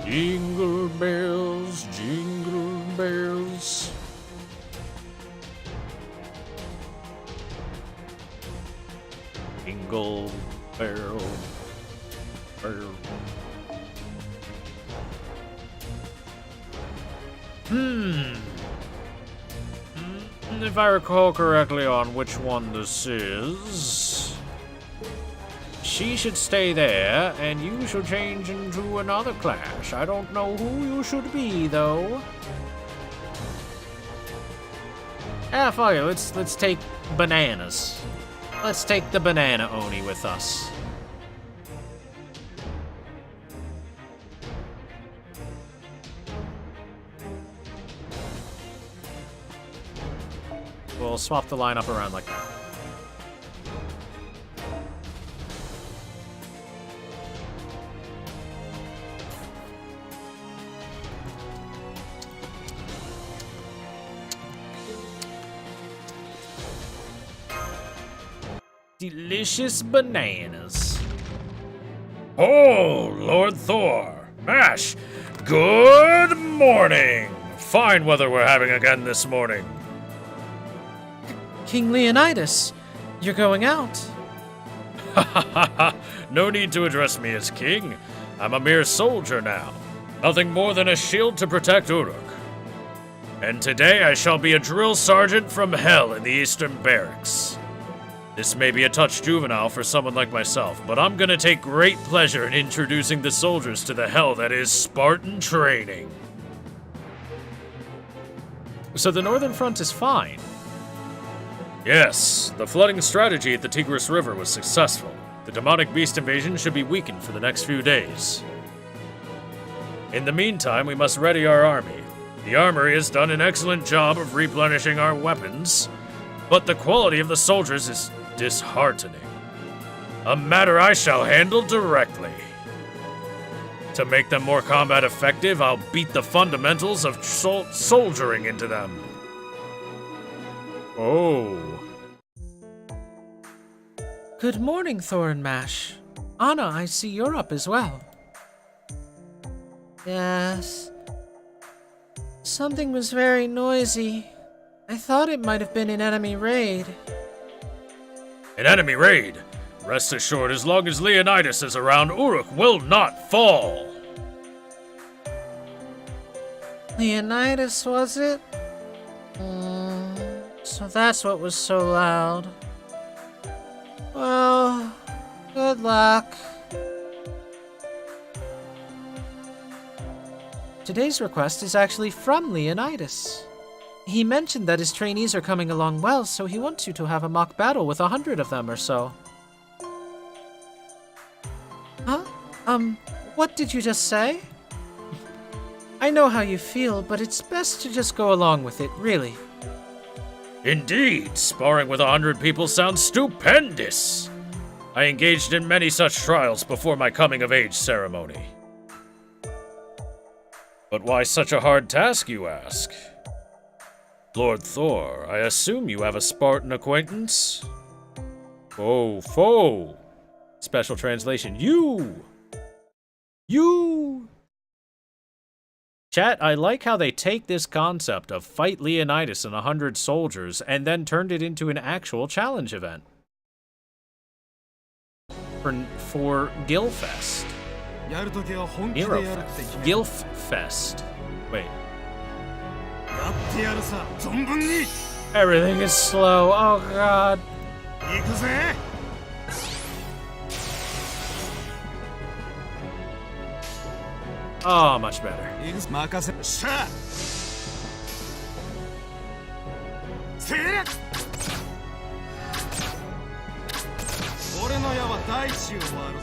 Jingle bells, jingle bells. Jingle bell, bell. If I recall correctly on which one this is, she should stay there, and you should change into another clash. I don't know who you should be, though. Fuck it, let's take bananas. Let's take the banana Oni with us. We'll swap the lineup around like that. Delicious bananas. Oh, Lord Thor. Mash, good morning. Fine weather we're having again this morning. King Leonidas, you're going out. Ha ha ha ha! No need to address me as king. I'm a mere soldier now. Nothing more than a shield to protect Uruk. And today I shall be a drill sergeant from hell in the Eastern Barracks. This may be a touch juvenile for someone like myself, but I'm gonna take great pleasure in introducing the soldiers to the hell that is Spartan training. So the Northern Front is fine. Yes, the flooding strategy at the Tigris River was successful. The demonic beast invasion should be weakened for the next few days. In the meantime, we must ready our army. The armory has done an excellent job of replenishing our weapons, but the quality of the soldiers is disheartening. A matter I shall handle directly. To make them more combat effective, I'll beat the fundamentals of soldiering into them. Oh. Good morning, Thor and Mash. Anna, I see you're up as well. Yes. Something was very noisy. I thought it might have been an enemy raid. An enemy raid? Rest assured, as long as Leonidas is around, Uruk will not fall. Leonidas, was it? So that's what was so loud. Well, good luck. Today's request is actually from Leonidas. He mentioned that his trainees are coming along well, so he wants you to have a mock battle with 100 of them or so. Huh? What did you just say? I know how you feel, but it's best to just go along with it, really. Indeed, sparring with 100 people sounds stupendous. I engaged in many such trials before my coming-of-age ceremony. But why such a hard task, you ask? Lord Thor, I assume you have a Spartan acquaintance? Foe. Special translation, you! Chat, I like how they take this concept of fight Leonidas and 100 soldiers and then turned it into an actual challenge event. For Gilfest. Gilfest. Wait. ってやるさ、存分に。 Everything is slow. Oh god. 行くぜ。 Oh, much better. 任せ。しゃ。せい。俺の矢は大地を割る。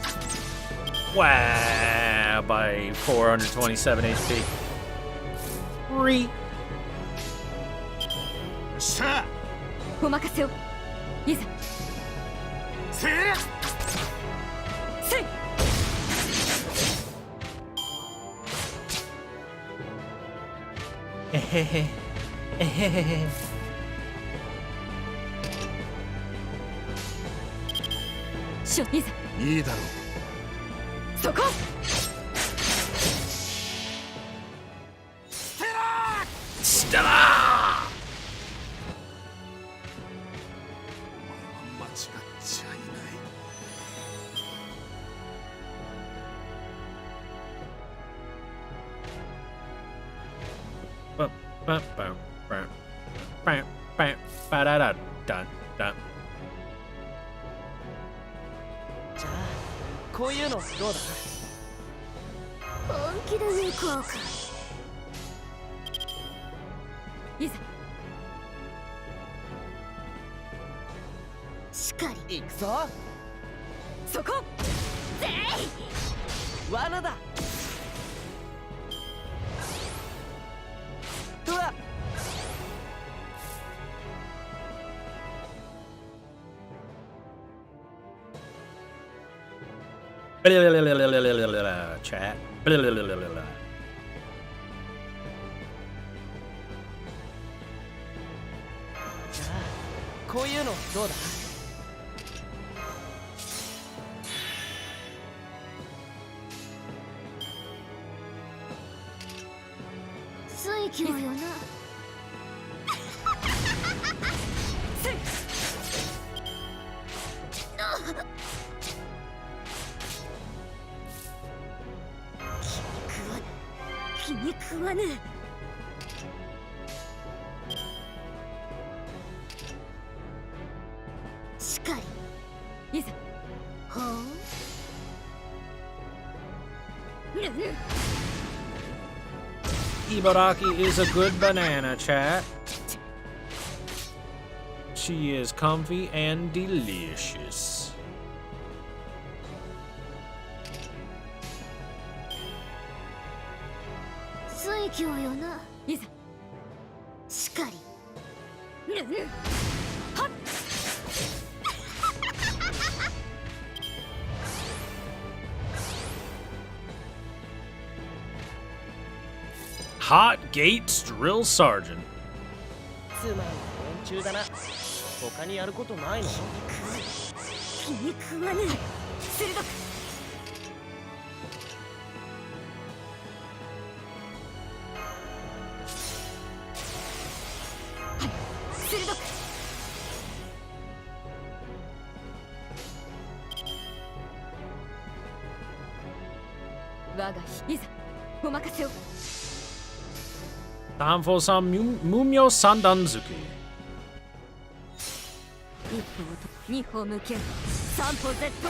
Wow, by 427 HP. Re. しゃ。お任せを。いざ。せい。せい。しょ、いざ。いいだろう。そこ。Stella! 間違っちゃいない。 Ba-da-da-dun-dun. じゃあこういうのどうだ。本気で行こうか。いざ。しかり。行くぞ。そこ。ぜい。罠だ。うわっ。 Chat. じゃあこういうのどうだ。水教よな。気に食わぬ。しかり。いざ。ほう。 Ibaraki is a good banana, chat. She is comfy and delicious. 水教よな。いざ。しかり。 Hot Gates Drill Sergeant. つまんない連中だな。他にやることないの。気に食わぬ。鋭く。鋭く。我が日いざ。お任せを。 Time for some Mumyo Sandanzuki. 一歩と二歩向け三歩絶倒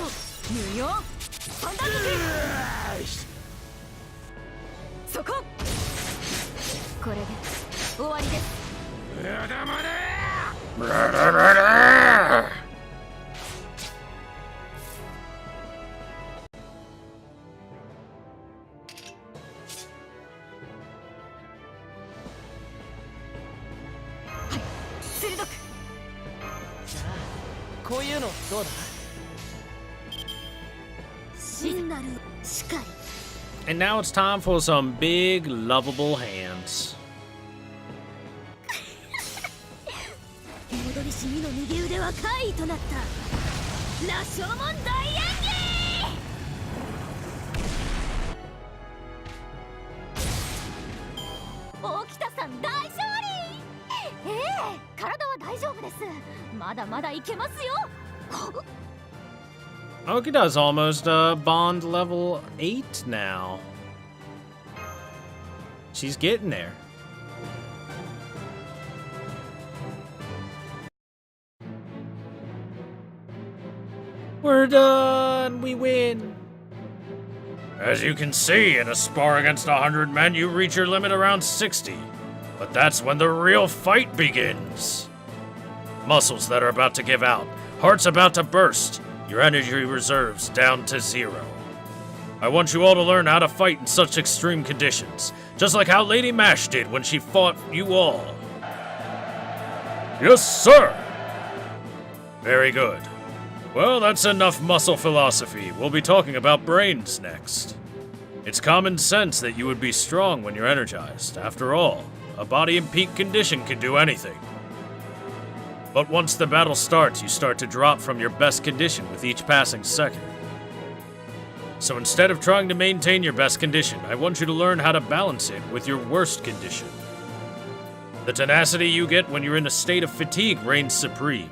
無用三段抜きそここれで終わりです 鋭く こういうのどうだ 真なるしかり And now it's time for some big, lovable hands. 戻りし身の右腕は怪異となった羅生門大演技大北さん大勝利体は大丈夫ですまだまだいけますよ Okita's almost Bond level 8 now. She's getting there. We're done! We win! As you can see, in a spar against 100 men, you reach your limit around 60. But that's when the real fight begins. Muscles that are about to give out, hearts about to burst, your energy reserves down to 0. I want you all to learn how to fight in such extreme conditions, just like how Lady Mash did when she fought you all. Yes, sir! Very good. Well, that's enough muscle philosophy. We'll be talking about brains next. It's common sense that you would be strong when you're energized. After all, a body in peak condition can do anything. But once the battle starts, you start to drop from your best condition with each passing second. So instead of trying to maintain your best condition, I want you to learn how to balance it with your worst condition. The tenacity you get when you're in a state of fatigue reigns supreme.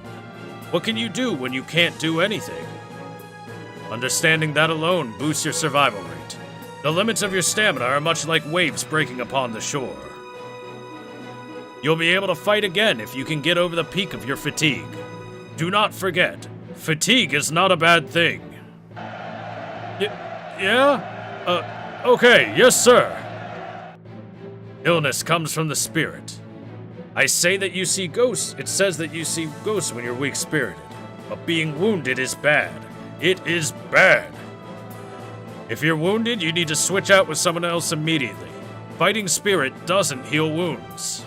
What can you do when you can't do anything? Understanding that alone boosts your survival rate. The limits of your stamina are much like waves breaking upon the shore. You'll be able to fight again if you can get over the peak of your fatigue. Do not forget, fatigue is not a bad thing. Yeah? Okay, yes, sir. Illness comes from the spirit. I say that you see ghosts. It says that you see ghosts when you're weak-spirited. But being wounded is bad. It is bad. If you're wounded, you need to switch out with someone else immediately. Fighting spirit doesn't heal wounds.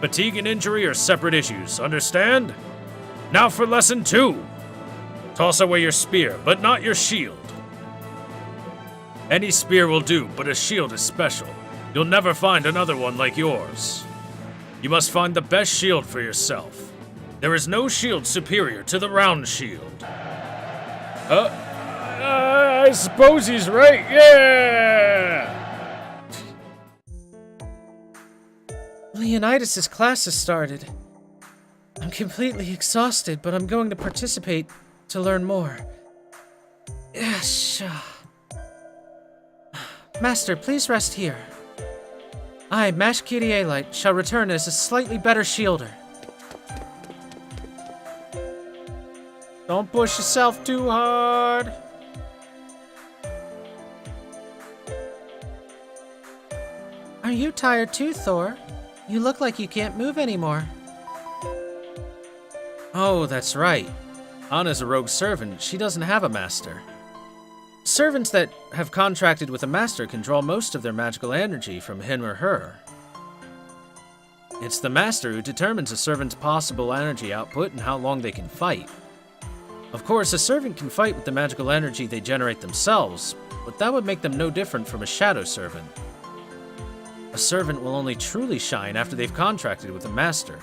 Fatigue and injury are separate issues, understand? Now for lesson 2. Toss away your spear, but not your shield. Any spear will do, but a shield is special. You'll never find another one like yours. You must find the best shield for yourself. There is no shield superior to the round shield. I suppose he's right, yeah! Leonidas' class has started. I'm completely exhausted, but I'm going to participate to learn more. Yes. Master, please rest here. I, Mash Kyrielite, shall return as a slightly better shielder. Don't push yourself too hard. Are you tired too, Thor? You look like you can't move anymore. Oh, that's right. Anna's a rogue servant. She doesn't have a master. Servants that have contracted with a master can draw most of their magical energy from him or her. It's the master who determines a servant's possible energy output and how long they can fight. Of course, a servant can fight with the magical energy they generate themselves, but that would make them no different from a shadow servant. A servant will only truly shine after they've contracted with a master.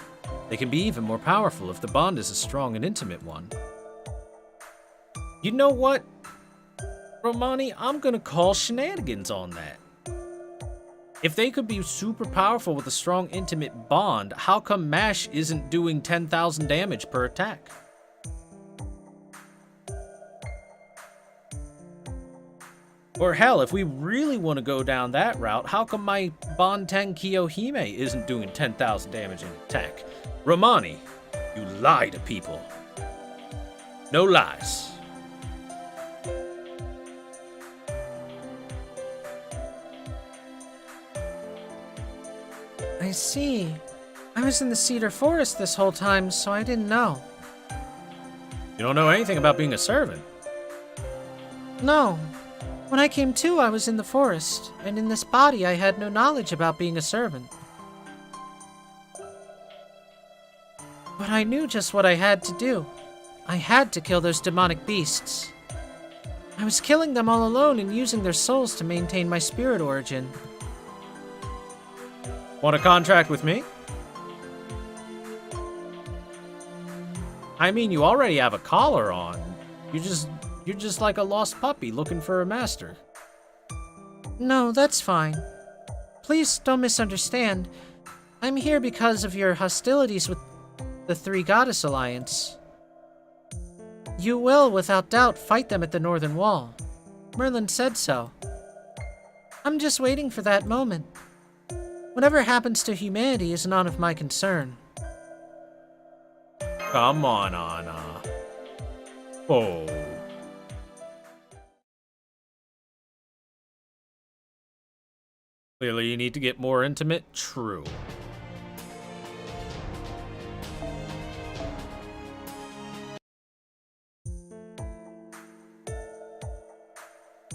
They can be even more powerful if the bond is a strong and intimate one. You know what, Romani? I'm gonna call shenanigans on that. If they could be super powerful with a strong, intimate bond, how come Mash isn't doing 10,000 damage per attack? Or hell, if we really want to go down that route, how come my Bonten Kiyohime isn't doing 10,000 damage in attack? Romani, you lie to people. No lies. I see. I was in the cedar forest this whole time, so I didn't know. You don't know anything about being a servant? No. When I came to, I was in the forest, and in this body I had no knowledge about being a servant. But I knew just what I had to do. I had to kill those demonic beasts. I was killing them all alone and using their souls to maintain my spirit origin. Want a contract with me? I mean, you already have a collar on. You're just like a lost puppy looking for a master. No, that's fine. Please don't misunderstand. I'm here because of your hostilities with the Three Goddess Alliance. You will, without doubt, fight them at the Northern Wall. Merlin said so. I'm just waiting for that moment. Whatever happens to humanity is none of my concern. Come on, Anna. Oh. Clearly you need to get more intimate? True.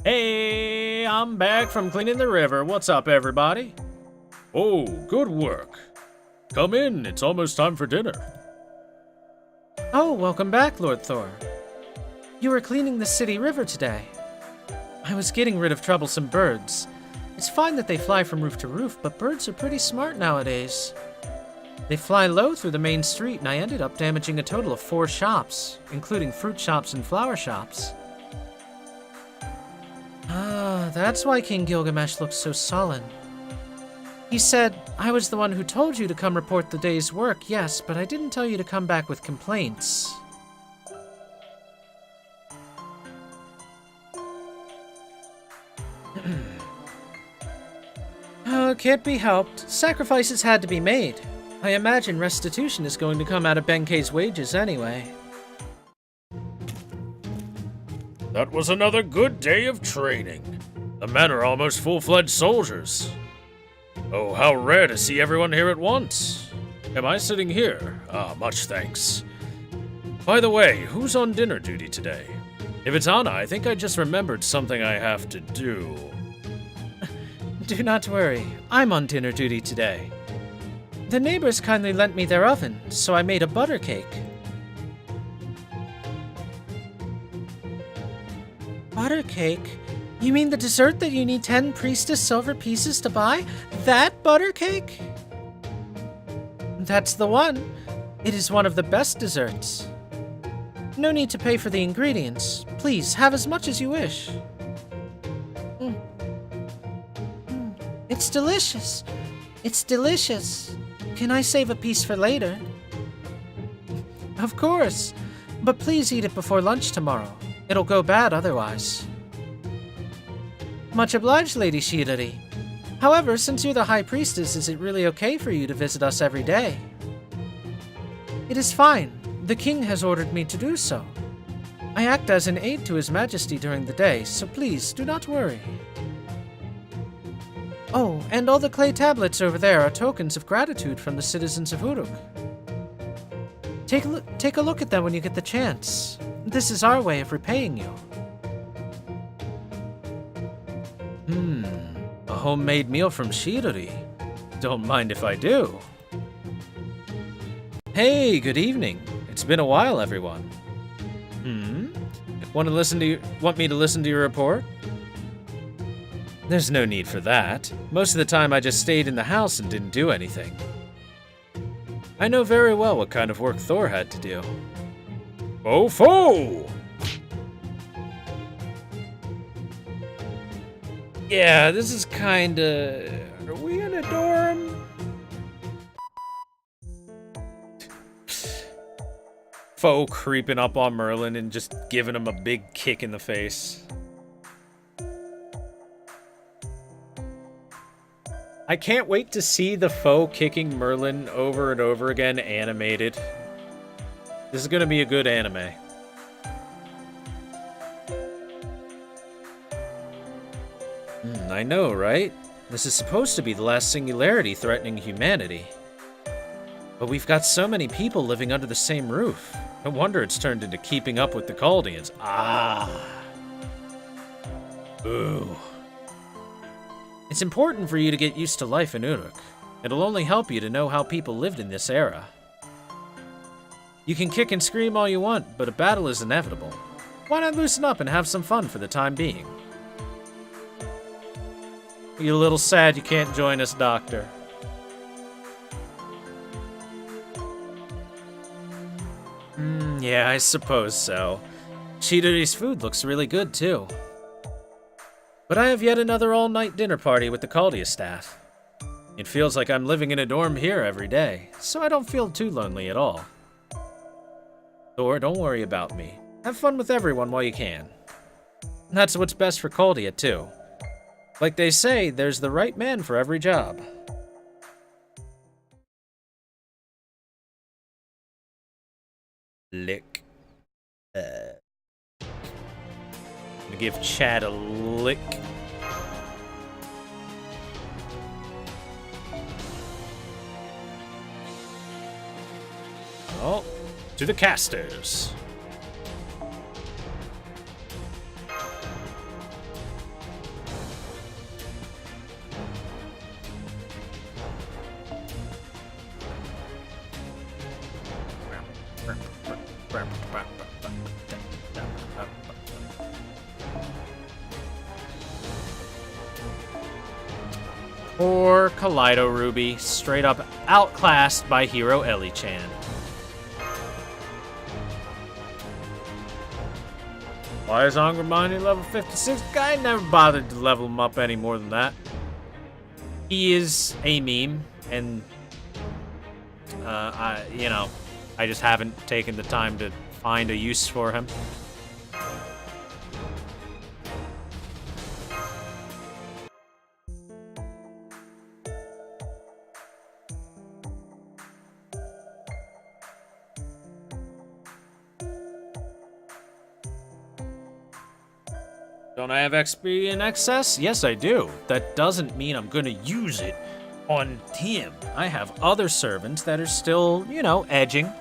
Hey, I'm back from cleaning the river. What's up, everybody? Oh, good work. Come in, it's almost time for dinner. Oh, welcome back, Lord Thor. You were cleaning the city river today. I was getting rid of troublesome birds. It's fine that they fly from roof to roof, but birds are pretty smart nowadays. They fly low through the main street, and I ended up damaging a total of 4 shops, including fruit shops and flower shops. Ah, that's why King Gilgamesh looks so sullen. He said, I was the one who told you to come report the day's work, yes, but I didn't tell you to come back with complaints. Oh, can't be helped. Sacrifices had to be made. I imagine restitution is going to come out of Benkei's wages anyway. That was another good day of training. The men are almost full-fledged soldiers. Oh, how rare to see everyone here at once. Am I sitting here? Ah, much thanks. By the way, who's on dinner duty today? If it's Anna, I think I just remembered something I have to do. Do not worry, I'm on dinner duty today. The neighbors kindly lent me their oven, so I made a butter cake. Butter cake? You mean the dessert that you need 10 priestess silver pieces to buy? That butter cake? That's the one. It is one of the best desserts. No need to pay for the ingredients. Please, have as much as you wish. It's delicious. It's delicious. Can I save a piece for later? Of course. But please eat it before lunch tomorrow. It'll go bad otherwise. Much obliged, Lady Shirari. However, since you're the High Priestess, is it really okay for you to visit us every day? It is fine. The king has ordered me to do so. I act as an aide to His Majesty during the day, so please do not worry. Oh, and all the clay tablets over there are tokens of gratitude from the citizens of Uruk. Take a look at them when you get the chance. This is our way of repaying you. A homemade meal from Shirari. Don't mind if I do. Hey, good evening. It's been a while, everyone. Want me to listen to your report? There's no need for that. Most of the time I just stayed in the house and didn't do anything. I know very well what kind of work Thor had to do. Fo! Yeah, this is kinda... Are we in a dorm? Fo creeping up on Merlin and just giving him a big kick in the face. I can't wait to see the Fo kicking Merlin over and over again animated. This is gonna be a good anime. I know, right? This is supposed to be the last singularity threatening humanity. But we've got so many people living under the same roof. No wonder it's turned into keeping up with the Chaldeans. Ooh. It's important for you to get used to life in Uruk. It'll only help you to know how people lived in this era. You can kick and scream all you want, but a battle is inevitable. Why not loosen up and have some fun for the time being? You a little sad you can't join us, Doctor. Yeah, I suppose so. Chidori's food looks really good, too. But I have yet another all-night dinner party with the Caldea staff. It feels like I'm living in a dorm here every day, so I don't feel too lonely at all. Thor, don't worry about me. Have fun with everyone while you can. That's what's best for Caldea, too. Like they say, there's the right man for every job. Lick. Gonna give Chad a lick. Oh, to the casters. Poor Kaleido Ruby, straight up outclassed by Hero Ellie-chan. Why is Angramani level 56? Guy never bothered to level him up any more than that. He is a meme, and I just haven't taken the time to find a use for him. Don't I have XP in excess? Yes, I do. That doesn't mean I'm gonna use it on him. I have other servants that are still, edging.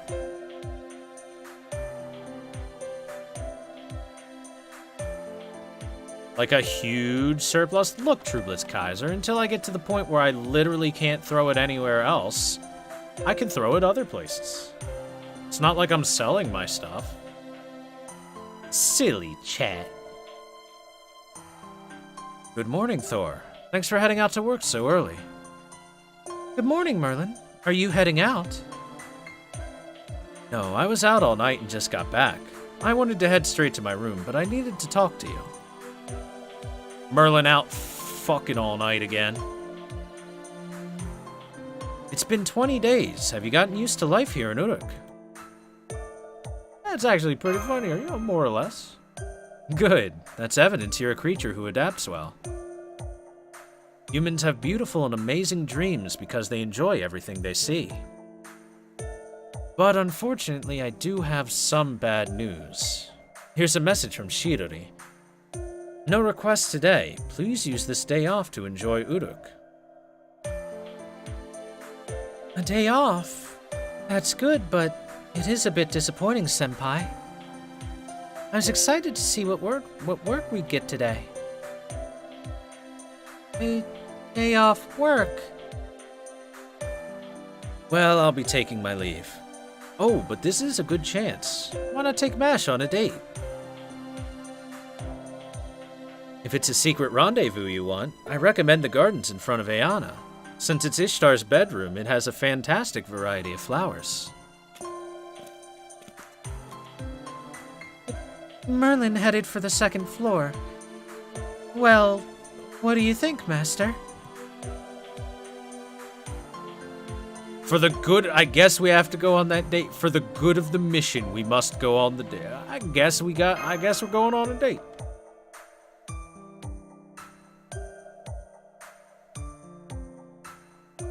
Like a huge surplus. Look, Trueblitz Kaiser, until I get to the point where I literally can't throw it anywhere else, I can throw it other places. It's not like I'm selling my stuff. Silly chat. Good morning, Thor. Thanks for heading out to work so early. Good morning, Merlin. Are you heading out? No, I was out all night and just got back. I wanted to head straight to my room, but I needed to talk to you. Merlin out fucking all night again. It's been 20 days. Have you gotten used to life here in Uruk? That's actually pretty funny, more or less. Good. That's evidence you're a creature who adapts well. Humans have beautiful and amazing dreams because they enjoy everything they see. But unfortunately, I do have some bad news. Here's a message from Shirori. No requests today. Please use this day off to enjoy Uruk. A day off? That's good, but it is a bit disappointing, Senpai. I was excited to see what work we'd get today. A day off work. Well, I'll be taking my leave. Oh, but this is a good chance. Why not take Mash on a date? If it's a secret rendezvous you want, I recommend the gardens in front of Aeana. Since it's Ishtar's bedroom, it has a fantastic variety of flowers. Merlin headed for the second floor. Well, what do you think, Master? For the good, I guess we have to go on that date. For the good of the mission, we must go on the date. I guess we're going on a date.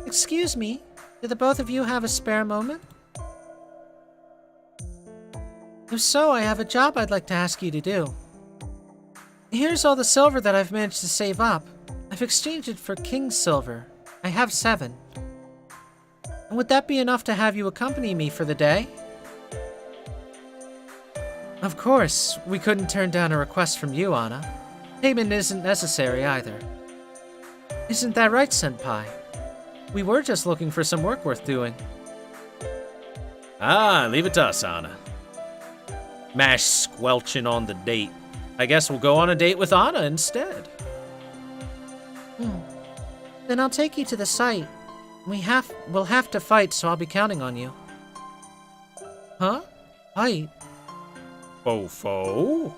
Excuse me, do the both of you have a spare moment? If so, I have a job I'd like to ask you to do. Here's all the silver that I've managed to save up. I've exchanged it for King's silver. I have 7. And would that be enough to have you accompany me for the day? Of course, we couldn't turn down a request from you, Anna. Payment isn't necessary either. Isn't that right, Senpai? We were just looking for some work worth doing. Ah, leave it to us, Anna. Mash squelching on the date. I guess we'll go on a date with Anna instead. Then I'll take you to the site. We'll have to fight, so I'll be counting on you. Huh? Fight? Fofo?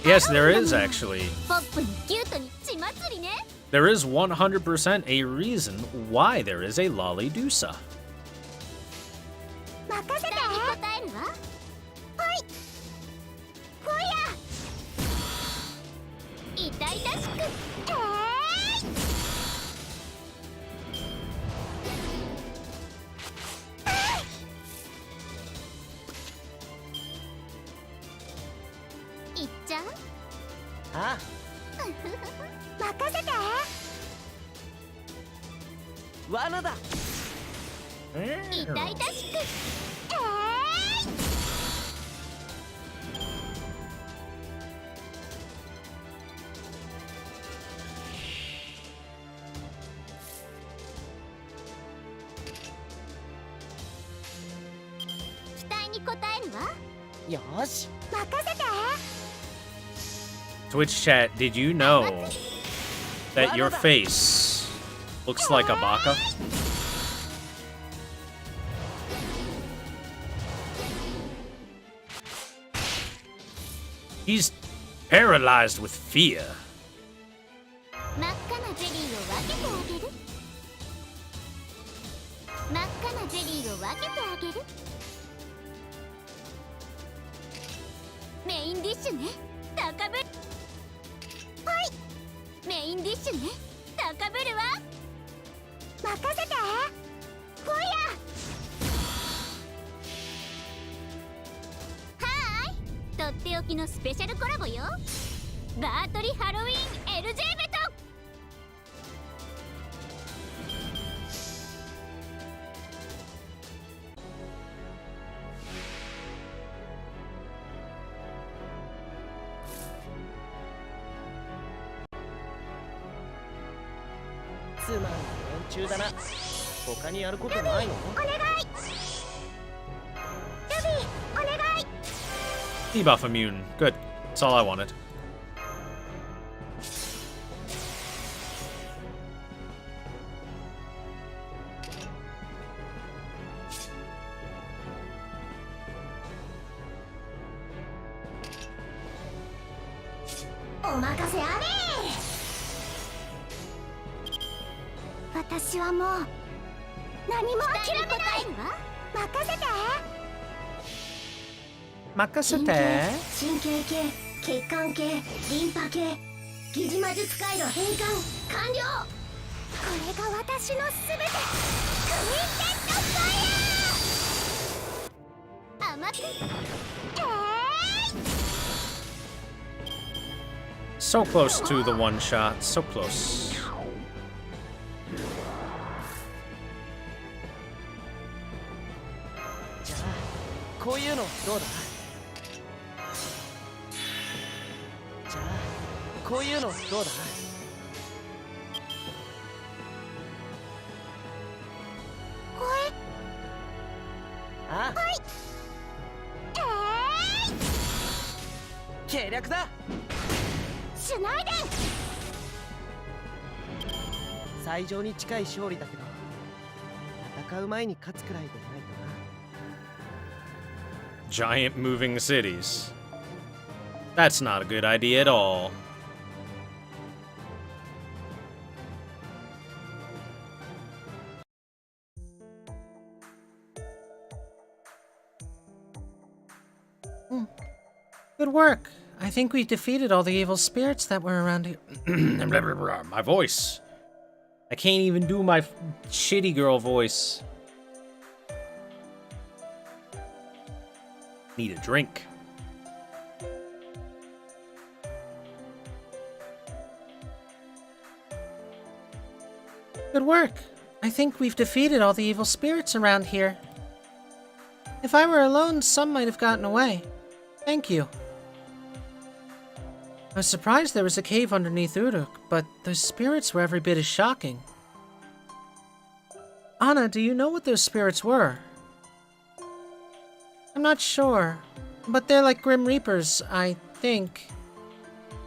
Yes, there is actually. There is 100% a reason why there is a Lollidusa. 々しくいっちゃうあ任せて罠だ痛々しく期待に応えるわよし任せて Twitch chat, did you know that your face looks like a baka? He's paralyzed with fear. 真っ赤なゼリーを分けてあげる真っ赤なゼリーを分けてあげるメインディッシュね高ぶるはいメインディッシュね高ぶるわ任せてフォイヤーはーいとっておきのスペシャルコラボよバートリハロウィン LJ ベトつまんない連中だな他にやることないのお願いルビーお願い Debuff immune. Good. That's all I wanted. お任せあれ私はもう何も諦めない任せて Makasete. 神経系血管系リンパ系疑似魔術回路変換完了これが私のすべてクインテッドファイヤー甘くSo close to the one shot. So close. じゃあこういうのどうだじゃあこういうのどうだあ計略だシュナイデン最上に近い勝利だけど戦う前に勝つくらいでないとな Giant moving cities. That's not a good idea at all. Good work. I think we defeated all the evil spirits that were around here. My voice. I can't even do my shitty girl voice. Need a drink. Good work. I think we've defeated all the evil spirits around here. If I were alone, some might have gotten away. Thank you. I was surprised there was a cave underneath Uruk, but those spirits were every bit as shocking. Anna, do you know what those spirits were? I'm not sure, but they're like Grim Reapers, I think.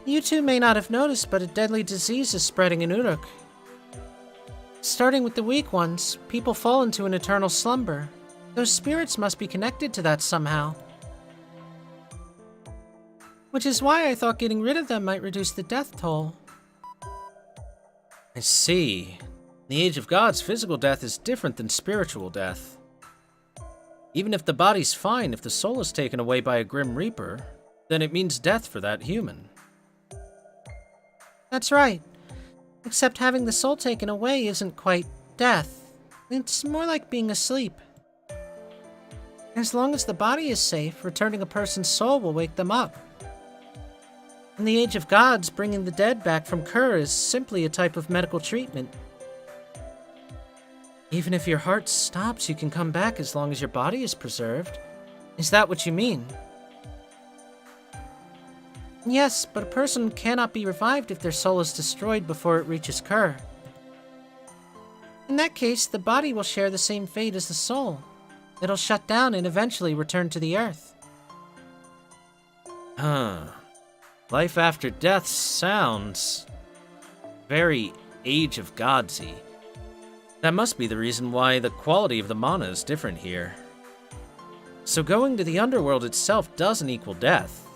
You two may not have noticed, but a deadly disease is spreading in Uruk. Starting with the weak ones, people fall into an eternal slumber. Those spirits must be connected to that somehow. Which is why I thought getting rid of them might reduce the death toll. I see. In the Age of Gods, physical death is different than spiritual death. Even if the body's fine, if the soul is taken away by a Grim Reaper, then it means death for that human. That's right. Except having the soul taken away isn't quite death. It's more like being asleep. As long as the body is safe, returning a person's soul will wake them up. In the Age of Gods, bringing the dead back from Kur is simply a type of medical treatment. Even if your heart stops, you can come back as long as your body is preserved. Is that what you mean? Yes, but a person cannot be revived if their soul is destroyed before it reaches Kur. In that case, the body will share the same fate as the soul. It'll shut down and eventually return to the earth. Life after death sounds very Age of Godsy. That must be the reason why the quality of the mana is different here. So going to the underworld itself doesn't equal death.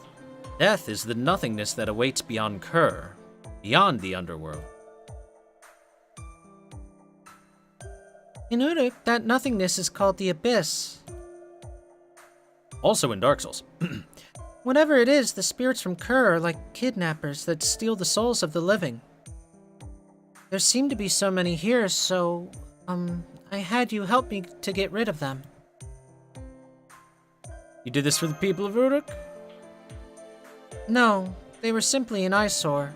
Death is the nothingness that awaits beyond Kur, beyond the underworld. In Uruk, that nothingness is called the Abyss. Also in Dark Souls. Whatever it is, the spirits from Kur are like kidnappers that steal the souls of the living. There seem to be so many here, so, I had you help me to get rid of them. You did this for the people of Uruk? No, they were simply an eyesore.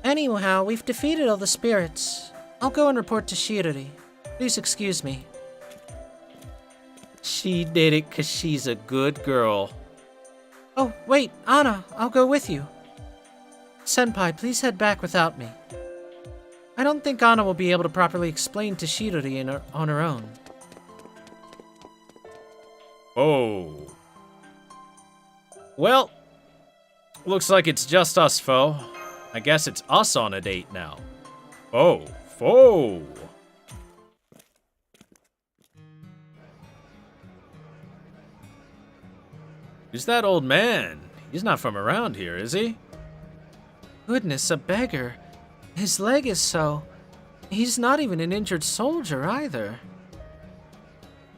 Anyhow, we've defeated all the spirits. I'll go and report to Shiruri. Please excuse me. She did it 'cause she's a good girl. Oh, wait, Anna, I'll go with you. Senpai, please head back without me. I don't think Anna will be able to properly explain to Shiruri on her own. Oh. Well, looks like it's just us, foe. I guess it's us on a date now. Oh, foe. Who's that old man? He's not from around here, is he? Goodness, a beggar. His leg is so... He's not even an injured soldier either.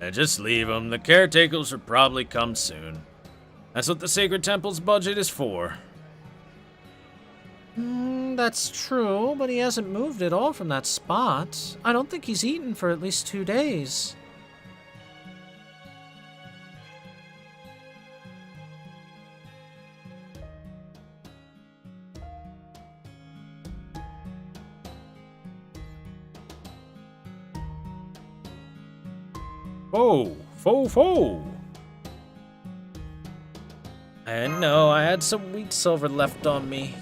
Just leave him. The caretakers will probably come soon. That's what the Sacred Temple's budget is for. That's true, but he hasn't moved at all from that spot. I don't think he's eaten for at least 2 days. Foe. And no, I had some wheat silver left on me.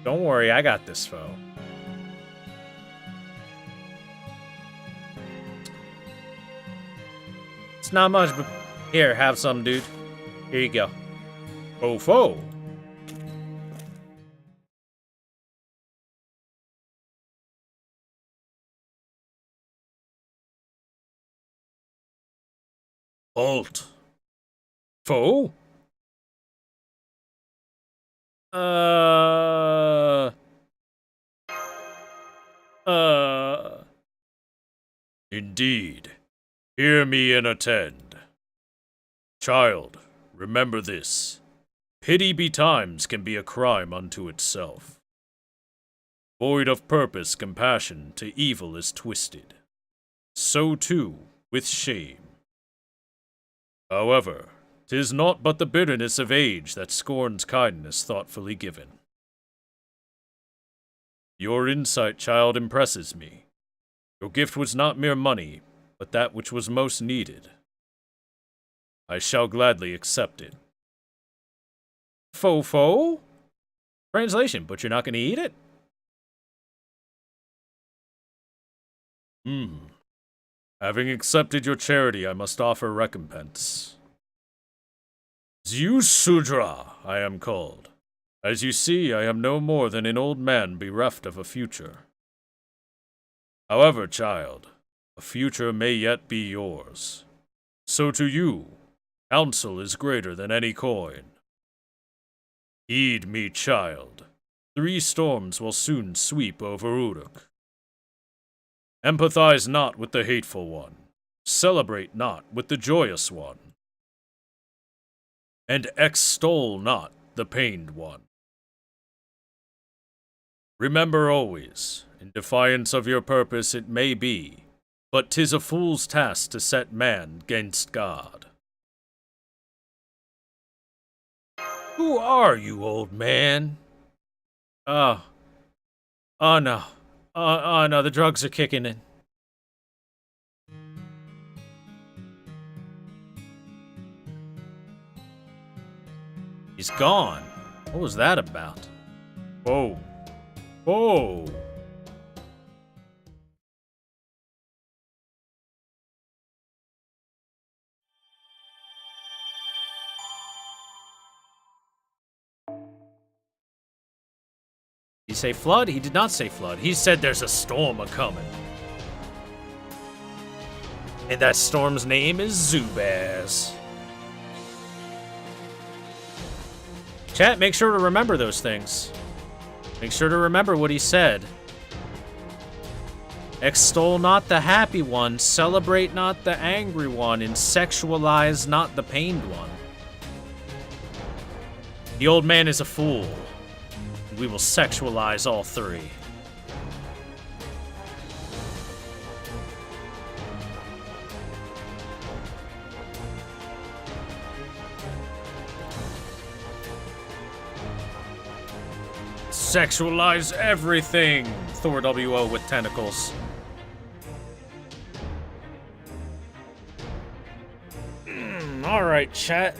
Don't worry, I got this, foe. It's not much, but here, have some, dude. Here you go. Foe. Halt. Foe? Indeed. Hear me and attend. Child, remember this. Pity betimes can be a crime unto itself. Void of purpose, compassion to evil is twisted. So too with shame. However, 'tis naught but the bitterness of age that scorns kindness thoughtfully given. Your insight, child, impresses me. Your gift was not mere money, but that which was most needed. I shall gladly accept it. Fo? Translation, but you're not going to eat it? Having accepted your charity, I must offer recompense. Zeusudra, I am called. As you see, I am no more than an old man bereft of a future. However, child, a future may yet be yours. So to you, counsel is greater than any coin. Heed me, child. 3 storms will soon sweep over Uruk. Empathize not with the hateful one. Celebrate not with the joyous one. And extol not the pained one. Remember always, in defiance of your purpose it may be, but 'tis a fool's task to set man 'gainst God. Who are you, old man? Oh no. Oh no, the drugs are kicking in. He's gone. What was that about? Whoa. Whoa. Did he say flood? He did not say flood. He said there's a storm a-coming. And that storm's name is Zubaz. Chat, make sure to remember those things. Make sure to remember what he said. Extol not the happy one, celebrate not the angry one, and sexualize not the pained one. The old man is a fool. We will sexualize all three. Sexualize everything! Thor WO with tentacles. Alright, chat.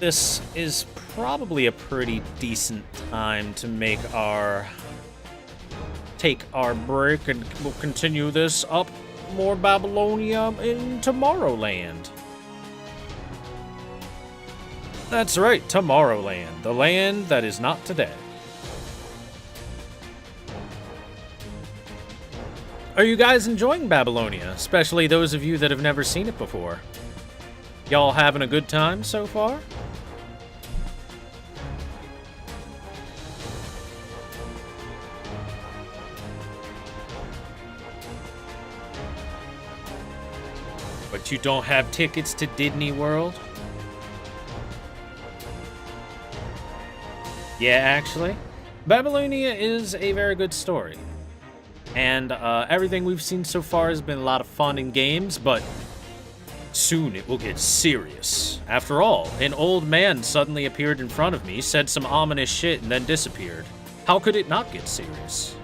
This is probably a pretty decent time to take our break, and we'll continue this up more Babylonia in Tomorrowland. That's right, Tomorrowland, the land that is not today. Are you guys enjoying Babylonia, especially those of you that have never seen it before? Y'all having a good time so far? But you don't have tickets to Disney World? Yeah, actually, Babylonia is a very good story. And everything we've seen so far has been a lot of fun and games, but soon it will get serious. After all, an old man suddenly appeared in front of me, said some ominous shit, and then disappeared. How could it not get serious?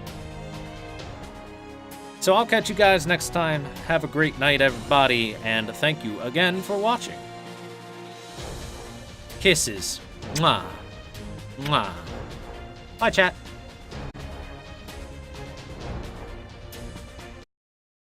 So I'll catch you guys next time. Have a great night, everybody, and thank you again for watching. Kisses. Mwah. Mwah. Bye, chat.